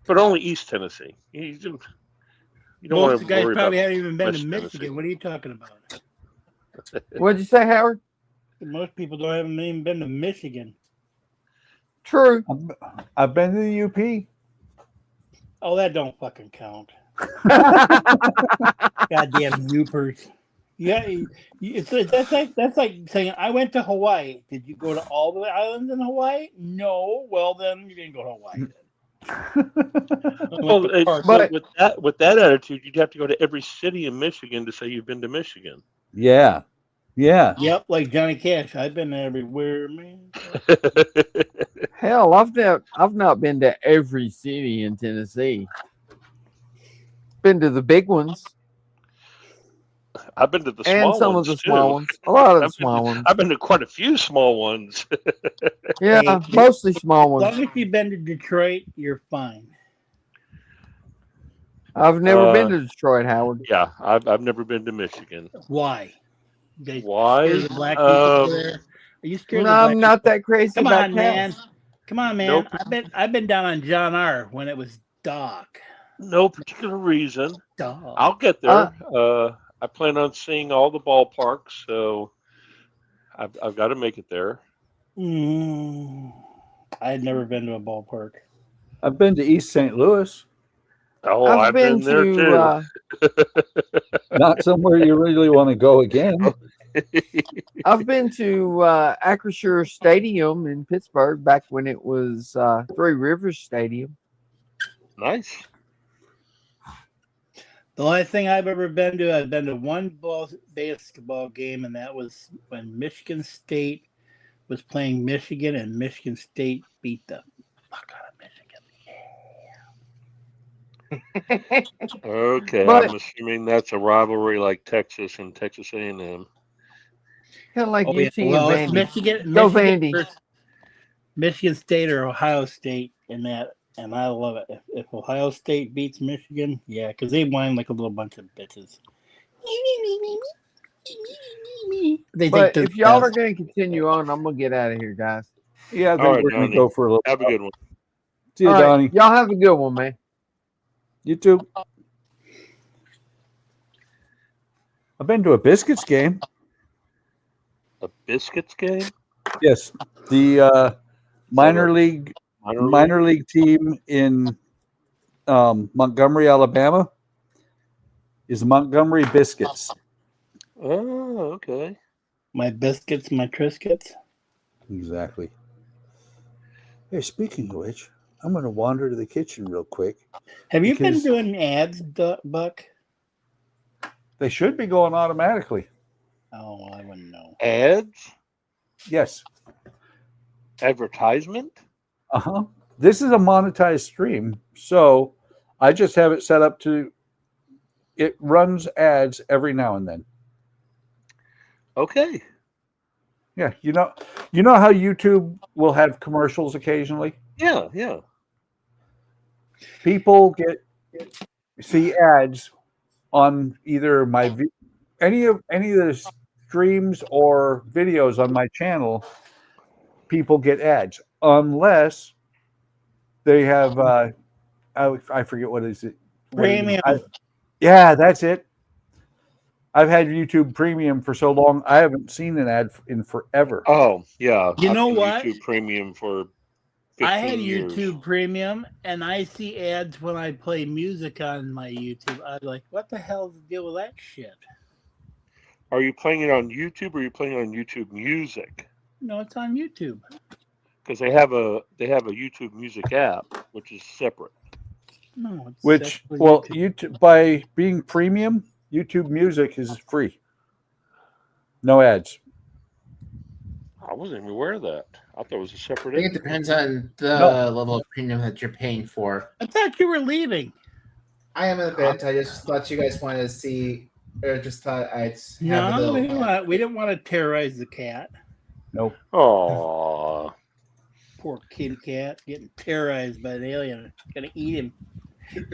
But only East Tennessee. You don't Most want of the to guys worry probably about haven't even been West to Michigan. Tennessee. What are you talking about? What'd you say, Howard? Most people don't haven't even been to Michigan. True. I've been to the UP. Oh, that don't fucking count. Goddamn Newport. Yeah, that's like saying I went to Hawaii. Did you go to all the islands in Hawaii? No. Well, then you didn't go to Hawaii. Well, But- with that attitude, you'd have to go to every city in Michigan to say you've been to Michigan. Yeah. Yeah. Yep, like Johnny Cash. I've been everywhere, man. Hell, I've not been to every city in Tennessee. Been to the big ones I've been to the and small some ones of the too. small ones. A lot of the I've been small to- ones. I've been to quite a few small ones. Yeah, Hey, mostly small As long ones. as you've been to Detroit, you're fine. I've never been to Detroit, Howard. Yeah, I've never been to Michigan. Why? You guys Why? scared of the black people there? Are you scared No, of the black I'm not people? that crazy Come about on, man. cows. Come on, man. Nope. I've been down on John R. when it was dark. No particular reason. Dark. I'll get there. I plan on seeing all the ballparks, so I've got to make it there. I had never been to a ballpark. I've been to East St. Louis. Oh, I've I've been there too. Not somewhere you really want to go again. I've been to Acrisure Stadium in Pittsburgh back when it was Three Rivers Stadium. Nice. The only thing I've ever been to, I've been to one basketball game, and that was when Michigan State was playing Michigan, and Michigan State beat the fuck out of Michigan. Okay, But- I'm assuming that's a rivalry like Texas and Texas A&M. Kind of like Oh, yeah. UT and Well, it's Vandy. Michigan, Go Michigan Vandy. versus Michigan State or Ohio State in that, and I love it. If Ohio State beats Michigan, yeah, because they whine like a little bunch of bitches. They But think if y'all are going to continue on, I'm going to get out of here, guys. Yeah, I think All right, we're going to Donnie. go for a little. Have a good one. See you, All right, Donnie. y'all have a good one, man. You too. I've been to a Biscuits game. A Biscuits game? Yes, the minor a league minor league team in Montgomery, Alabama, is Montgomery Biscuits. Oh, okay. My biscuits, my Triscuits. Exactly. Hey, speaking of which, I'm going to wander to the kitchen real quick. Have you been because doing ads, Buck? They should be going automatically. Oh, I wouldn't know. Ads? Yes. Advertisement? Uh-huh. This is a monetized stream, so I just have it set up to it runs ads every now and then. Okay. Yeah, you know how YouTube will have commercials occasionally? Yeah, yeah. People see ads on either any of the streams or videos on my channel. People get ads unless they have I forget what is it. Premium. Yeah, that's it. I've had YouTube Premium for so long, I haven't seen an ad in forever. Oh, yeah. You I've know been what? YouTube Premium for 15 I had years. YouTube Premium, and I see ads when I play music on my YouTube. I'm like, what the hell's the deal with that shit? Are you playing it on YouTube or are you playing it on YouTube Music? No, it's on YouTube. Because they have a YouTube Music app, which is separate. No, it's Which, actually well, YouTube. YouTube by being premium, YouTube Music is free. No ads. I wasn't even aware of that. I thought it was a I separate. think it depends on the No. level of premium that you're paying for. I thought you were leaving. I am in a bit. I just thought you guys wanted to see, or just thought I'd have a No, little. we didn't want to terrorize the cat. Nope. Oh, Poor kitty cat getting terrorized by an alien. Gonna eat him.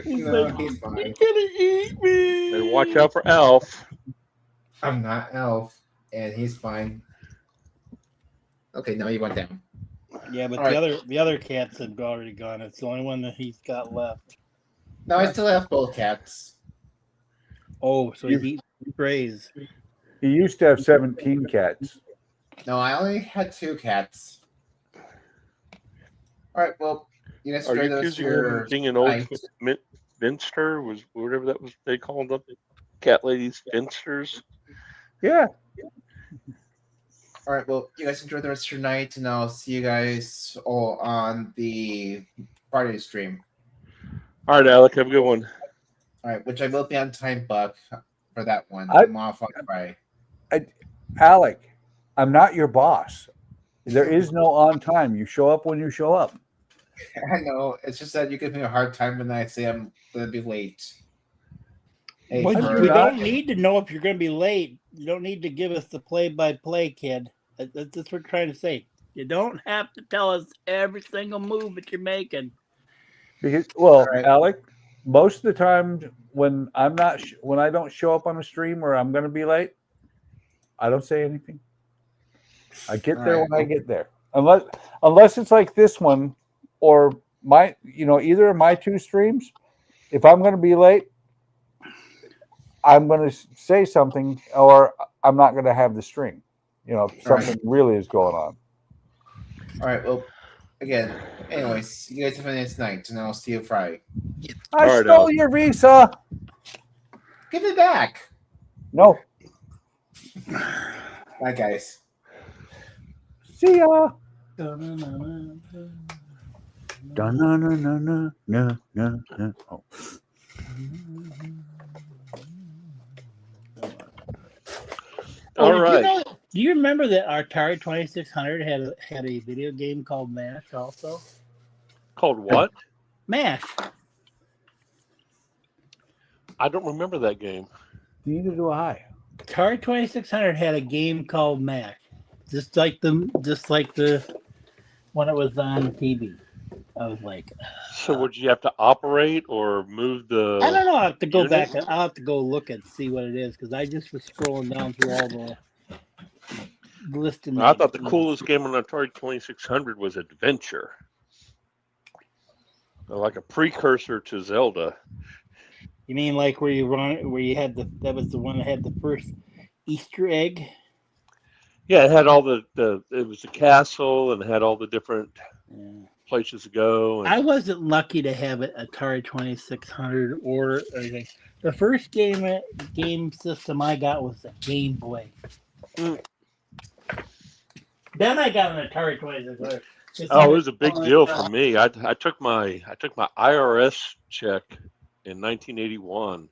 He's No, like, he's fine. "He's gonna eat me." and watch out for Alf. I'm not Elf, and he's fine. Okay, now he went down. Yeah, but All right. the other cats had already gone. It's the only one that he's got left. No, I still have both cats. Oh, so he's eating strays. He used to have 17 cats. No, I only had 2 cats. All right, well, you guys Are enjoy you those accusing him your of being an old night. Finster? Was whatever that was they called them? Cat ladies, Finsters. Yeah. All right, well, you guys enjoy the rest of your night, and I'll see you guys all on the Friday stream. All right, Alec, have a good one. All right, which I will be on time, Buck, for that one. I- I'm off on Friday. Alec, I'm not your boss. There is no on time. You show up when you show up. I know. It's just that you give me a hard time when I say I'm going to be late. Hey, Well, for- we don't need to know if you're going to be late. You don't need to give us the play-by-play, kid. That's what we're trying to say. You don't have to tell us every single move that you're making. Because, well, right. Alec, most of the time when I'm not, when I don't show up on a stream or I'm going to be late, I don't say anything. I get there Right. when I get there, unless it's like this one or my, either of my 2 streams. If I'm going to be late, I'm going to say something, or I'm not going to have the stream. Something really is going on. All right, well, Again, anyways, you guys have a nice night, and I'll see you Friday. I All right, stole Al. your visa. Give it back. No. Bye, guys. See ya. Oh. Oh, All did right. you know? Do you remember that our Atari 2600 had a video game called MASH also? Called what? MASH. I don't remember that game. Neither do I. Atari 2600 had a game called MASH, just like the when it was on TV. I was like, So would you have to operate or move the? I don't know. I have to go unit? back. I'll have to go look and see what it is because I just was scrolling down through all the listing. I thought the coolest game on Atari 2600 was Adventure, like a precursor to Zelda. You mean like where you had that was the one that had the first Easter egg? Yeah, it had all it was a castle and it had all the different places to go. And I wasn't lucky to have an Atari 2600 or anything. The first game system I got was the Game Boy. Then I got an Atari 2600. Oh, it was a big deal for me. I took my IRS check in 1981.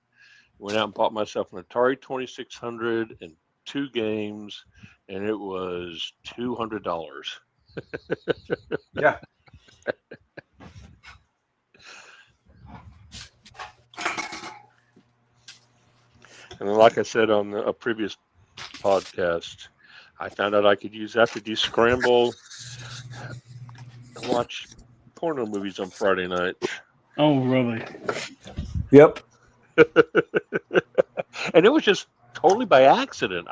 Went out and bought myself an Atari 2600 and 2 games, and it was $200. Yeah. And then, like I said on a previous podcast, I found out I could use that to descramble and watch porno movies on Friday night. Oh, really? Yep. And it was just totally by accident.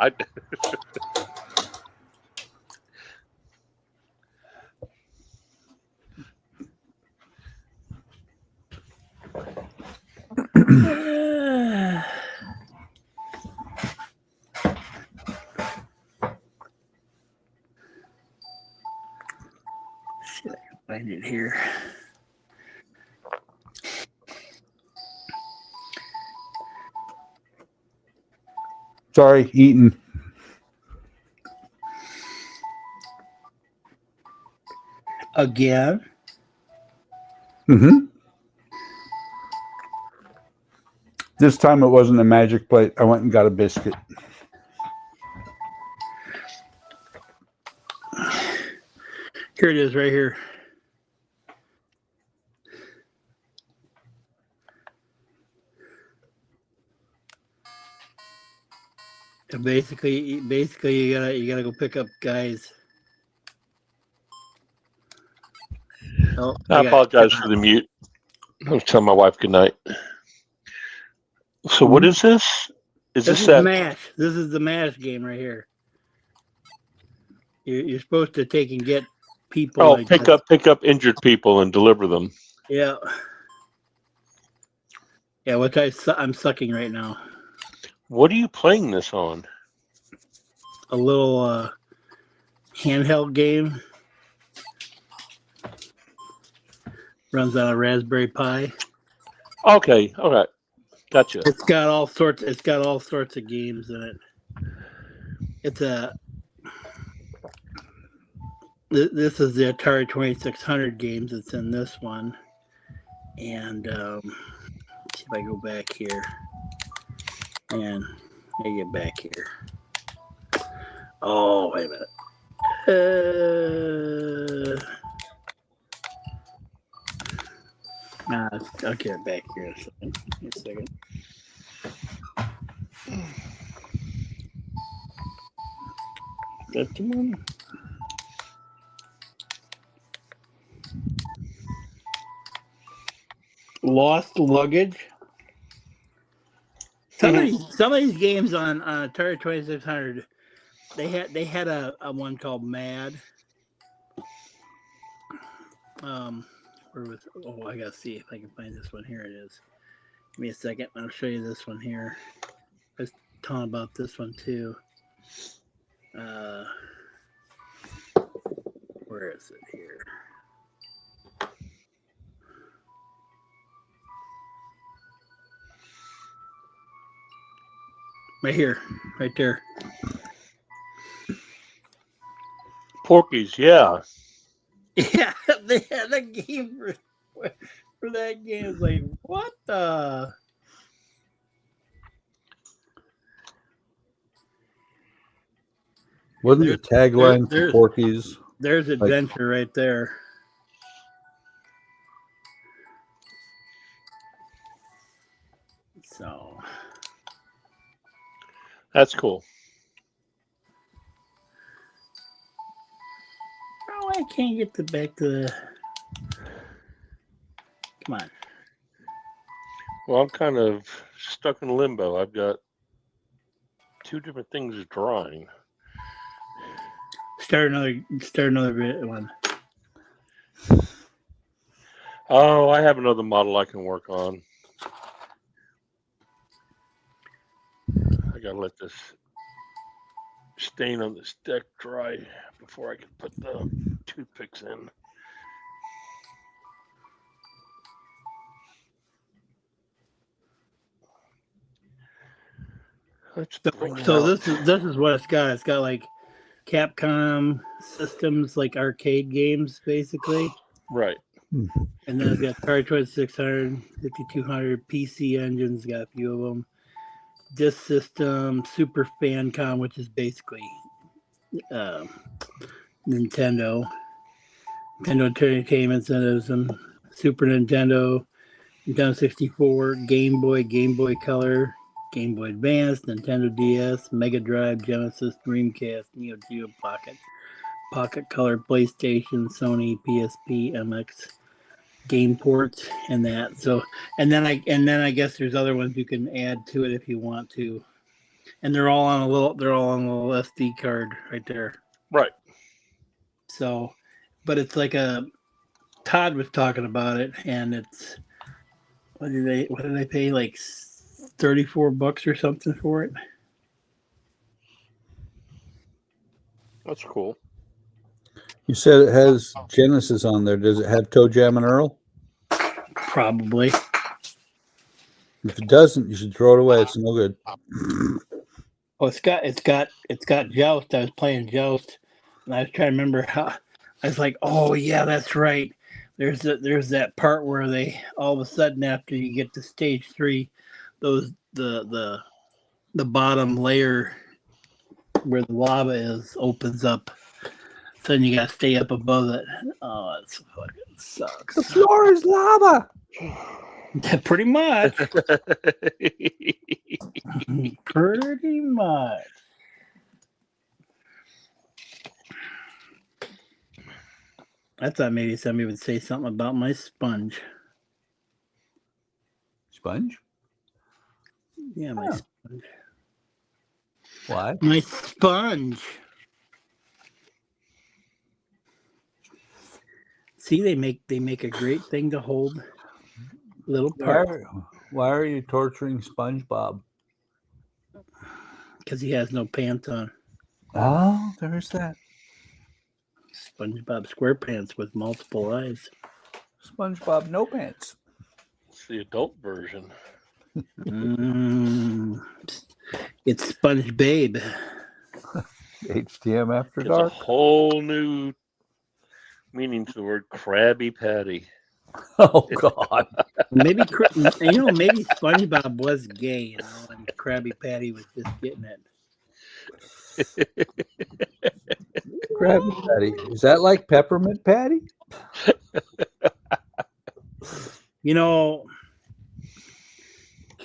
See if I can find it here. Sorry, eating. Again? Mm-hmm. This time it wasn't a magic plate. I went and got a biscuit. Here it is, right here. And basically, you gotta go pick up guys. Oh, I apologize for the mute. I was telling my wife good night. So what is this? Is this that? MASH? This is the MASH game right here. You're supposed to take and get people. Oh, pick up injured people and deliver them. Yeah. Yeah, which I'm sucking right now. What are you playing this on? A little handheld game. Runs on a Raspberry Pi. Okay, all right, gotcha. It's got all sorts of games in it. It's this is the Atari 2600 games that's in this one. And let's see if I go back here. And I get back here. Oh, wait a minute. I'll get it back here in a second. Got the one. Lost luggage. Some of these games on Atari 2600, they had a one called Mad. Where was? Oh, I gotta see if I can find this one. Here it is. Give me a second. I'll show you this one here. I was talking about this one too. Where is it here? Right here, right there. Porkies, yeah. Yeah, they had a game for that game. It's like, what the? Wasn't the tagline for Porky's? There's adventure right there. So that's cool. Oh, I can't get back to the. Come on. Well, I'm kind of stuck in limbo. I've got 2 different things drawing. Start another one. Oh, I have another model I can work on. I gotta let this stain on this deck dry before I can put the toothpicks in. So this is what it's got. It's got like Capcom systems, like arcade games, basically. Right. And then it's got Atari 2600, 5200 PC engines. Got a few of them. Disk system, Super Famicom, which is basically Nintendo Entertainment System, Super Nintendo, Nintendo 64, Game Boy Color, Game Boy Advance, Nintendo DS, Mega Drive, Genesis, Dreamcast, Neo Geo Pocket Color, PlayStation, Sony, PSP, MX, game ports, and that. So, and then I guess there's other ones you can add to it if you want to, and they're all on a little SD card right there. Right. So, but it's like Todd was talking about it, and it's what did they pay, like $34 or something for it? That's cool. You said it has Genesis on there. Does it have Toe Jam and Earl? Probably. If it doesn't, you should throw it away. It's no good. Oh, it's got Joust. I was playing Joust, and I was trying to remember how. I was like, oh yeah, that's right. There's that part where they all of a sudden, after you get to stage 3, the bottom layer where the lava is opens up. So then you gotta stay up above it. Oh, it fucking sucks. The floor is lava. Pretty much. Pretty much. I thought maybe somebody would say something about my sponge. Sponge? Yeah, my sponge. Why? My sponge. See, they make a great thing to hold little parts. Why are you torturing SpongeBob? Because he has no pants on. Oh, there's that. SpongeBob SquarePants with multiple eyes. SpongeBob No Pants. It's the adult version. It's Sponge Babe. HTM After It's Dark. a whole new meaning to the word Krabby Patty. Oh God! Maybe SpongeBob was gay, and Krabby Patty was just getting it. Krabby Patty. Is that like Peppermint Patty? She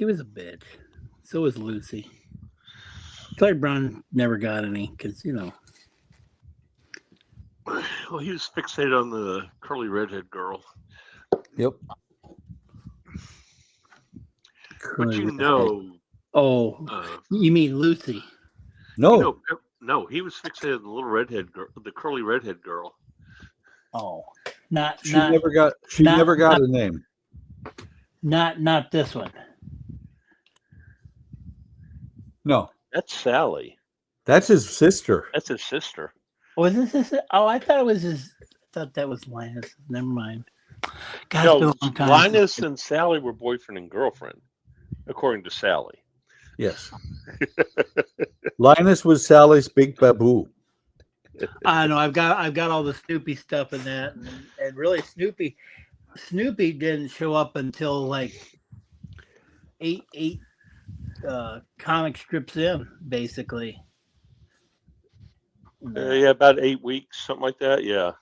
was a bitch. So was Lucy. Claire Brown never got any because Well, he was fixated on the curly redhead girl. Yep. But you mean Lucy? No. No, he was fixated on the little redhead girl, the curly redhead girl. Oh, She never got a name. Not this one. No. That's Sally. That's his sister. That's his sister. Was this his? Oh, I thought it was his. I thought that was Linus. Never mind. God, No, it's been a long time Linus and Sally were boyfriend and girlfriend, according to Sally. Yes. Linus was Sally's big baboo. I know. I've got all the Snoopy stuff in that, and really Snoopy didn't show up until like eight comic strips in, basically. Yeah, about 8 weeks, something like that. Yeah.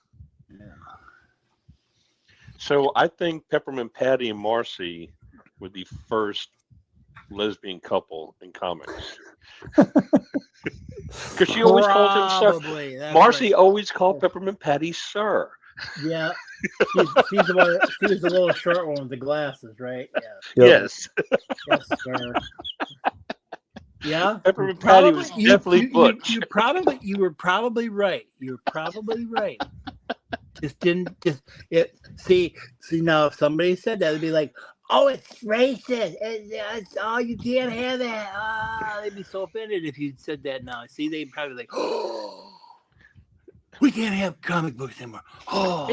So I think Peppermint Patty and Marcy were the first lesbian couple in comics. Because she always called him sir. Probably, that's Marcy right. always called Peppermint Patty sir. Yeah, she's the one. She was the little short one with the glasses, right? Yep. Yeah. Yes. Yes, sir. Yeah. Peppermint Patty was definitely butch. You were probably right. You're probably right. See now if somebody said that, it'd be like, oh, it's racist. Oh, you can't have that. They'd be so offended if you said that now. See, they'd probably be like, oh, we can't have comic books anymore. Oh,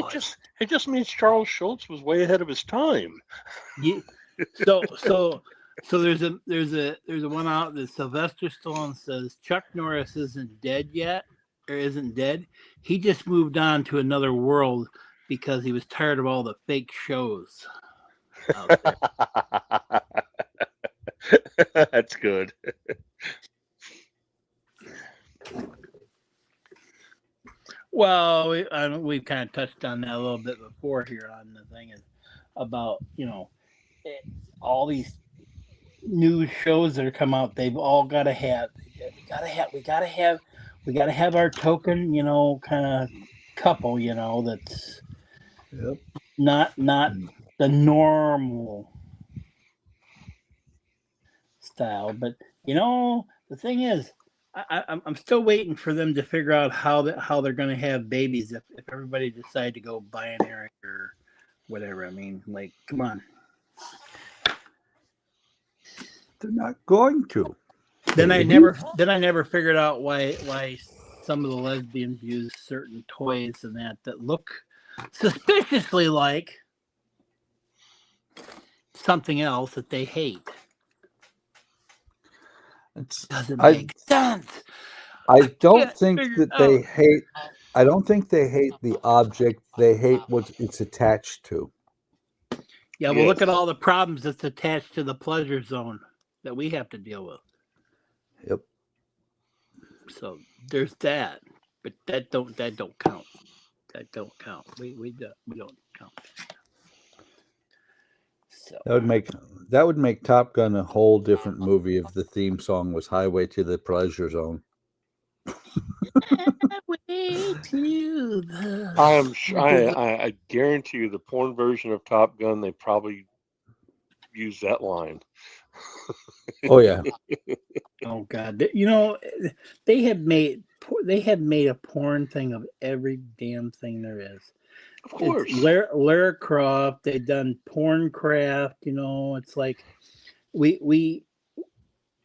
it just means Charles Schultz was way ahead of his time. Yeah. So there's a one out that Sylvester Stallone says Chuck Norris isn't dead yet, or isn't dead. He just moved on to another world because he was tired of all the fake shows out there. That's good. Well, we've kind of touched on that a little bit before here on the thing is about all these new shows that are come out. They've all got to have. We gotta have our token, kind of couple, that's not the normal style. But the thing is, I'm still waiting for them to figure out how they're going to have babies if everybody decide to go binary or whatever. I mean, like, come on. They're not going to. Then I never figured out why some of the lesbians use certain toys and that look suspiciously like something else that they hate. It doesn't make sense. I don't think that they hate. I don't think they hate the object. They hate what it's attached to. Yeah, well, look at all the problems that's attached to the pleasure zone that we have to deal with. Yep. So there's that, but that don't count. That don't count. We don't count. So That would make Top Gun a whole different movie if the theme song was "Highway to the Pleasure Zone." I guarantee you the porn version of Top Gun, they probably use that line. Oh yeah. Oh God. They have made a porn thing of every damn thing there is. Of course. Lara Croft, they've done Porncraft, it's like we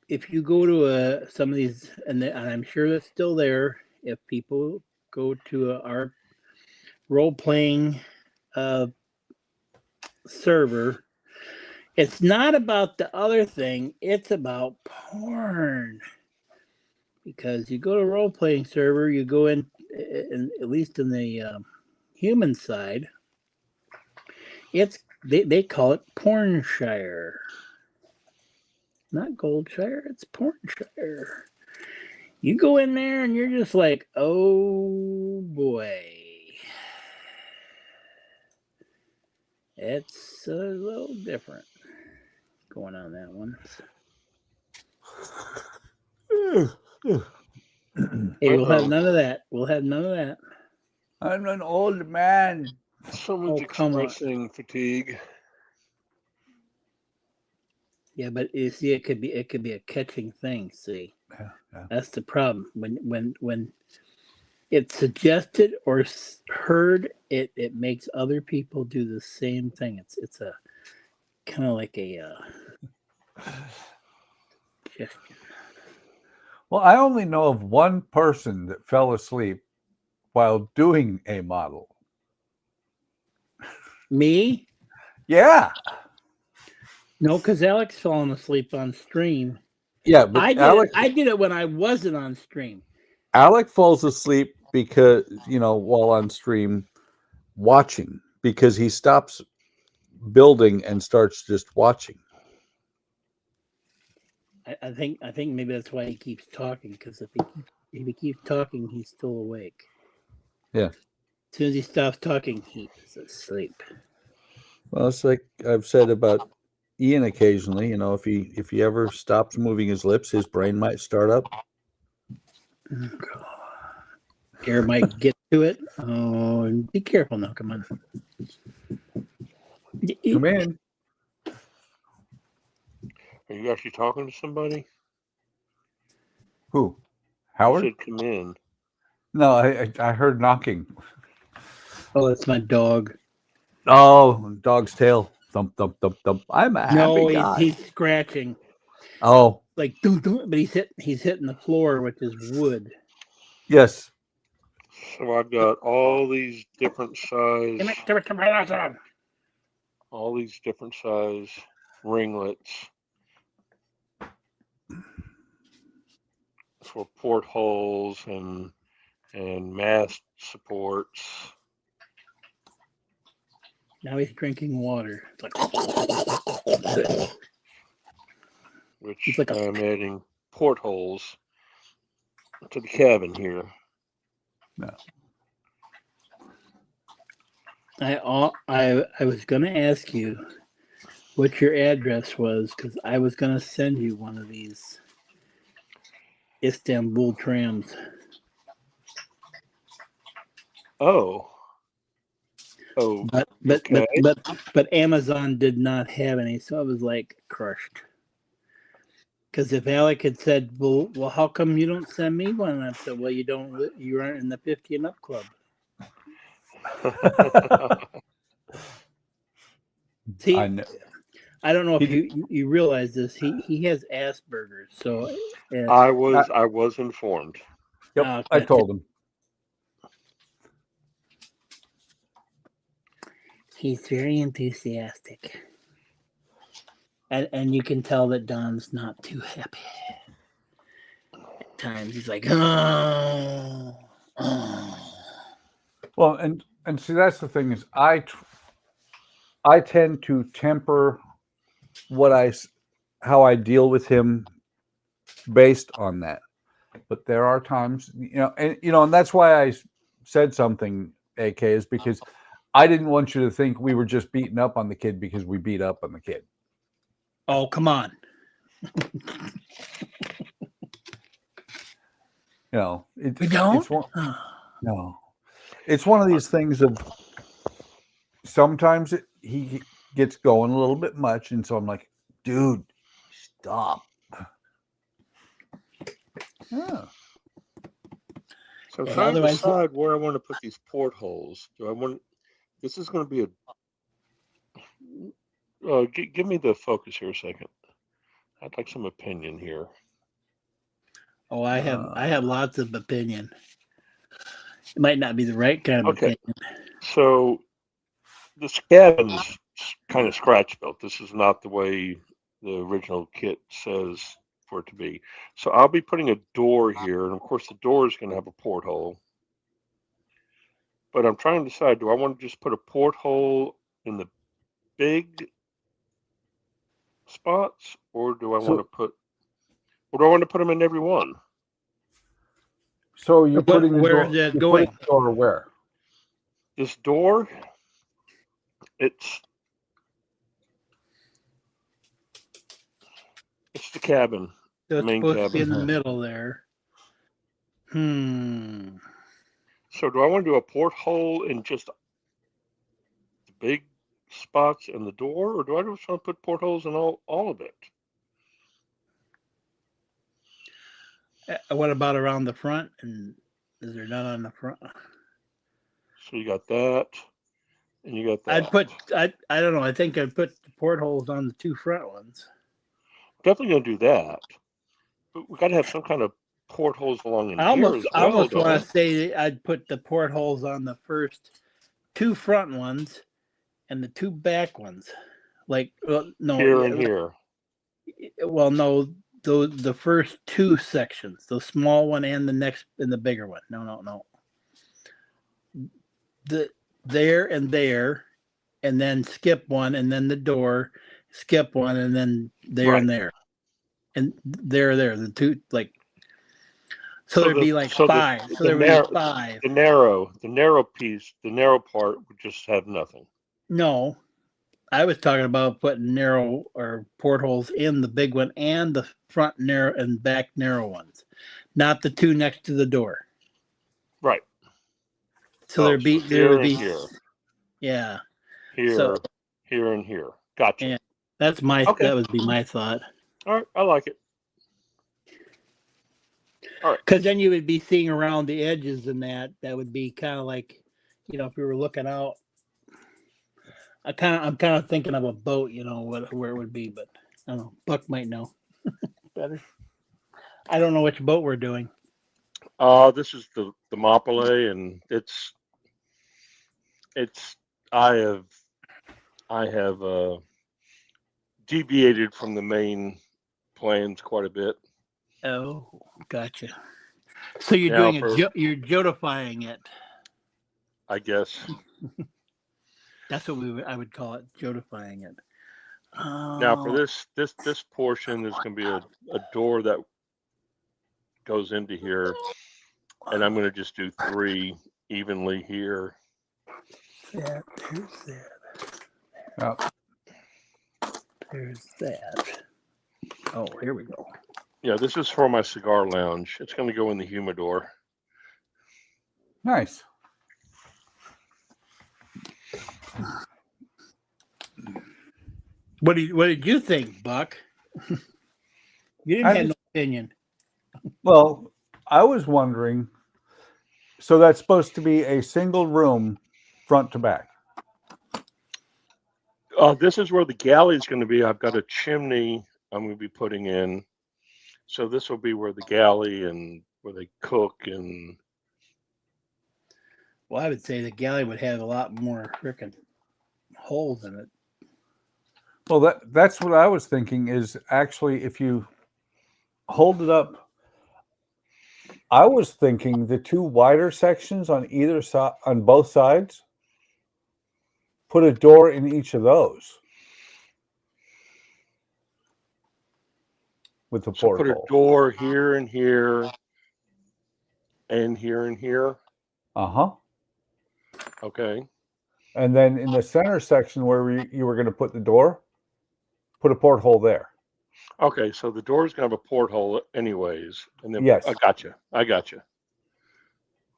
if you go to some of these, and I'm sure that's still there, if people go to our role-playing server, it's not about the other thing, it's about porn. Because you go to a role-playing server, you go in at least in the human side, they call it Pornshire. Not Goldshire, it's Pornshire. You go in there and you're just like, oh boy. It's a little different going on that one. Hey, we'll have none of that. I'm an old man. Someone's expressing fatigue. Yeah, but you see, it could be a catching thing. See, yeah. That's the problem. When it's suggested or heard, it makes other people do the same thing. It's a kind of like a suggestion. Well, I only know of one person that fell asleep while doing a model. Me? Yeah. No, because Alec's fallen asleep on stream. Yeah, but I did it when I wasn't on stream. Alec falls asleep because, while on stream watching, because he stops building and starts just watching. I think maybe that's why he keeps talking, because if he keeps talking, he's still awake. Yeah. As soon as he stops talking, he's asleep. Well, it's like I've said about Ian occasionally, if he ever stops moving his lips, his brain might start up. Air might get to it. Oh, be careful now. Come on. Come in. Are you actually talking to somebody? Who? Howard? You said come in. No, I heard knocking. Oh, that's my dog. Oh, dog's tail. Thump, thump, thump, thump. I'm a happy guy. He's scratching. Oh. Like, but he's hitting the floor with his wood. Yes. So I've got all these different size. All these different size ringlets for portholes and mast supports. Now he's drinking water. It's like, which I'm adding portholes to the cabin here. No. I was gonna ask you what your address was, because I was gonna send you one of these Istanbul trams. Oh, okay. but Amazon did not have any, so I was like crushed. Because if Alec had said, well, how come you don't send me one? I said, well, you aren't in the 50 and up club. See, I don't know if you realize this. He has Asperger's, so I was informed. Yep, I told him. He's very enthusiastic, and you can tell that Don's not too happy. At times he's like, oh. Well, and see, that's the thing is I tend to temper how I deal with him based on that. But there are times, and that's why I said something, AK, is because I didn't want you to think we were just beating up on the kid because we beat up on the kid. Oh, come on. We don't? No. It's one of these things of sometimes he gets going a little bit much. And so I'm like, dude, stop. Yeah. So I'm trying to decide where I want to put these portholes. This is going to be give me the focus here a second. I'd like some opinion here. Oh, I have lots of opinion. It might not be the right kind of opinion. So this cabin's kind of scratch built. This is not the way the original kit says for it to be. So I'll be putting a door here, and of course the door is going to have a porthole. But I'm trying to decide, do I want to just put a porthole in the big spots, or do I want to put them in every one? So you're putting the where door, is that going? Or where? This door, it's the cabin. So it's main supposed cabin. to be in the middle there. So do I want to do a porthole in just the big spots in the door, or do I just want to put portholes in all of it? What about around the front? And is there none on the front? So you got that, and you got that. I don't know. I think I'd put the portholes on the two front ones. Definitely gonna do that, but we got to have some kind of portholes along in I almost want to say I'd put the portholes on the first two front ones and the two back ones. Like, well, no, here and here. Well, no, the first two sections, the small one and the next and the bigger one. No. There, and then skip one, and then the door, skip one, and then there Right. and there. And there, the two, like, so there'd be like five. So there would be five. The narrow piece, the narrow part would just have nothing. No, I was talking about putting narrow or portholes in the big one and the front narrow and back narrow ones, not the two next to the door. Right. So there would be, here. Yeah. Here, So, here, and here. Gotcha. Yeah, that would be my thought. All right, I like it. All right. Because then you would be seeing around the edges, and that would be kind of like, if you were looking out. I'm kind of thinking of a boat, where it would be, but I don't know. Buck might know better. I don't know which boat we're doing. This is the Mopole, and I have deviated from the main plans quite a bit. Oh, gotcha. So you're you're jodifying it. I guess. That's what I would call it, jodifying it. Now for this portion, there's going to be a door that goes into here, and I'm going to just do 3 evenly here. There's that. Oh. There's that. Oh, here we go. Yeah, this is for my cigar lounge. It's going to go in the humidor. Nice. What did you think, Buck? You didn't have no opinion. Well, I was wondering. So that's supposed to be a single room, front to back. This is where the galley is going to be. I've got a chimney I'm going to be putting in. So this will be where the galley and where they cook and. Well, I would say the galley would have a lot more frickin' holes in it. Well, that's what I was thinking is actually if you hold it up, I was thinking the 2 wider sections on either side, on both sides, put a door in each of those with the So porthole. put a door here and here and here and here. Uh-huh. Okay. And then in the center section where you were going to put the door, put a porthole there. Okay, so the door's going to have a porthole anyways. And then Yes. I gotcha.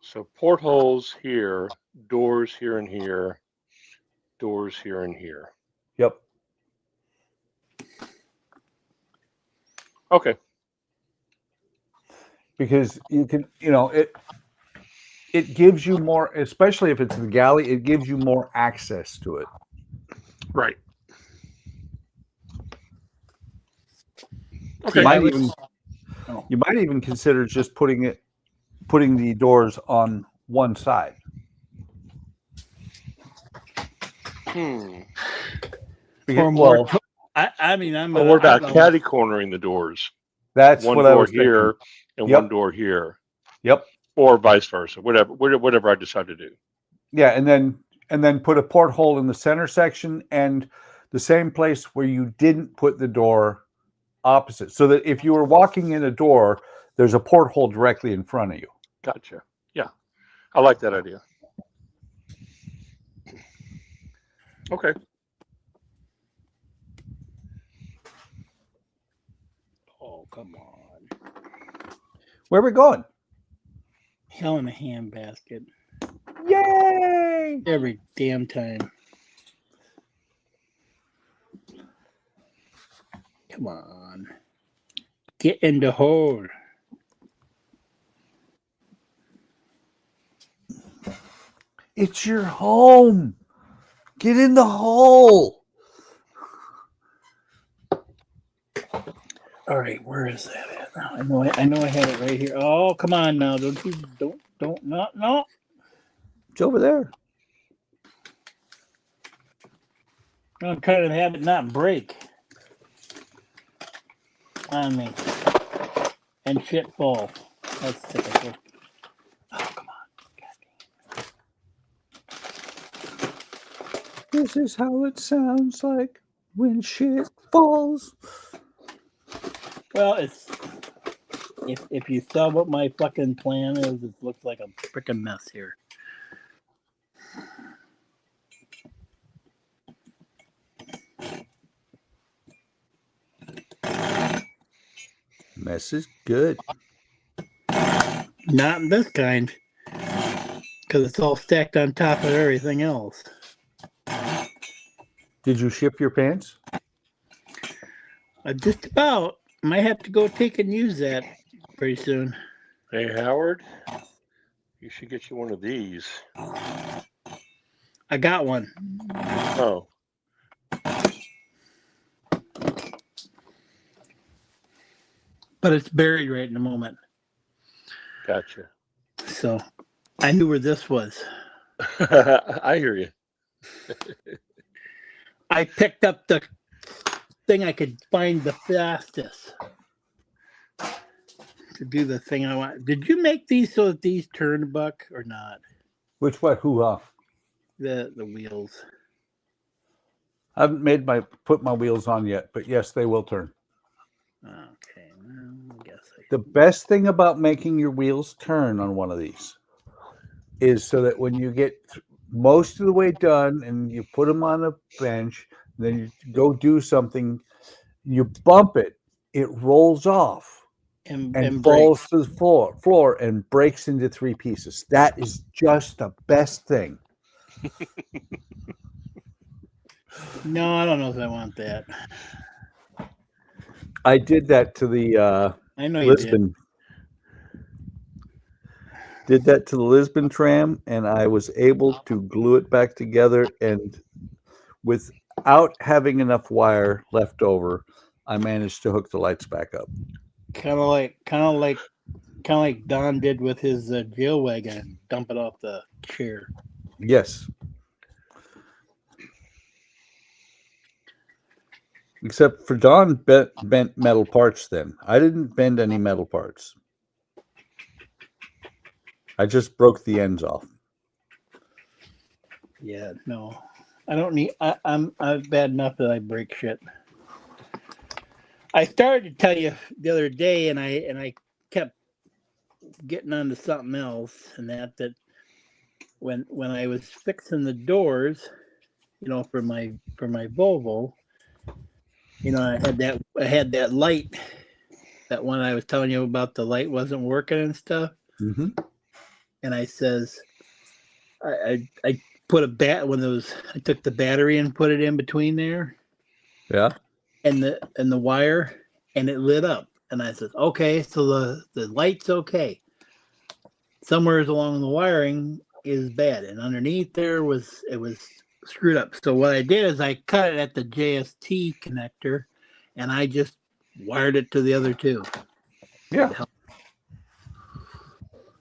So portholes here, doors here and here, doors here and here. Yep. Okay. Because you can, it gives you more, especially if it's the galley, it gives you more access to it. Right. Okay. You might even consider just putting the doors on one side. Because, I mean, what about catty cornering the doors? That's one what door I was here thinking. and Yep. one door here. Yep. Or vice versa. Whatever I decide to do. Yeah, and then put a porthole in the center section and the same place where you didn't put the door opposite, so that if you were walking in a door, there's a porthole directly in front of you. Gotcha. Yeah, I like that idea. Okay. Oh, come on. Where are we going? Hell in a handbasket. Yay! Every damn time. Come on. Get in the hole. It's your home. Get in the hole. All right, where is that at now? I know I had it right here. Oh, come on now. No. It's over there. I'm trying to have it not break on me. and shit fall. That's typical. Oh, come on. This is how it sounds like when shit falls. Well, it's if you saw what my fucking plan is, it looks like a freaking mess here. Mess is good. Not in this kind, because it's all stacked on top of everything else. Did you ship your pants? Just about. Might have to go take and use that pretty soon. Hey, Howard, you should get you one of these. I got one. Oh. But it's buried right in the moment. Gotcha. So I knew where this was. I hear you. I picked up the thing I could find the fastest to do the thing I want. Did you make these so that these turn, Buck, or not? Which what? Who? The wheels. I haven't put my wheels on yet, but yes, they will turn. Okay, well, I guess The best thing about making your wheels turn on one of these is so that when you get most of the way done and you put them on a bench, then you go do something, you bump it, it rolls off and falls to the floor and breaks into 3 pieces. That is just the best thing. No, I don't know if I want that. I did that to the I know you Lisbon. Did that to the Lisbon tram, and I was able to glue it back together. And without having enough wire left over, I managed to hook the lights back up. Kind of like Don did with his jail wagon and dump it off the chair. Yes. Except for Don bent metal parts then. I didn't bend any metal parts. I just broke the ends off. Yeah, no. I don't need I'm bad enough that I break shit. I started to tell you the other day and I kept getting onto something else, and that when I was fixing the doors, for my Volvo, I had that light, that one I was telling you about, the light wasn't working and stuff. Mm-hmm. And I says, I put I took the battery and put it in between there. Yeah. And the wire, and it lit up. And I said, okay, so the light's okay. Somewhere along the wiring is bad, and underneath it was screwed up. So what I did is I cut it at the JST connector, and I just wired it to the other two. Yeah.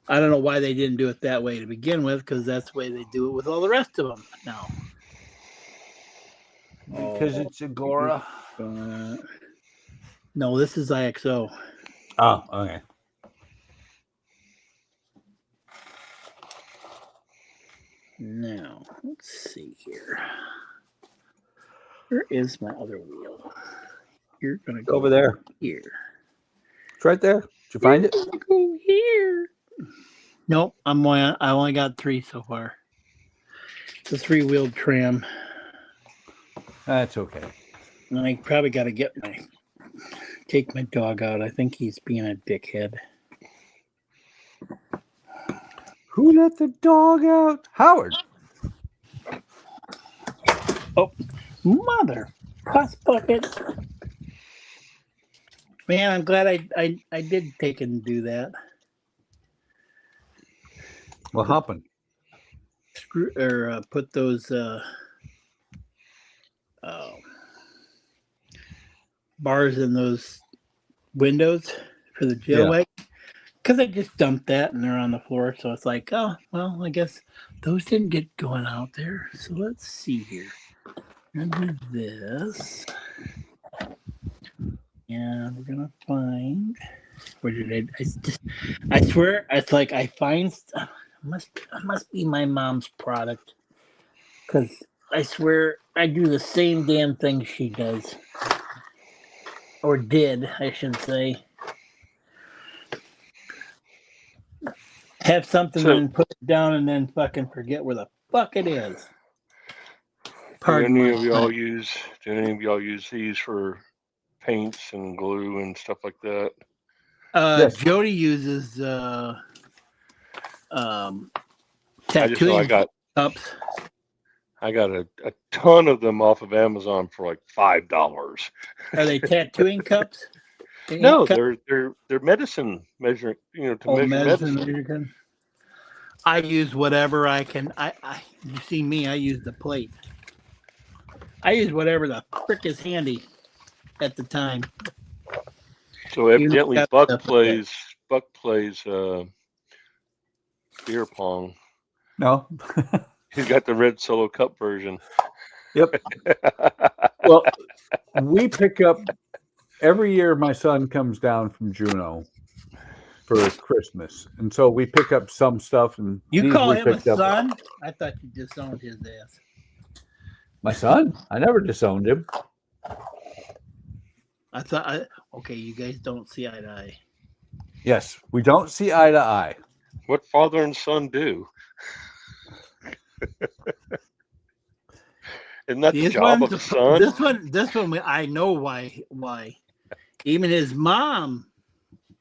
I don't know why they didn't do it that way to begin with, because that's the way they do it with all the rest of them now. Because it's Agora. No, this is IXO. Oh, okay. Now, let's see here. Where is my other wheel? You're going to go over there. Here. It's right there. Did you find it? Go here. Nope, I only got 3 so far. It's a 3-wheeled tram. That's okay. And I probably got to take my dog out. I think he's being a dickhead. Who let the dog out? Howard. Oh, mother puss bucket. Man, I'm glad I did take and do that. What happened? Put those bars in those windows for the jailway. Because I just dumped that and they're on the floor. So it's like, oh, well, I guess those didn't get going out there. So let's see here. I'm going to do this. And we're going to find Where did I swear, it's like I find must be my mom's product, because I swear I do the same damn thing she does, or did, I should say. Have something So, and put it down and then fucking forget where the fuck it is. do Pardon any my of y'all French. use these for paints and glue and stuff like that? Yes. Jody uses I just know tattooing cups. I got a ton of them off of Amazon for like $5. Are they tattooing cups? No, they're medicine measuring, to measure medicine. Medicine. I use whatever I can. You see me, I use the plate. I use whatever the frick is handy at the time. So evidently Buck plays beer pong. No. He's got the red Solo Cup version. Yep. Well, we pick up every year. My son comes down from Juneau for Christmas, and so we pick up some stuff. And You call him a up. son? I thought you disowned his ass. My son? I never disowned him. I thought, okay, you guys don't see eye to eye. Yes, we don't see eye to eye. What father and son do? Isn't that the job of a son? This one, I know why. Even his mom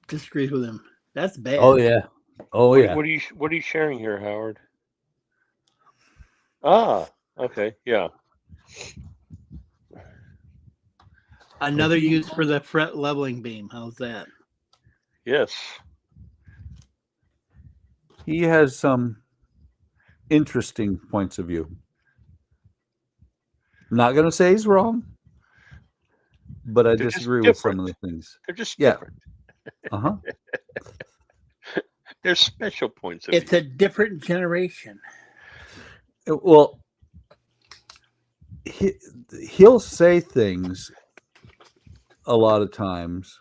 disagrees with him. That's bad. Oh yeah. Oh yeah. What are you sharing here, Howard? Ah, okay, yeah. Another use for the fret leveling beam. How's that? Yes. He has some interesting points of view. I'm not going to say he's wrong, but I disagree with some of the things. They're just different. Uh-huh. They're special points of It's view. a different generation. Well, he'll say things a lot of times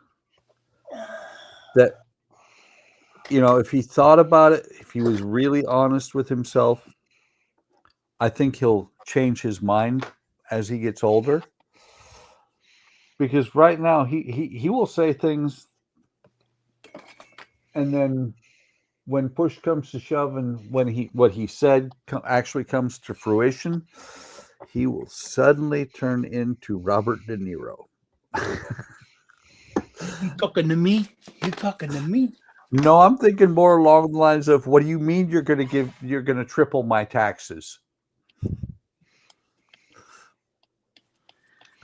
that, if he thought about it, if he was really honest with himself, I think he'll change his mind as he gets older. Because right now he will say things, and then when push comes to shove, and when what he said actually comes to fruition, he will suddenly turn into Robert De Niro. You talking to me? You talking to me? No, I'm thinking more along the lines of, what do you mean you're going to triple my taxes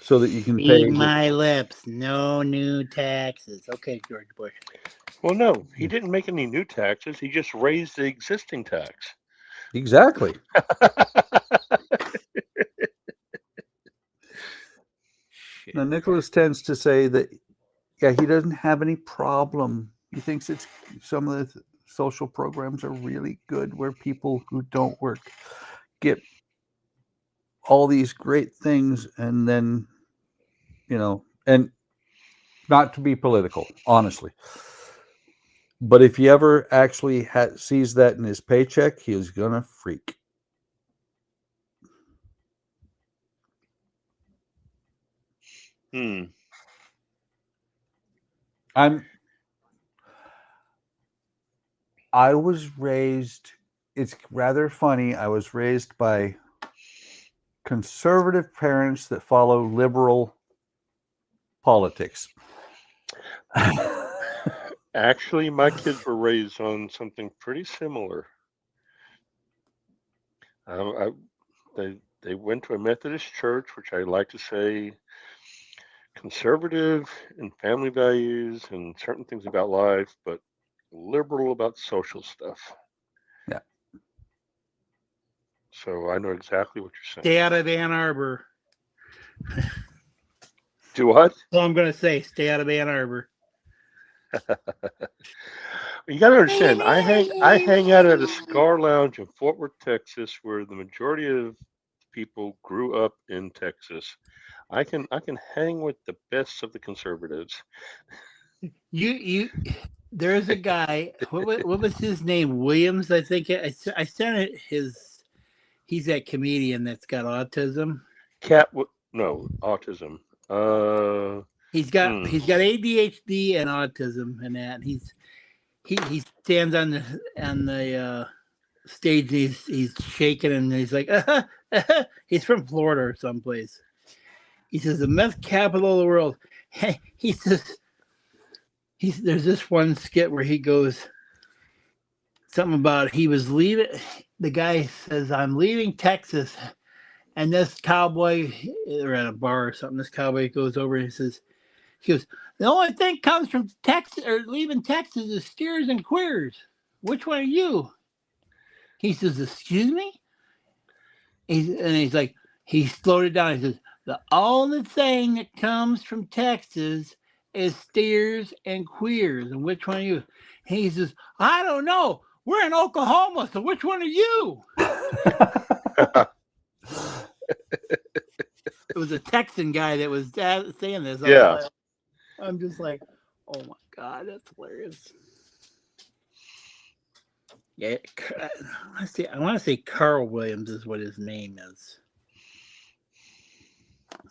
so that you can pay Eat my lips. No new taxes. Okay, George Bush. Well, no, he didn't make any new taxes. He just raised the existing tax. Exactly. Now, Nicholas tends to say that, he doesn't have any problem. He thinks some of the social programs are really good, where people who don't work get all these great things, and then, and not to be political, honestly, but if he ever actually sees that in his paycheck, he is gonna freak. I was raised, it's rather funny, I was raised by conservative parents that follow liberal politics. Actually, my kids were raised on something pretty similar. They went to a Methodist church, which I like to say conservative in family values and certain things about life, but liberal about social stuff. Yeah. So I know exactly what you're saying. Stay out of Ann Arbor. Do what? So I'm going to say, stay out of Ann Arbor. You got to understand, I hang out at a cigar lounge in Fort Worth, Texas, where the majority of people grew up in Texas. I can hang with the best of the conservatives. You there's a guy. What was his name? Williams, I think. I sent it his. He's that comedian that's got autism. No, autism. He's got ADHD and autism and that. He stands on the stage. And he's shaking and he's like, he's from Florida or someplace. He says the meth capital of the world. He says there's this one skit where he goes something about he was leaving. The guy says, "I'm leaving Texas," and this cowboy, they're at a bar or something. This cowboy goes over and he goes, "The only thing comes from Texas or leaving Texas is steers and queers. Which one are you?" He says, "Excuse me?" He's like, he slowed it down. He says, "The only thing that comes from Texas is steers and queers. And which one are you?" He says, "I don't know. We're in Oklahoma, so which one are you?" It was a Texan guy that was saying this. I'm just like, oh my God, that's hilarious. Yeah, I want to say Carl Williams is what his name is.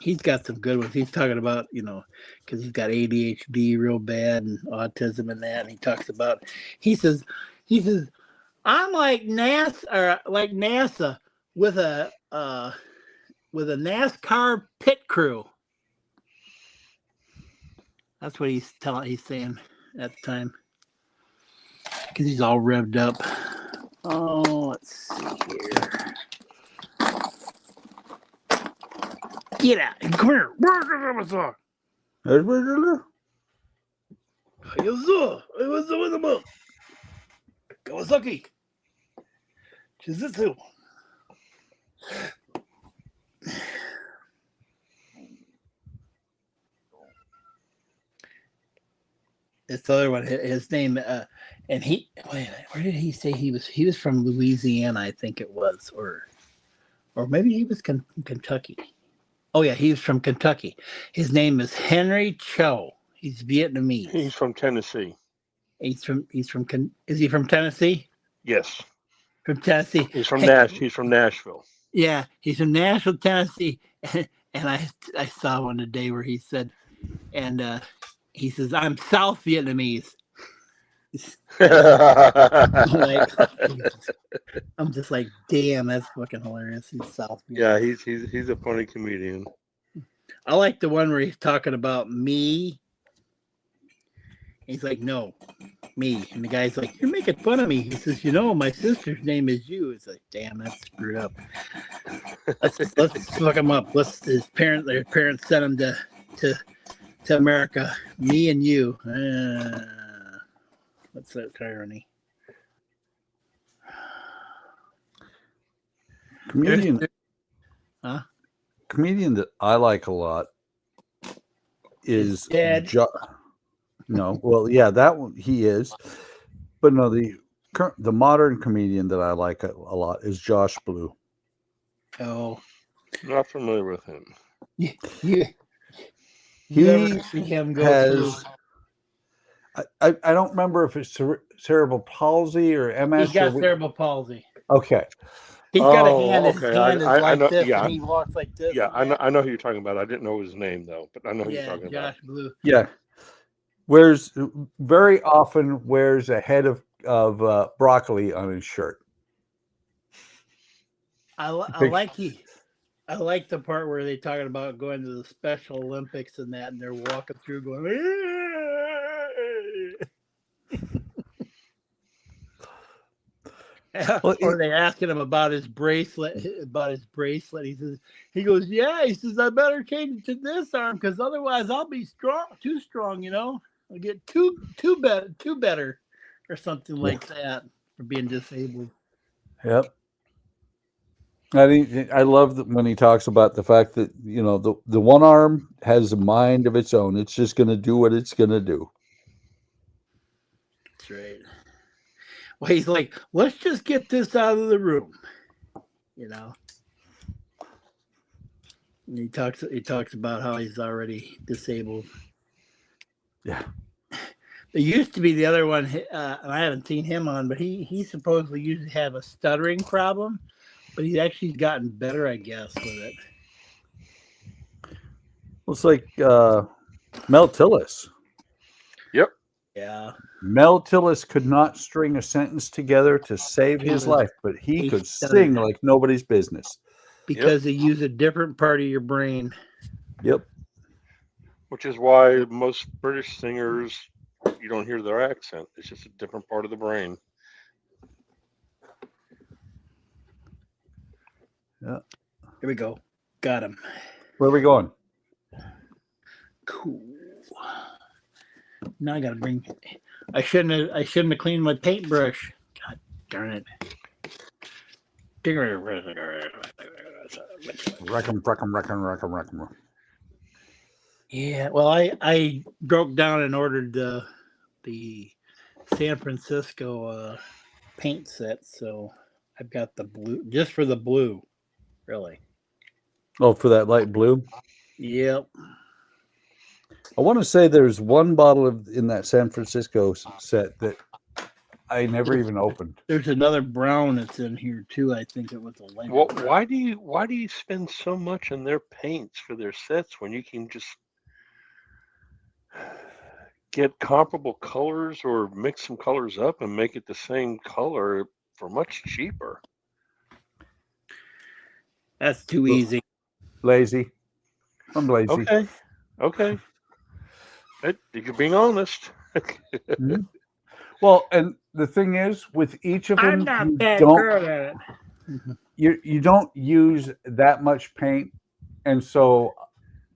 He's got some good ones. He's talking about, because he's got ADHD real bad and autism and that. And he talks about, he says, I'm like NASA with a NASCAR pit crew. That's what he's saying at the time. Because he's all revved up. Oh, let's see here. Get out. Come here. Kawasaki. Jiu-Jitsu. This other one, his name, and where did he say he was? He was from Louisiana, I think it was, or maybe he was Kentucky. Oh yeah, he was from Kentucky. His name is Henry Cho. He's Vietnamese. He's from Tennessee. Is he from Tennessee? Yes. From Tennessee. He's from Nashville. Yeah, he's from Nashville, Tennessee. And I saw one today where he said, and he says, "I'm South Vietnamese." I'm just like, damn, that's fucking hilarious. He's South Vietnamese. Yeah, he's a funny comedian. I like the one where he's talking about me. He's like, "No, me." And the guy's like, "You're making fun of me." He says, "My sister's name is you." It's like, damn, that's screwed up. Let's fuck him up. Their parents sent him to America. Me and you. What's that irony? Comedian that I like a lot is dead. No, well, yeah, that one he is, but no, the modern comedian that I like a lot is Josh Blue. Oh, not familiar with him. Yeah. He ever see him go has. I don't remember if it's cerebral palsy or MS. He's got cerebral palsy. Okay. He's got a hand. Okay. His hand is like know, this, yeah. and he walks like this. Yeah, I know who you're talking about. I didn't know his name though, but I know who you're talking about. Josh Blue. Yeah. Very often wears a head of broccoli on his shirt. I like the part where they're talking about going to the Special Olympics and that, and they're walking through going. Or they're asking him about his bracelet. He goes, "Yeah." He says, "I better change it to this arm because otherwise I'll be too strong. I'll get too better, or something like that for being disabled." Yep. I love that when he talks about the fact that the one arm has a mind of its own. It's just going to do what it's going to do. That's right. Well, he's like, "Let's just get this out of the room," And he talks about how he's already disabled. Yeah. It used to be the other one, and I haven't seen him on, but he supposedly used to have a stuttering problem, but he's actually gotten better, I guess, with it. Looks like Mel Tillis. Yep. Yeah. Mel Tillis could not string a sentence together to save his life, but he could sing like nobody's business. Because they use a different part of your brain. Yep. Which is why most British singers, you don't hear their accent. It's just a different part of the brain. Yeah. Here we go. Got him. Where are we going? Cool. Now I gotta bring. I shouldn't have cleaned my paintbrush. God darn it. Wreck 'em. Yeah, well, I broke down and ordered the San Francisco paint set, so I've got the blue just for the blue, really. Oh, for that light blue? Yep. I want to say there's one bottle in that San Francisco set that I never even opened. There's another brown that's in here too. I think it was a light. Well, why do you spend so much on their paints for their sets when you can just get comparable colors or mix some colors up and make it the same color for much cheaper? That's too easy. Lazy. I'm lazy. Okay. You're being honest. Mm-hmm. Well, and the thing is, with each of them, I'm not that good at it. You don't use that much paint, and so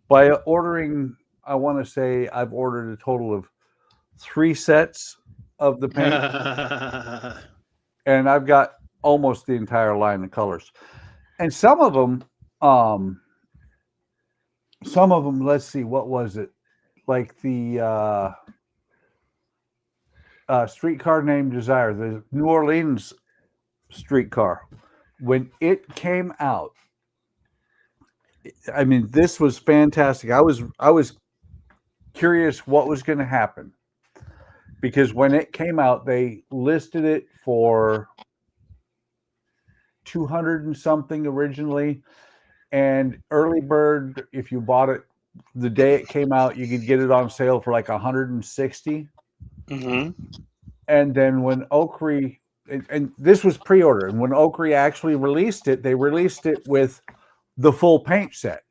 by ordering, I want to say I've ordered a total of 3 sets of the paint, and I've got almost the entire line of colors. And some of them, let's see, what was it? Like the Streetcar Named Desire, the New Orleans streetcar. When it came out, I mean, this was fantastic. I was curious what was going to happen, because when it came out, they listed it for 200 and something originally, and early bird, if you bought it the day it came out, you could get it on sale for like 160. Mm-hmm. And then when OcCre, and this was pre-order, and when OcCre actually released it, they released it with the full paint set.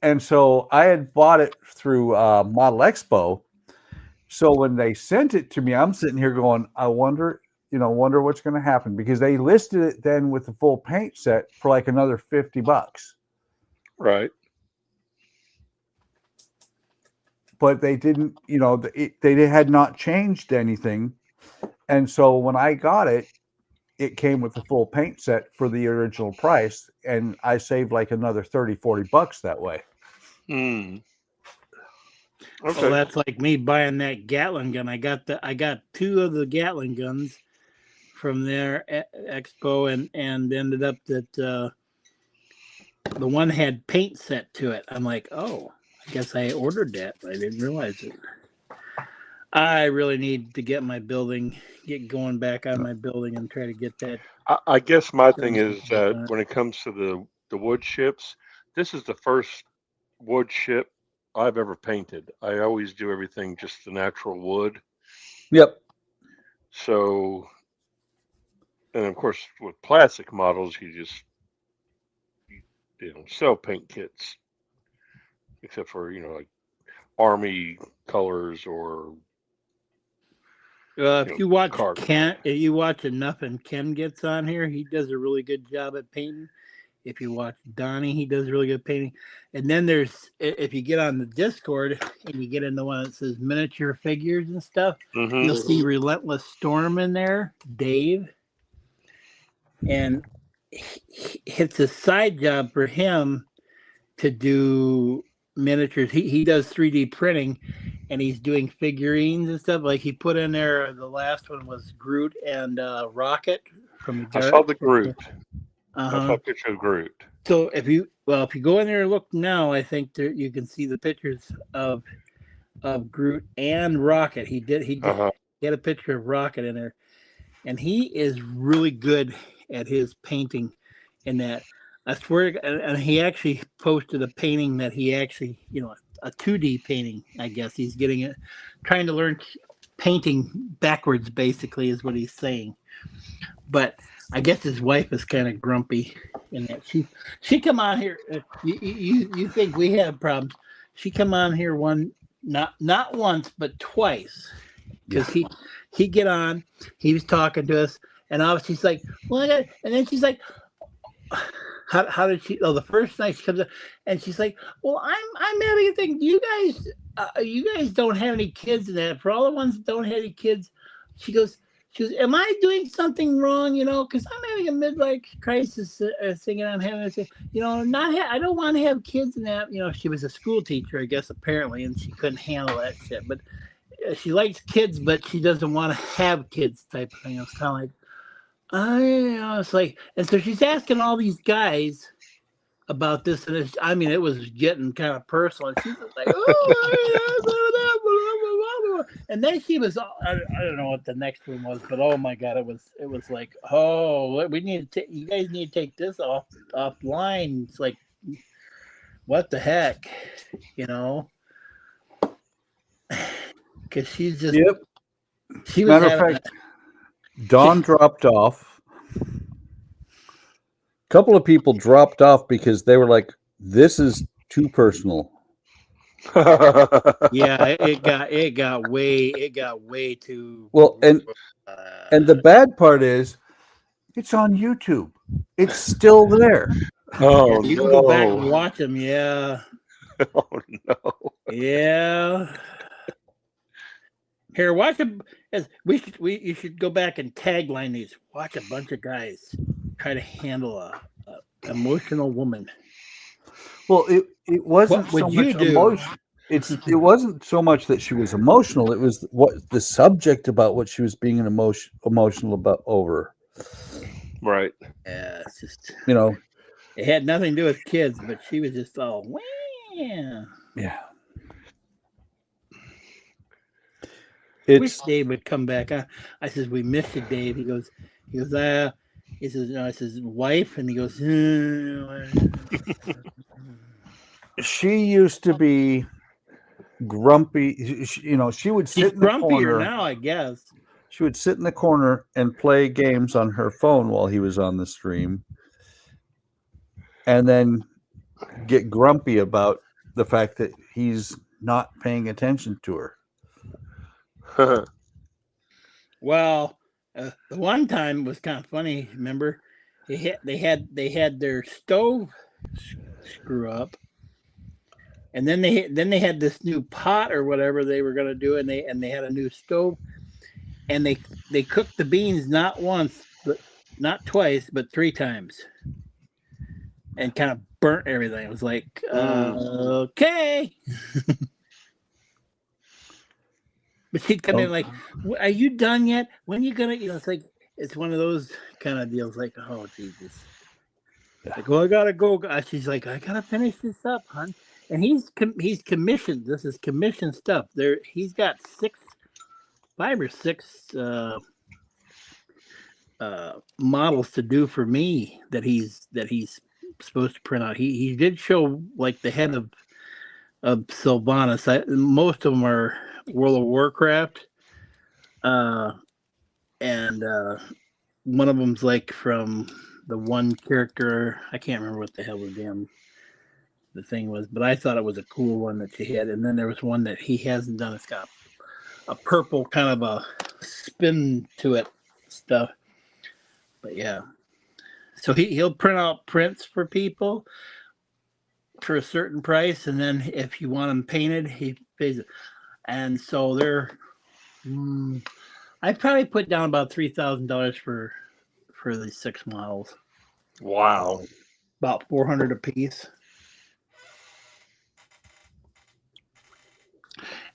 And so I had bought it through Model Expo. So when they sent it to me, I'm sitting here going, I wonder what's going to happen, because they listed it then with the full paint set for like another $50. Right. But they didn't, they had not changed anything. And so when I got it, it came with the full paint set for the original price. And I saved like another $30-40 that way. Mm. Okay. Well, that's like me buying that Gatling gun. I got 2 of the Gatling guns from their expo, and ended up that the one had paint set to it. I'm like, oh, I guess I ordered that, but I didn't realize it. I really need to get going back on my building and try to get that. I guess my thing is that when it comes to the wood ships, this is the first wood ship I've ever painted. I always do everything just the natural wood. Yep. So, and of course with plastic models, you sell paint kits, except for like army colors or. If you watch Ken, if you watch enough and Ken gets on here, he does a really good job at painting. If you watch Donnie, he does really good painting. And then if you get on the Discord and you get in the one that says miniature figures and stuff, you'll see Relentless Storm in there, Dave. And it's a side job for him to do miniatures. He does 3D printing, and he's doing figurines and stuff. Like he put in there, the last one was Groot and Rocket from the. I saw the Groot. I saw a picture of Groot. So if you go in there and look now, I think you can see the pictures of of Groot and Rocket. He did. He Uh-huh. had a picture of Rocket in there, and he is really good at his painting. In that, I swear, and he actually posted a painting that he actually, a 2D painting. I guess he's getting it, trying to learn painting backwards. Basically, is what he's saying. But I guess his wife is kind of grumpy in that she come on here. You think we have problems? She come on here not once but twice, because he get on. He was talking to us, and she's like, well, and then she's like, how did she? Oh, the first night she comes up, and she's like, well, I'm having a thing. You guys don't have any kids in that. For all the ones that don't have any kids, she goes, am I doing something wrong? Because I'm having a midlife crisis thing, and I'm having a thing, I don't want to have kids in that. She was a school teacher, I guess, apparently, and she couldn't handle that shit. But she likes kids, but she doesn't want to have kids type of thing. It's kind of like, it's like, and so she's asking all these guys about this, and it was getting kind of personal. And she's like, and then she was, I don't know what the next one was, but oh my god, it was like, oh, we need to, you guys need to take this offline. It's like, what the heck, because she's just, she was Matter of fact, Dawn dropped off. A couple of people dropped off because they were like, this is too personal. Yeah, it got way too well, and the bad part is it's on YouTube. It's still there. Oh, you can go back and watch them. Yeah. Oh no. Yeah. Here, watch them. You should go back and tagline these. Watch a bunch of guys try to handle a emotional woman. Well, it wasn't What so would you much do? emotion. It wasn't so much that she was emotional. It was what the subject about what she was being emotional about over. Right. Yeah, it's just it had nothing to do with kids, but she was just all yeah. Wish Dave would come back. I says, we miss you, Dave. He goes, he says, no, I says, wife, and he goes, She used to be grumpy. She would sit in the grumpier corner. now, I guess. She would sit in the corner and play games on her phone while he was on the stream, and then get grumpy about the fact that he's not paying attention to her. Well, the one time was kind of funny. Remember, they had their stove screw up, and then they had this new pot or whatever they were going to do, and they had a new stove, and they cooked the beans not once, but not twice, but 3 times, and kind of burnt everything. It was like, okay. But she'd come in like, are you done yet? When are you gonna? It's like, it's one of those kind of deals. Like, oh Jesus! Like, well, I gotta go. She's like, I gotta finish this up, hon. And he's commissioned. This is commissioned stuff. He's got 5 or 6 models to do for me that he's supposed to print out. He did show like the head of Sylvanas. Most of them are World of Warcraft, and one of them's like from the one character. I can't remember what the hell the thing was, but I thought it was a cool one that she had. And then there was one that he hasn't done. It's got a purple kind of a spin to it stuff. But yeah, so he'll print out prints for people for a certain price, and then if you want them painted, he pays it. And so I probably put down about $3,000 for these 6 models. Wow. About $400 a piece.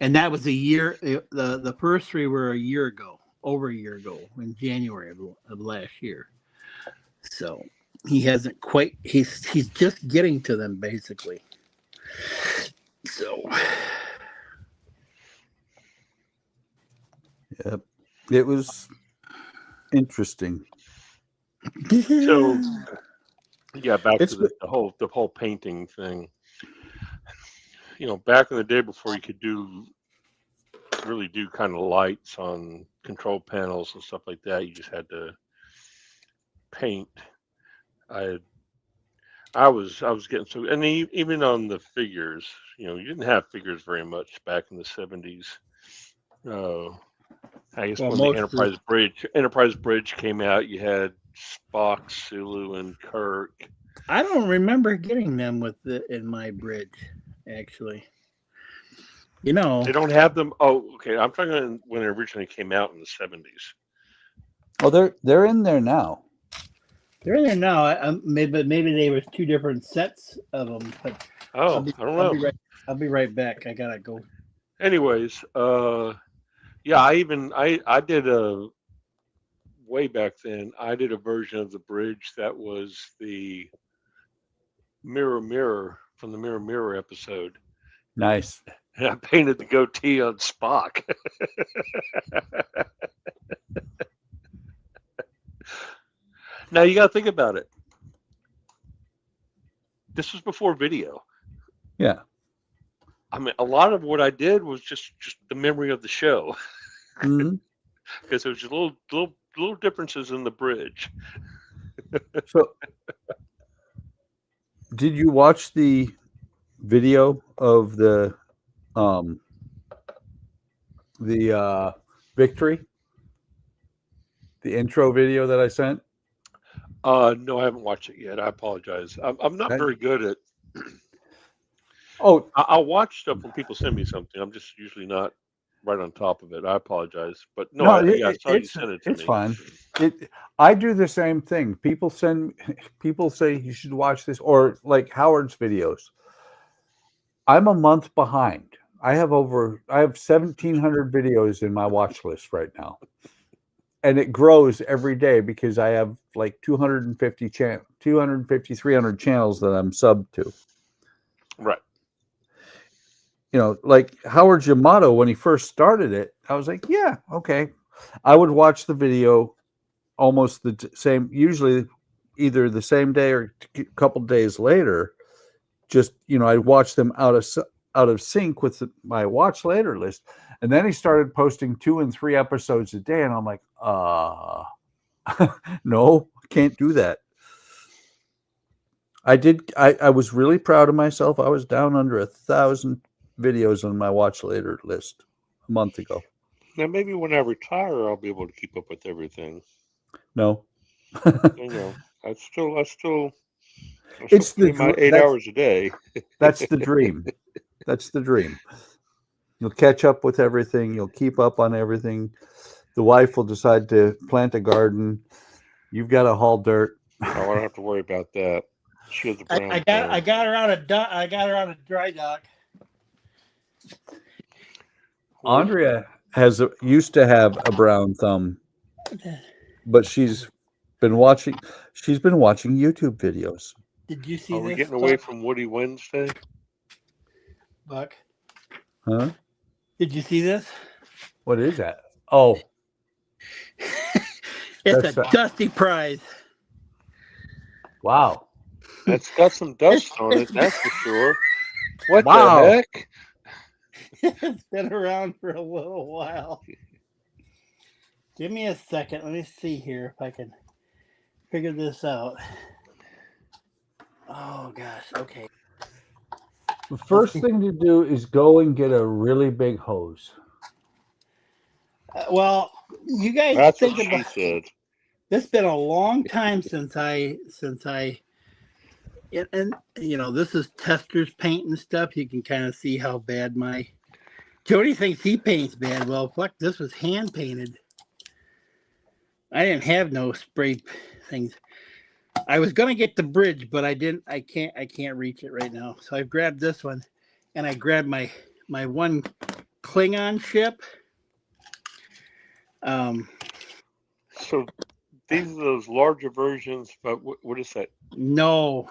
And that was a year. The first 3 were a year ago, over a year ago, in January of last year. So he hasn't quite. He's just getting to them basically. So. Yep. It was interesting. So, yeah, back It's to the whole painting thing. You know, back in the day before you could really do kind of lights on control panels and stuff like that, you just had to paint. I was getting so, and even on the figures, you know, you didn't have figures very much back in the 70s. I guess when the Enterprise Bridge came out, you had Spock, Sulu, and Kirk. I don't remember getting them in my bridge, actually. You know, They don't have them. Oh, okay. I'm talking about when it originally came out in the 70s. Oh, they're in there now. They're in there now. Maybe they was two different sets of them. But I don't know. I'll be right back. I gotta go. Anyways, yeah, I did way back then. I did a version of the bridge that was the mirror from the Mirror episode. Nice. And I painted the goatee on Spock. Now you got to think about it. This was before video. Yeah. I mean, a lot of what I did was just the memory of the show, Mm-hmm. because there was just little differences in the bridge. So, did you watch the video of the victory? The intro video that I sent? No, I haven't watched it yet. I apologize. I'm not very good at. Oh, I'll watch stuff when people send me something. I'm just usually not right on top of it. I apologize, but no, I saw you send it to me. It's fine. I do the same thing. People say you should watch this, or like Howard's videos. I'm a month behind. I have 1,700 videos in my watch list right now. And it grows every day because I have like 250, 300 channels that I'm subbed to. Right. You know, like Howard Yamato, when he first started it, I was like, yeah, okay. I would watch the video almost the same, usually either the same day or a couple days later. Just, you know, I'd watch them out of sync with my watch later list. And then he started posting 2 and 3 episodes a day. And I'm like, no, can't do that. I was really proud of myself. I was down under 1,000 videos on my watch later list a month ago. Now maybe when I retire, I'll be able to keep up with everything. No. You know, I still It's put in my 8 hours a day. That's the dream. That's the dream. You'll catch up with everything. You'll keep up on everything. The wife will decide to plant a garden. You've got to haul dirt. Oh, I don't have to worry about that. She has a brown I got her out of dry dock. Andrea used to have a brown thumb, but she's been watching YouTube videos. Did you see Are this? we getting away from Woody Wednesday? Buck? Huh? Did you see this? What is that? Oh. It's a Dusty prize. Wow. That's got some dust on it, that's for sure. What Wow. the heck? It's been around for a little while. Give me a second. Let me see here if I can figure this out. Oh, gosh. Okay. The first thing to do is go and get a really big hose. Well, you guys That's think what she about said. It's been a long time since I and you know, this is Tester's paint and stuff. You can kind of see how bad my Jody thinks he paints bad. Well, fuck, this was hand painted. I didn't have no spray things. I was gonna get the bridge, but I didn't. I can't reach it right now. So I grabbed this one, and I grabbed my one Klingon ship. So these are those larger versions, but what is that? No,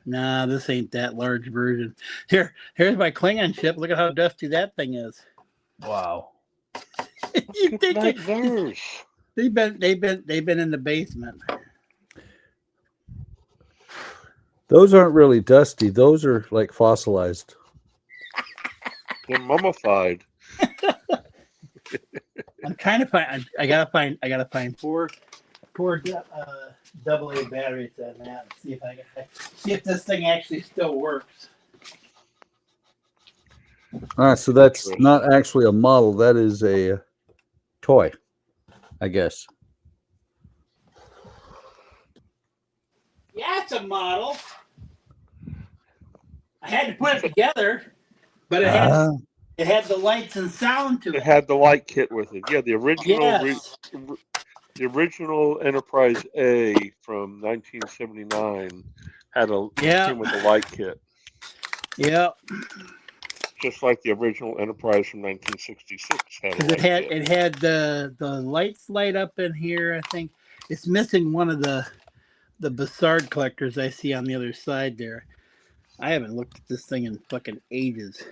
nah, this ain't that large version. Here's my Klingon ship. Look at how dusty that thing is. Wow. You think Night nurse. they've been in the basement. Those aren't really dusty. Those are like fossilized. They're mummified. I'm trying to find. I gotta find four AA batteries on that. And see if this thing actually still works. All right, so that's not actually a model. That is a toy, I guess. Yeah, it's a model. I had to put it together, but it had the lights and sound to it. It had the light kit with it. Yeah, the original Yes. the original Enterprise A from 1979 had came with the light kit. Yep. Just like the original Enterprise from 1966 had. Because it had the lights light up in here. I think it's missing one of the Bassard collectors I see on the other side there. I haven't looked at this thing in fucking ages.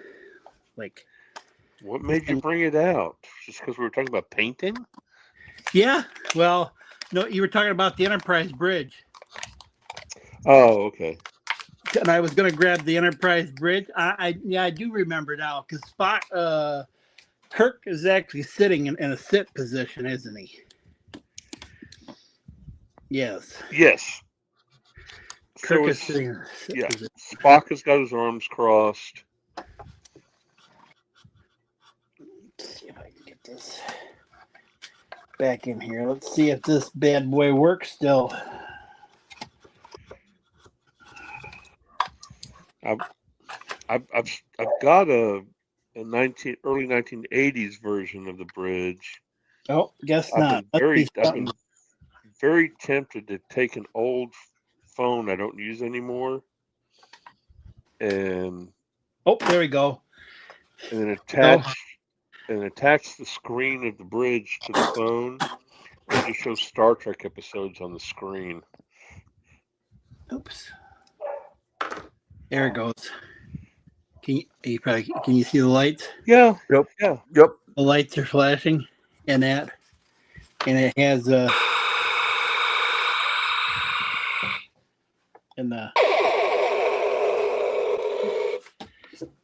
Like, what made you bring it out? Just because we were talking about painting? Yeah. Well, no, you were talking about the Enterprise bridge. Oh, okay. And I was going to grab the Enterprise bridge. I do remember now because Kirk is actually sitting in a sit position, isn't he? Yes. Yes. Kirk So is sitting in a sit position. Spock has got his arms crossed. Let's see if I can get this back in here. Let's see if this bad boy works still. I've got a early 1980s version of the bridge. Oh, guess not. I've been very tempted to take an old phone I don't use anymore, and there we go. And then attach the screen of the bridge to the phone, and just show Star Trek episodes on the screen. Oops. There it goes. Can you see the lights? Yeah. Yep. Yeah. Yep. The lights are flashing, and it has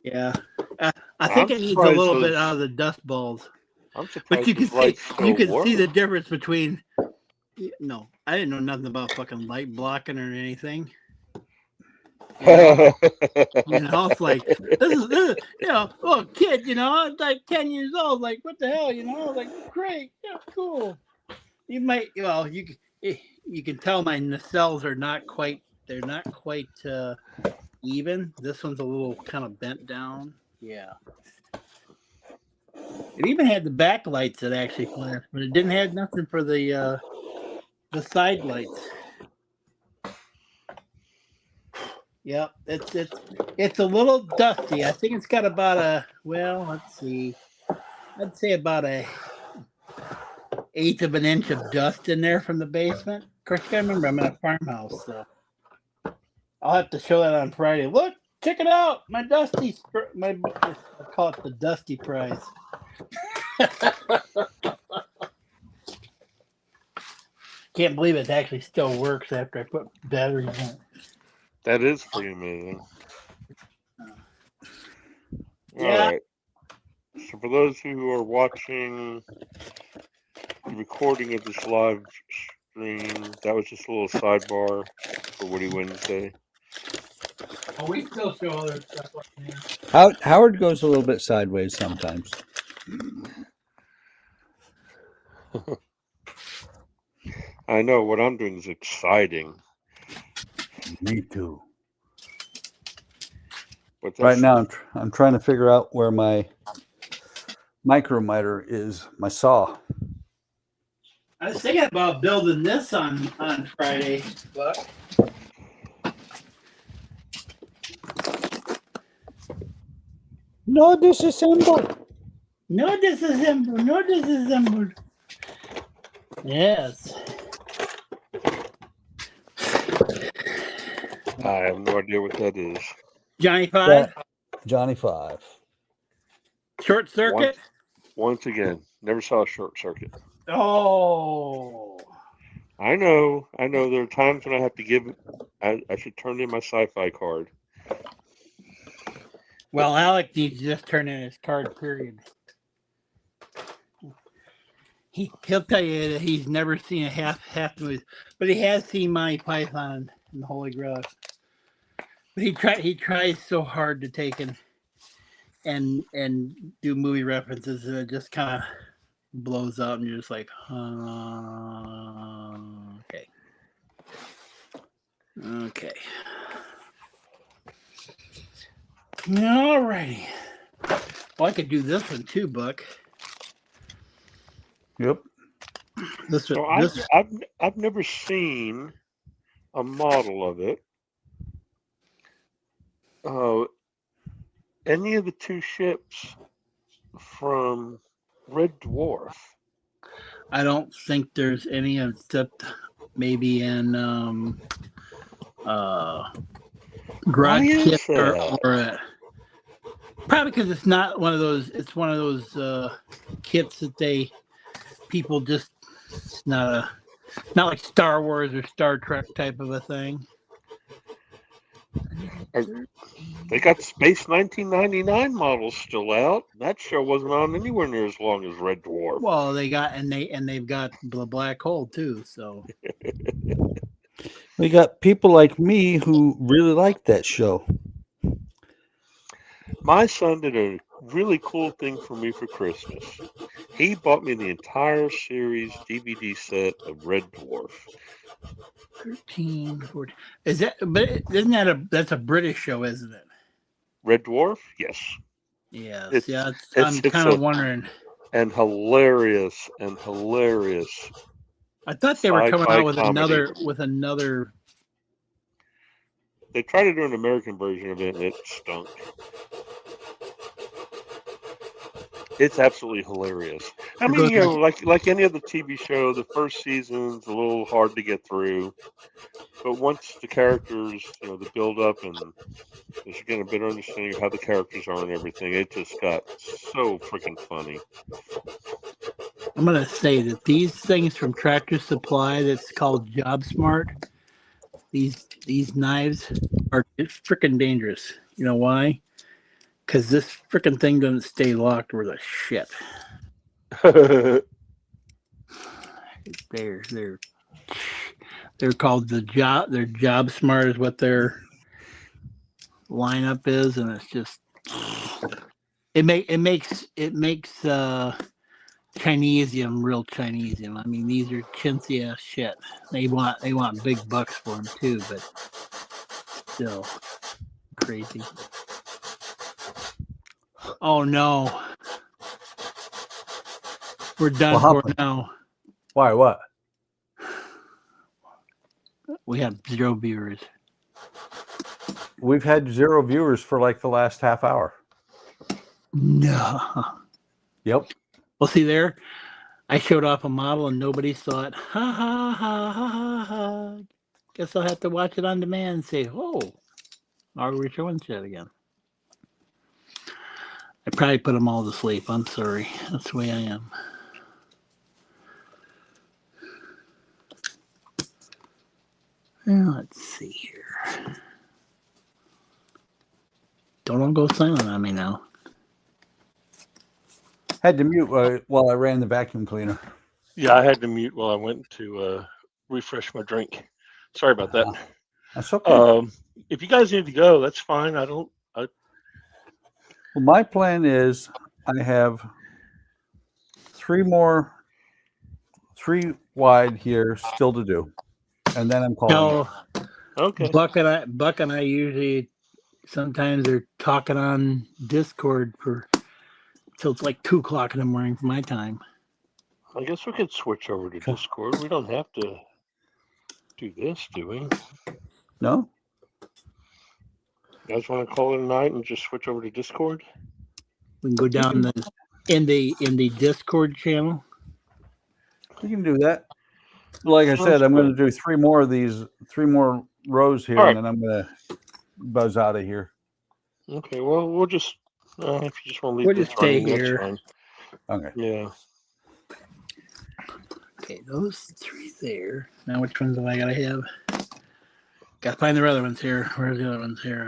yeah. I think it needs a little bit out of the dust balls. I'm surprised. But you can see the difference between. No, I didn't know nothing about fucking light blocking or anything. It's like this is little kid, it's like 10 years old, like what the hell, like great, yeah, cool. You might, you can tell my nacelles are not quite even. This one's a little kind of bent down. Yeah. It even had the back lights that actually flashed, but it didn't have nothing for the side lights. Yep, it's a little dusty. I think it's got about let's see. I'd say about a 1/8 of an inch of dust in there from the basement. Of course, you gotta remember I'm in a farmhouse, so I'll have to show that on Friday. Look, check it out. I call it the Dusty Prize. Can't believe it actually still works after I put batteries in it. That is pretty amazing. Yeah. All right. So for those who are watching the recording of this live stream, that was just a little sidebar for Woody Wednesday. Oh, we still show other stuff like that. Howard goes a little bit sideways sometimes. I know what I'm doing is exciting. Me too. But right now, I'm trying to figure out where my micromiter is, my saw. I was thinking about building this on Friday, but no disassemble. No disassemble. No disassemble. Yes. I have no idea what that is. Johnny 5? Johnny 5. Short circuit? Once again, never saw a short circuit. Oh. I know. There are times when I have to give. I should turn in my sci-fi card. Well, Alec needs to just turn in his card, period. He'll tell you that he's never seen a half movie, but he has seen Monty Python and the Holy Grail. But he tries so hard to take and do movie references, and it just kind of blows out, and you're just like, okay. All righty. Well, I could do this one too, Buck. Yep. So I've never seen a model of it. Any of the two ships from Red Dwarf? I don't think there's any except maybe in Garage Kit or probably because it's not one of those. It's one of those kits that people just. It's not like Star Wars or Star Trek type of a thing. They got Space 1999 models still out. That show wasn't on anywhere near as long as Red Dwarf. Well, they've got the black hole too. So we got people like me who really like that show. My son did a really cool thing for me for Christmas. He bought me the entire series DVD set of Red Dwarf. 13, 14. Is that? But isn't that's a British show, isn't it? Red Dwarf, yes. Yeah, I'm kind of wondering. And hilarious. I thought they were coming out with another. They tried to do an American version of it, and it stunk. It's absolutely hilarious. I mean, like any other TV show, the first season's a little hard to get through, but once the characters, the build up and as you get a better understanding of how the characters are and everything, it just got so freaking funny. I'm gonna say that these things from Tractor Supply, that's called Job Smart. These knives are freaking dangerous. You know why? Because this freaking thing doesn't stay locked worth a shit. They're called They're Job Smart is what their lineup is, and it's just it makes Chinesium real Chinesium. I mean, these are chintzy ass shit. They want big bucks for them too, but still crazy. Oh no, we're done for now. Why? What? We have 0 viewers. We've had 0 viewers for like the last half hour. No. Yep. Well, see there, I showed off a model and nobody saw it. Ha ha ha ha ha ha. Guess I'll have to watch it on demand and say, oh, are we showing shit again? I probably put them all to sleep. I'm sorry. That's the way I am. Well, let's see here. Don't all go silent on me now. Had to mute while I ran the vacuum cleaner. Yeah, I had to mute while I went to refresh my drink. Sorry about that. That's okay. If you guys need to go, that's fine. Well, my plan is I have 3 wide here still to do, and then I'm calling. No, okay. Buck and I usually sometimes they're talking on Discord till it's like 2 o'clock in the morning for my time. I guess we could switch over to Discord. We don't have to do this, do we? No. You guys want to call it a night and just switch over to Discord? We can go down in the Discord channel. We can do that. Like I said, I'm going to do 3 more of these, 3 more rows here, and then I'm going to buzz out of here. Okay. Well, we'll just if you just want to leave, we'll just stay here. Okay. Yeah. Okay, those 3 there. Now which ones do I gotta have? Gotta find the other ones here. Where's the other ones here?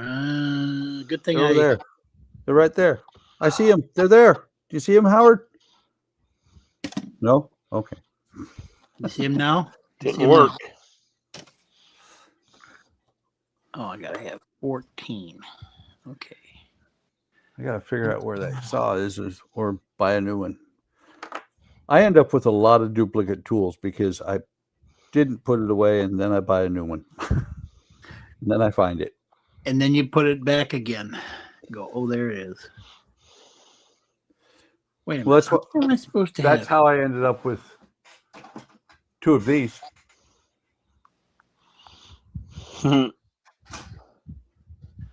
Good thing They're over there. They're right there. I see them. They're there. Do you see them, Howard? No? Okay. You see them now? Didn't work. Oh, I gotta have 14. Okay. I got to figure out where that saw is or buy a new one. I end up with a lot of duplicate tools because I didn't put it away and then I buy a new one. And then I find it. And then you put it back again. Go, oh, there it is. Wait a minute. Well, that's what am I supposed to that's have? how I ended up with 2 of these.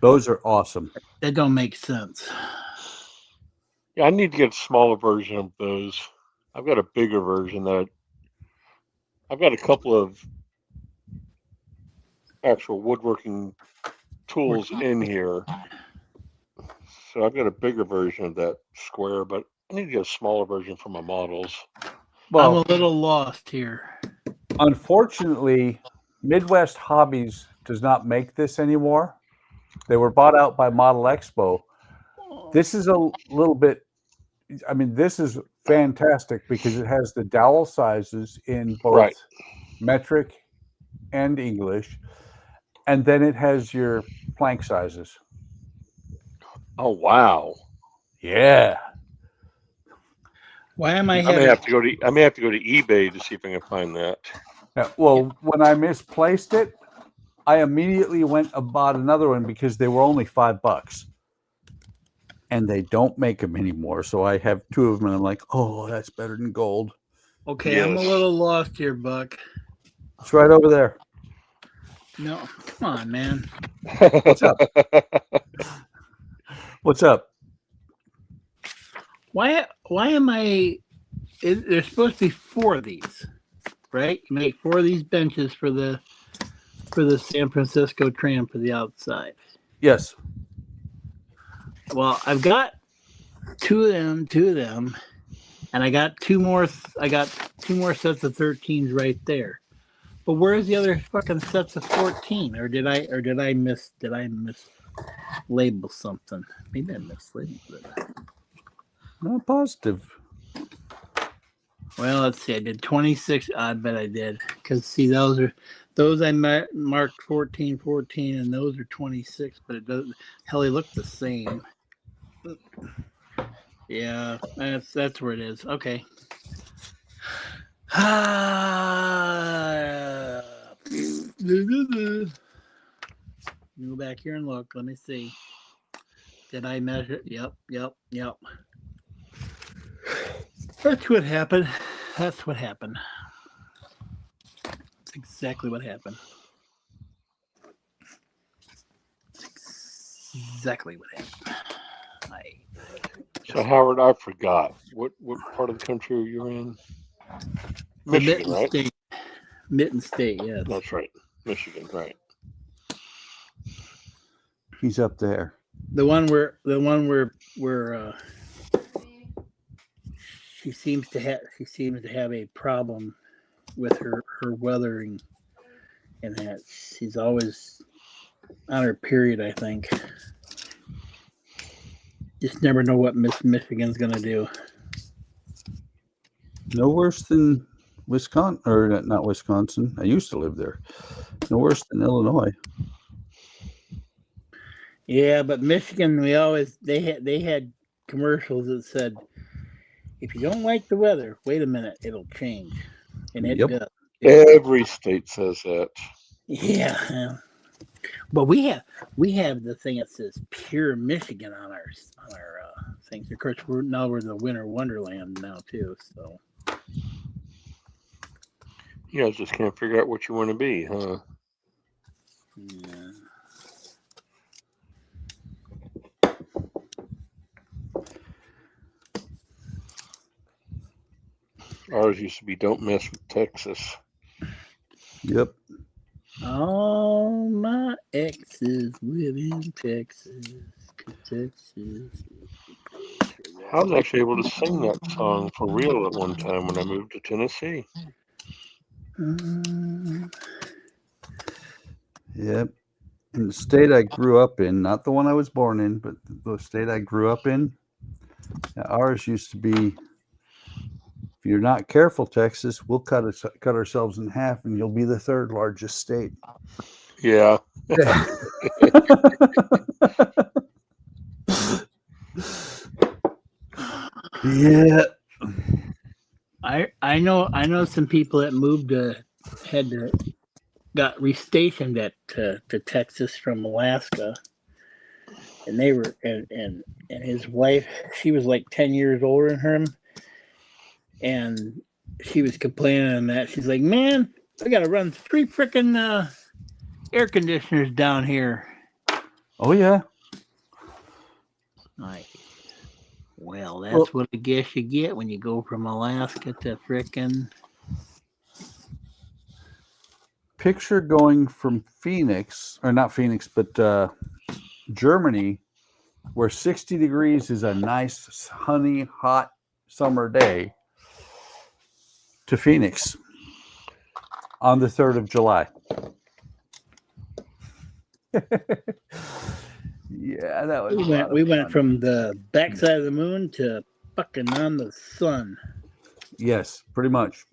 Those are awesome. That don't make sense. Yeah, I need to get a smaller version of those. I've got a bigger version that I've got a couple of actual woodworking tools in here. So I've got a bigger version of that square, but I need to get a smaller version for my models. Well, I'm a little lost here. Unfortunately, Midwest Hobbies does not make this anymore. They were bought out by Model Expo. This is a little bit, I mean, this is fantastic because it has the dowel sizes in both metric and English. And then it has your plank sizes. Oh, wow. Yeah. Why am I I having... may have to go to eBay to see if I can find that. Yeah, well, when I misplaced it, I immediately went and bought another one because they were only $5. And they don't make them anymore. So I have 2 of them and I'm like, oh, that's better than gold. Okay, I'm a little lost here, Buck. It's right over there. No, come on, man. What's up? What's up? Why am I... There's supposed to be 4 of these, right? You make 4 of these benches for the San Francisco tram for the outside. Yes. Well, I've got 2 of them, and I got 2 more. I got 2 more sets of 13s right there. But where's the other fucking sets of 14? Or did I mislabel something? Maybe I mislabeled it. Not positive. Well, let's see. I did 26. I bet I did. Because, see, those I marked 14, and those are 26. But it doesn't. Hell, they look the same. Yeah, that's where it is. Okay. Go back here and look. Let me see. Did I measure? Yep. That's what happened. That's exactly what happened. Exactly what happened. So Howard, I forgot. What part of the country are you in? Michigan, right? State. Mitten State, yes. That's right. Michigan, right. He's up there. The one where she seems to have a problem with her weathering, and that she's always on her period, I think. Just never know what Miss Michigan's gonna do. No worse than Wisconsin, or not Wisconsin. I used to live there. No worse than Illinois. Yeah, but Michigan, they had commercials that said, if you don't like the weather, wait a minute, it'll change, and it does. Every state says that. Yeah, but we have the thing that says pure Michigan on our things. Of course, we're the winter wonderland now too. So You guys just can't figure out what you want to be, huh? yeah. Ours used to be "Don't mess with Texas." Yep. All my exes live in Texas. Texas. I was actually able to sing that song for real at one time when I moved to Tennessee. Yep. In the state I grew up in, not the one I was born in, but the state I grew up in, ours used to be, if you're not careful, Texas, we'll cut ourselves in half and you'll be the third largest state. Yeah. Yeah. I know some people that moved got restationed to Texas from Alaska, and they were and his wife, she was like 10 years older than him, and she was complaining that she's like, man, I gotta run 3 freaking air conditioners down here. Oh yeah. Like, well, that's what I guess you get when you go from Alaska to frickin'. Picture going from Phoenix, or not Phoenix, but Germany, where 60 degrees is a nice, sunny, hot summer day, to Phoenix on the 3rd of July. Yeah, that was. We went from the backside of the moon to fucking on the sun. Yes, pretty much.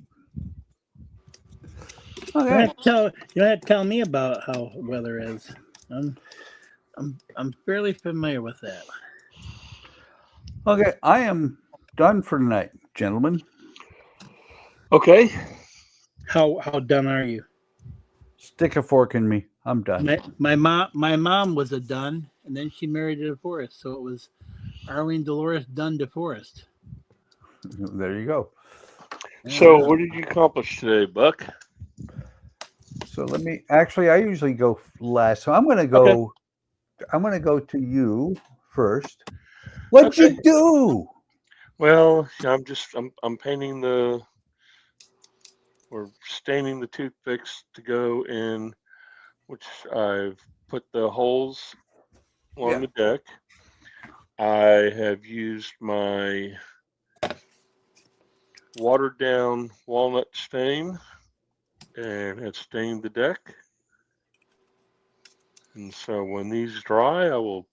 You don't have to tell me about how weather is. I'm fairly familiar with that. Okay, I am done for tonight, gentlemen. Okay. How done are you? Stick a fork in me. I'm done. My mom was a Dunn, and then she married a DeForest, so it was Arlene Dolores Dunn DeForest. There you go. So, what did you accomplish today, Buck? So let me. Actually, I usually go last, so I'm going to go. Okay. I'm going to go to you first. What'd you do? Well, I'm painting we're staining the toothpicks to go in, which I've put the holes on the deck. I have used my watered down walnut stain and have stained the deck. And so when these dry, I will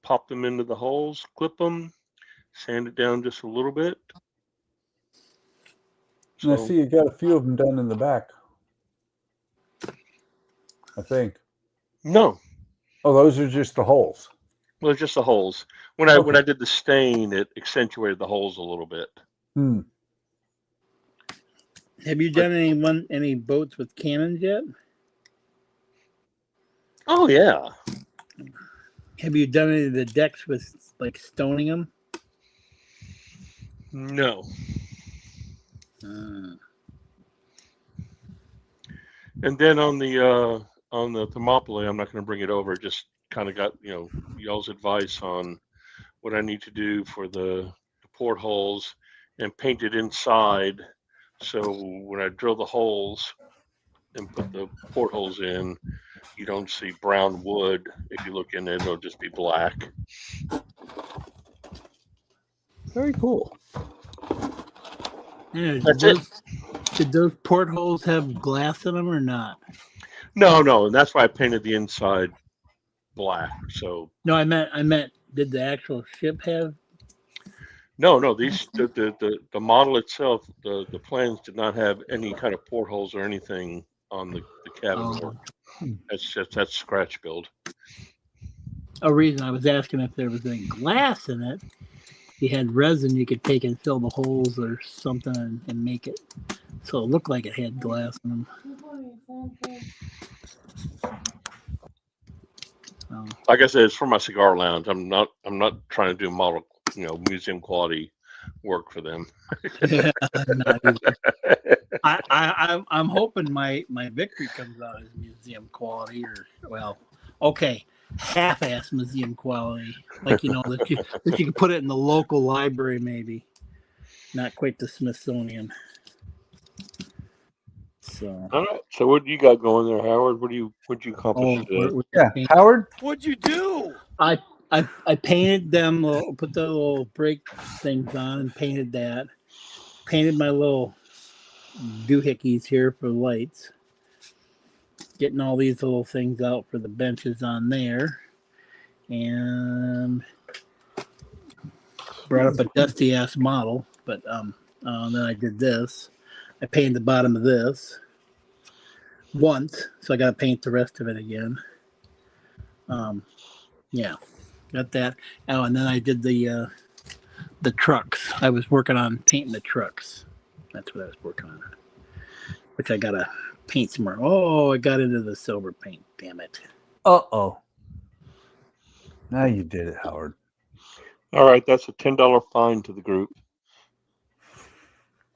pop them into the holes, clip them, sand it down just a little bit. And I see you got a few of them done in the back, I think. No. Oh, those are just the holes. Well, it's just the holes. When I did the stain, it accentuated the holes a little bit. Have you done any boats with cannons yet? Oh yeah. Have you done any of the decks with like stoning them? No. And then on the Thermopylae, I'm not going to bring it over. Just kind of got y'all's advice on what I need to do for the portholes and paint it inside. So when I drill the holes and put the portholes in, you don't see brown wood. If you look in it, it'll just be black. Very cool. Yeah, That's it. Did those portholes have glass in them or not? No, and that's why I painted the inside black. So no, I meant did the actual ship have? No. These the model itself, the plans did not have any kind of portholes or anything on the cabin work. That's scratch build. A reason I was asking if there was any glass in it. If you had resin, you could take and fill the holes or something and make it so it looked like it had glass in them. Like I said, it's for my cigar lounge. I'm not trying to do model, museum quality work for them. Yeah, I'm hoping my victory comes out as museum quality, half-ass museum quality, like that you can put it in the local library, maybe not quite the Smithsonian. So, all right. So what do you got going there, Howard? What'd you accomplish today? Howard, What'd you do? I I painted them, put the little brake things on and painted that. Painted my little doohickeys here for lights. Getting all these little things out for the benches on there. And brought up a dusty ass model, but then I did this. I painted the bottom of this once, so I got to paint the rest of it again. Yeah, got that. Oh, and then I did the trucks. I was working on painting the trucks. That's what I was working on, which I gotta paint some more. Oh, I got into the silver paint. Damn it. Uh-oh. Now you did it, Howard. All right, that's a $10 fine to the group.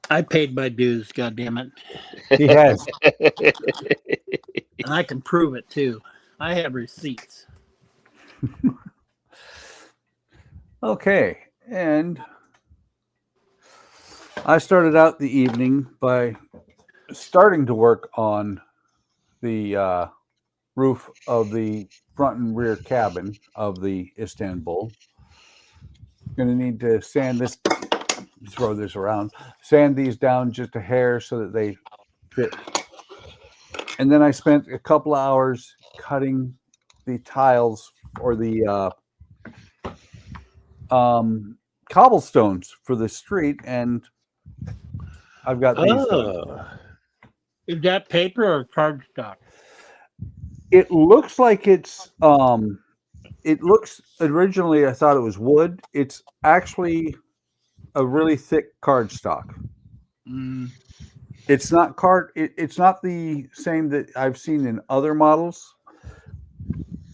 I paid my dues, God damn it. He has. And I can prove it too. I have receipts. Okay, and I started out the evening by starting to work on the roof of the front and rear cabin of the Istanbul. Going to need to sand this, throw this around, sand these down just a hair so that they fit. And then I spent a couple of hours cutting the tiles or the cobblestones for the street, and I've got these done. Is that paper or cardstock? It looks like it's it looks, originally I thought it was wood. It's actually a really thick cardstock. It's not it's not the same that I've seen in other models,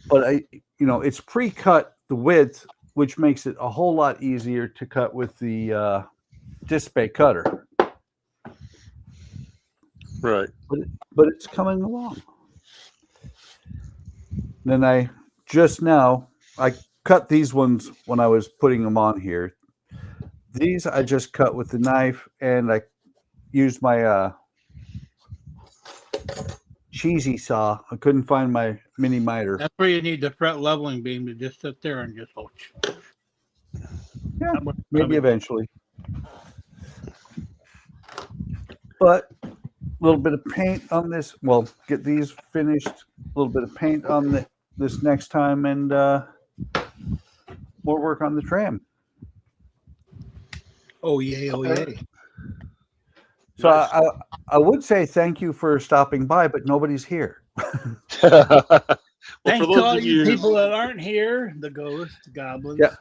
but it's pre-cut the width, which makes it a whole lot easier to cut with the disc bay cutter. Right. But it's coming along. Then I cut these ones when I was putting them on here. These I just cut with the knife, and I used my cheesy saw. I couldn't find my mini miter. That's where you need the fret leveling beam to just sit there and just Yeah, maybe eventually. But a little bit of paint on this. Well, get these finished. A little bit of paint on this next time, and more work on the tram. Oh yay! Oh yay! So I would say thank you for stopping by, but nobody's here. Thanks to all you people that aren't here, the ghosts, the goblins. Yeah.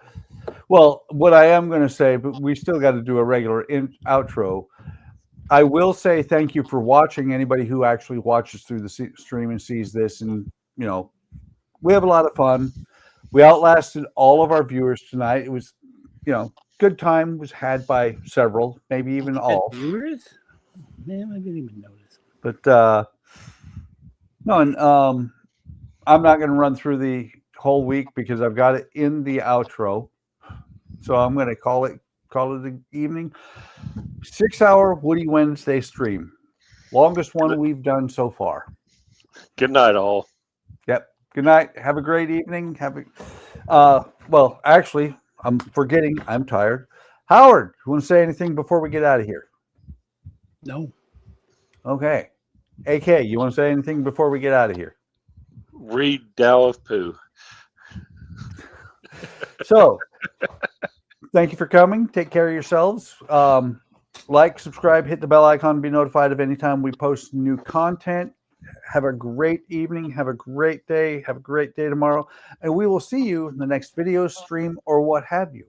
Well, what I am going to say, but we still got to do a regular outro. I will say thank you for watching. Anybody who actually watches through the stream and sees this, and we have a lot of fun. We outlasted all of our viewers tonight. It was, good time was had by several, maybe even all. Viewers? Man, I didn't even notice. But no, and I'm not going to run through the whole week because I've got it in the outro. So I'm going to call it the evening. 6-hour Woody Wednesday stream. Longest one we've done so far. Good night, all. Yep. Good night. Have a great evening. Well, actually, I'm forgetting. I'm tired. Howard, you want to say anything before we get out of here? No. Okay. AK, you want to say anything before we get out of here? Read Dow of Pooh. So, thank you for coming. Take care of yourselves. Like, subscribe, hit the bell icon to be notified of any time we post new content. Have a great evening. Have a great day. Have a great day tomorrow. And we will see you in the next video, stream, or what have you.